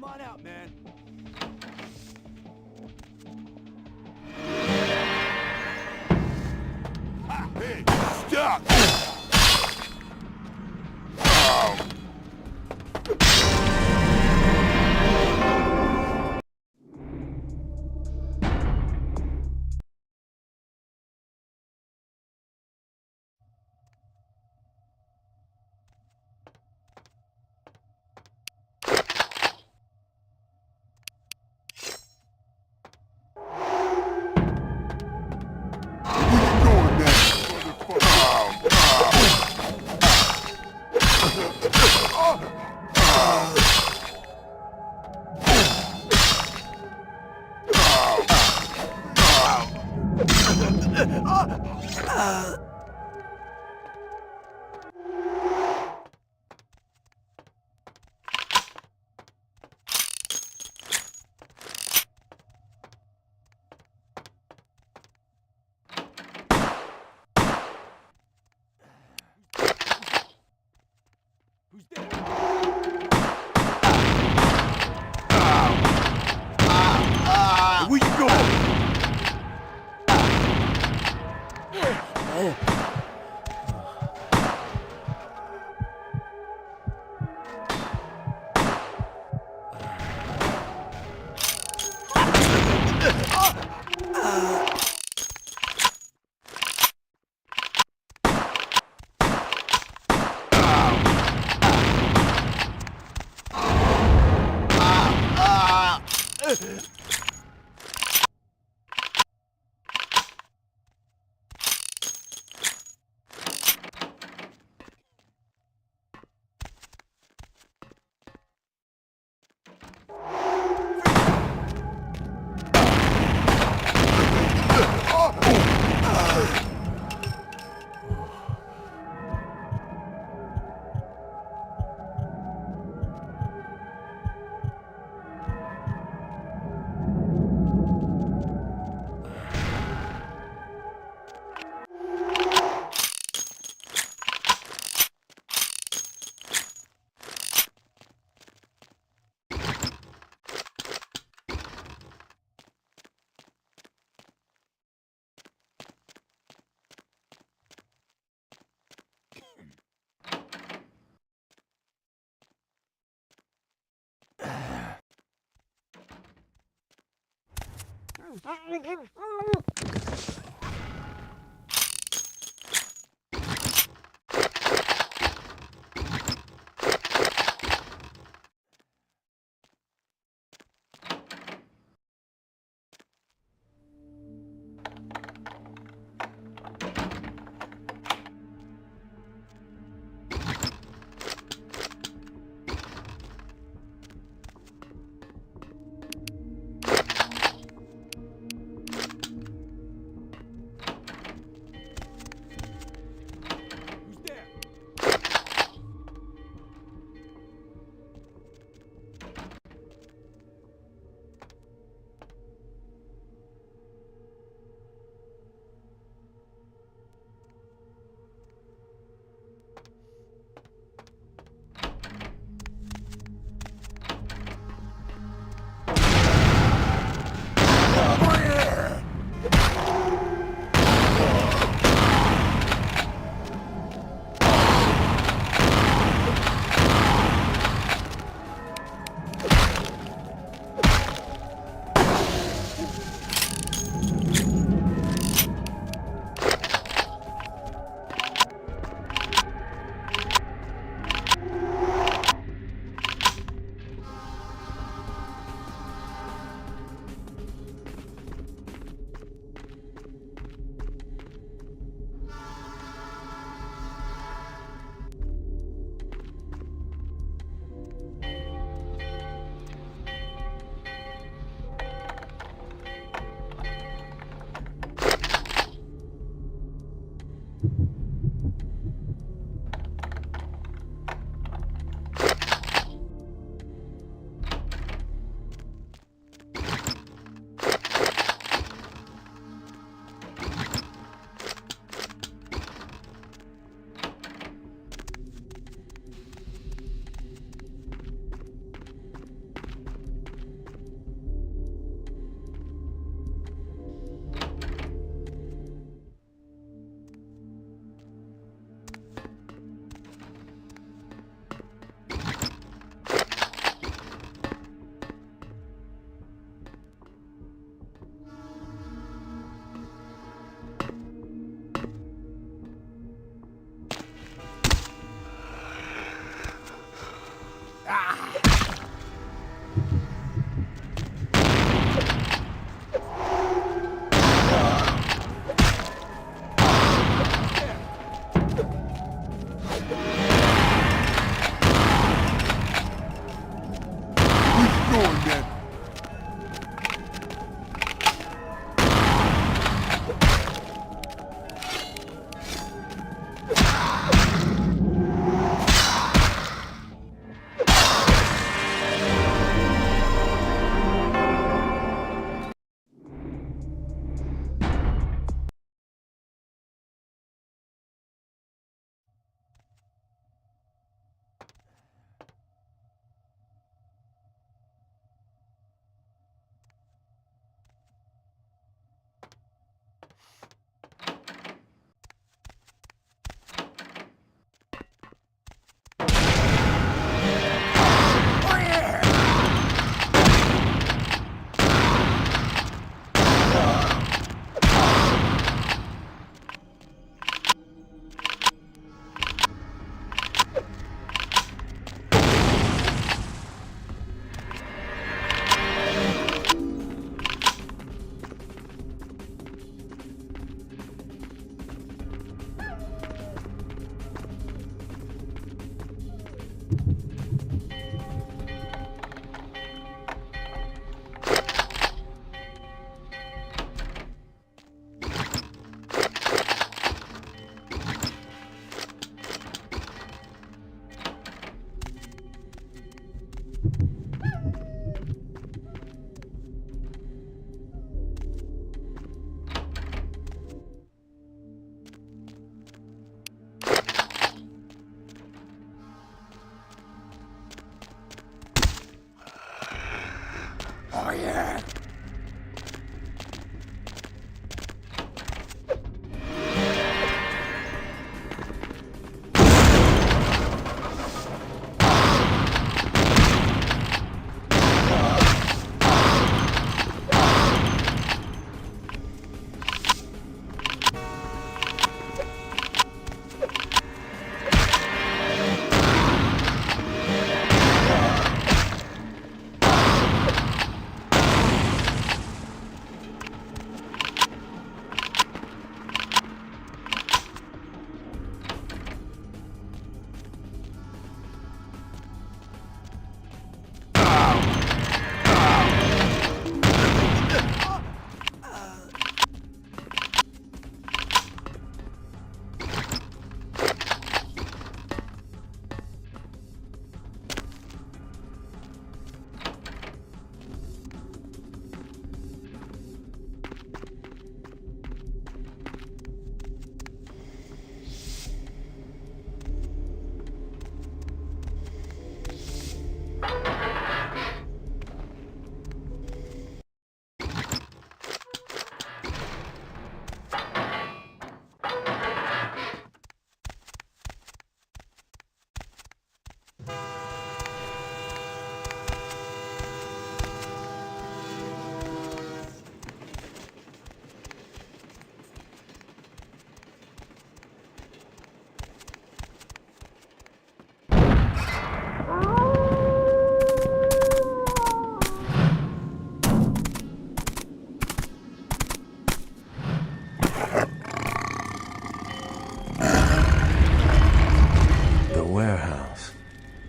Come on out, man. Hey, stop! Where you going? going, man? Oh, yeah.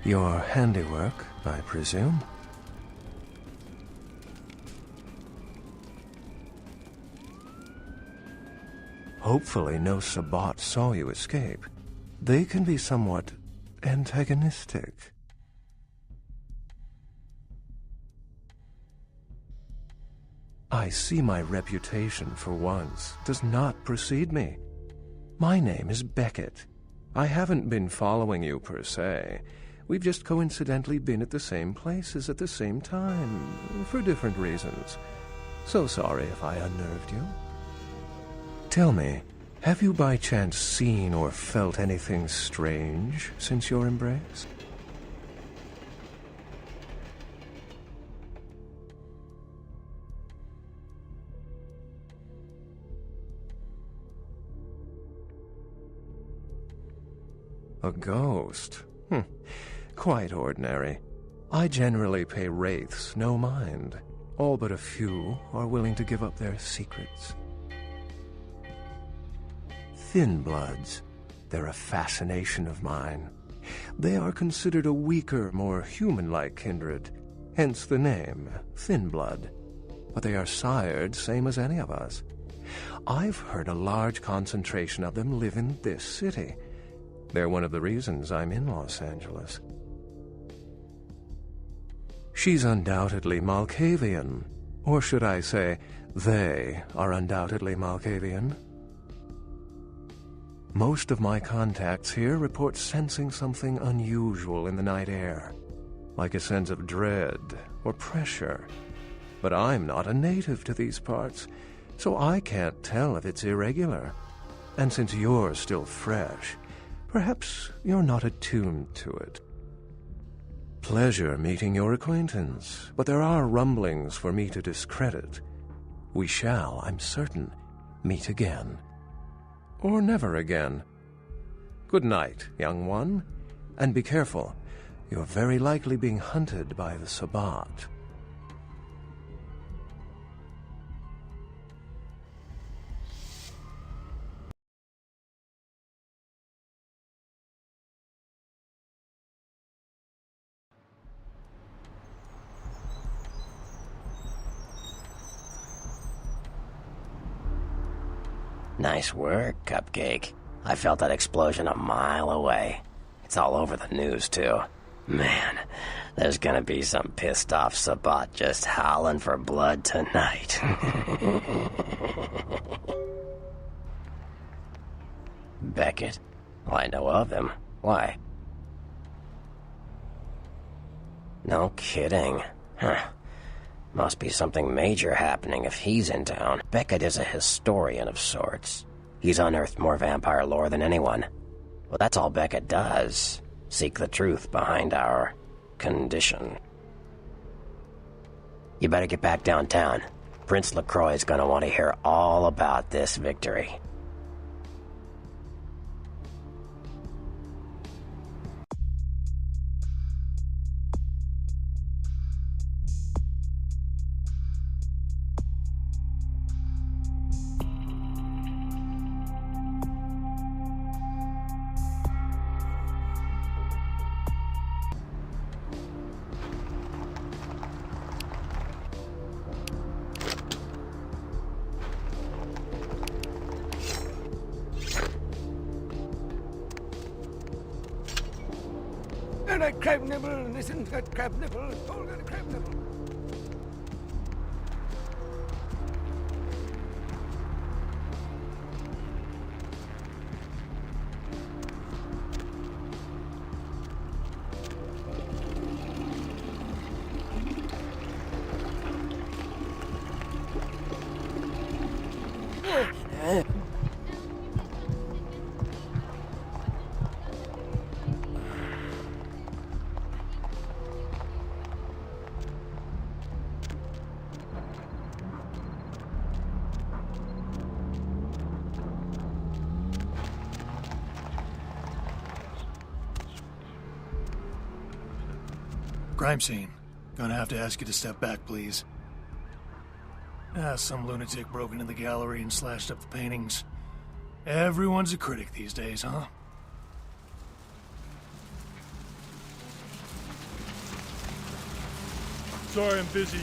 Your handiwork, I presume? Hopefully no Sabbat saw you escape. They can be somewhat antagonistic. I see my reputation, for once, does not precede me. My name is Beckett. I haven't been following you per se. We've just coincidentally been at the same places at the same time, for different reasons. So sorry if I unnerved you. Tell me, have you by chance seen or felt anything strange since your embrace? A ghost? Quite ordinary. I generally pay wraiths no mind. All but a few are willing to give up their secrets. Thin bloods. They're a fascination of mine. They are considered a weaker, more human-like kindred. hence the name, thin blood. But they are sired same as any of us. I've heard a large concentration of them live in this city. They're one of the reasons I'm in Los Angeles. She's undoubtedly Malkavian. Or should I say, they are undoubtedly Malkavian. Most of my contacts here report sensing something unusual in the night air, like a sense of dread or pressure. But I'm not a native to these parts, so I can't tell if it's irregular. And since you're still fresh, perhaps you're not attuned to it. Pleasure meeting your acquaintance, but there are rumblings for me to discredit. We shall, I'm certain, meet again. Or never again. Good night, young one, and be careful. You're very likely being hunted by the Sabbat. Nice work, Cupcake. I felt that explosion a mile away. It's all over the news, too. Man, there's gonna be some pissed-off Sabbat just howling for blood tonight. Beckett? Well, I know of him. Why? No kidding. Huh. Must be something major happening if he's in town. Beckett is a historian of sorts. He's unearthed more vampire lore than anyone. Well, that's all Beckett does. Seek the truth behind our condition. You better get back downtown. Prince LaCroix's gonna want to hear all about this victory. And a crab nibble, and isn't that crab nibble, it's all got a crab nibble. Crime scene. Gonna have to ask you to step back, please. Some lunatic broke into the gallery and slashed up the paintings. Everyone's a critic these days, huh? Sorry, I'm busy.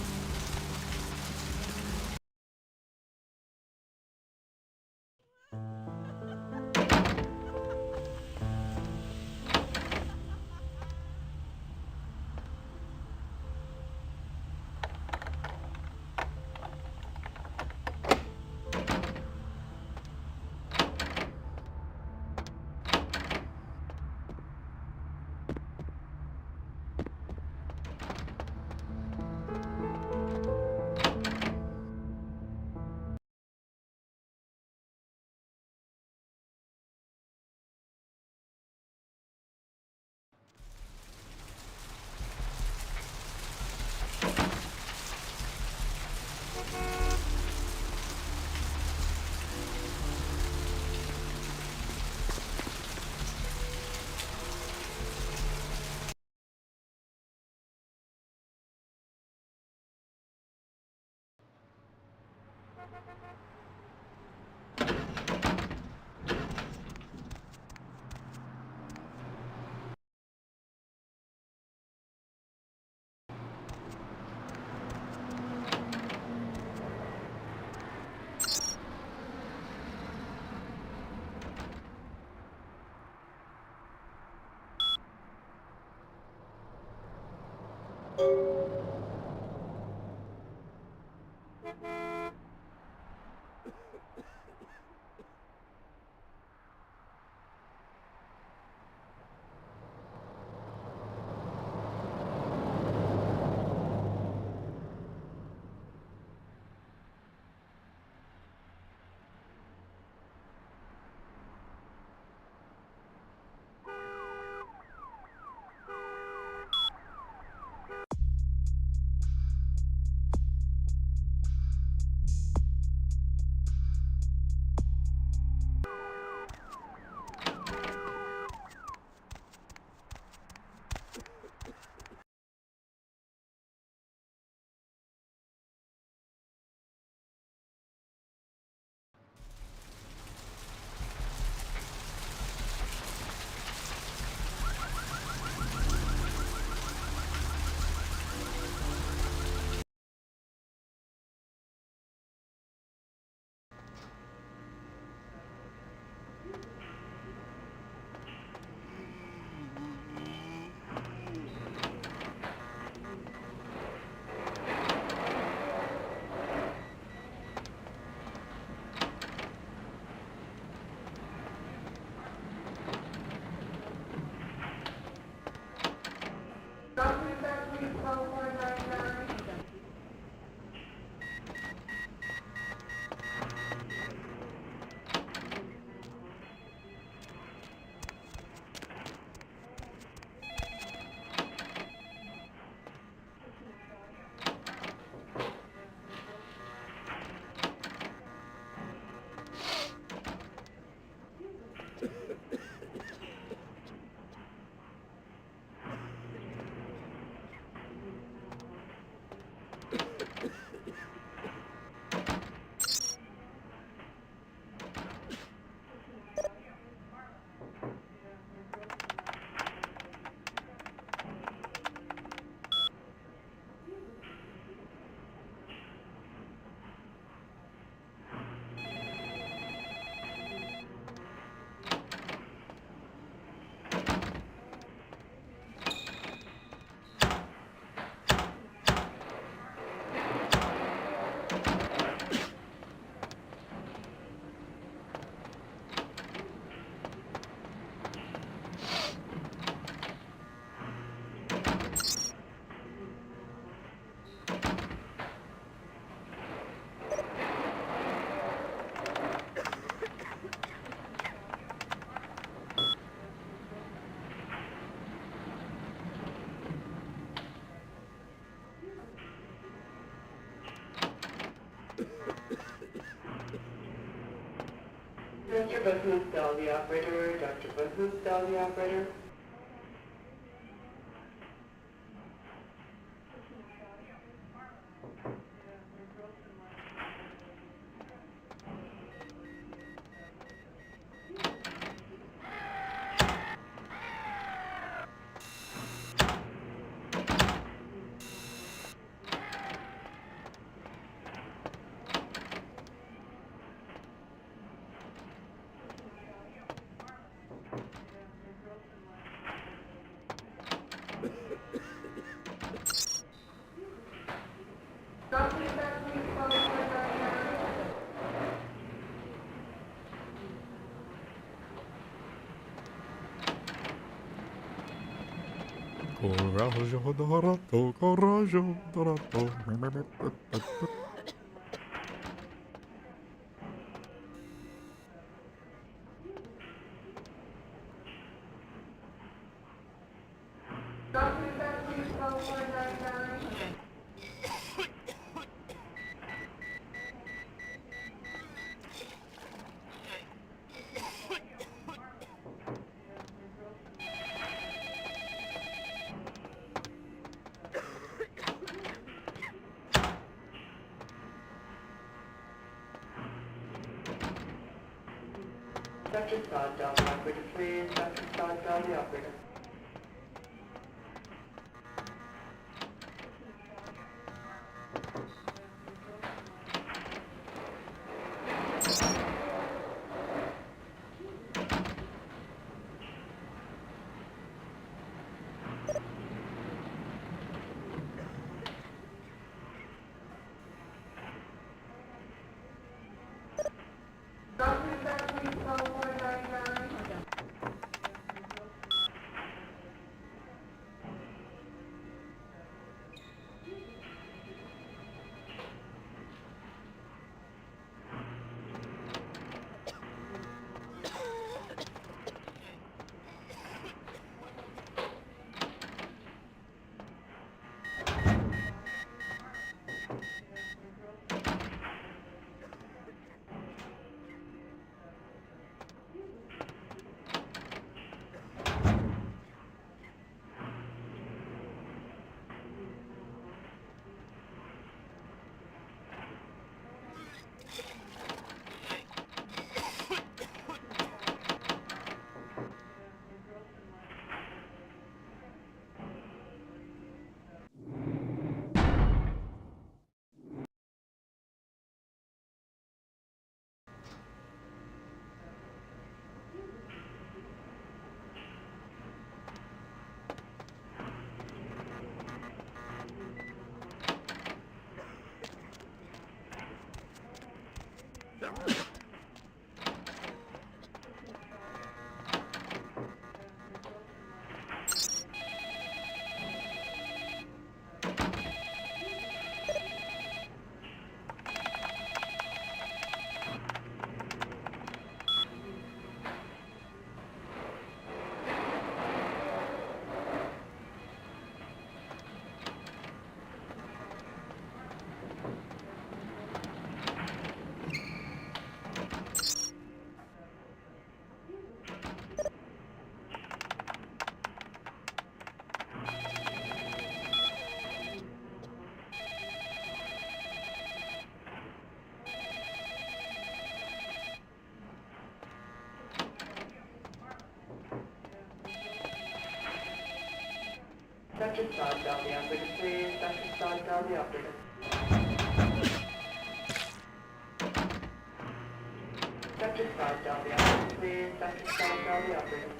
Dr. Business, tell the operator. Dr. Business, tell the operator. Coraggio dorato, coraggio dorato. Dr. Scott, dial the operator, please. Dr. Scott, dial the operator. Dr. Sod, tell the operator, please. Dr. Sod, tell the operator. Dr. Sod, tell the operator, please. Dr. Sod, tell the operator.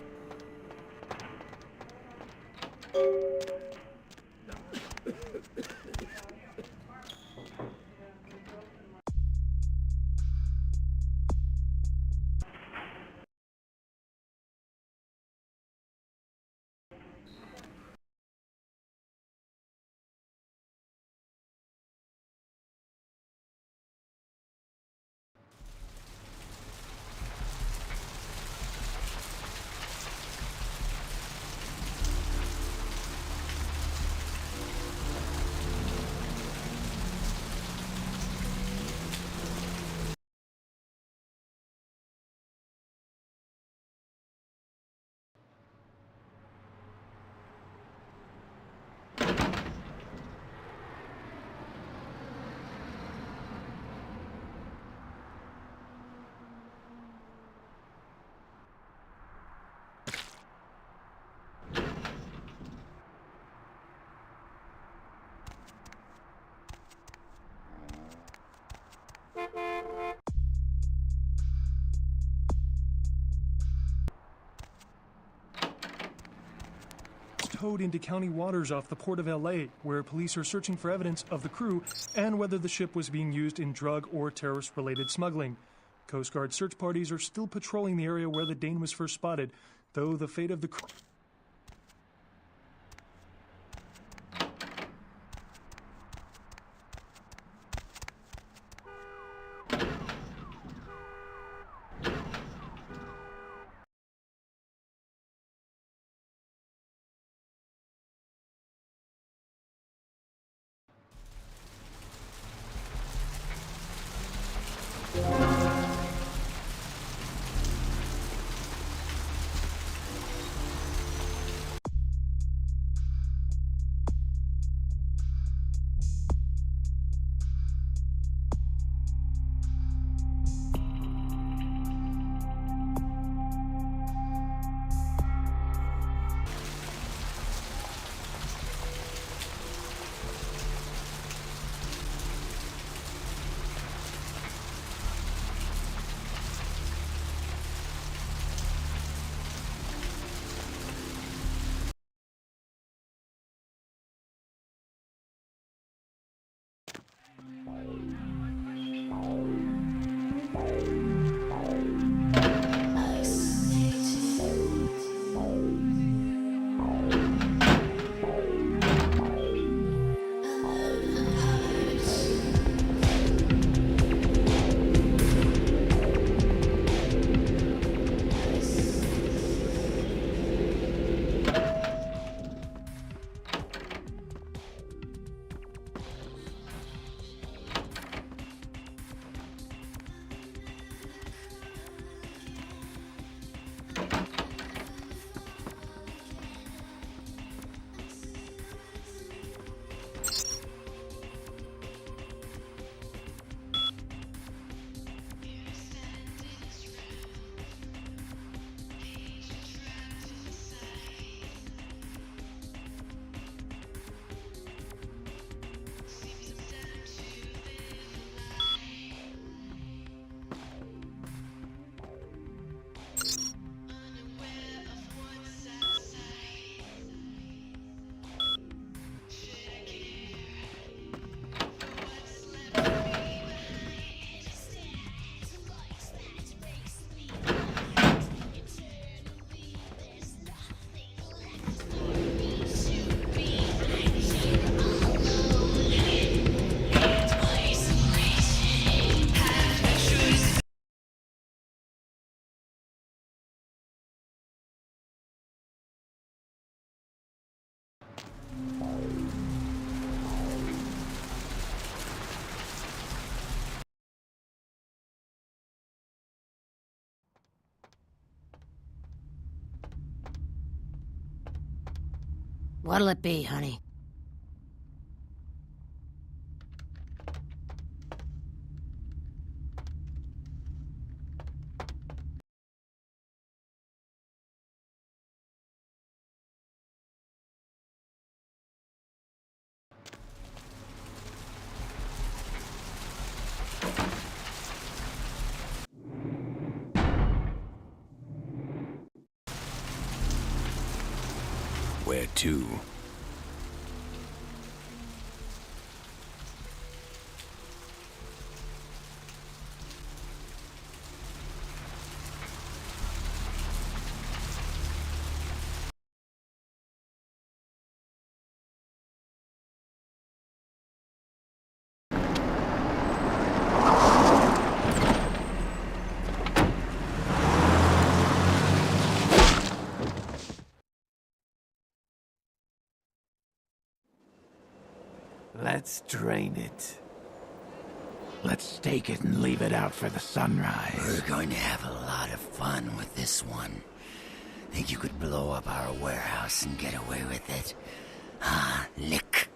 Towed into county waters off the port of LA, where police are searching for evidence of the crew and whether the ship was being used in drug or terrorist-related smuggling. Coast Guard search parties are still patrolling the area where the Dane was first spotted, though the fate of the crew... What'll it be, honey? there, too. Let's drain it. Let's stake it and leave it out for the sunrise. We're going to have a lot of fun with this one. Think you could blow up our warehouse and get away with it? Ah, lick.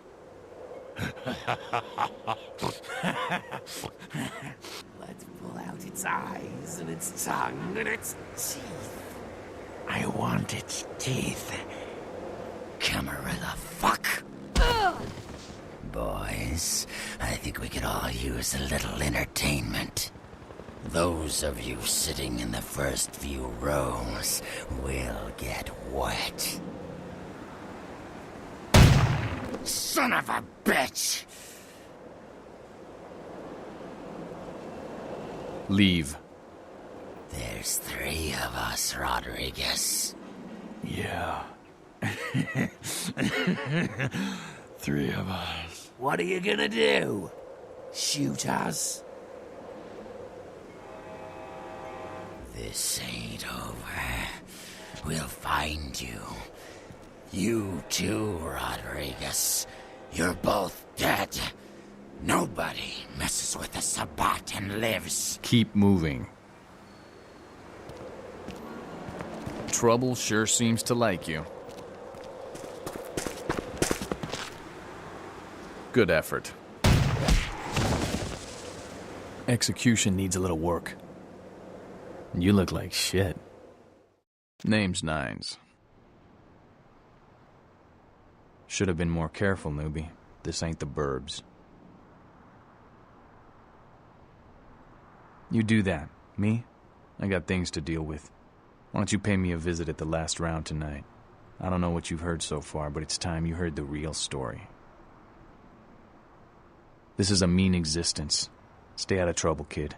Let's pull out its eyes and its tongue and its teeth. I want its teeth. Camarilla fuck. Boys, I think we could all use a little entertainment. Those of you sitting in the first few rows will get wet. Son of a bitch! Leave. There's 3 of us, Rodriguez. Yeah. 3 of us. What are you gonna do? Shoot us? This ain't over. We'll find you. You too, Rodriguez. You're both dead. Nobody messes with a Sabbat and lives. Keep moving. Trouble sure seems to like you. Good effort. Execution needs a little work. You look like shit. Name's Nines. Should have been more careful, newbie. This ain't the burbs. You do that. Me? I got things to deal with. Why don't you pay me a visit at the last round tonight? I don't know what you've heard so far, but it's time you heard the real story. This is a mean existence. Stay out of trouble, kid.